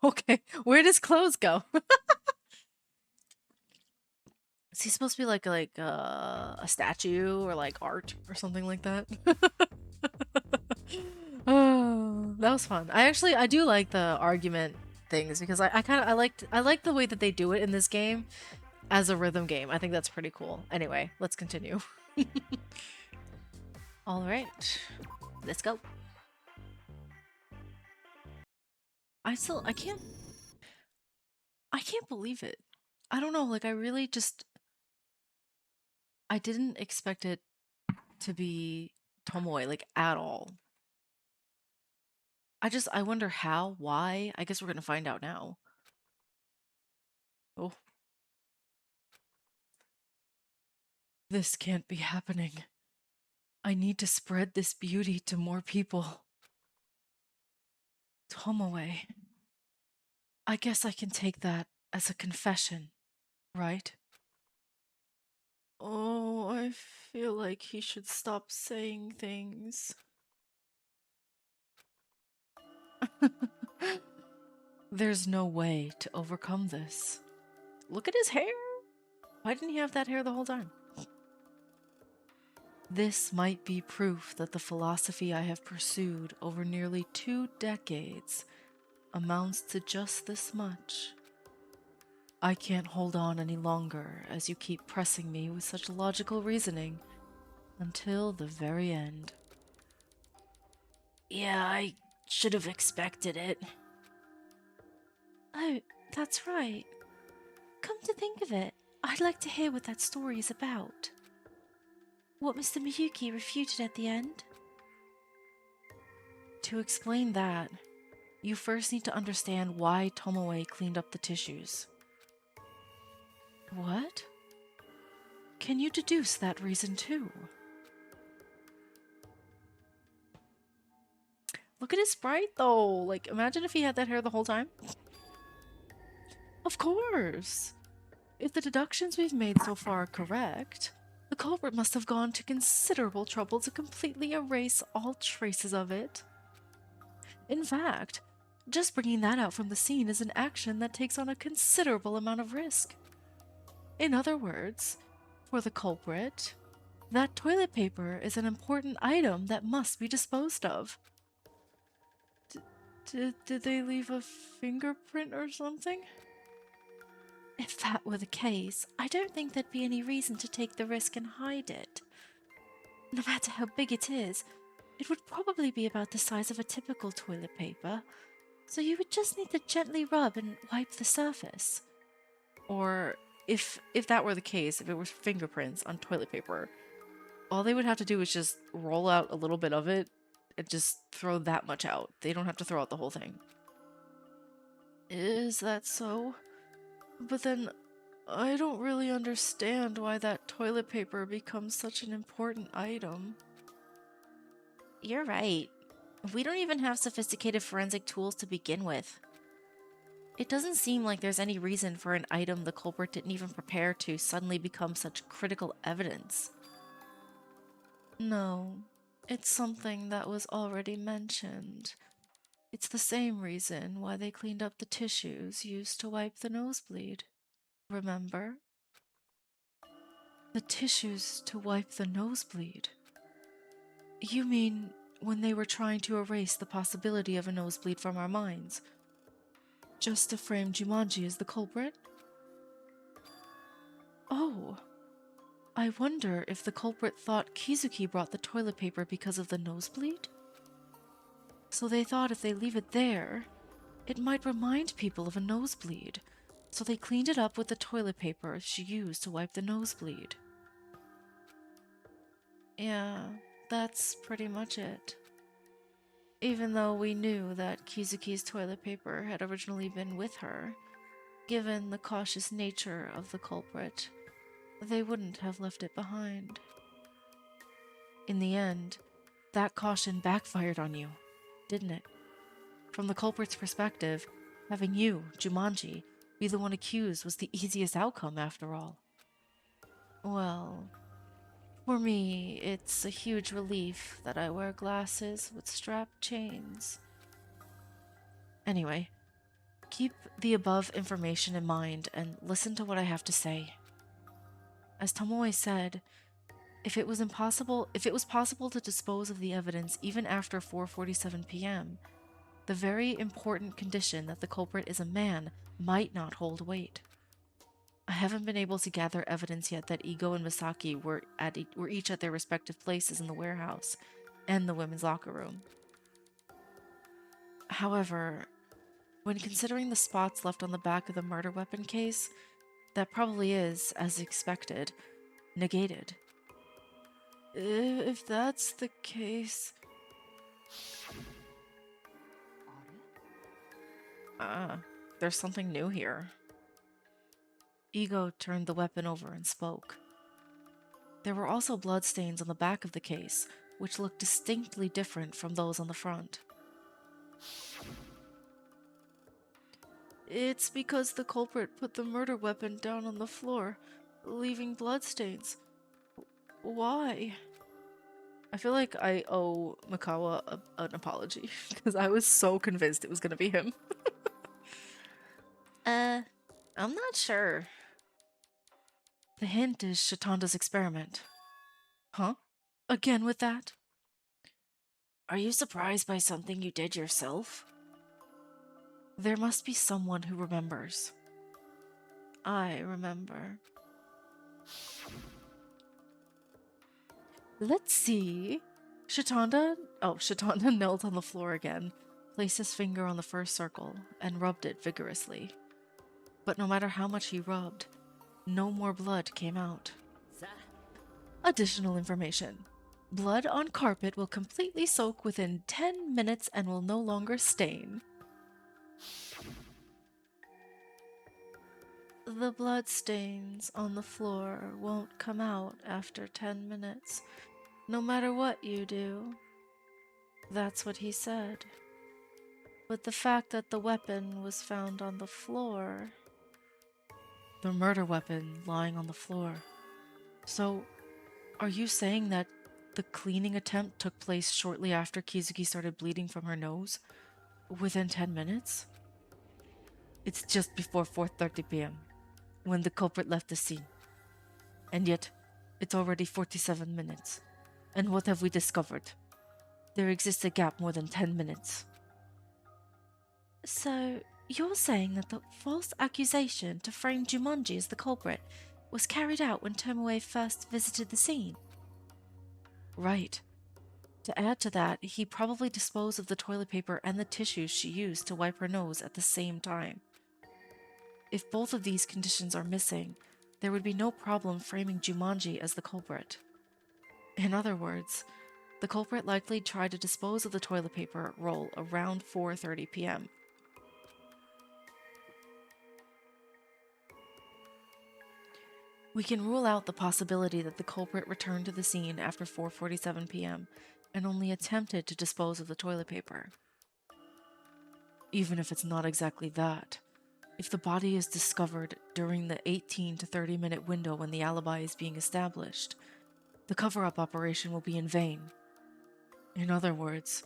Okay, where does clothes go? Is he supposed to be like a statue or like art or something like that? Oh, that was fun. I do like the argument things because I like the way that they do it in this game as a rhythm game. I think that's pretty cool. Anyway, let's continue. All right, let's go. I can't believe it. I don't know, like I really just I didn't expect it to be Tomoe, like, at all. I wonder how, why. I guess we're gonna find out now. Oh, this can't be happening. I need to spread this beauty to more people. Tomoe. I guess I can take that as a confession, right? Oh, I feel like he should stop saying things. There's no way to overcome this. Look at his hair! Why didn't he have that hair the whole time? This might be proof that the philosophy I have pursued over nearly 2 decades amounts to just this much. I can't hold on any longer as you keep pressing me with such logical reasoning until the very end. Yeah, I should have expected it. Oh, that's right. Come to think of it, I'd like to hear what that story is about. What Mr. Miyuki refuted at the end? To explain that, you first need to understand why Tomoe cleaned up the tissues. What? Can you deduce that reason too? Look at his sprite though. Like, imagine if he had that hair the whole time. Of course. If the deductions we've made so far are correct, the culprit must have gone to considerable trouble to completely erase all traces of it. In fact, just bringing that out from the scene is an action that takes on a considerable amount of risk. In other words, for the culprit, that toilet paper is an important item that must be disposed of. Did they leave a fingerprint or something? If that were the case, I don't think there'd be any reason to take the risk and hide it. No matter how big it is, it would probably be about the size of a typical toilet paper, so you would just need to gently rub and wipe the surface. Or if that were the case, if it was fingerprints on toilet paper, all they would have to do is just roll out a little bit of it and just throw that much out. They don't have to throw out the whole thing. Is that so? But then I don't really understand why that toilet paper becomes such an important item. You're right. We don't even have sophisticated forensic tools to begin with. It doesn't seem like there's any reason for an item the culprit didn't even prepare to suddenly become such critical evidence. No, it's something that was already mentioned. It's the same reason why they cleaned up the tissues used to wipe the nosebleed. Remember? The tissues to wipe the nosebleed. You mean when they were trying to erase the possibility of a nosebleed from our minds? Just to frame Jumanji as the culprit? Oh, I wonder if the culprit thought Kizuki brought the toilet paper because of the nosebleed? So they thought if they leave it there, it might remind people of a nosebleed, so they cleaned it up with the toilet paper she used to wipe the nosebleed. Yeah, that's pretty much it. Even though we knew that Kizuki's toilet paper had originally been with her, given the cautious nature of the culprit, they wouldn't have left it behind. In the end, that caution backfired on you, didn't it? From the culprit's perspective, having you, Jumanji, be the one accused was the easiest outcome after all. Well, for me, it's a huge relief that I wear glasses with strapped chains. Anyway, keep the above information in mind and listen to what I have to say. As Tomoe said, if it was possible to dispose of the evidence even after 4:47 p.m., the very important condition that the culprit is a man might not hold weight. I haven't been able to gather evidence yet that Igo and Misaki were each at their respective places in the warehouse and the women's locker room. However, when considering the spots left on the back of the murder weapon case, that probably is, as expected, negated. If that's the case... there's something new here. Ego turned the weapon over and spoke. There were also bloodstains on the back of the case, which looked distinctly different from those on the front. It's because the culprit put the murder weapon down on the floor, leaving bloodstains. Why? I feel like I owe Mikawa an apology, because I was so convinced it was gonna be him. I'm not sure. The hint is Shatanda's experiment. Huh? Again with that? Are you surprised by something you did yourself? There must be someone who remembers. I remember. Let's see. Shatanda knelt on the floor again, placed his finger on the first circle, and rubbed it vigorously. But no matter how much he rubbed, no more blood came out. Additional information. Blood on carpet will completely soak within 10 minutes and will no longer stain. The blood stains on the floor won't come out after 10 minutes, no matter what you do. That's what he said. But the fact that the weapon was found on the floor... The murder weapon lying on the floor. So, are you saying that the cleaning attempt took place shortly after Kizuki started bleeding from her nose? Within 10 minutes? It's just before 4:30 p.m. when the culprit left the scene. And yet, it's already 47 minutes. And what have we discovered? There exists a gap more than 10 minutes. So, you're saying that the false accusation to frame Jumanji as the culprit was carried out when Tomoe first visited the scene? Right. To add to that, he probably disposed of the toilet paper and the tissues she used to wipe her nose at the same time. If both of these conditions are missing, there would be no problem framing Jumanji as the culprit. In other words, the culprit likely tried to dispose of the toilet paper roll around 4:30 p.m. We can rule out the possibility that the culprit returned to the scene after 4:47 p.m. and only attempted to dispose of the toilet paper. Even if it's not exactly that, if the body is discovered during the 18 to 30 minute window when the alibi is being established, the cover-up operation will be in vain. In other words,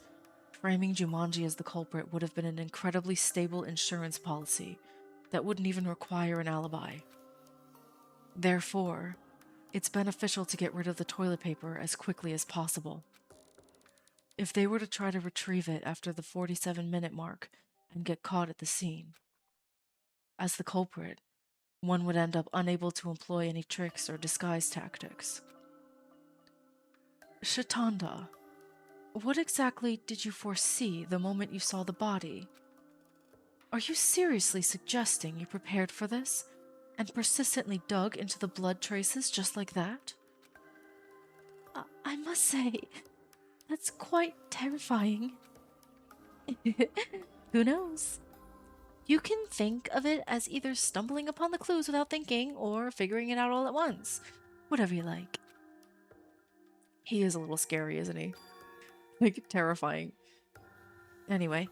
framing Jumanji as the culprit would have been an incredibly stable insurance policy that wouldn't even require an alibi. Therefore, it's beneficial to get rid of the toilet paper as quickly as possible. If they were to try to retrieve it after the 47-minute mark and get caught at the scene, as the culprit, one would end up unable to employ any tricks or disguise tactics. Shatanda, what exactly did you foresee the moment you saw the body? Are you seriously suggesting you prepared for this and persistently dug into the blood traces just like that? I must say, that's quite terrifying. Who knows? You can think of it as either stumbling upon the clues without thinking or figuring it out all at once. Whatever you like. He is a little scary, isn't he? Like, terrifying. Anyway,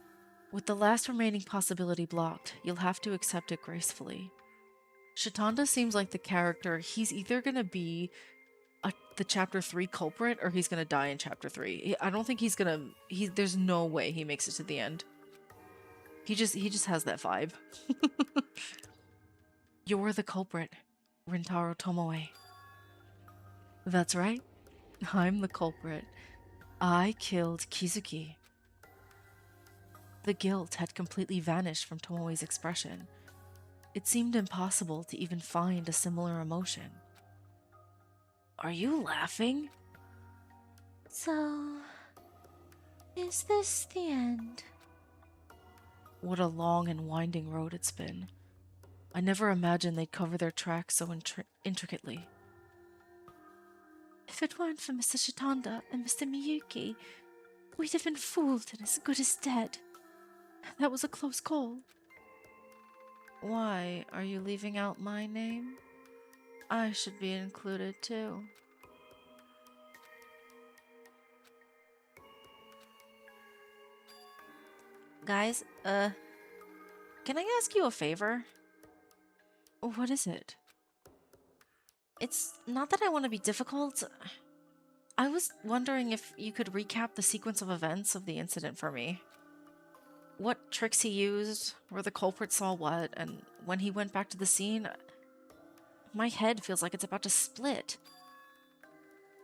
with the last remaining possibility blocked, you'll have to accept it gracefully. Shatanda seems like the character, he's either gonna be the chapter 3 culprit or he's gonna die in chapter 3. I don't think there's no way he makes it to the end. He just has that vibe. You're the culprit, Rintaro Tomoe. That's right. I'm the culprit. I killed Kizuki. The guilt had completely vanished from Tomoe's expression. It seemed impossible to even find a similar emotion. Are you laughing? So, is this the end? What a long and winding road it's been. I never imagined they'd cover their tracks so intricately. If it weren't for Mr. Shitanda and Mr. Miyuki, we'd have been fooled and as good as dead. That was a close call. Why are you leaving out my name? I should be included too. Guys, can I ask you a favor? What is it? It's not that I want to be difficult. I was wondering if you could recap the sequence of events of the incident for me. What tricks he used, where the culprit saw what, and when he went back to the scene. My head feels like it's about to split.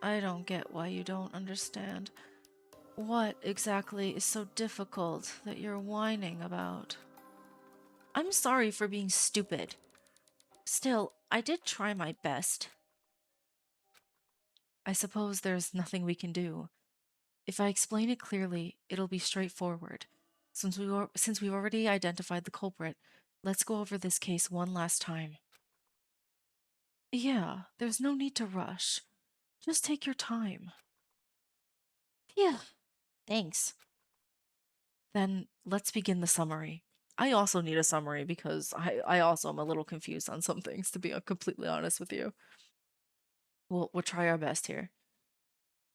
I don't get why you don't understand. What exactly is so difficult that you're whining about? I'm sorry for being stupid. Still, I did try my best. I suppose there's nothing we can do. If I explain it clearly, it'll be straightforward. Since we've already identified the culprit, let's go over this case one last time. Yeah, there's no need to rush. Just take your time. Yeah. Thanks. Then let's begin the summary. I also need a summary because I also am a little confused on some things, to be completely honest with you. We'll try our best here.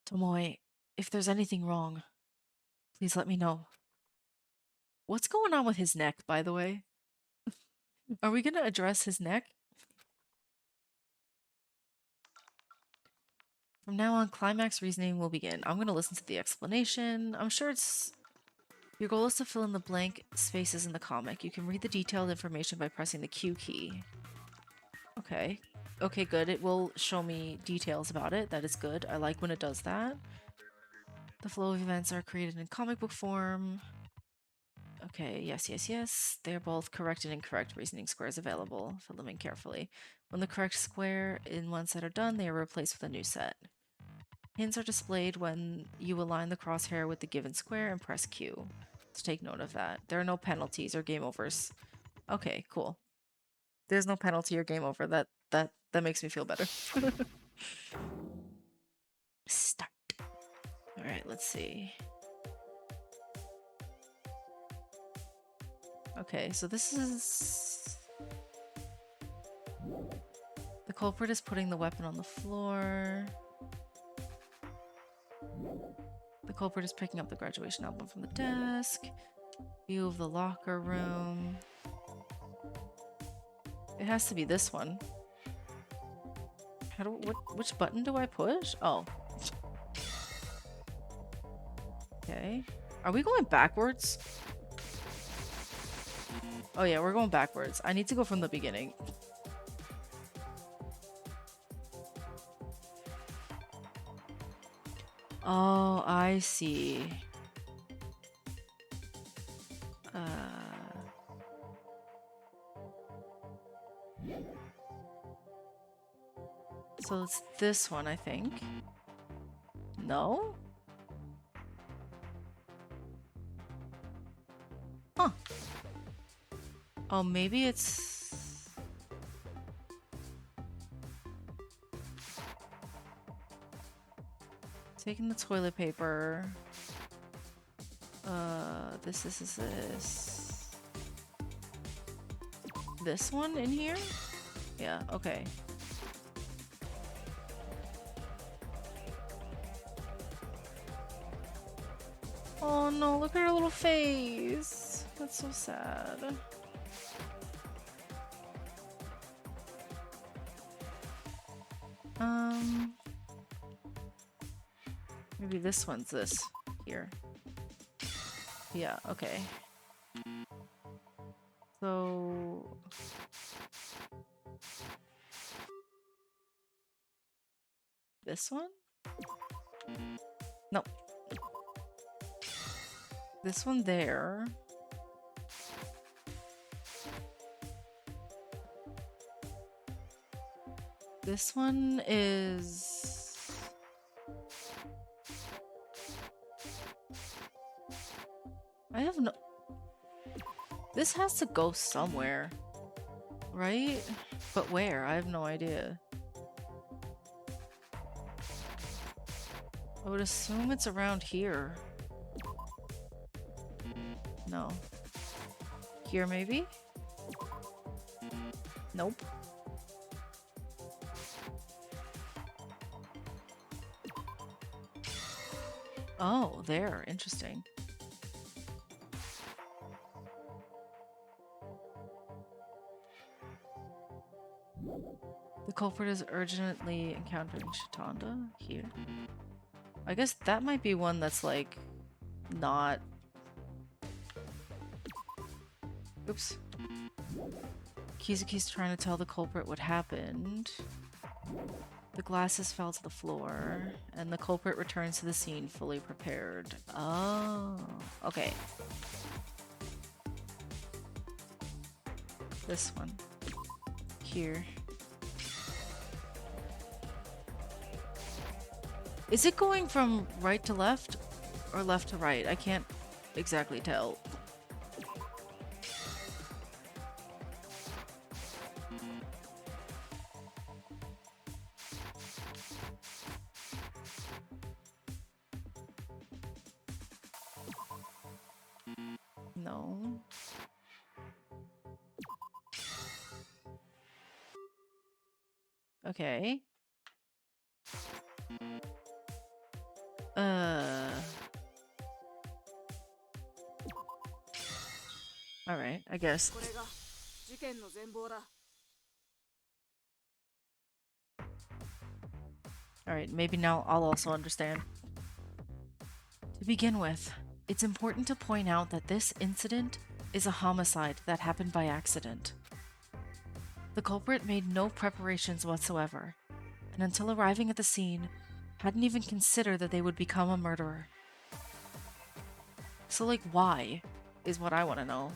Tomoe, if there's anything wrong, please let me know. What's going on with his neck, by the way? Are we gonna address his neck? From now on, climax reasoning will begin. I'm gonna listen to the explanation. I'm sure it's... Your goal is to fill in the blank spaces in the comic. You can read the detailed information by pressing the Q key. Okay. Okay, good. It will show me details about it. That is good. I like when it does that. The flow of events are created in comic book form. Okay, yes. They're both correct and incorrect reasoning squares available. Fill them in carefully. When the correct square in one set are done, they are replaced with a new set. Hints are displayed when you align the crosshair with the given square and press Q. So take note of that. There are no penalties or game overs. Okay, cool. There's no penalty or game over. That makes me feel better. Start. Alright, let's see. Okay, so this is... The culprit is putting the weapon on the floor. The culprit is picking up the graduation album from the desk. View of the locker room. It has to be this one. Which button do I push? Oh. Okay. Are we going backwards? Oh yeah, we're going backwards. I need to go from the beginning. Oh, I see. So it's this one, I think. No? Huh. Oh, maybe it's... Taking the toilet paper. This. This one in here? Yeah, okay. Oh no, look at her little face. That's so sad. Maybe this one's this here. Yeah, okay. So... This one? Nope. This one there. This one is... I have no... This has to go somewhere, right? But where? I have no idea. I would assume it's around here. No. Here, maybe? Nope. Oh, there. Interesting. The culprit is urgently encountering Shatanda here. I guess that might be one that's like not. Oops. Kizuki's trying to tell the culprit what happened. The glasses fell to the floor, and the culprit returns to the scene fully prepared. Oh, okay. This one. Here. Is it going from right to left or left to right? I can't exactly tell. No. Okay. Alright, I guess. Alright, maybe now I'll also understand. To begin with, it's important to point out that this incident is a homicide that happened by accident. The culprit made no preparations whatsoever, and until arriving at the scene, hadn't even considered that they would become a murderer. So, like, why is what I want to know.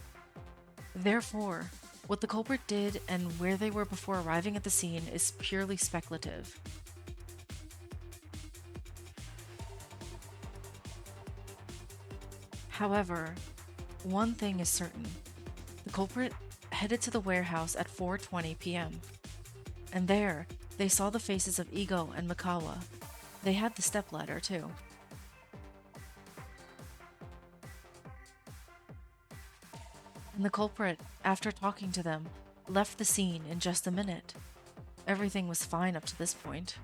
Therefore, what the culprit did and where they were before arriving at the scene is purely speculative. However, one thing is certain. The culprit headed to the warehouse at 4:20 p.m. And there, they saw the faces of Igo and Mikawa. They had the stepladder, too. And the culprit, after talking to them, left the scene in just a minute. Everything was fine up to this point.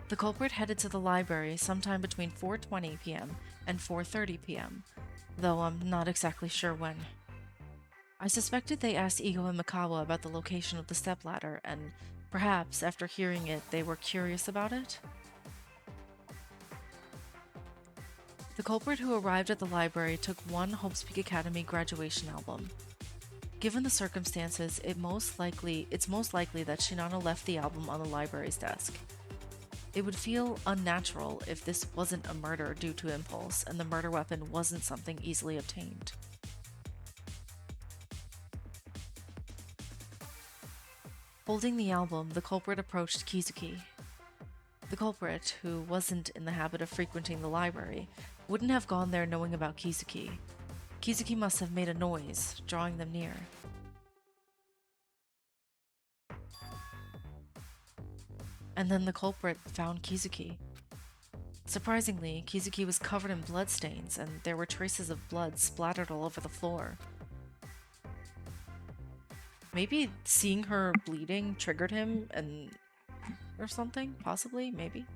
The culprit headed to the library sometime between 4:20 p.m. and 4:30 p.m., though I'm not exactly sure when. I suspected they asked Igo and Mikawa about the location of the stepladder, and perhaps after hearing it, they were curious about it. The culprit who arrived at the library took one Hope's Peak Academy graduation album. Given the circumstances, it's most likely that Shinano left the album on the library's desk. It would feel unnatural if this wasn't a murder due to impulse and the murder weapon wasn't something easily obtained. Holding the album, the culprit approached Kizuki. The culprit, who wasn't in the habit of frequenting the library, wouldn't have gone there knowing about Kizuki. Kizuki must have made a noise, drawing them near. And then the culprit found Kizuki. Surprisingly, Kizuki was covered in bloodstains, and there were traces of blood splattered all over the floor. Maybe seeing her bleeding triggered him or something, possibly, maybe.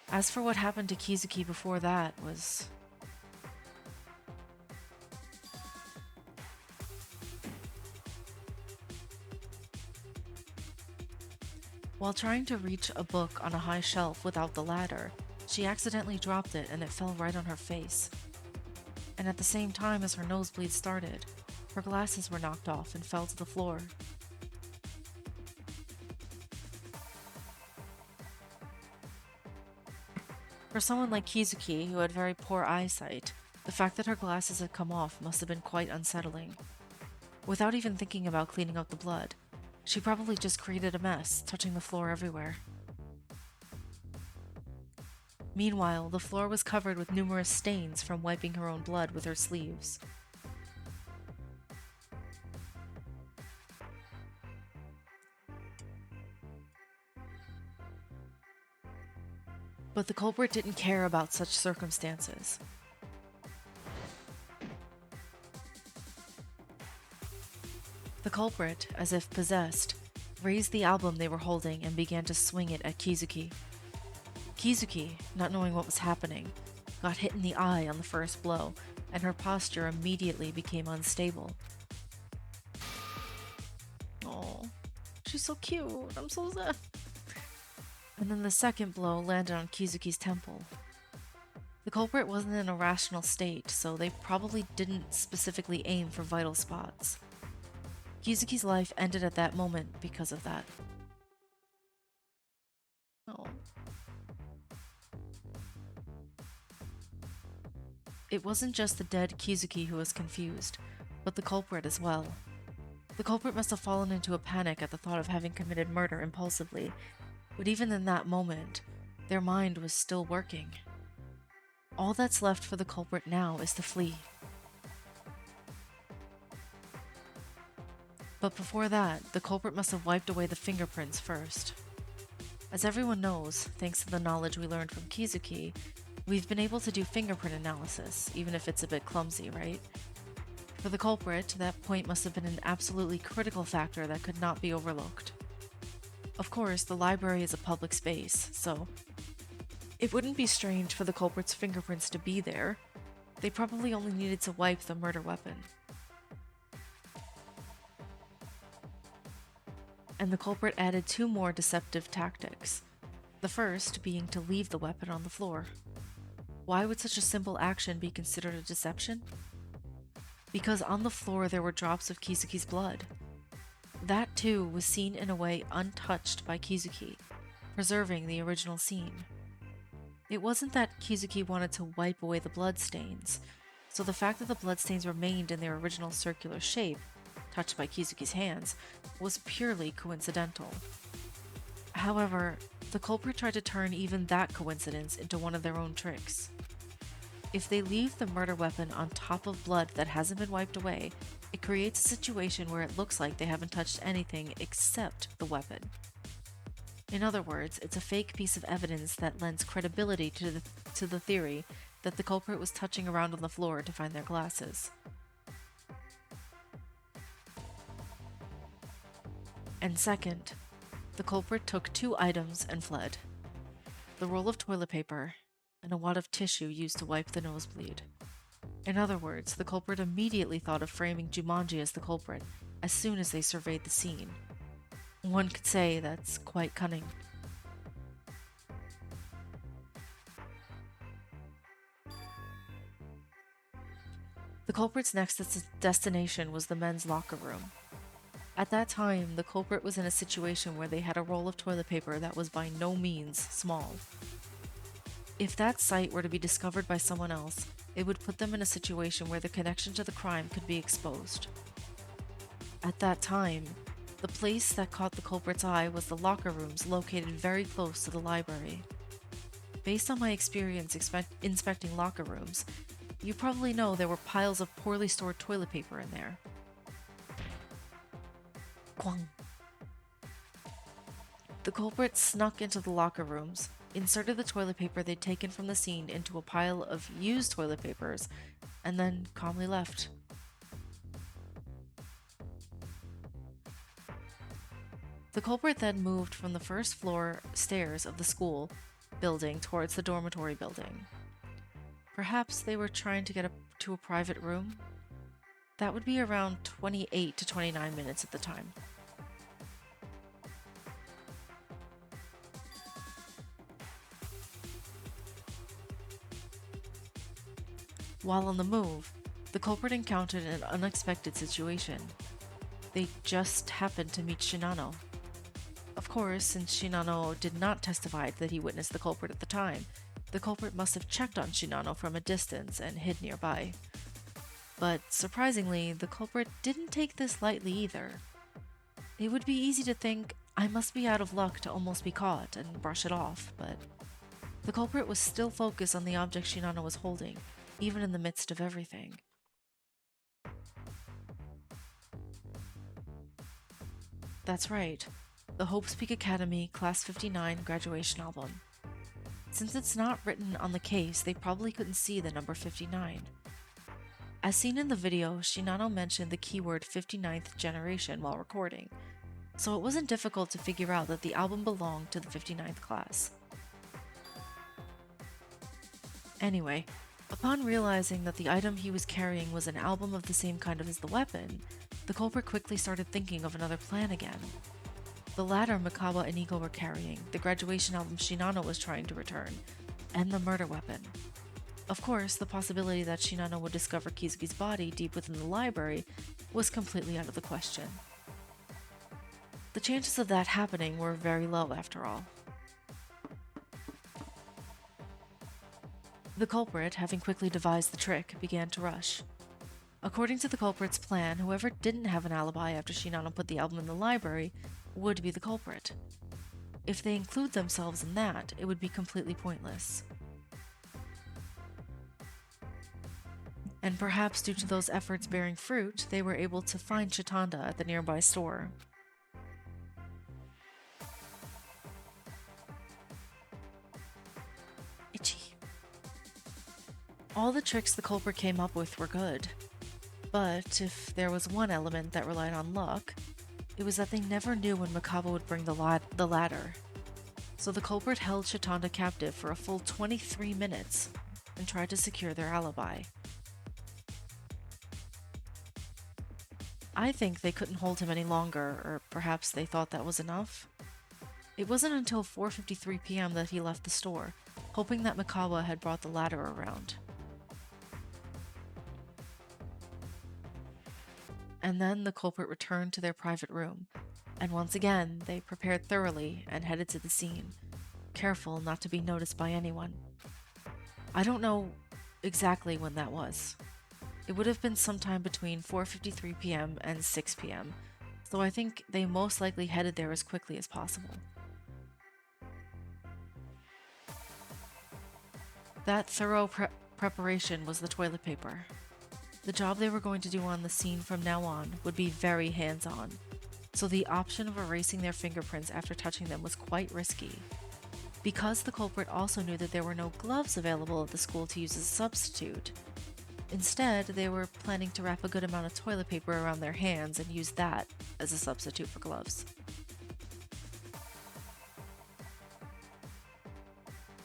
As for what happened to Kizuki before that was... While trying to reach a book on a high shelf without the ladder, she accidentally dropped it and it fell right on her face. And at the same time as her nosebleed started, her glasses were knocked off and fell to the floor. For someone like Kizuki, who had very poor eyesight, the fact that her glasses had come off must have been quite unsettling. Without even thinking about cleaning up the blood, she probably just created a mess, touching the floor everywhere. Meanwhile, the floor was covered with numerous stains from wiping her own blood with her sleeves. But the culprit didn't care about such circumstances. The culprit, as if possessed, raised the album they were holding and began to swing it at Kizuki. Kizuki, not knowing what was happening, got hit in the eye on the first blow, and her posture immediately became unstable. Oh, she's so cute. I'm so sad. And then the second blow landed on Kizuki's temple. The culprit wasn't in a rational state, so they probably didn't specifically aim for vital spots. Kizuki's life ended at that moment because of that. Oh. It wasn't just the dead Kizuki who was confused, but the culprit as well. The culprit must have fallen into a panic at the thought of having committed murder impulsively, but even in that moment, their mind was still working. All that's left for the culprit now is to flee. But before that, the culprit must have wiped away the fingerprints first. As everyone knows, thanks to the knowledge we learned from Kizuki, we've been able to do fingerprint analysis, even if it's a bit clumsy, right? For the culprit, that point must have been an absolutely critical factor that could not be overlooked. Of course, the library is a public space, so it wouldn't be strange for the culprit's fingerprints to be there. They probably only needed to wipe the murder weapon. And the culprit added two more deceptive tactics. The first being to leave the weapon on the floor. Why would such a simple action be considered a deception? Because on the floor there were drops of Kizuki's blood. That too was seen in a way untouched by Kizuki, preserving the original scene. It wasn't that Kizuki wanted to wipe away the bloodstains, so the fact that the bloodstains remained in their original circular shape, touched by Kizuki's hands, was purely coincidental. However, the culprit tried to turn even that coincidence into one of their own tricks. If they leave the murder weapon on top of blood that hasn't been wiped away, it creates a situation where it looks like they haven't touched anything except the weapon. In other words, it's a fake piece of evidence that lends credibility to the theory that the culprit was touching around on the floor to find their glasses. And second, the culprit took two items and fled: the roll of toilet paper and a wad of tissue used to wipe the nosebleed. In other words, the culprit immediately thought of framing Jumanji as the culprit as soon as they surveyed the scene. One could say that's quite cunning. The culprit's next destination was the men's locker room. At that time, the culprit was in a situation where they had a roll of toilet paper that was by no means small. If that sight were to be discovered by someone else, it would put them in a situation where the connection to the crime could be exposed. At that time, the place that caught the culprit's eye was the locker rooms located very close to the library. Based on my experience inspecting locker rooms, you probably know there were piles of poorly stored toilet paper in there. Kwang. The culprit snuck into the locker rooms, inserted the toilet paper they'd taken from the scene into a pile of used toilet papers, and then calmly left. The culprit then moved from the first floor stairs of the school building towards the dormitory building. Perhaps they were trying to get to a private room? That would be around 28 to 29 minutes at the time. While on the move, the culprit encountered an unexpected situation. They just happened to meet Shinano. Of course, since Shinano did not testify that he witnessed the culprit at the time, the culprit must have checked on Shinano from a distance and hid nearby. But surprisingly, the culprit didn't take this lightly either. It would be easy to think, I must be out of luck to almost be caught, and brush it off, but the culprit was still focused on the object Shinano was holding, even in the midst of everything. That's right, the Hope's Peak Academy Class 59 graduation album. Since it's not written on the case, they probably couldn't see the number 59. As seen in the video, Shinano mentioned the keyword 59th generation while recording, so it wasn't difficult to figure out that the album belonged to the 59th class. Anyway, upon realizing that the item he was carrying was an album of the same kind as the weapon, the culprit quickly started thinking of another plan again. The ladder Mikawa and Iko were carrying, the graduation album Shinano was trying to return, and the murder weapon. Of course, the possibility that Shinano would discover Kizuki's body deep within the library was completely out of the question. The chances of that happening were very low after all. The culprit, having quickly devised the trick, began to rush. According to the culprit's plan, whoever didn't have an alibi after Shinano put the album in the library would be the culprit. If they include themselves in that, it would be completely pointless. And perhaps due to those efforts bearing fruit, they were able to find Chitanda at the nearby store. Itchy. All the tricks the culprit came up with were good. But if there was one element that relied on luck, it was that they never knew when Mikawa would bring the ladder. So the culprit held Chitanda captive for a full 23 minutes and tried to secure their alibi. I think they couldn't hold him any longer, or perhaps they thought that was enough. It wasn't until 4:53 p.m. that he left the store, hoping that Mikawa had brought the ladder around. And then the culprit returned to their private room, and once again they prepared thoroughly and headed to the scene, careful not to be noticed by anyone. I don't know exactly when that was. It would have been sometime between 4:53 p.m. and 6 p.m., so I think they most likely headed there as quickly as possible. That thorough preparation was the toilet paper. The job they were going to do on the scene from now on would be very hands-on, so the option of erasing their fingerprints after touching them was quite risky. Because the culprit also knew that there were no gloves available at the school to use as a substitute, instead they were planning to wrap a good amount of toilet paper around their hands and use that as a substitute for gloves.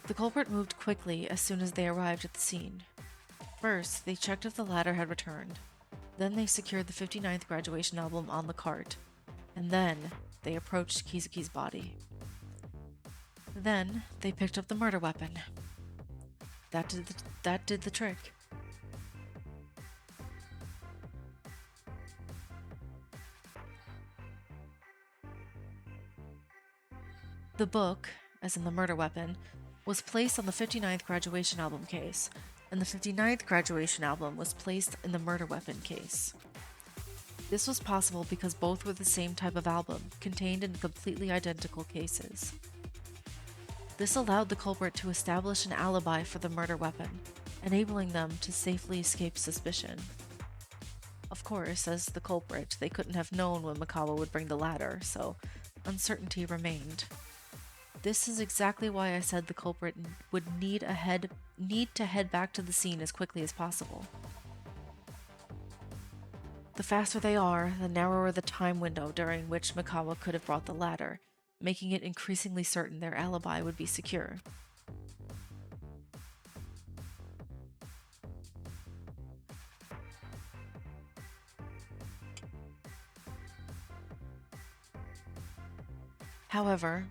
The culprit moved quickly as soon as they arrived at the scene. First, they checked if the ladder had returned. Then they secured the 59th graduation album on the cart. And then they approached Kizuki's body. Then they picked up the murder weapon. That did the trick. The book, as in the murder weapon, was placed on the 59th graduation album case, and the 59th graduation album was placed in the murder weapon case. This was possible because both were the same type of album, contained in completely identical cases. This allowed the culprit to establish an alibi for the murder weapon, enabling them to safely escape suspicion. Of course, as the culprit, they couldn't have known when Mikawa would bring the ladder, so uncertainty remained. This is exactly why I said the culprit would need to head back to the scene as quickly as possible. The faster they are, the narrower the time window during which Mikawa could have brought the ladder, making it increasingly certain their alibi would be secure. However,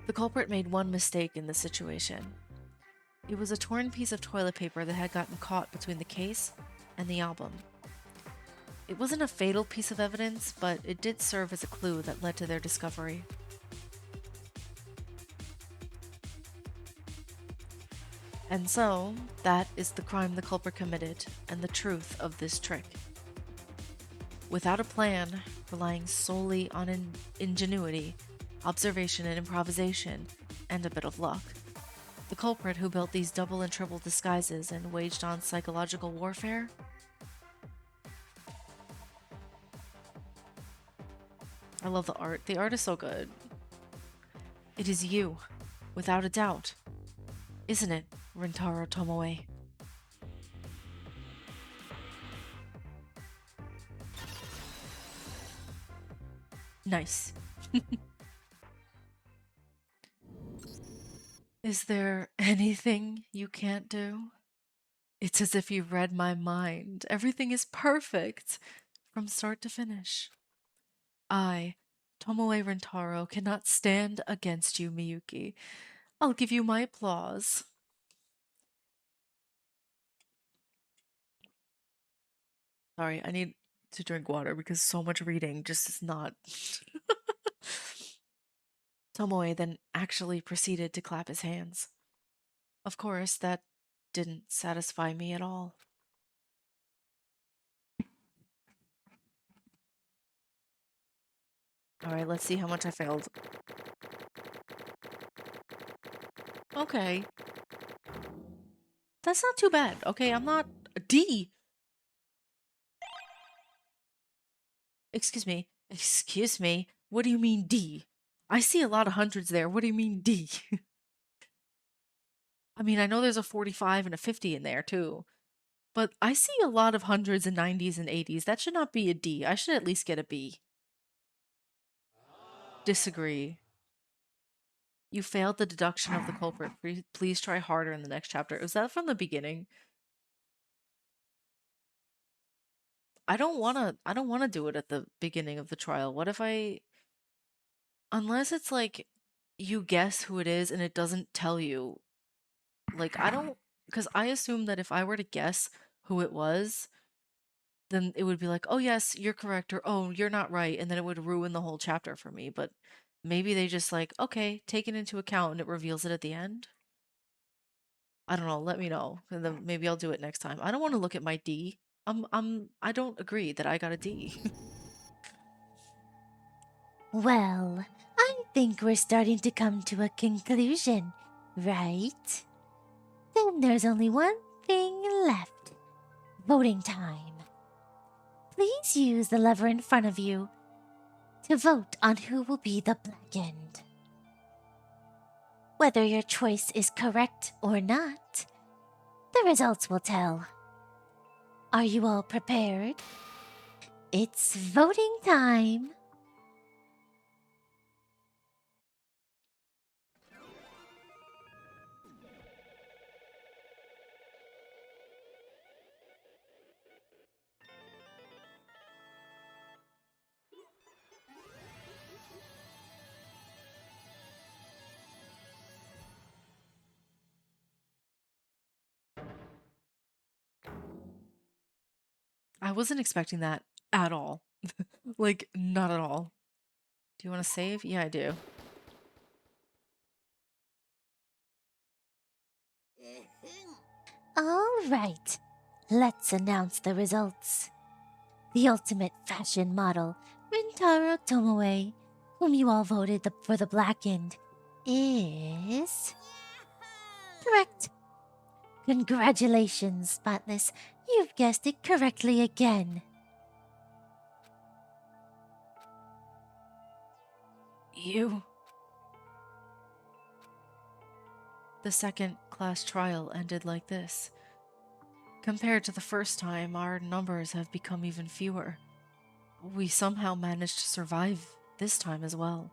the culprit made one mistake in this situation. It was a torn piece of toilet paper that had gotten caught between the case and the album. It wasn't a fatal piece of evidence, but it did serve as a clue that led to their discovery. And so, that is the crime the culprit committed, and the truth of this trick. Without a plan, relying solely on ingenuity, observation and improvisation, and a bit of luck, the culprit who built these double and triple disguises and waged on psychological warfare? I love the art. The art is so good. It is you. Without a doubt. Isn't it, Rintaro Tomoe? Nice. Is there anything you can't do? It's as if you read my mind. Everything is perfect from start to finish. I, Tomoe Rintaro, cannot stand against you, Miyuki. I'll give you my applause. Sorry, I need to drink water because so much reading just is not. Tomoe then actually proceeded to clap his hands. Of course, that didn't satisfy me at all. Alright, let's see how much I failed. Okay. That's not too bad. Okay, I'm not a D. Excuse me. Excuse me. What do you mean D? I see a lot of hundreds there. What do you mean D? I mean, I know there's a 45 and a 50 in there too. But I see a lot of hundreds and 90s and 80s. That should not be a D. I should at least get a B. Disagree. You failed the deduction of the culprit. Please try harder in the next chapter. Is that from the beginning? I don't wanna do it at the beginning of the trial. What if I unless it's like you guess who it is and it doesn't tell you. Like I don't because I assume that if I were to guess who it was, then it would be like, "Oh yes, you're correct," or "Oh, you're not right," and then it would ruin the whole chapter for me. But maybe they just like, "Okay, take it into account," and it reveals it at the end. I don't know, let me know, and then maybe I'll do it next time. I don't want to look at my D. I don't agree that I got a D. Well, I think we're starting to come to a conclusion, right? Then there's only one thing left. Voting time. Please use the lever in front of you to vote on who will be the blackened. Whether your choice is correct or not, the results will tell. Are you all prepared? It's voting time. I wasn't expecting that at all. Like, not at all. Do you want to save? Yeah, I do. All right, let's announce the results. The ultimate fashion model, Rintaro Tomoe, whom you all voted for the blackened, is correct. Congratulations, Spotless. You've guessed it correctly again. You. The second class trial ended like this. Compared to the first time, our numbers have become even fewer. We somehow managed to survive this time as well.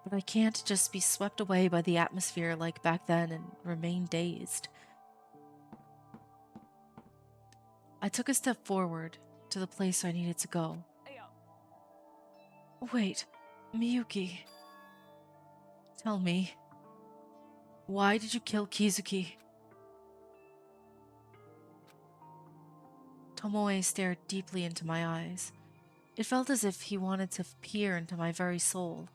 But I can't just be swept away by the atmosphere like back then and remain dazed. I took a step forward to the place I needed to go. Wait, Miyuki. Tell me, why did you kill Kizuki? Tomoe stared deeply into my eyes. It felt as if he wanted to peer into my very soul,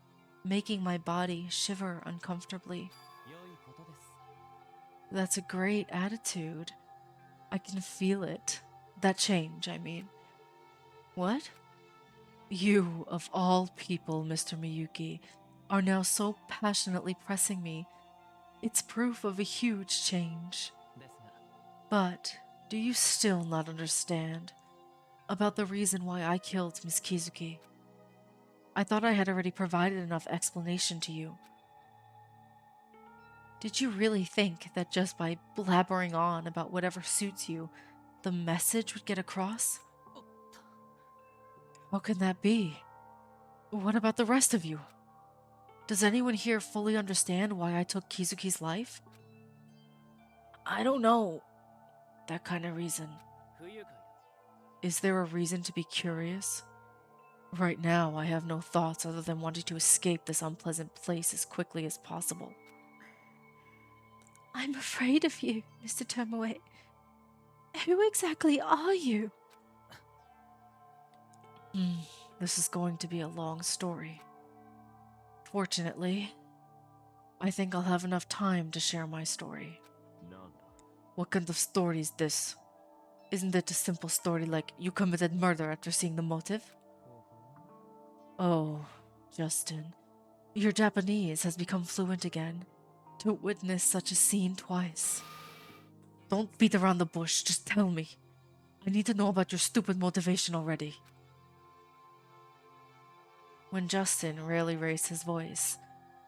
making my body shiver uncomfortably. That's a great attitude. I can feel it. That change, I mean. What? You, of all people, Mr. Miyuki, are now so passionately pressing me. It's proof of a huge change. But do you still not understand about the reason why I killed Miss Kizuki? I thought I had already provided enough explanation to you. Did you really think that just by blabbering on about whatever suits you, the message would get across? How can that be? What about the rest of you? Does anyone here fully understand why I took Kizuki's life? I don't know. That kind of reason. Is there a reason to be curious? Right now, I have no thoughts other than wanting to escape this unpleasant place as quickly as possible. I'm afraid of you, Mr. Tomoe. Who exactly are you? This is going to be a long story. Fortunately, I think I'll have enough time to share my story. What kind of story is this? Isn't it a simple story like you committed murder after seeing the motive? Oh, Justin, your Japanese has become fluent again. To witness such a scene twice. Don't beat around the bush, just tell me. I need to know about your stupid motivation already. When Justin rarely raised his voice,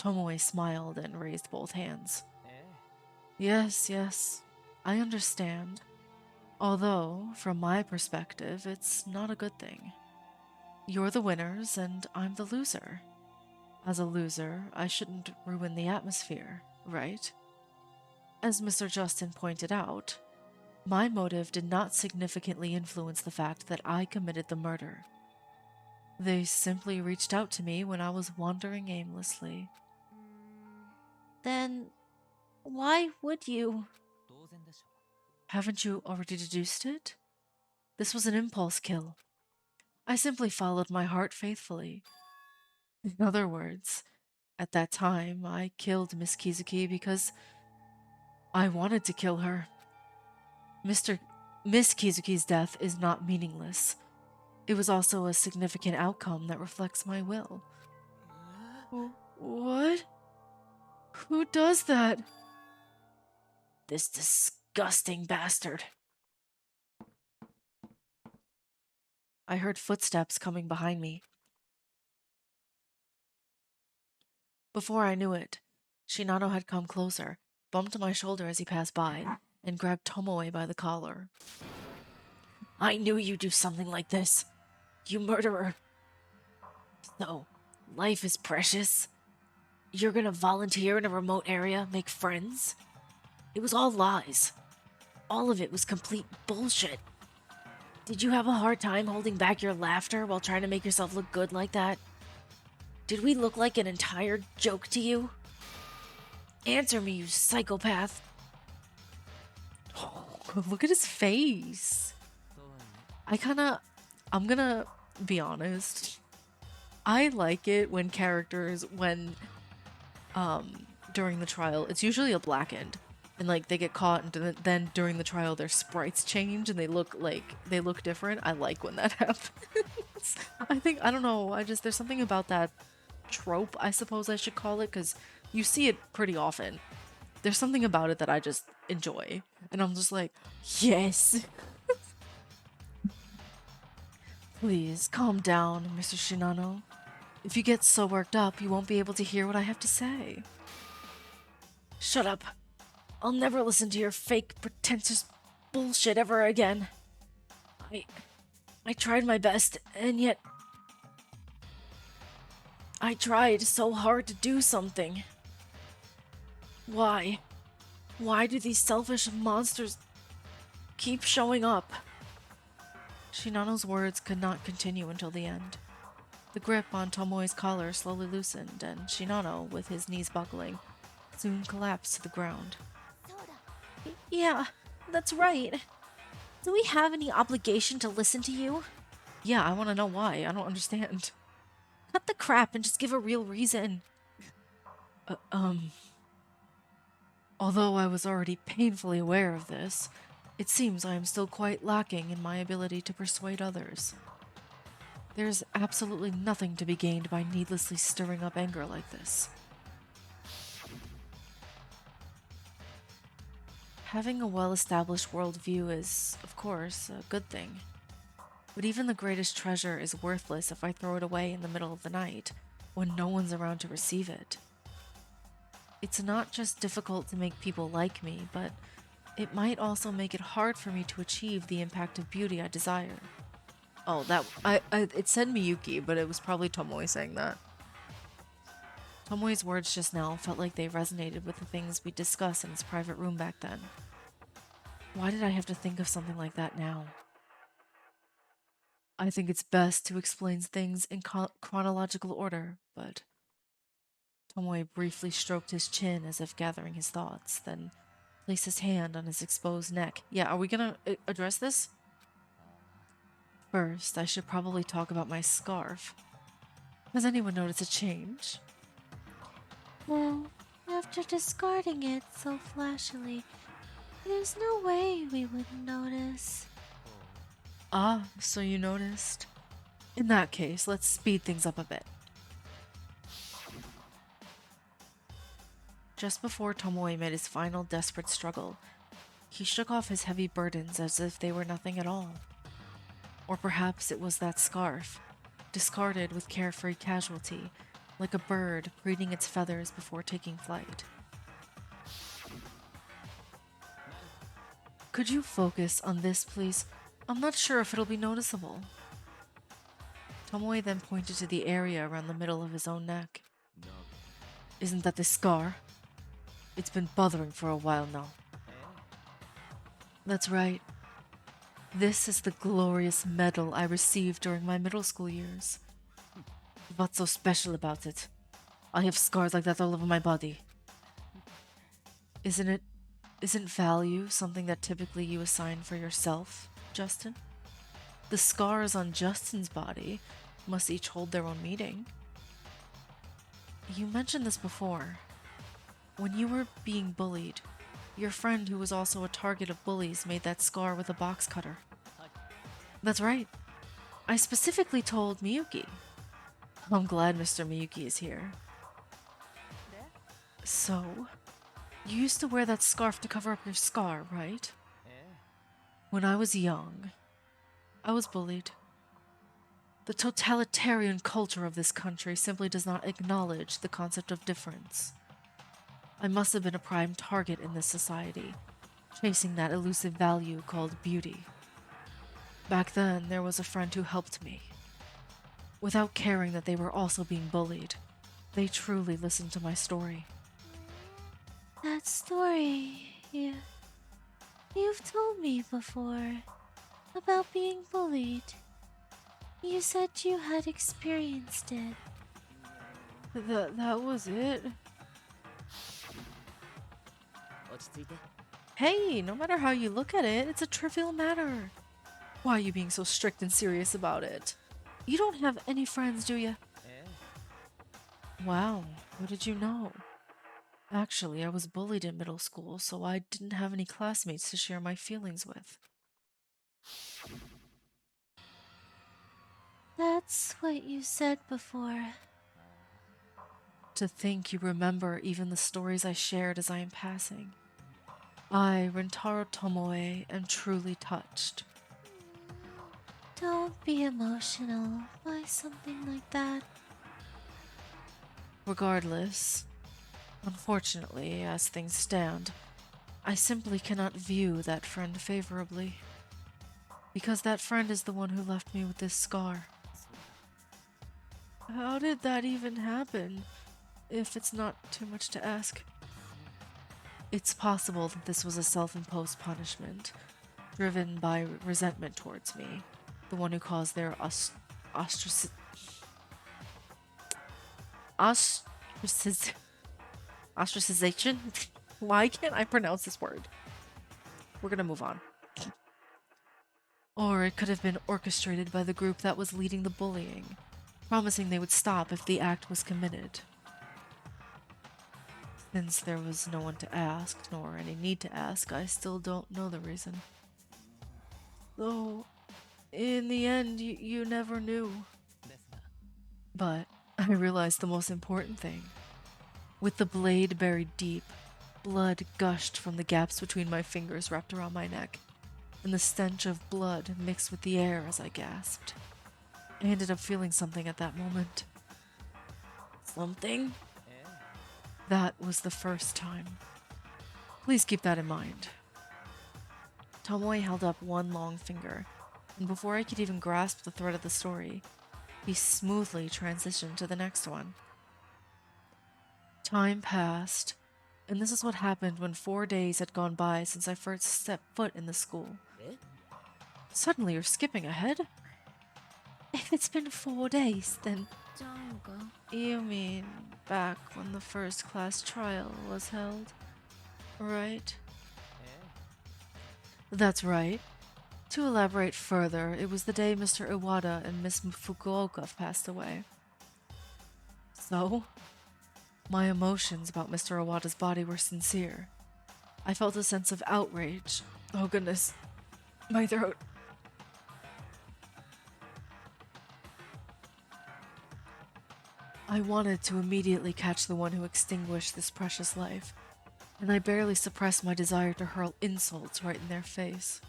Tomoe smiled and raised both hands. Yes, I understand. Although, from my perspective, it's not a good thing. You're the winners and I'm the loser. As a loser, I shouldn't ruin the atmosphere, right? As Mr. Justin pointed out, my motive did not significantly influence the fact that I committed the murder. They simply reached out to me when I was wandering aimlessly. Then, why would you? Haven't you already deduced it? This was an impulse kill. I simply followed my heart faithfully. In other words, at that time, I killed Miss Kizuki because I wanted to kill her. Miss Kizuki's death is not meaningless. It was also a significant outcome that reflects my will. What? Who does that? This disgusting bastard. I heard footsteps coming behind me. Before I knew it, Shinano had come closer, bumped my shoulder as he passed by, and grabbed Tomoe by the collar. I knew you'd do something like this. You murderer. So, life is precious. You're gonna volunteer in a remote area, make friends? It was all lies. All of it was complete bullshit. Did you have a hard time holding back your laughter while trying to make yourself look good like that? Did we look like an entire joke to you? Answer me, you psychopath. Oh, look at his face. I'm gonna be honest. I like it when characters, during the trial, it's usually a blackened. And like they get caught and then during the trial their sprites change and they look different. I like when that happens. I don't know, there's something about that trope, I suppose I should call it, because you see it pretty often. There's something about it that I just enjoy. And I'm just like, yes. Please, calm down, Mr. Shinano. If you get so worked up, you won't be able to hear what I have to say. Shut up. I'll never listen to your fake, pretentious bullshit ever again. I tried my best, and yet... I tried so hard to do something. Why? Why do these selfish monsters keep showing up? Shinano's words could not continue until the end. The grip on Tomoe's collar slowly loosened, and Shinano, with his knees buckling, soon collapsed to the ground. Yeah, that's right. Do we have any obligation to listen to you? Yeah, I want to know why. I don't understand. Cut the crap and just give a real reason. Although I was already painfully aware of this, it seems I am still quite lacking in my ability to persuade others. There's absolutely nothing to be gained by needlessly stirring up anger like this. Having a well-established worldview is, of course, a good thing. But even the greatest treasure is worthless if I throw it away in the middle of the night, when no one's around to receive it. It's not just difficult to make people like me, but it might also make it hard for me to achieve the impact of beauty I desire. Oh, it said Miyuki, but it was probably Tomoe saying that. Tomoe's words just now felt like they resonated with the things we discussed in his private room back then. Why did I have to think of something like that now? I think it's best to explain things in chronological order, but Tomoe briefly stroked his chin as if gathering his thoughts, then placed his hand on his exposed neck. Yeah, are we gonna address this? First, I should probably talk about my scarf. Has anyone noticed a change? Well, after discarding it so flashily, there's no way we wouldn't notice. Ah, so you noticed. In that case, let's speed things up a bit. Just before Tomoe made his final desperate struggle, he shook off his heavy burdens as if they were nothing at all. Or perhaps it was that scarf, discarded with carefree casualty, like a bird preening its feathers before taking flight. Could you focus on this, please? I'm not sure if it'll be noticeable. Tomoe then pointed to the area around the middle of his own neck. Isn't that the scar? It's been bothering for a while now. That's right. This is the glorious medal I received during my middle school years. What's so special about it? I have scars like that all over my body. Isn't value something that typically you assign for yourself, Justin? The scars on Justin's body must each hold their own meaning. You mentioned this before. When you were being bullied, your friend who was also a target of bullies made that scar with a box cutter. That's right. I specifically told Miyuki. I'm glad Mr. Miyuki is here. So, you used to wear that scarf to cover up your scar, right? When I was young, I was bullied. The totalitarian culture of this country simply does not acknowledge the concept of difference. I must have been a prime target in this society, chasing that elusive value called beauty. Back then, there was a friend who helped me. Without caring that they were also being bullied, they truly listened to my story. That story, you've told me before about being bullied. You said you had experienced it. That was it? Hey, no matter how you look at it, it's a trivial matter. Why are you being so strict and serious about it? You don't have any friends, do you? Wow, what did you know? Actually, I was bullied in middle school, so I didn't have any classmates to share my feelings with. That's what you said before. To think you remember even the stories I shared as I am passing. I, Rentaro Tomoe, am truly touched. Don't be emotional by something like that. Regardless, unfortunately, as things stand, I simply cannot view that friend favorably. Because that friend is the one who left me with this scar. How did that even happen, if it's not too much to ask? It's possible that this was a self-imposed punishment, driven by resentment towards me, the one who caused their ostracization? Why can't I pronounce this word? We're gonna move on. Or it could have been orchestrated by the group that was leading the bullying, promising they would stop if the act was committed. Since there was no one to ask, nor any need to ask, I still don't know the reason. Though, in the end, you never knew. But I realized the most important thing. With the blade buried deep, blood gushed from the gaps between my fingers wrapped around my neck, and the stench of blood mixed with the air as I gasped. I ended up feeling something at that moment. Something? That was the first time. Please keep that in mind. Tomoe held up one long finger, and before I could even grasp the thread of the story, he smoothly transitioned to the next one. Time passed, and this is what happened when 4 days had gone by since I first stepped foot in the school. Suddenly you're skipping ahead? If it's been 4 days, then You mean back when the first class trial was held, right? That's right. To elaborate further, it was the day Mr. Iwata and Miss Fukuoka passed away. So, my emotions about Mr. Iwata's body were sincere. I felt a sense of outrage. Oh goodness, my throat. I wanted to immediately catch the one who extinguished this precious life, and I barely suppressed my desire to hurl insults right in their face.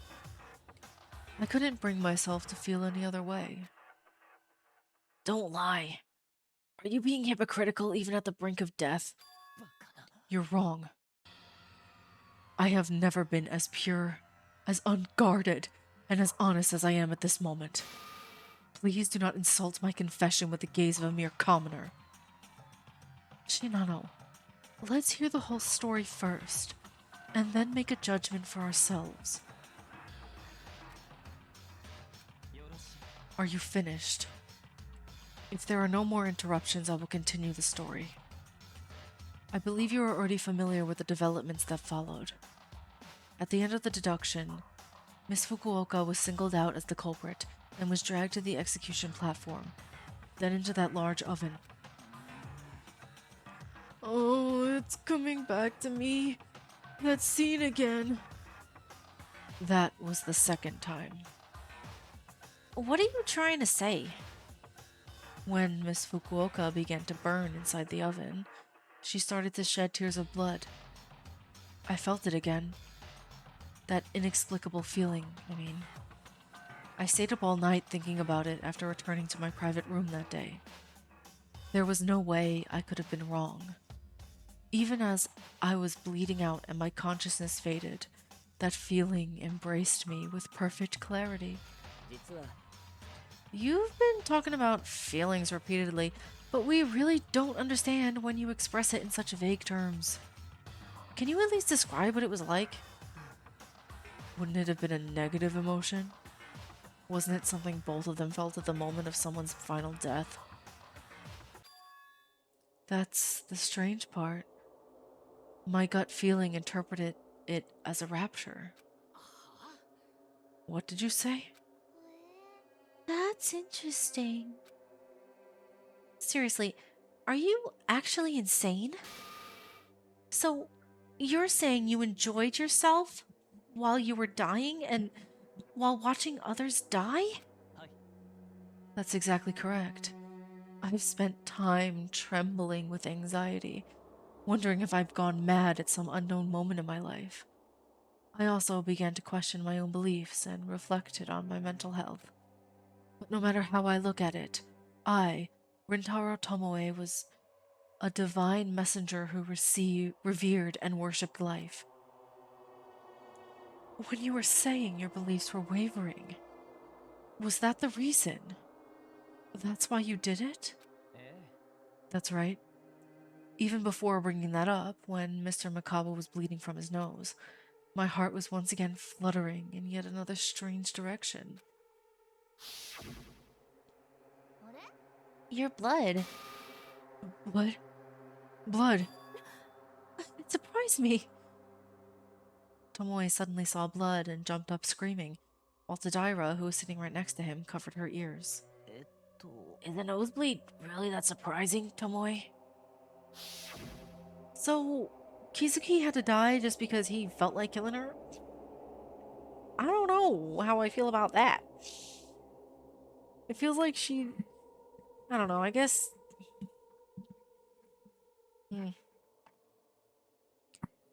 I couldn't bring myself to feel any other way. Don't lie. Are you being hypocritical even at the brink of death? You're wrong. I have never been as pure, as unguarded, and as honest as I am at this moment. Please do not insult my confession with the gaze of a mere commoner. Shinano, let's hear the whole story first, and then make a judgment for ourselves. Are you finished? If there are no more interruptions, I will continue the story. I believe you are already familiar with the developments that followed. At the end of the deduction, Miss Fukuoka was singled out as the culprit and was dragged to the execution platform, then into that large oven. Oh, it's coming back to me. That scene again. That was the second time. What are you trying to say? When Miss Fukuoka began to burn inside the oven, she started to shed tears of blood. I felt it again. That inexplicable feeling, I mean. I stayed up all night thinking about it after returning to my private room that day. There was no way I could have been wrong. Even as I was bleeding out and my consciousness faded, that feeling embraced me with perfect clarity. You've been talking about feelings repeatedly, but we really don't understand when you express it in such vague terms. Can you at least describe what it was like? Wouldn't it have been a negative emotion? Wasn't it something both of them felt at the moment of someone's final death? That's the strange part. My gut feeling interpreted it as a rapture. What did you say? that's interesting. Seriously, are you actually insane? So, you're saying you enjoyed yourself while you were dying and while watching others die? That's exactly correct. I've spent time trembling with anxiety, wondering if I've gone mad at some unknown moment in my life. I also began to question my own beliefs and reflected on my mental health. But no matter how I look at it, I, Rintaro Tomoe, was a divine messenger who revered and worshipped life. When you were saying your beliefs were wavering, was that the reason? That's why you did it? That's right. Even before bringing that up, when Mr. Mikaba was bleeding from his nose, my heart was once again fluttering in yet another strange direction. Your blood. What? Blood! It surprised me. Tomoe suddenly saw blood and jumped up screaming, while Tadaira, who was sitting right next to him, covered her ears. Is the nosebleed really that surprising, Tomoe? So, Kizuki had to die just because he felt like killing her? I don't know how I feel about that. It feels like she... I don't know, I guess... I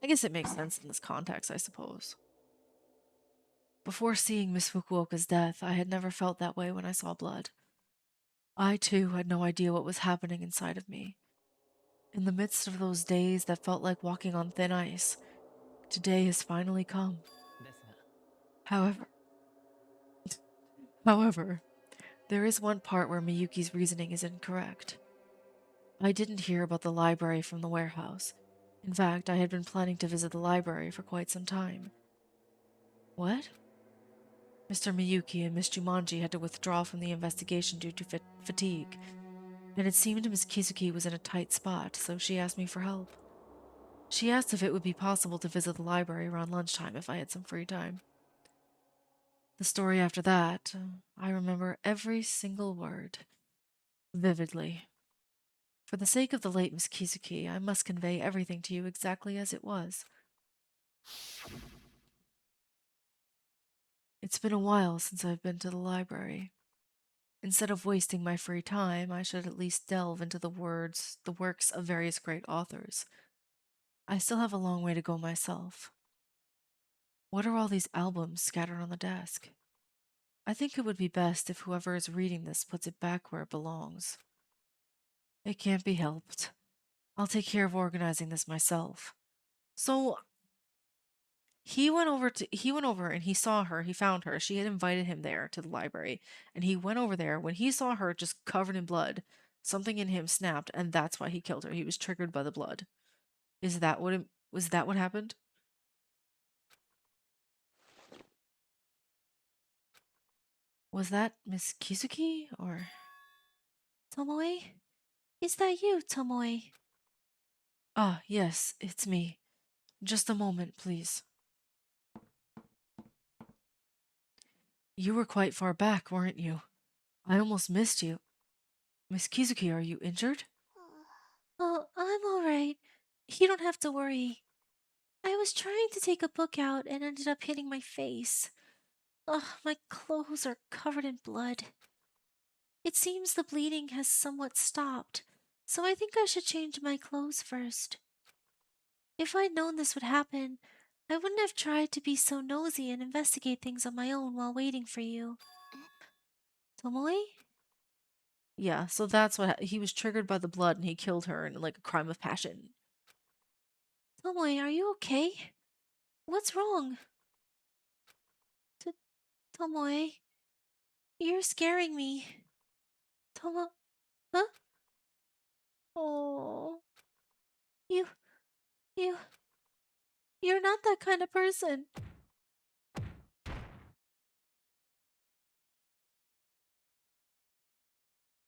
guess it makes sense in this context, I suppose. Before seeing Miss Fukuoka's death, I had never felt that way when I saw blood. I, too, had no idea what was happening inside of me. In the midst of those days that felt like walking on thin ice, today has finally come. ですが However, however, there is one part where Miyuki's reasoning is incorrect. I didn't hear about the library from the warehouse. In fact, I had been planning to visit the library for quite some time. What? Mr. Miyuki and Miss Jumanji had to withdraw from the investigation due to fatigue, and it seemed Miss Kizuki was in a tight spot, so she asked me for help. She asked if it would be possible to visit the library around lunchtime if I had some free time. The story after that, I remember every single word, vividly. For the sake of the late Miss Kizuki, I must convey everything to you exactly as it was. It's been a while since I've been to the library. Instead of wasting my free time, I should at least delve into the works of various great authors. I still have a long way to go myself. What are all these albums scattered on the desk? I think it would be best if whoever is reading this puts it back where it belongs. It can't be helped. I'll take care of organizing this myself. So he went over and he saw her, he found her. She had invited him there to the library, and he went over there. When he saw her just covered in blood, something in him snapped, and that's why he killed her. He was triggered by the blood. Was that what happened? Was that Miss Kizuki or Tomoe? Is that you, Tomoe? Ah, yes, it's me. Just a moment, please. You were quite far back, weren't you? I almost missed you. Miss Kizuki, are you injured? Oh, I'm alright. You don't have to worry. I was trying to take a book out and ended up hitting my face. Ugh, my clothes are covered in blood. It seems the bleeding has somewhat stopped, so I think I should change my clothes first. If I'd known this would happen, I wouldn't have tried to be so nosy and investigate things on my own while waiting for you. Tomoe? Yeah, so that's he was triggered by the blood and he killed her in like a crime of passion. Tomoe, are you okay? What's wrong? Tomoe, you're scaring me. Huh? Oh, you, you, you're not that kind of person.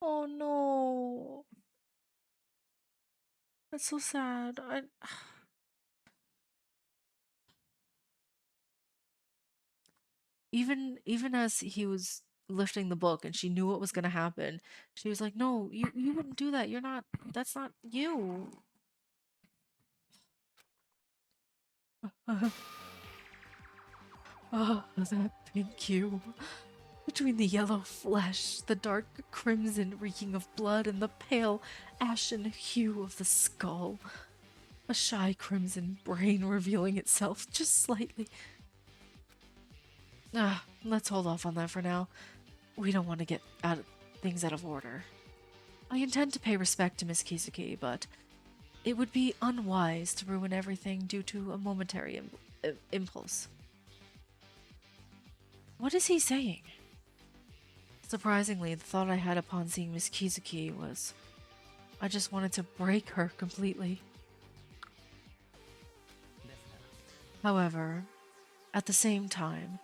Oh no. That's so sad. Even as he was lifting the book and she knew what was going to happen, she was like, "No, you wouldn't do that. You're not That's not you." Oh, that pink hue. Between the yellow flesh, the dark crimson reeking of blood, and the pale ashen hue of the skull. A shy crimson brain revealing itself just slightly. Let's hold off on that for now. We don't want to get things out of order. I intend to pay respect to Miss Kizuki, but it would be unwise to ruin everything due to a momentary impulse. What is he saying? Surprisingly, the thought I had upon seeing Miss Kizuki was I just wanted to break her completely. However, at the same time,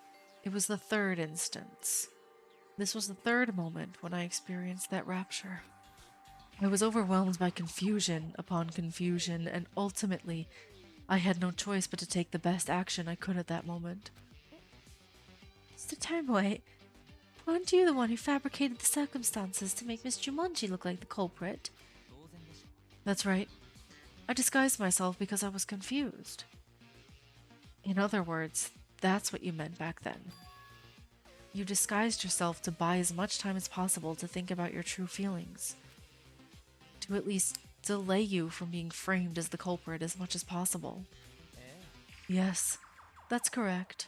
it was the third instance. This was the third moment when I experienced that rapture. I was overwhelmed by confusion upon confusion, and ultimately, I had no choice but to take the best action I could at that moment. Mr. Tomoe, aren't you the one who fabricated the circumstances to make Miss Jumanji look like the culprit? That's right. I disguised myself because I was confused. In other words, that's what you meant back then. You disguised yourself to buy as much time as possible to think about your true feelings. To at least delay you from being framed as the culprit as much as possible. Yes, that's correct.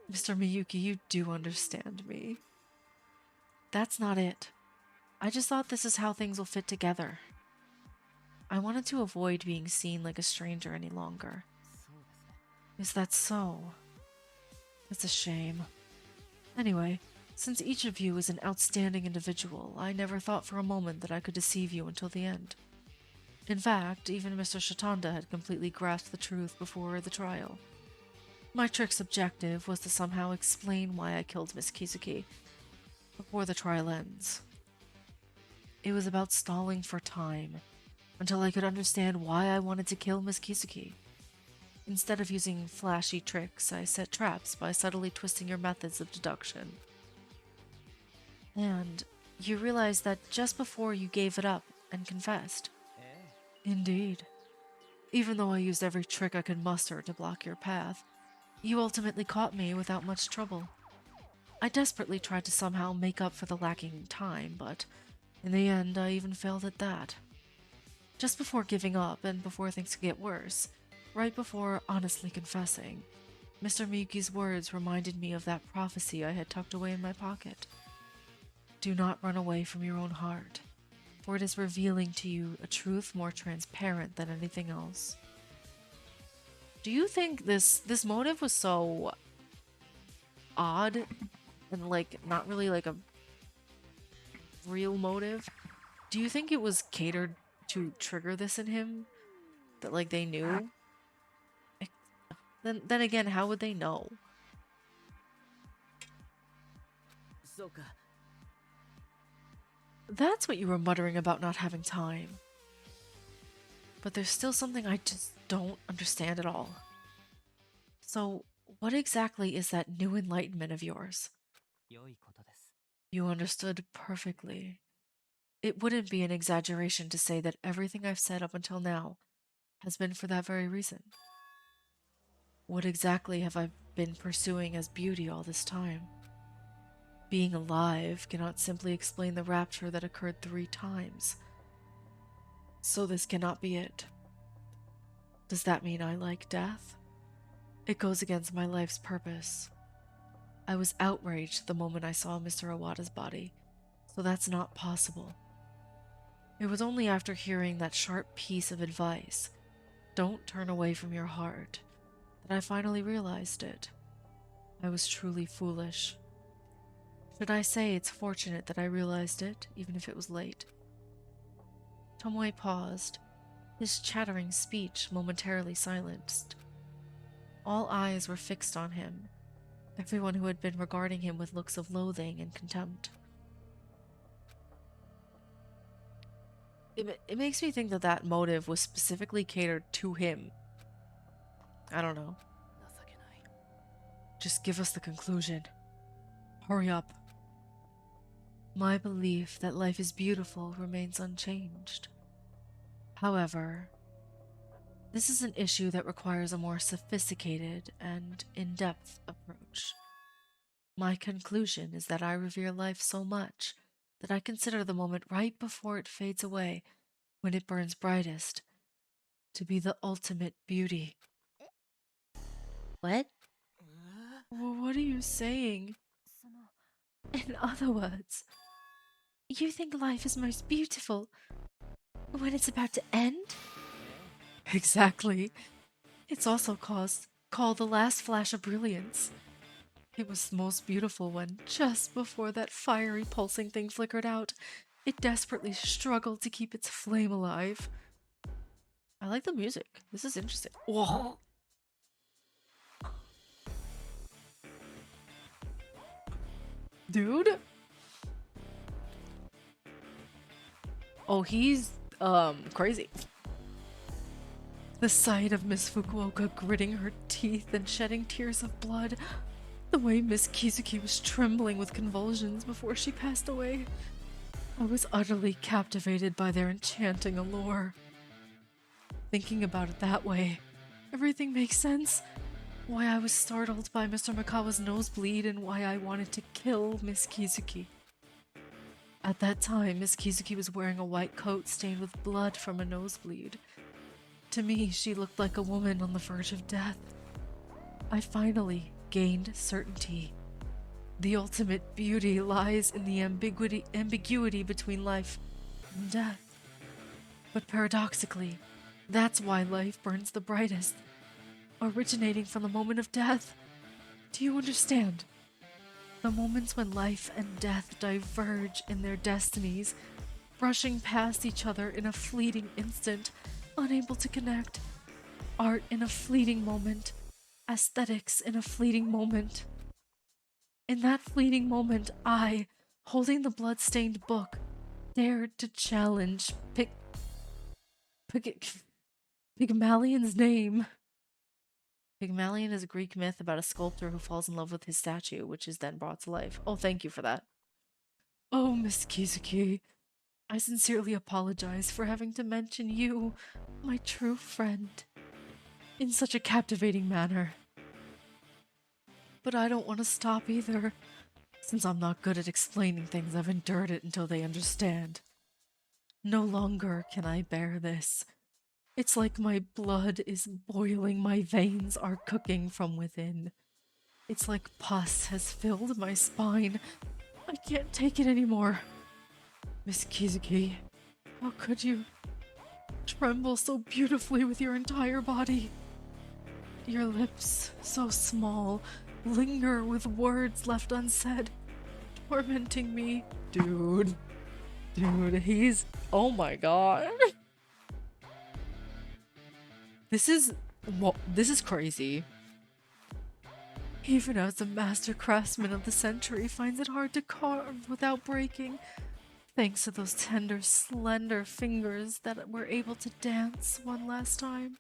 Mr. Miyuki, you do understand me. That's not it. I just thought this is how things will fit together. I wanted to avoid being seen like a stranger any longer. Is that so? It's a shame. Anyway, since each of you is an outstanding individual, I never thought for a moment that I could deceive you until the end. In fact, even Mr. Shatanda had completely grasped the truth before the trial. My trick's objective was to somehow explain why I killed Miss Kizuki before the trial ends. It was about stalling for time until I could understand why I wanted to kill Miss Kizuki. Instead of using flashy tricks, I set traps by subtly twisting your methods of deduction. And you realized that just before you gave it up and confessed. Indeed. Even though I used every trick I could muster to block your path, you ultimately caught me without much trouble. I desperately tried to somehow make up for the lacking time, but in the end I even failed at that. Just before giving up and before things could get worse, right before honestly confessing, Mr. Miyuki's words reminded me of that prophecy I had tucked away in my pocket. Do not run away from your own heart, for it is revealing to you a truth more transparent than anything else. Do you think this motive was so odd and like not really like a real motive? Do you think it was catered to trigger this in him? That like they knew? Then again, how would they know? That's what you were muttering about not having time. But there's still something I just don't understand at all. So, what exactly is that new enlightenment of yours? You understood perfectly. It wouldn't be an exaggeration to say that everything I've said up until now has been for that very reason. What exactly have I been pursuing as beauty all this time? Being alive cannot simply explain the rapture that occurred 3 times. So this cannot be it. Does that mean I like death? It goes against my life's purpose. I was outraged the moment I saw Mr. Iwata's body, so that's not possible. It was only after hearing that sharp piece of advice, don't turn away from your heart, that I finally realized it. I was truly foolish. Should I say it's fortunate that I realized it, even if it was late? Tomoe paused, his chattering speech momentarily silenced. All eyes were fixed on him, everyone who had been regarding him with looks of loathing and contempt. It makes me think that that motive was specifically catered to him. I don't know. Just give us the conclusion. Hurry up. My belief that life is beautiful remains unchanged. However, this is an issue that requires a more sophisticated and in-depth approach. My conclusion is that I revere life so much that I consider the moment right before it fades away, when it burns brightest, to be the ultimate beauty. What? What are you saying? In other words, you think life is most beautiful when it's about to end? Exactly. It's also called the last flash of brilliance. It was most beautiful when, just before that fiery pulsing thing flickered out, it desperately struggled to keep its flame alive. I like the music. This is interesting. Whoa. Dude? Oh, he's, crazy. The sight of Miss Fukuoka gritting her teeth and shedding tears of blood, the way Miss Kizuki was trembling with convulsions before she passed away, I was utterly captivated by their enchanting allure. Thinking about it that way, everything makes sense. Why I was startled by Mr. Mikawa's nosebleed and why I wanted to kill Miss Kizuki. At that time, Miss Kizuki was wearing a white coat stained with blood from a nosebleed. To me, she looked like a woman on the verge of death. I finally gained certainty. The ultimate beauty lies in the ambiguity between life and death. But paradoxically, that's why life burns the brightest, originating from the moment of death. Do you understand? The moments when life and death diverge in their destinies, brushing past each other in a fleeting instant, unable to connect. Art in a fleeting moment, aesthetics in a fleeting moment. In that fleeting moment, I, holding the blood-stained book, dared to challenge Pygmalion's name. Pygmalion is a Greek myth about a sculptor who falls in love with his statue, which is then brought to life. Oh, thank you for that. Oh, Miss Kizuki, I sincerely apologize for having to mention you, my true friend, in such a captivating manner. But I don't want to stop either. Since I'm not good at explaining things, I've endured it until they understand. No longer can I bear this. It's like my blood is boiling, my veins are cooking from within. It's like pus has filled my spine. I can't take it anymore. Miss Kizuki, how could you tremble so beautifully with your entire body? Your lips, so small, linger with words left unsaid, tormenting me. Dude, he's... Oh my god. This is crazy. Even as the master craftsman of the century finds it hard to carve without breaking, thanks to those tender, slender fingers that were able to dance one last time.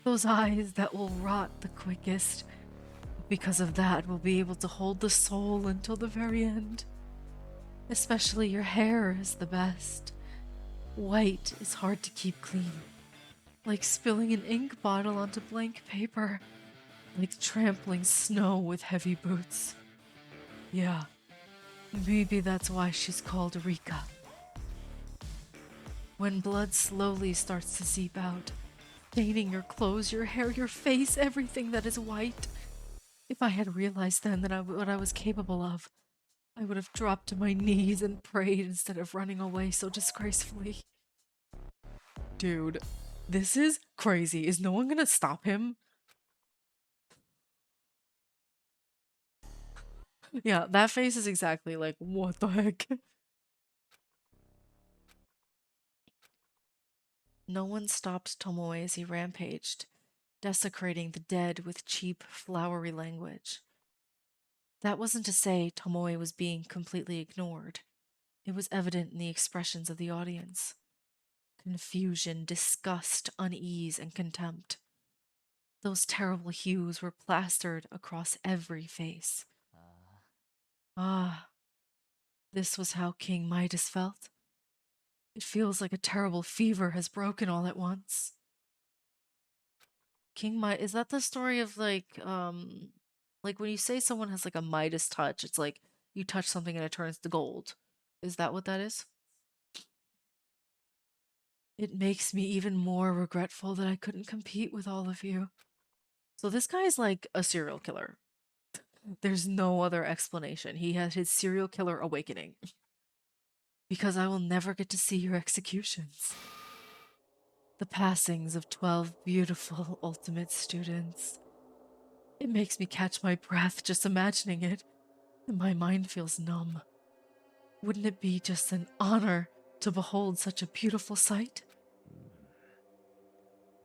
Those eyes that will rot the quickest. Because of that, we'll be able to hold the soul until the very end. Especially your hair is the best. White is hard to keep clean. Like spilling an ink bottle onto blank paper. Like trampling snow with heavy boots. Yeah, maybe that's why she's called Rika. When blood slowly starts to seep out, staining your clothes, your hair, your face, everything that is white. If I had realized then that what I was capable of, I would have dropped to my knees and prayed instead of running away so disgracefully. Dude, this is crazy. Is no one gonna stop him? Yeah, that face is exactly like, what the heck? No one stopped Tomoe as he rampaged, desecrating the dead with cheap, flowery language. That wasn't to say Tomoe was being completely ignored. It was evident in the expressions of the audience. Confusion, disgust, unease, and contempt. Those terrible hues were plastered across every face. Ah, this was how King Midas felt. It feels like a terrible fever has broken all at once. King Midas, is that the story of like when you say someone has like a Midas touch, it's like you touch something and it turns to gold. Is that what that is? It makes me even more regretful that I couldn't compete with all of you. So this guy's like a serial killer. There's no other explanation. He had his serial killer awakening. Because I will never get to see your executions. The passings of 12 beautiful ultimate students. It makes me catch my breath just imagining it, and my mind feels numb. Wouldn't it be just an honor to behold such a beautiful sight?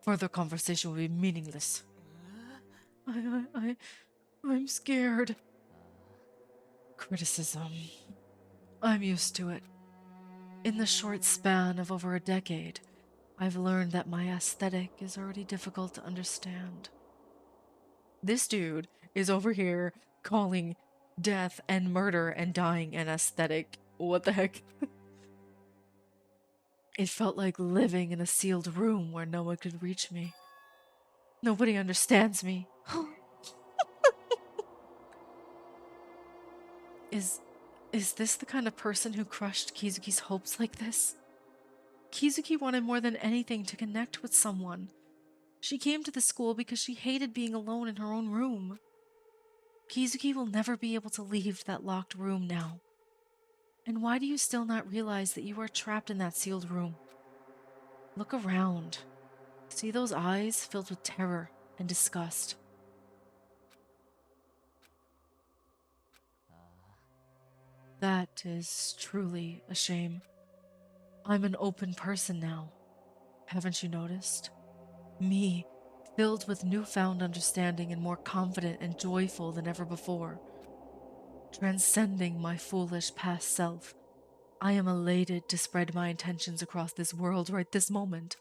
Further conversation will be meaningless. I'm scared. Criticism. I'm used to it. In the short span of over a decade, I've learned that my aesthetic is already difficult to understand. This dude is over here calling death and murder and dying an aesthetic. What the heck? It felt like living in a sealed room where no one could reach me. Nobody understands me. Is this the kind of person who crushed Kizuki's hopes like this? Kizuki wanted more than anything to connect with someone. She came to the school because she hated being alone in her own room. Kizuki will never be able to leave that locked room now. And why do you still not realize that you are trapped in that sealed room? Look around. See those eyes filled with terror and disgust? That is truly a shame. I'm an open person now. Haven't you noticed? Me, filled with newfound understanding and more confident and joyful than ever before. Transcending my foolish past self, I am elated to spread my intentions across this world right this moment.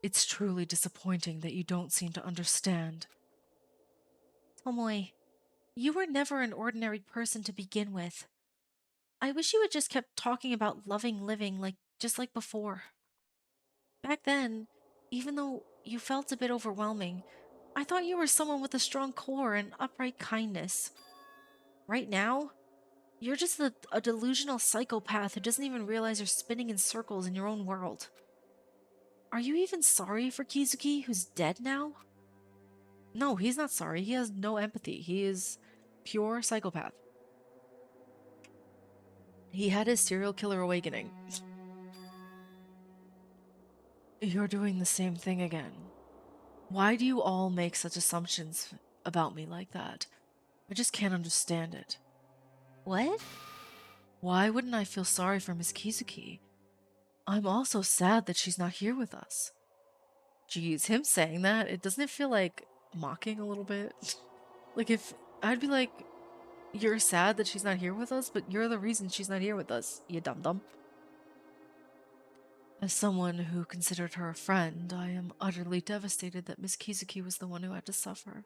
It's truly disappointing that you don't seem to understand. Tomoe, you were never an ordinary person to begin with. I wish you had just kept talking about loving living just like before. Back then, even though you felt a bit overwhelming, I thought you were someone with a strong core and upright kindness. Right now, you're just a delusional psychopath who doesn't even realize you're spinning in circles in your own world. Are you even sorry for Kizuki, who's dead now? No, he's not sorry. He has no empathy. He is pure psychopath. He had his serial killer awakening. You're doing the same thing again. Why do you all make such assumptions about me like that? I just can't understand it. What? Why wouldn't I feel sorry for Miss Kizuki? I'm also sad that she's not here with us. Geez, him saying that, doesn't it feel like mocking a little bit? Like if I'd be like, you're sad that she's not here with us, but you're the reason she's not here with us, you dum-dum. As someone who considered her a friend, I am utterly devastated that Miss Kizuki was the one who had to suffer.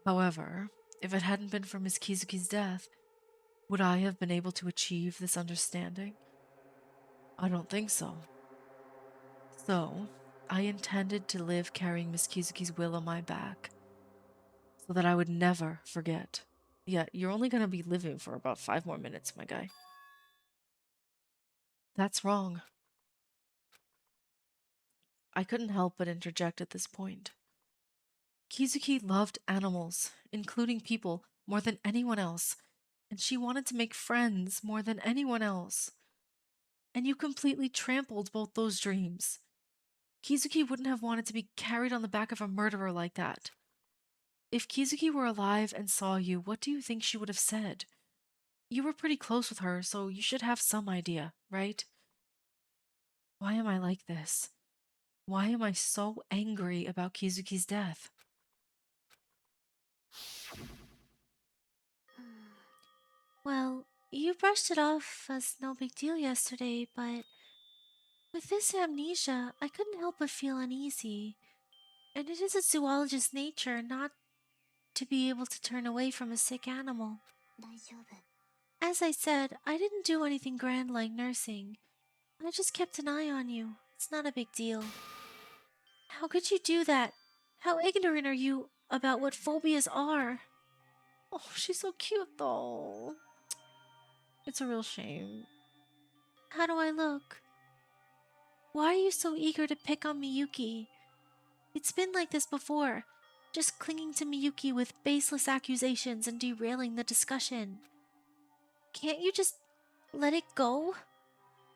However, if it hadn't been for Miss Kizuki's death, would I have been able to achieve this understanding? I don't think so. So, I intended to live carrying Miss Kizuki's will on my back, so that I would never forget. Yeah, you're only gonna be living for about 5 more minutes, my guy. That's wrong. I couldn't help but interject at this point. Kizuki loved animals, including people, more than anyone else, and she wanted to make friends more than anyone else. And you completely trampled both those dreams. Kizuki wouldn't have wanted to be carried on the back of a murderer like that. If Kizuki were alive and saw you, what do you think she would have said? You were pretty close with her, so you should have some idea, right? Why am I like this? Why am I so angry about Kizuki's death? Well, you brushed it off as no big deal yesterday, but with this amnesia, I couldn't help but feel uneasy. And it is a zoologist's nature not to be able to turn away from a sick animal. As I said, I didn't do anything grand like nursing. I just kept an eye on you. It's not a big deal. How could you do that? How ignorant are you about what phobias are? Oh, she's so cute though. It's a real shame. How do I look? Why are you so eager to pick on Miyuki? It's been like this before, just clinging to Miyuki with baseless accusations and derailing the discussion. Can't you just let it go?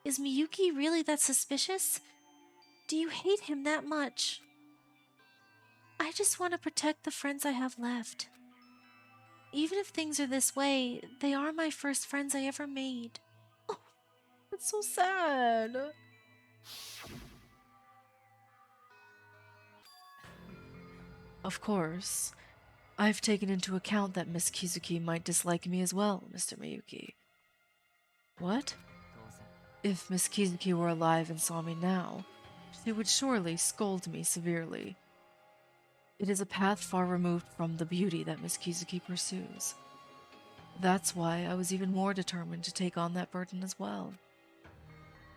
Is Miyuki really that suspicious? Do you hate him that much? I just want to protect the friends I have left. Even if things are this way, they are my first friends I ever made. Oh, it's so sad. Of course, I've taken into account that Miss Kizuki might dislike me as well, Mr. Miyuki. What? If Miss Kizuki were alive and saw me now, she would surely scold me severely. It is a path far removed from the beauty that Miss Kizuki pursues. That's why I was even more determined to take on that burden as well.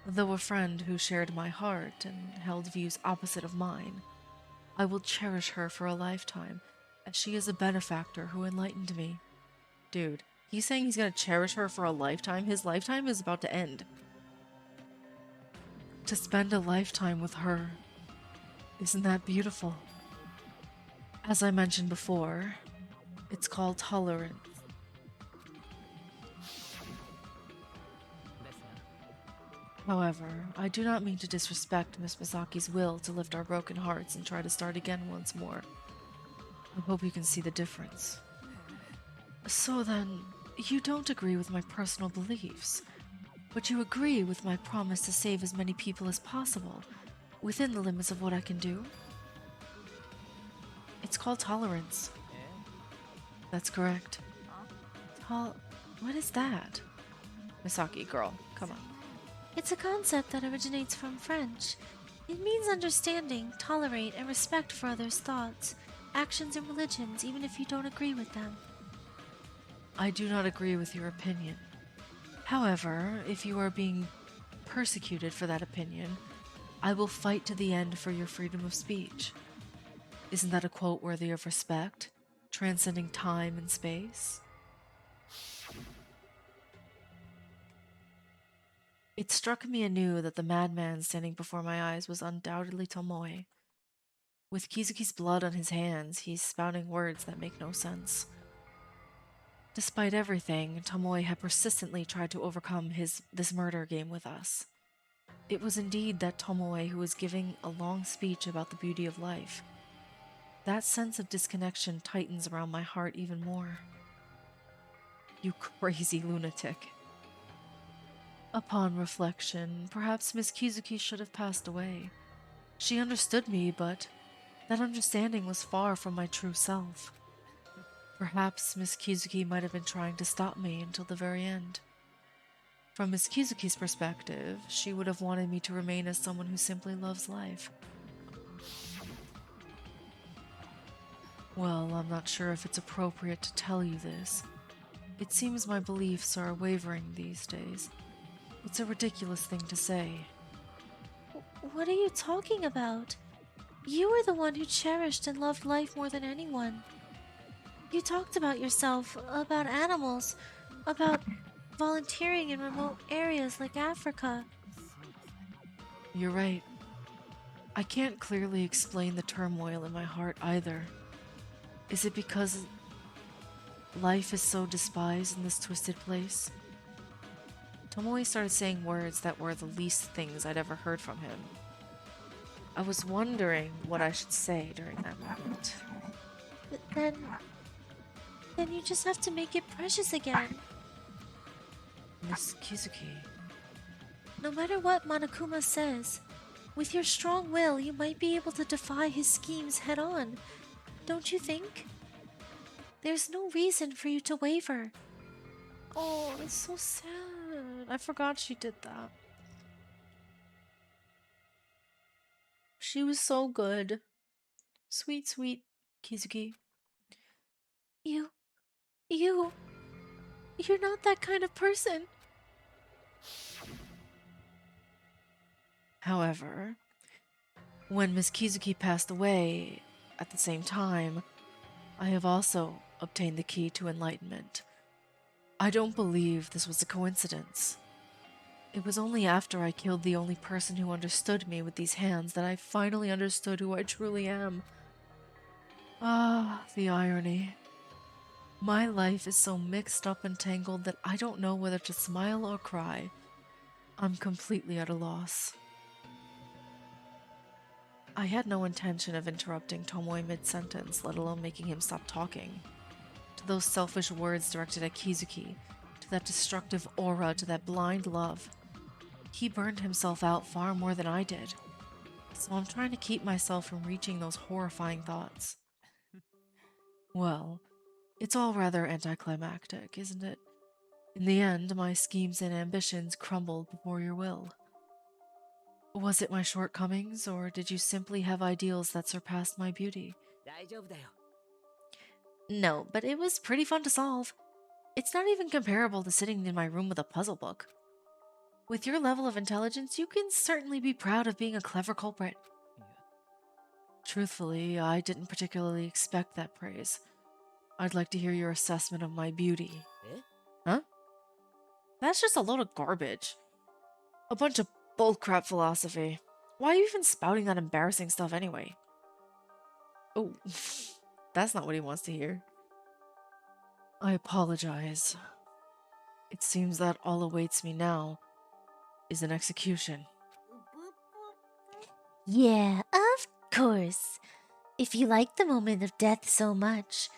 Though a friend who shared my heart and held views opposite of mine, I will cherish her for a lifetime, as she is a benefactor who enlightened me. Dude, he's saying he's gonna cherish her for a lifetime? His lifetime is about to end. To spend a lifetime with her, isn't that beautiful? As I mentioned before, it's called tolerance. However, I do not mean to disrespect Miss Misaki's will to lift our broken hearts and try to start again once more. I hope you can see the difference. So then, you don't agree with my personal beliefs, but you agree with my promise to save as many people as possible, within the limits of what I can do? It's called tolerance. That's correct. What is that? Misaki, girl, come on. It's a concept that originates from French. It means understanding, tolerate, and respect for others' thoughts, actions, and religions, even if you don't agree with them. I do not agree with your opinion. However, if you are being persecuted for that opinion, I will fight to the end for your freedom of speech. Isn't that a quote worthy of respect, transcending time and space? It struck me anew that the madman standing before my eyes was undoubtedly Tomoe. With Kizuki's blood on his hands, he's spouting words that make no sense. Despite everything, Tomoe had persistently tried to overcome this murder game with us. It was indeed that Tomoe who was giving a long speech about the beauty of life. That sense of disconnection tightens around my heart even more. You crazy lunatic. Upon reflection, perhaps Miss Kizuki should have passed away. She understood me, but that understanding was far from my true self. Perhaps Miss Kizuki might have been trying to stop me until the very end. From Miss Kizuki's perspective, she would have wanted me to remain as someone who simply loves life. Well, I'm not sure if it's appropriate to tell you this. It seems my beliefs are wavering these days. It's a ridiculous thing to say. What are you talking about? You were the one who cherished and loved life more than anyone. You talked about yourself, about animals, about volunteering in remote areas like Africa. You're right. I can't clearly explain the turmoil in my heart either. Is it because life is so despised in this twisted place? Tomoe started saying words that were the least things I'd ever heard from him. I was wondering what I should say during that moment. But then you just have to make it precious again. Miss Kizuki. No matter what Monokuma says, with your strong will, you might be able to defy his schemes head on. Don't you think? There's no reason for you to waver. Oh, it's so sad. I forgot she did that. She was so good. Sweet, sweet Kizuki. You're not that kind of person. However, when Miss Kizuki passed away, at the same time, I have also obtained the key to enlightenment. I don't believe this was a coincidence. It was only after I killed the only person who understood me with these hands that I finally understood who I truly am. Ah, the irony. My life is so mixed up and tangled that I don't know whether to smile or cry. I'm completely at a loss. I had no intention of interrupting Tomoe mid-sentence, let alone making him stop talking. To those selfish words directed at Kizuki, to that destructive aura, to that blind love. He burned himself out far more than I did. So I'm trying to keep myself from reaching those horrifying thoughts. Well, it's all rather anticlimactic, isn't it? In the end, my schemes and ambitions crumbled before your will. Was it my shortcomings, or did you simply have ideals that surpassed my beauty? No, but it was pretty fun to solve. It's not even comparable to sitting in my room with a puzzle book. With your level of intelligence, you can certainly be proud of being a clever culprit. Truthfully, I didn't particularly expect that praise. I'd like to hear your assessment of my beauty. Huh? That's just a load of garbage. A bunch of bullcrap philosophy. Why are you even spouting that embarrassing stuff anyway? Oh, that's not what he wants to hear. I apologize. It seems that all awaits me now is an execution. Yeah, of course. If you like the moment of death so much,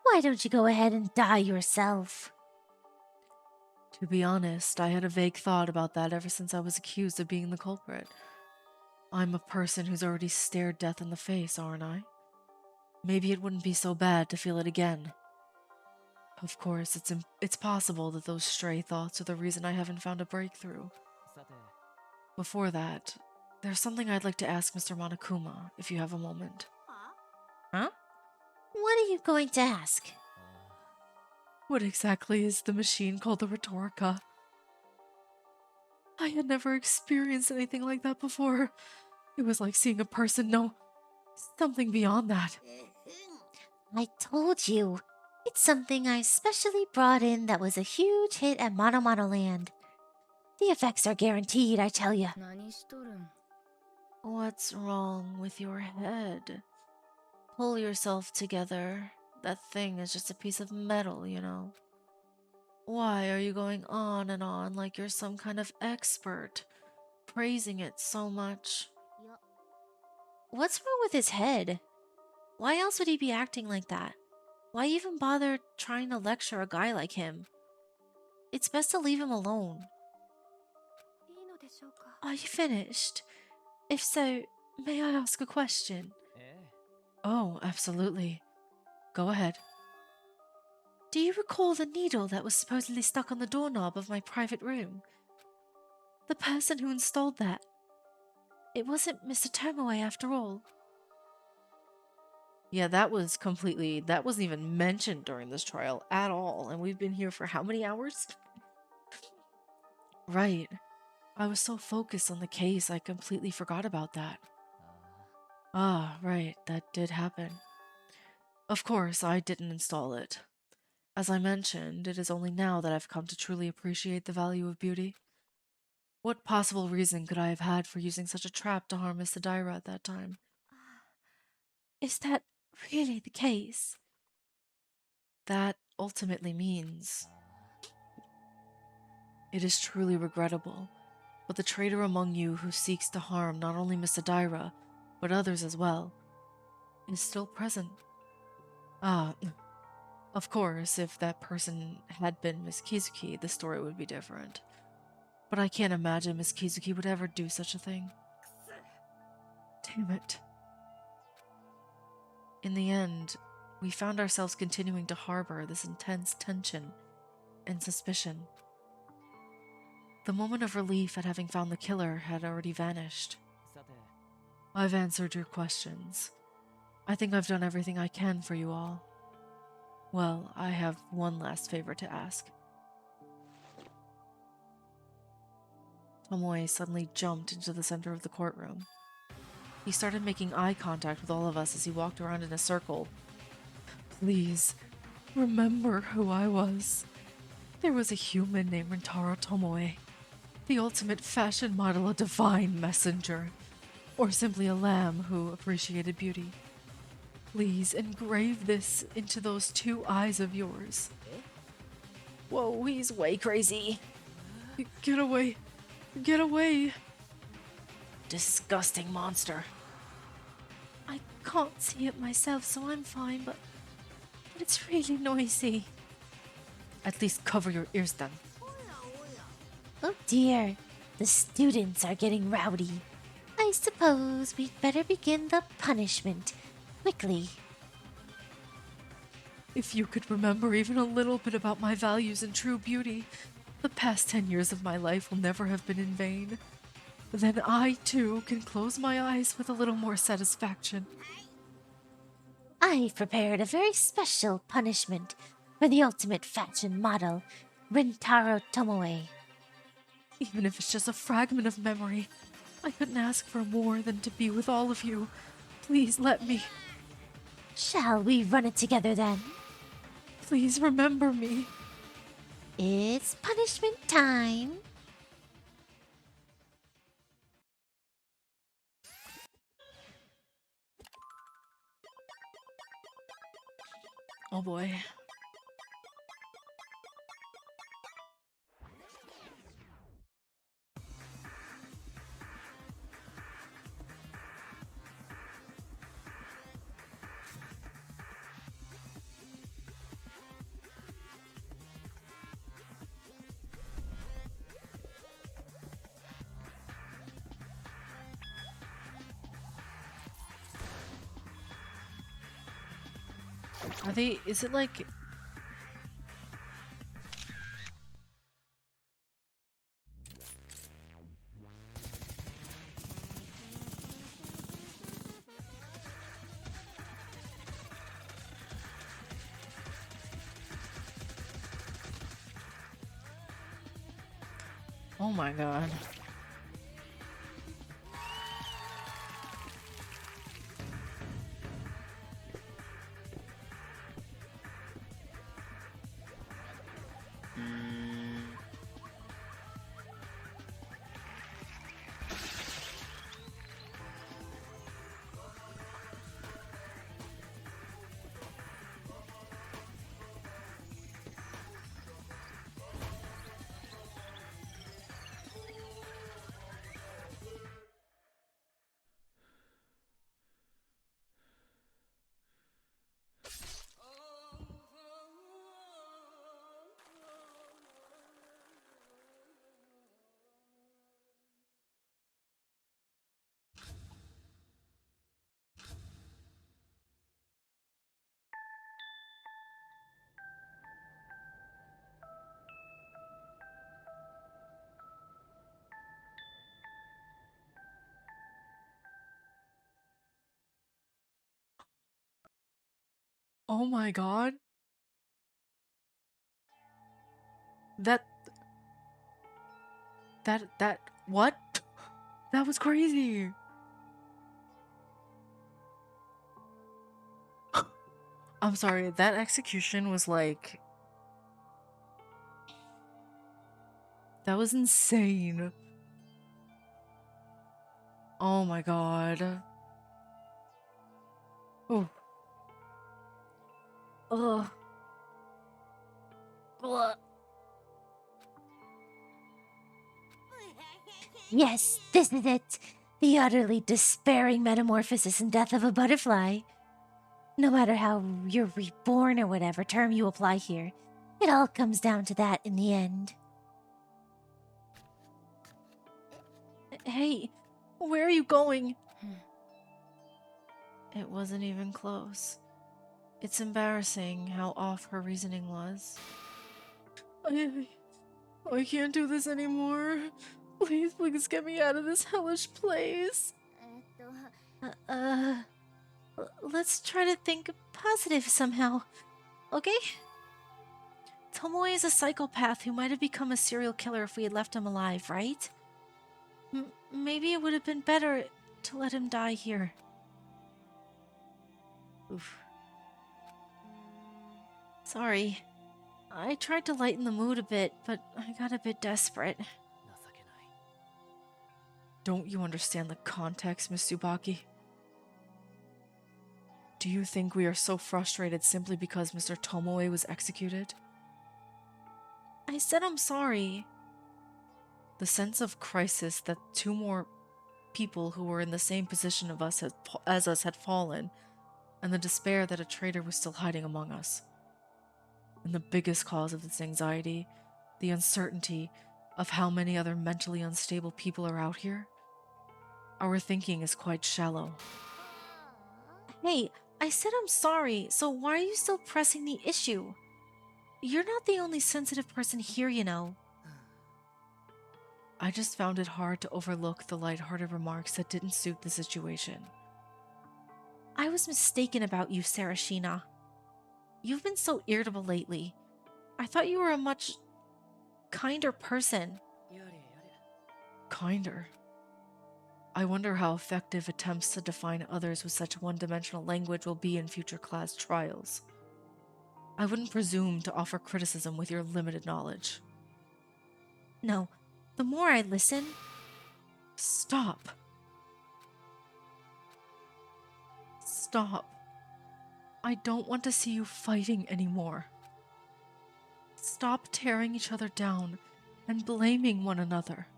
why don't you go ahead and die yourself? To be honest, I had a vague thought about that ever since I was accused of being the culprit. I'm a person who's already stared death in the face, aren't I? Maybe it wouldn't be so bad to feel it again. Of course, it's possible that those stray thoughts are the reason I haven't found a breakthrough. さて Before that, there's something I'd like to ask Mr. Monokuma, if you have a moment. Huh? What are you going to ask? What exactly is the machine called the Rhetorica? I had never experienced anything like that before. It was like seeing a person know something beyond that. I told you. It's something I specially brought in that was a huge hit at Mono Mono Land. The effects are guaranteed, I tell you. 何しとるん What's wrong with your head? Pull yourself together. That thing is just a piece of metal, you know. Why are you going on and on like you're some kind of expert, praising it so much? What's wrong with his head? Why else would he be acting like that? Why even bother trying to lecture a guy like him? It's best to leave him alone. いいのでしょうか Are you finished? If so, may I ask a question? ええ Oh, absolutely. Go ahead. Do you recall the needle that was supposedly stuck on the doorknob of my private room? The person who installed that. It wasn't Mr. Tomoe after all. Yeah, that wasn't even mentioned during this trial at all, and we've been here for how many hours? Right. I was so focused on the case, I completely forgot about that. あ Ah, right, that did happen. Of course, I didn't install it. As I mentioned, it is only now that I've come to truly appreciate the value of beauty. What possible reason could I have had for using such a trap to harm Miss Sadaira at that time? Is that really the case? That ultimately means it is truly regrettable, but the traitor among you who seeks to harm not only Miss Sadaira, but others as well, is still present. Ah, of course, if that person had been Miss Kizuki, the story would be different. But I can't imagine Miss Kizuki would ever do such a thing. Damn it. In the end, we found ourselves continuing to harbor this intense tension and suspicion. The moment of relief at having found the killer had already vanished. さて I've answered your questions. I think I've done everything I can for you all. Well, I have one last favor to ask. Tomoe suddenly jumped into the center of the courtroom. He started making eye contact with all of us as he walked around in a circle. Please, remember who I was. There was a human named Rintaro Tomoe, the ultimate fashion model, a divine messenger, or simply a lamb who appreciated beauty. Please engrave this into those two eyes of yours. Whoa, he's way crazy. Get away! Get away! Disgusting monster. I can't see it myself, so I'm fine, but it's really noisy. At least cover your ears then. Oh dear, the students are getting rowdy. I suppose we'd better begin the punishment quickly. If you could remember even a little bit about my values and true beauty, the past 10 years of my life will never have been in vain. Then I, too, can close my eyes with a little more satisfaction. I've prepared a very special punishment for the ultimate fashion model, Rintaro Tomoe. Even if it's just a fragment of memory, I couldn't ask for more than to be with all of you. Please let me. Shall we run it together then? Please remember me. It's punishment time. Oh boy. Are they, is it like... Oh my god. Oh my god. That... What? That was crazy. I'm sorry, that execution was like... That was insane. Oh my god. Oh. Ugh. Ugh. Yes, this is it. The utterly despairing metamorphosis and death of a butterfly. No matter how you're reborn or whatever term you apply here, it all comes down to that in the end. Hey, where are you going? It wasn't even close. It's embarrassing how off her reasoning was. I can't do this anymore. Please get me out of this hellish place. Let's try to think positive somehow, okay? Tomoe is a psychopath who might have become a serial killer if we had left him alive, right? Maybe it would have been better to let him die here. Oof. Sorry. I tried to lighten the mood a bit, but I got a bit desperate. Don't you understand the context, Miss Tsubaki? Do you think we are so frustrated simply because Mr. Tomoe was executed? I said I'm sorry. The sense of crisis that two more people who were in the same position of us as us had fallen, and the despair that a traitor was still hiding among us. And the biggest cause of this anxiety, the uncertainty of how many other mentally unstable people are out here. Our thinking is quite shallow. Hey, I said I'm sorry, so why are you still pressing the issue? You're not the only sensitive person here, you know. I just found it hard to overlook the lighthearted remarks that didn't suit the situation. I was mistaken about you, Sarashina. You've been so irritable lately. I thought you were a much kinder person. Kinder? I wonder how effective attempts to define others with such one-dimensional language will be in future class trials. I wouldn't presume to offer criticism with your limited knowledge. No, the more I listen... Stop. Stop. I don't want to see you fighting anymore. Stop tearing each other down and blaming one another.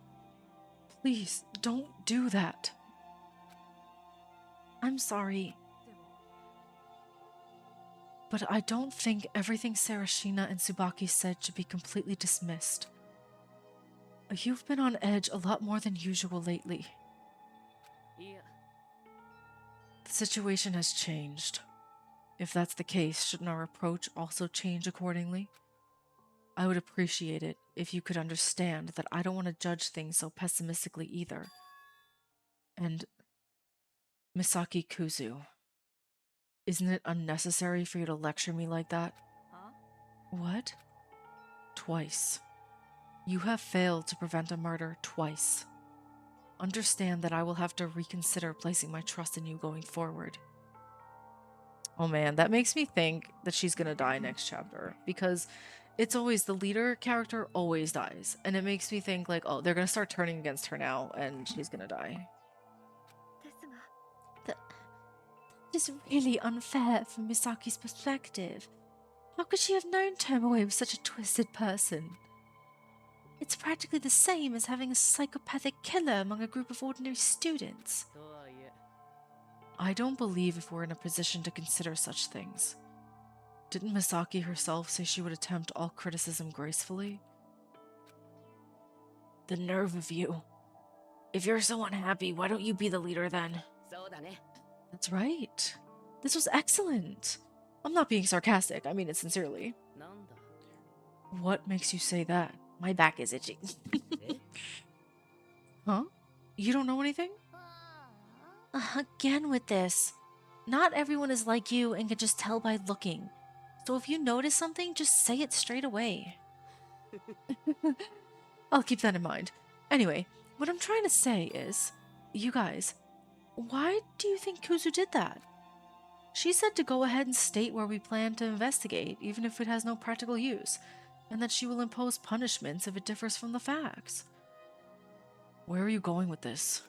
Please, don't do that. I'm sorry. But I don't think everything Sarashina and Tsubaki said should be completely dismissed. You've been on edge a lot more than usual lately. The situation has changed. If that's the case, shouldn't our approach also change accordingly? I would appreciate it if you could understand that I don't want to judge things so pessimistically either. And Misaki Kuzu, isn't it unnecessary for you to lecture me like that? Huh? What? Twice. You have failed to prevent a murder twice. Understand that I will have to reconsider placing my trust in you going forward. Oh man, that makes me think that she's gonna die next chapter, because it's always the leader character always dies, and it makes me think like, oh, they're gonna start turning against her now and she's gonna die. That is really unfair from Misaki's perspective. How could she have known Tomoe was such a twisted person? It's practically the same as having a psychopathic killer among a group of ordinary students. I don't believe if we're in a position to consider such things. Didn't Misaki herself say she would attempt all criticism gracefully? The nerve of you. If you're so unhappy, why don't you be the leader then? That's right. This was excellent. I'm not being sarcastic, I mean it sincerely. What makes you say that? My back is itching. Huh? You don't know anything? Again with this. Not everyone is like you and can just tell by looking. So if you notice something, just say it straight away. I'll keep that in mind. Anyway, what I'm trying to say is, you guys, why do you think Kuzu did that? She said to go ahead and state where we plan to investigate, even if it has no practical use, and that she will impose punishments if it differs from the facts. Where are you going with this?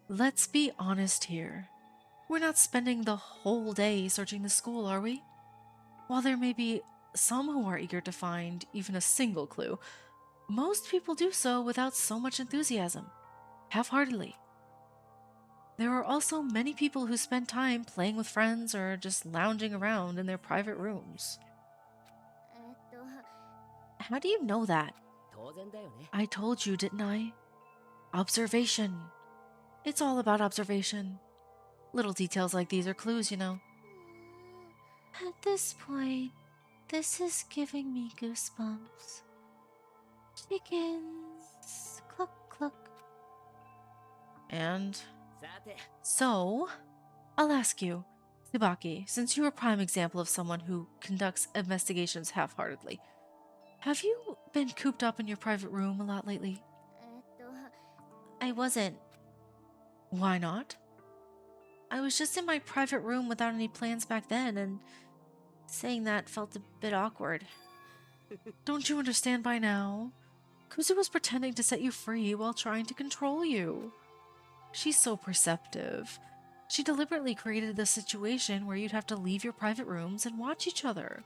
Let's be honest here. We're not spending the whole day searching the school, are we? While there may be some who are eager to find even a single clue, most people do so without so much enthusiasm, half-heartedly. There are also many people who spend time playing with friends or just lounging around in their private rooms. How do you know that? I told you, didn't I? Observation. It's all about observation. Little details like these are clues, you know. At this point, this is giving me goosebumps. Chickens. Cluck, cluck. And so, I'll ask you, Tsubaki, since you're a prime example of someone who conducts investigations half-heartedly, have you been cooped up in your private room a lot lately? I wasn't. Why not? I was just in my private room without any plans back then, and saying that felt a bit awkward. Don't you understand by now? Kuzu was pretending to set you free while trying to control you. She's so perceptive. She deliberately created a situation where you'd have to leave your private rooms and watch each other.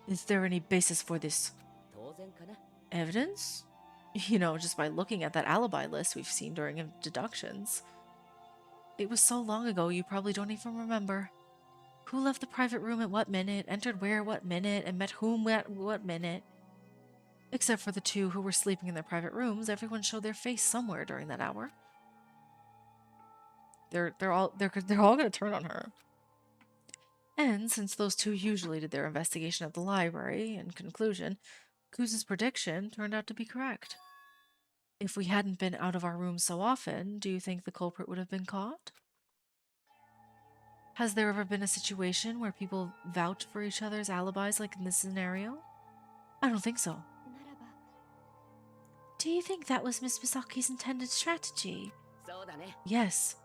Is there any basis for this? Evidence? You know, just by looking at that alibi list we've seen during deductions. It was so long ago you probably don't even remember. Who left the private room at what minute, entered where what minute, and met whom at what minute. Except for the two who were sleeping in their private rooms, everyone showed their face somewhere during that hour. They're all gonna turn on her. And since those two usually did their investigation at the library, in conclusion, Kuzu's prediction turned out to be correct. If we hadn't been out of our rooms so often, do you think the culprit would have been caught? Has there ever been a situation where people vouch for each other's alibis like in this scenario? I don't think so. Do you think that was Miss Misaki's intended strategy? Yes.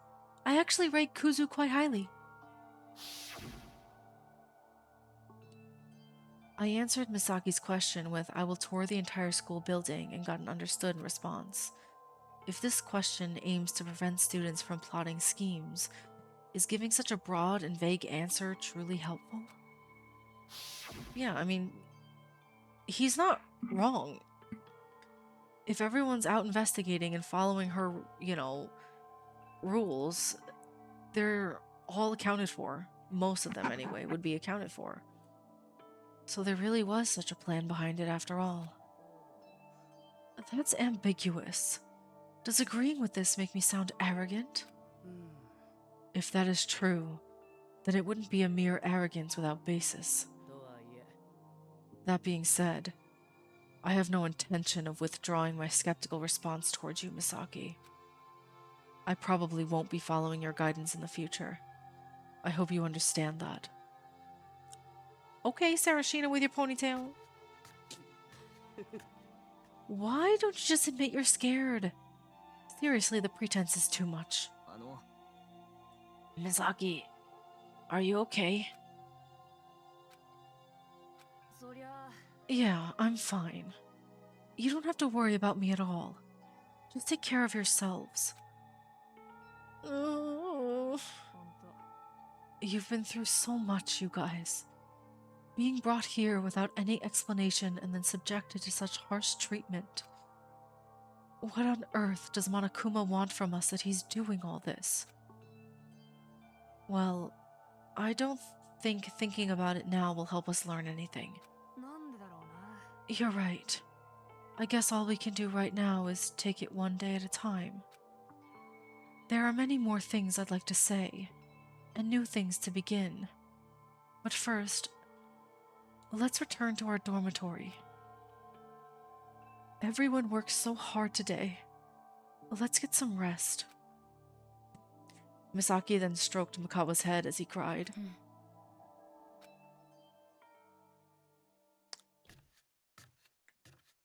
I actually rate Kuzu quite highly. I answered Misaki's question with, I will tour the entire school building, and got an understood response. If this question aims to prevent students from plotting schemes, is giving such a broad and vague answer truly helpful? Yeah, I mean, he's not wrong. If everyone's out investigating and following her, rules, they're all accounted for. Most of them, anyway, would be accounted for. So there really was such a plan behind it after all. That's ambiguous. Does agreeing with this make me sound arrogant? If that is true, then it wouldn't be a mere arrogance without basis. That being said, I have no intention of withdrawing my skeptical response towards you, Misaki. I probably won't be following your guidance in the future. I hope you understand that. Okay, Sarashina with your ponytail. Why don't you just admit you're scared? Seriously, the pretense is too much. Misaki, are you okay? Yeah, I'm fine. You don't have to worry about me at all. Just take care of yourselves. You've been through so much, you guys. Being brought here without any explanation and then subjected to such harsh treatment. What on earth does Monokuma want from us that he's doing all this? Well, I don't think thinking about it now will help us learn anything. You're right. I guess all we can do right now is take it one day at a time. There are many more things I'd like to say, and new things to begin. But first, let's return to our dormitory. Everyone worked so hard today. Let's get some rest. Misaki then stroked Makawa's head as he cried.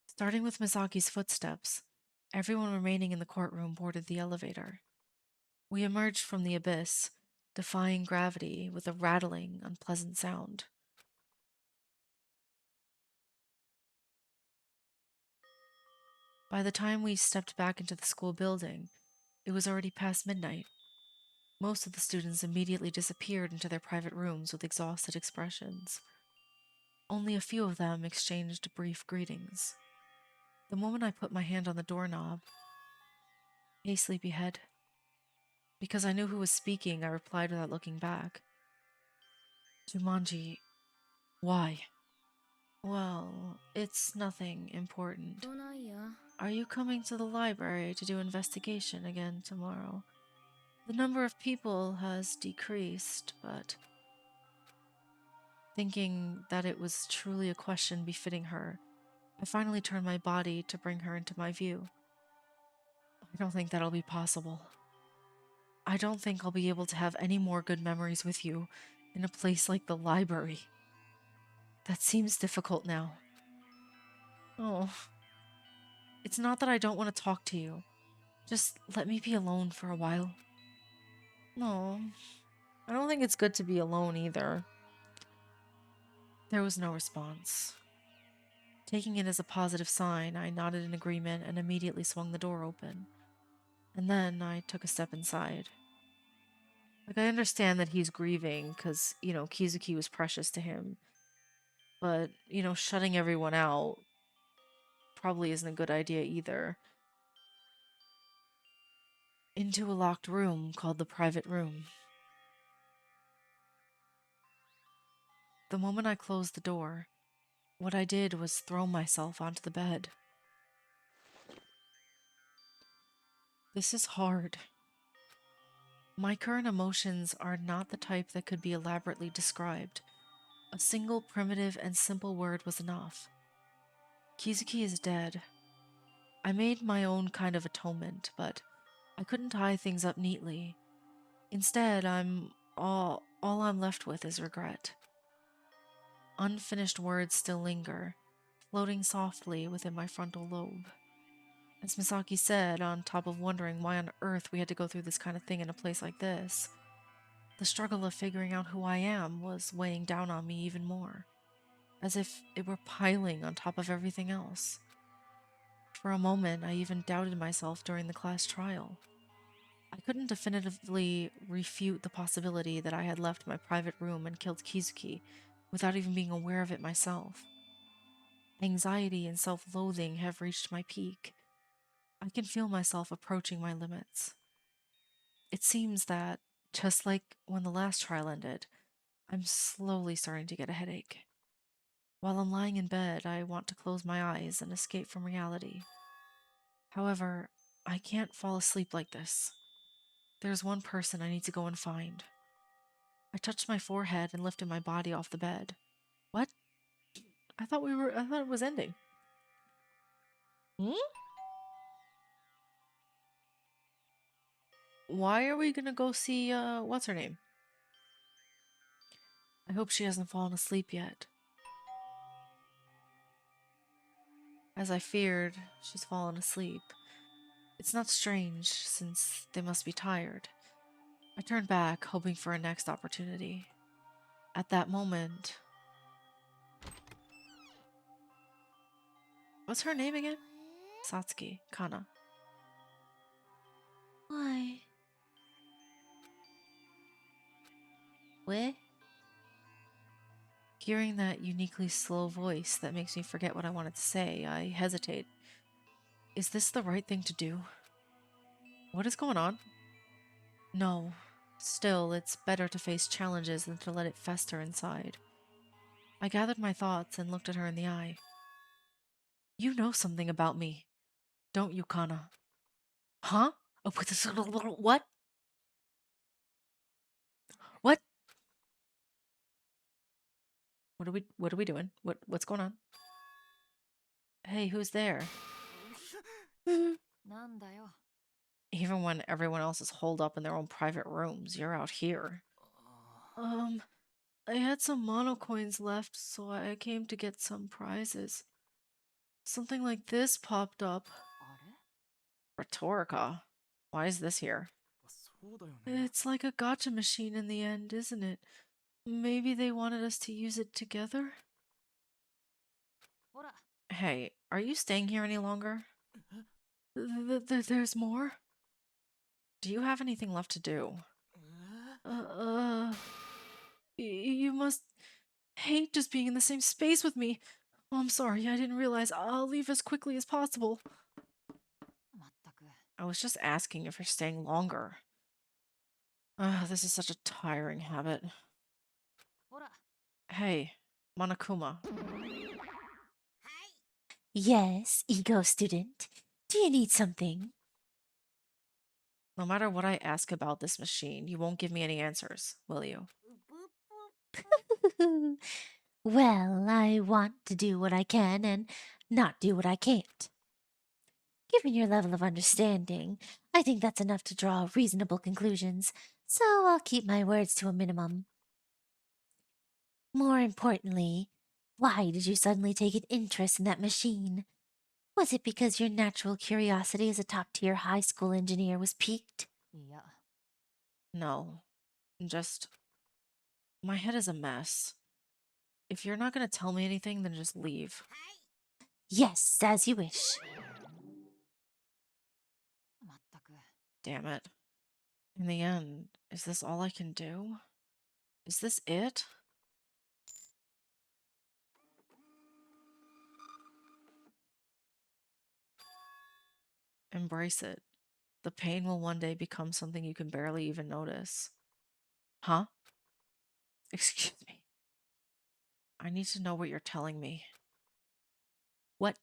Starting with Misaki's footsteps, everyone remaining in the courtroom boarded the elevator. We emerged from the abyss, defying gravity with a rattling, unpleasant sound. By the time we stepped back into the school building, it was already past midnight. Most of the students immediately disappeared into their private rooms with exhausted expressions. Only a few of them exchanged brief greetings. The moment I put my hand on the doorknob, "Hey, sleepyhead." Because I knew who was speaking, I replied without looking back. "Jumanji, why?" "Well, it's nothing important. Are you coming to the library to do investigation again tomorrow? The number of people has decreased, but..." Thinking that it was truly a question befitting her, I finally turned my body to bring her into my view. "I don't think that'll be possible. I don't think I'll be able to have any more good memories with you in a place like the library. That seems difficult now." "Oh, it's not that I don't want to talk to you. Just let me be alone for a while." "No, I don't think it's good to be alone either." There was no response. Taking it as a positive sign, I nodded in agreement and immediately swung the door open. And then I took a step inside. Like, I understand that he's grieving because, Kizuki was precious to him. But, shutting everyone out probably isn't a good idea either. Into a locked room called the private room. The moment I closed the door, what I did was throw myself onto the bed. This is hard. My current emotions are not the type that could be elaborately described. A single primitive and simple word was enough. Kizuki is dead. I made my own kind of atonement, but I couldn't tie things up neatly. Instead, all I'm left with is regret. Unfinished words still linger, floating softly within my frontal lobe. As Misaki said, on top of wondering why on earth we had to go through this kind of thing in a place like this, the struggle of figuring out who I am was weighing down on me even more, as if it were piling on top of everything else. For a moment, I even doubted myself during the class trial. I couldn't definitively refute the possibility that I had left my private room and killed Kizuki without even being aware of it myself. Anxiety and self-loathing have reached my peak. I can feel myself approaching my limits. It seems that, just like when the last trial ended, I'm slowly starting to get a headache. While I'm lying in bed, I want to close my eyes and escape from reality. However, I can't fall asleep like this. There's one person I need to go and find. I touched my forehead and lifted my body off the bed. What? I thought it was ending. Hmm? Why are we gonna go see, what's her name? I hope she hasn't fallen asleep yet. As I feared, she's fallen asleep. It's not strange, since they must be tired. I turned back, hoping for a next opportunity. At that moment... What's her name again? Satsuki. Kana. Why? Where? Hearing that uniquely slow voice that makes me forget what I wanted to say, I hesitate. Is this the right thing to do? What is going on? No. Still, it's better to face challenges than to let it fester inside. I gathered my thoughts and looked at her in the eye. You know something about me, don't you, Kana? Huh? Oh, what? What? What are we doing? What's going on? Hey, who's there? Even when everyone else is holed up in their own private rooms, you're out here. I had some mono coins left, so I came to get some prizes. Something like this popped up. Rhetorica. Why is this here? It's like a gotcha machine in the end, isn't it? Maybe they wanted us to use it together? Hey, are you staying here any longer? There's more? Do you have anything left to do? You must hate just being in the same space with me. Oh, I'm sorry, I didn't realize. I'll leave as quickly as possible. I was just asking if you're staying longer. This is such a tiring habit. Hey, Monokuma. Yes, ego student. Do you need something? No matter what I ask about this machine, you won't give me any answers, will you? Well, I want to do what I can and not do what I can't. Given your level of understanding, I think that's enough to draw reasonable conclusions, so I'll keep my words to a minimum. More importantly, why did you suddenly take an interest in that machine? Was it because your natural curiosity as a top-tier high school engineer was piqued? No. Just... my head is a mess. If you're not gonna tell me anything, then just leave. Yes, as you wish. Damn it. In the end, is this all I can do? Is this it? Embrace it. The pain will one day become something you can barely even notice. Huh? Excuse me. I need to know what you're telling me. What?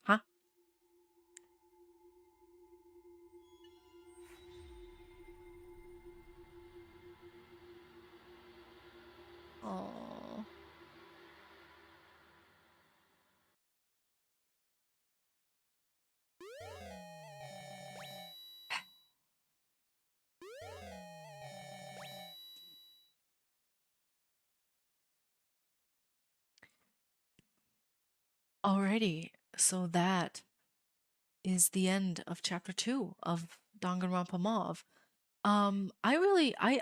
Huh? Oh. Alrighty, so that is the end of chapter 2 of Danganronpa Mauve. I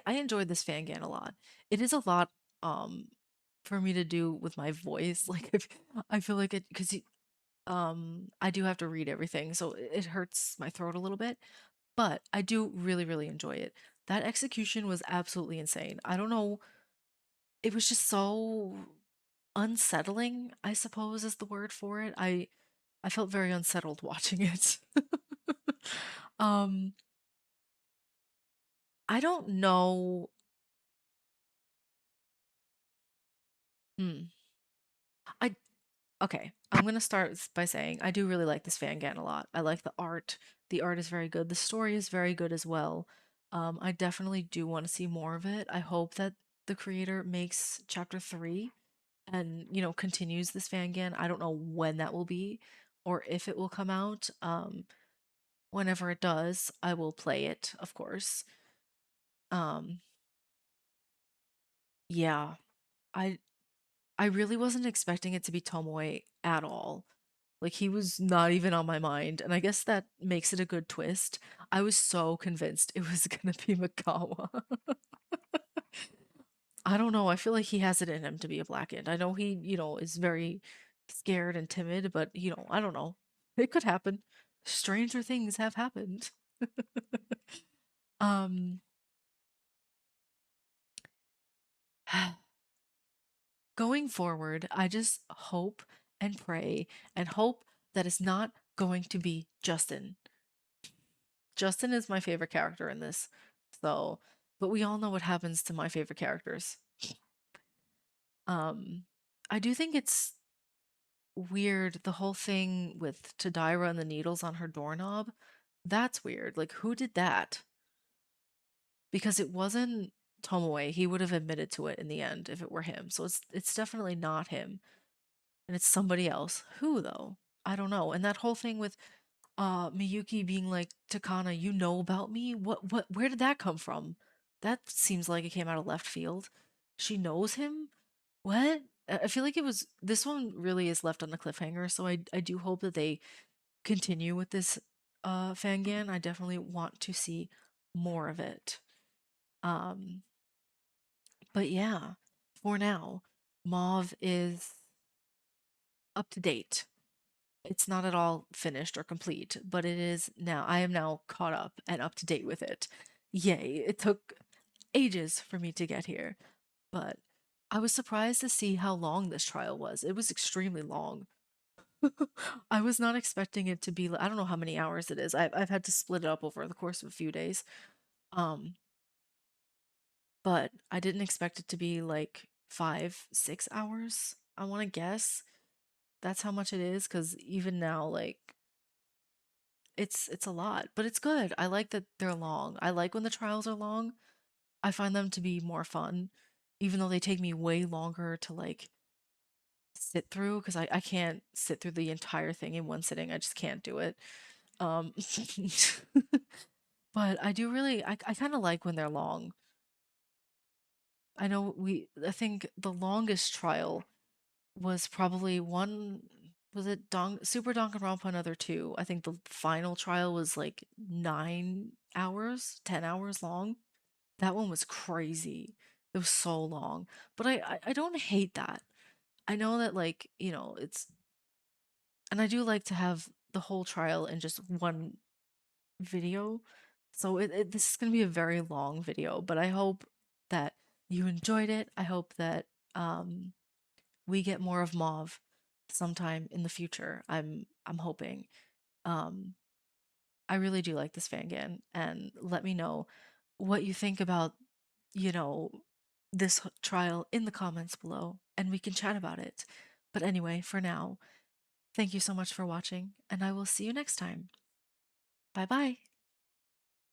enjoyed this fangan a lot. It is a lot um for me to do with my voice. Like I feel like it because I do have to read everything, so it hurts my throat a little bit. But I do really enjoy it. That execution was absolutely insane. I don't know, it was just so unsettling, I suppose is the word for it. I felt very unsettled watching it. um I don't know. Hmm. I Okay, I'm gonna start by saying I do really like this fangan a lot. I like the art. The art is very good. The story is very good as well. I definitely do want to see more of it. I hope that the creator makes chapter 3 and, continues this fangan. I don't know when that will be or if it will come out. Whenever it does, I will play it, of course. Um, yeah, I I really wasn't expecting it to be Tomoe at all. Like he was not even on my mind, and I guess that makes it a good twist. I was so convinced it was gonna be Mikawa. I don't know. I feel like he has it in him to be a blackened. I know he, is very scared and timid, but I don't know. It could happen. Stranger things have happened. um Going forward, I just hope and pray and hope that it's not going to be Justin. Justin is my favorite character in this. So, but we all know what happens to my favorite characters. Um, I do think it's weird the whole thing with Tadira and the needles on her doorknob. That's weird. Like, who did that? Because it wasn't Tomoe. He would have admitted to it in the end if it were him. So it's definitely not him. And it's somebody else. Who though? I don't know. And that whole thing with Miyuki being like, Takana, you know about me? What where did that come from? That seems like it came out of left field. She knows him? What? I feel like it was this one really is left on a cliffhanger, so I do hope that they continue with this fangan. I definitely want to see more of it. Um but yeah, for now, Mauve is up to date. It's not at all finished or complete, but it is now. I am now caught up and up to date with it. Yay, it took ages for me to get here, but I was surprised to see how long this trial was. It was extremely long. I was not expecting it to be, I don't know how many hours it is. I've had to split it up over the course of a few days. Um, but I didn't expect it to be like 5, 6 hours. I want to guess that's how much it is because even now, like it's a lot, but it's good. I like that they're long. I like when the trials are long. I find them to be more fun, even though they take me way longer to like sit through because I can't sit through the entire thing in one sitting. I just can't do it. Um, but I do really, I kind of like when they're long. I think the longest trial was probably one, was it Super Danganronpa another two? I think the final trial was like 9 hours, 10 hours long. That one was crazy. It was so long. But I don't hate that. I know that like, it's and I do like to have the whole trial in just one video. So this is gonna be a very long video, but I hope that you enjoyed it. I hope that we get more of Mauve sometime in the future. I'm hoping. Um, I really do like this fangan, and let me know what you think about, you know, this trial in the comments below, and we can chat about it. But anyway, for now, thank you so much for watching, and I will see you next time. Bye bye.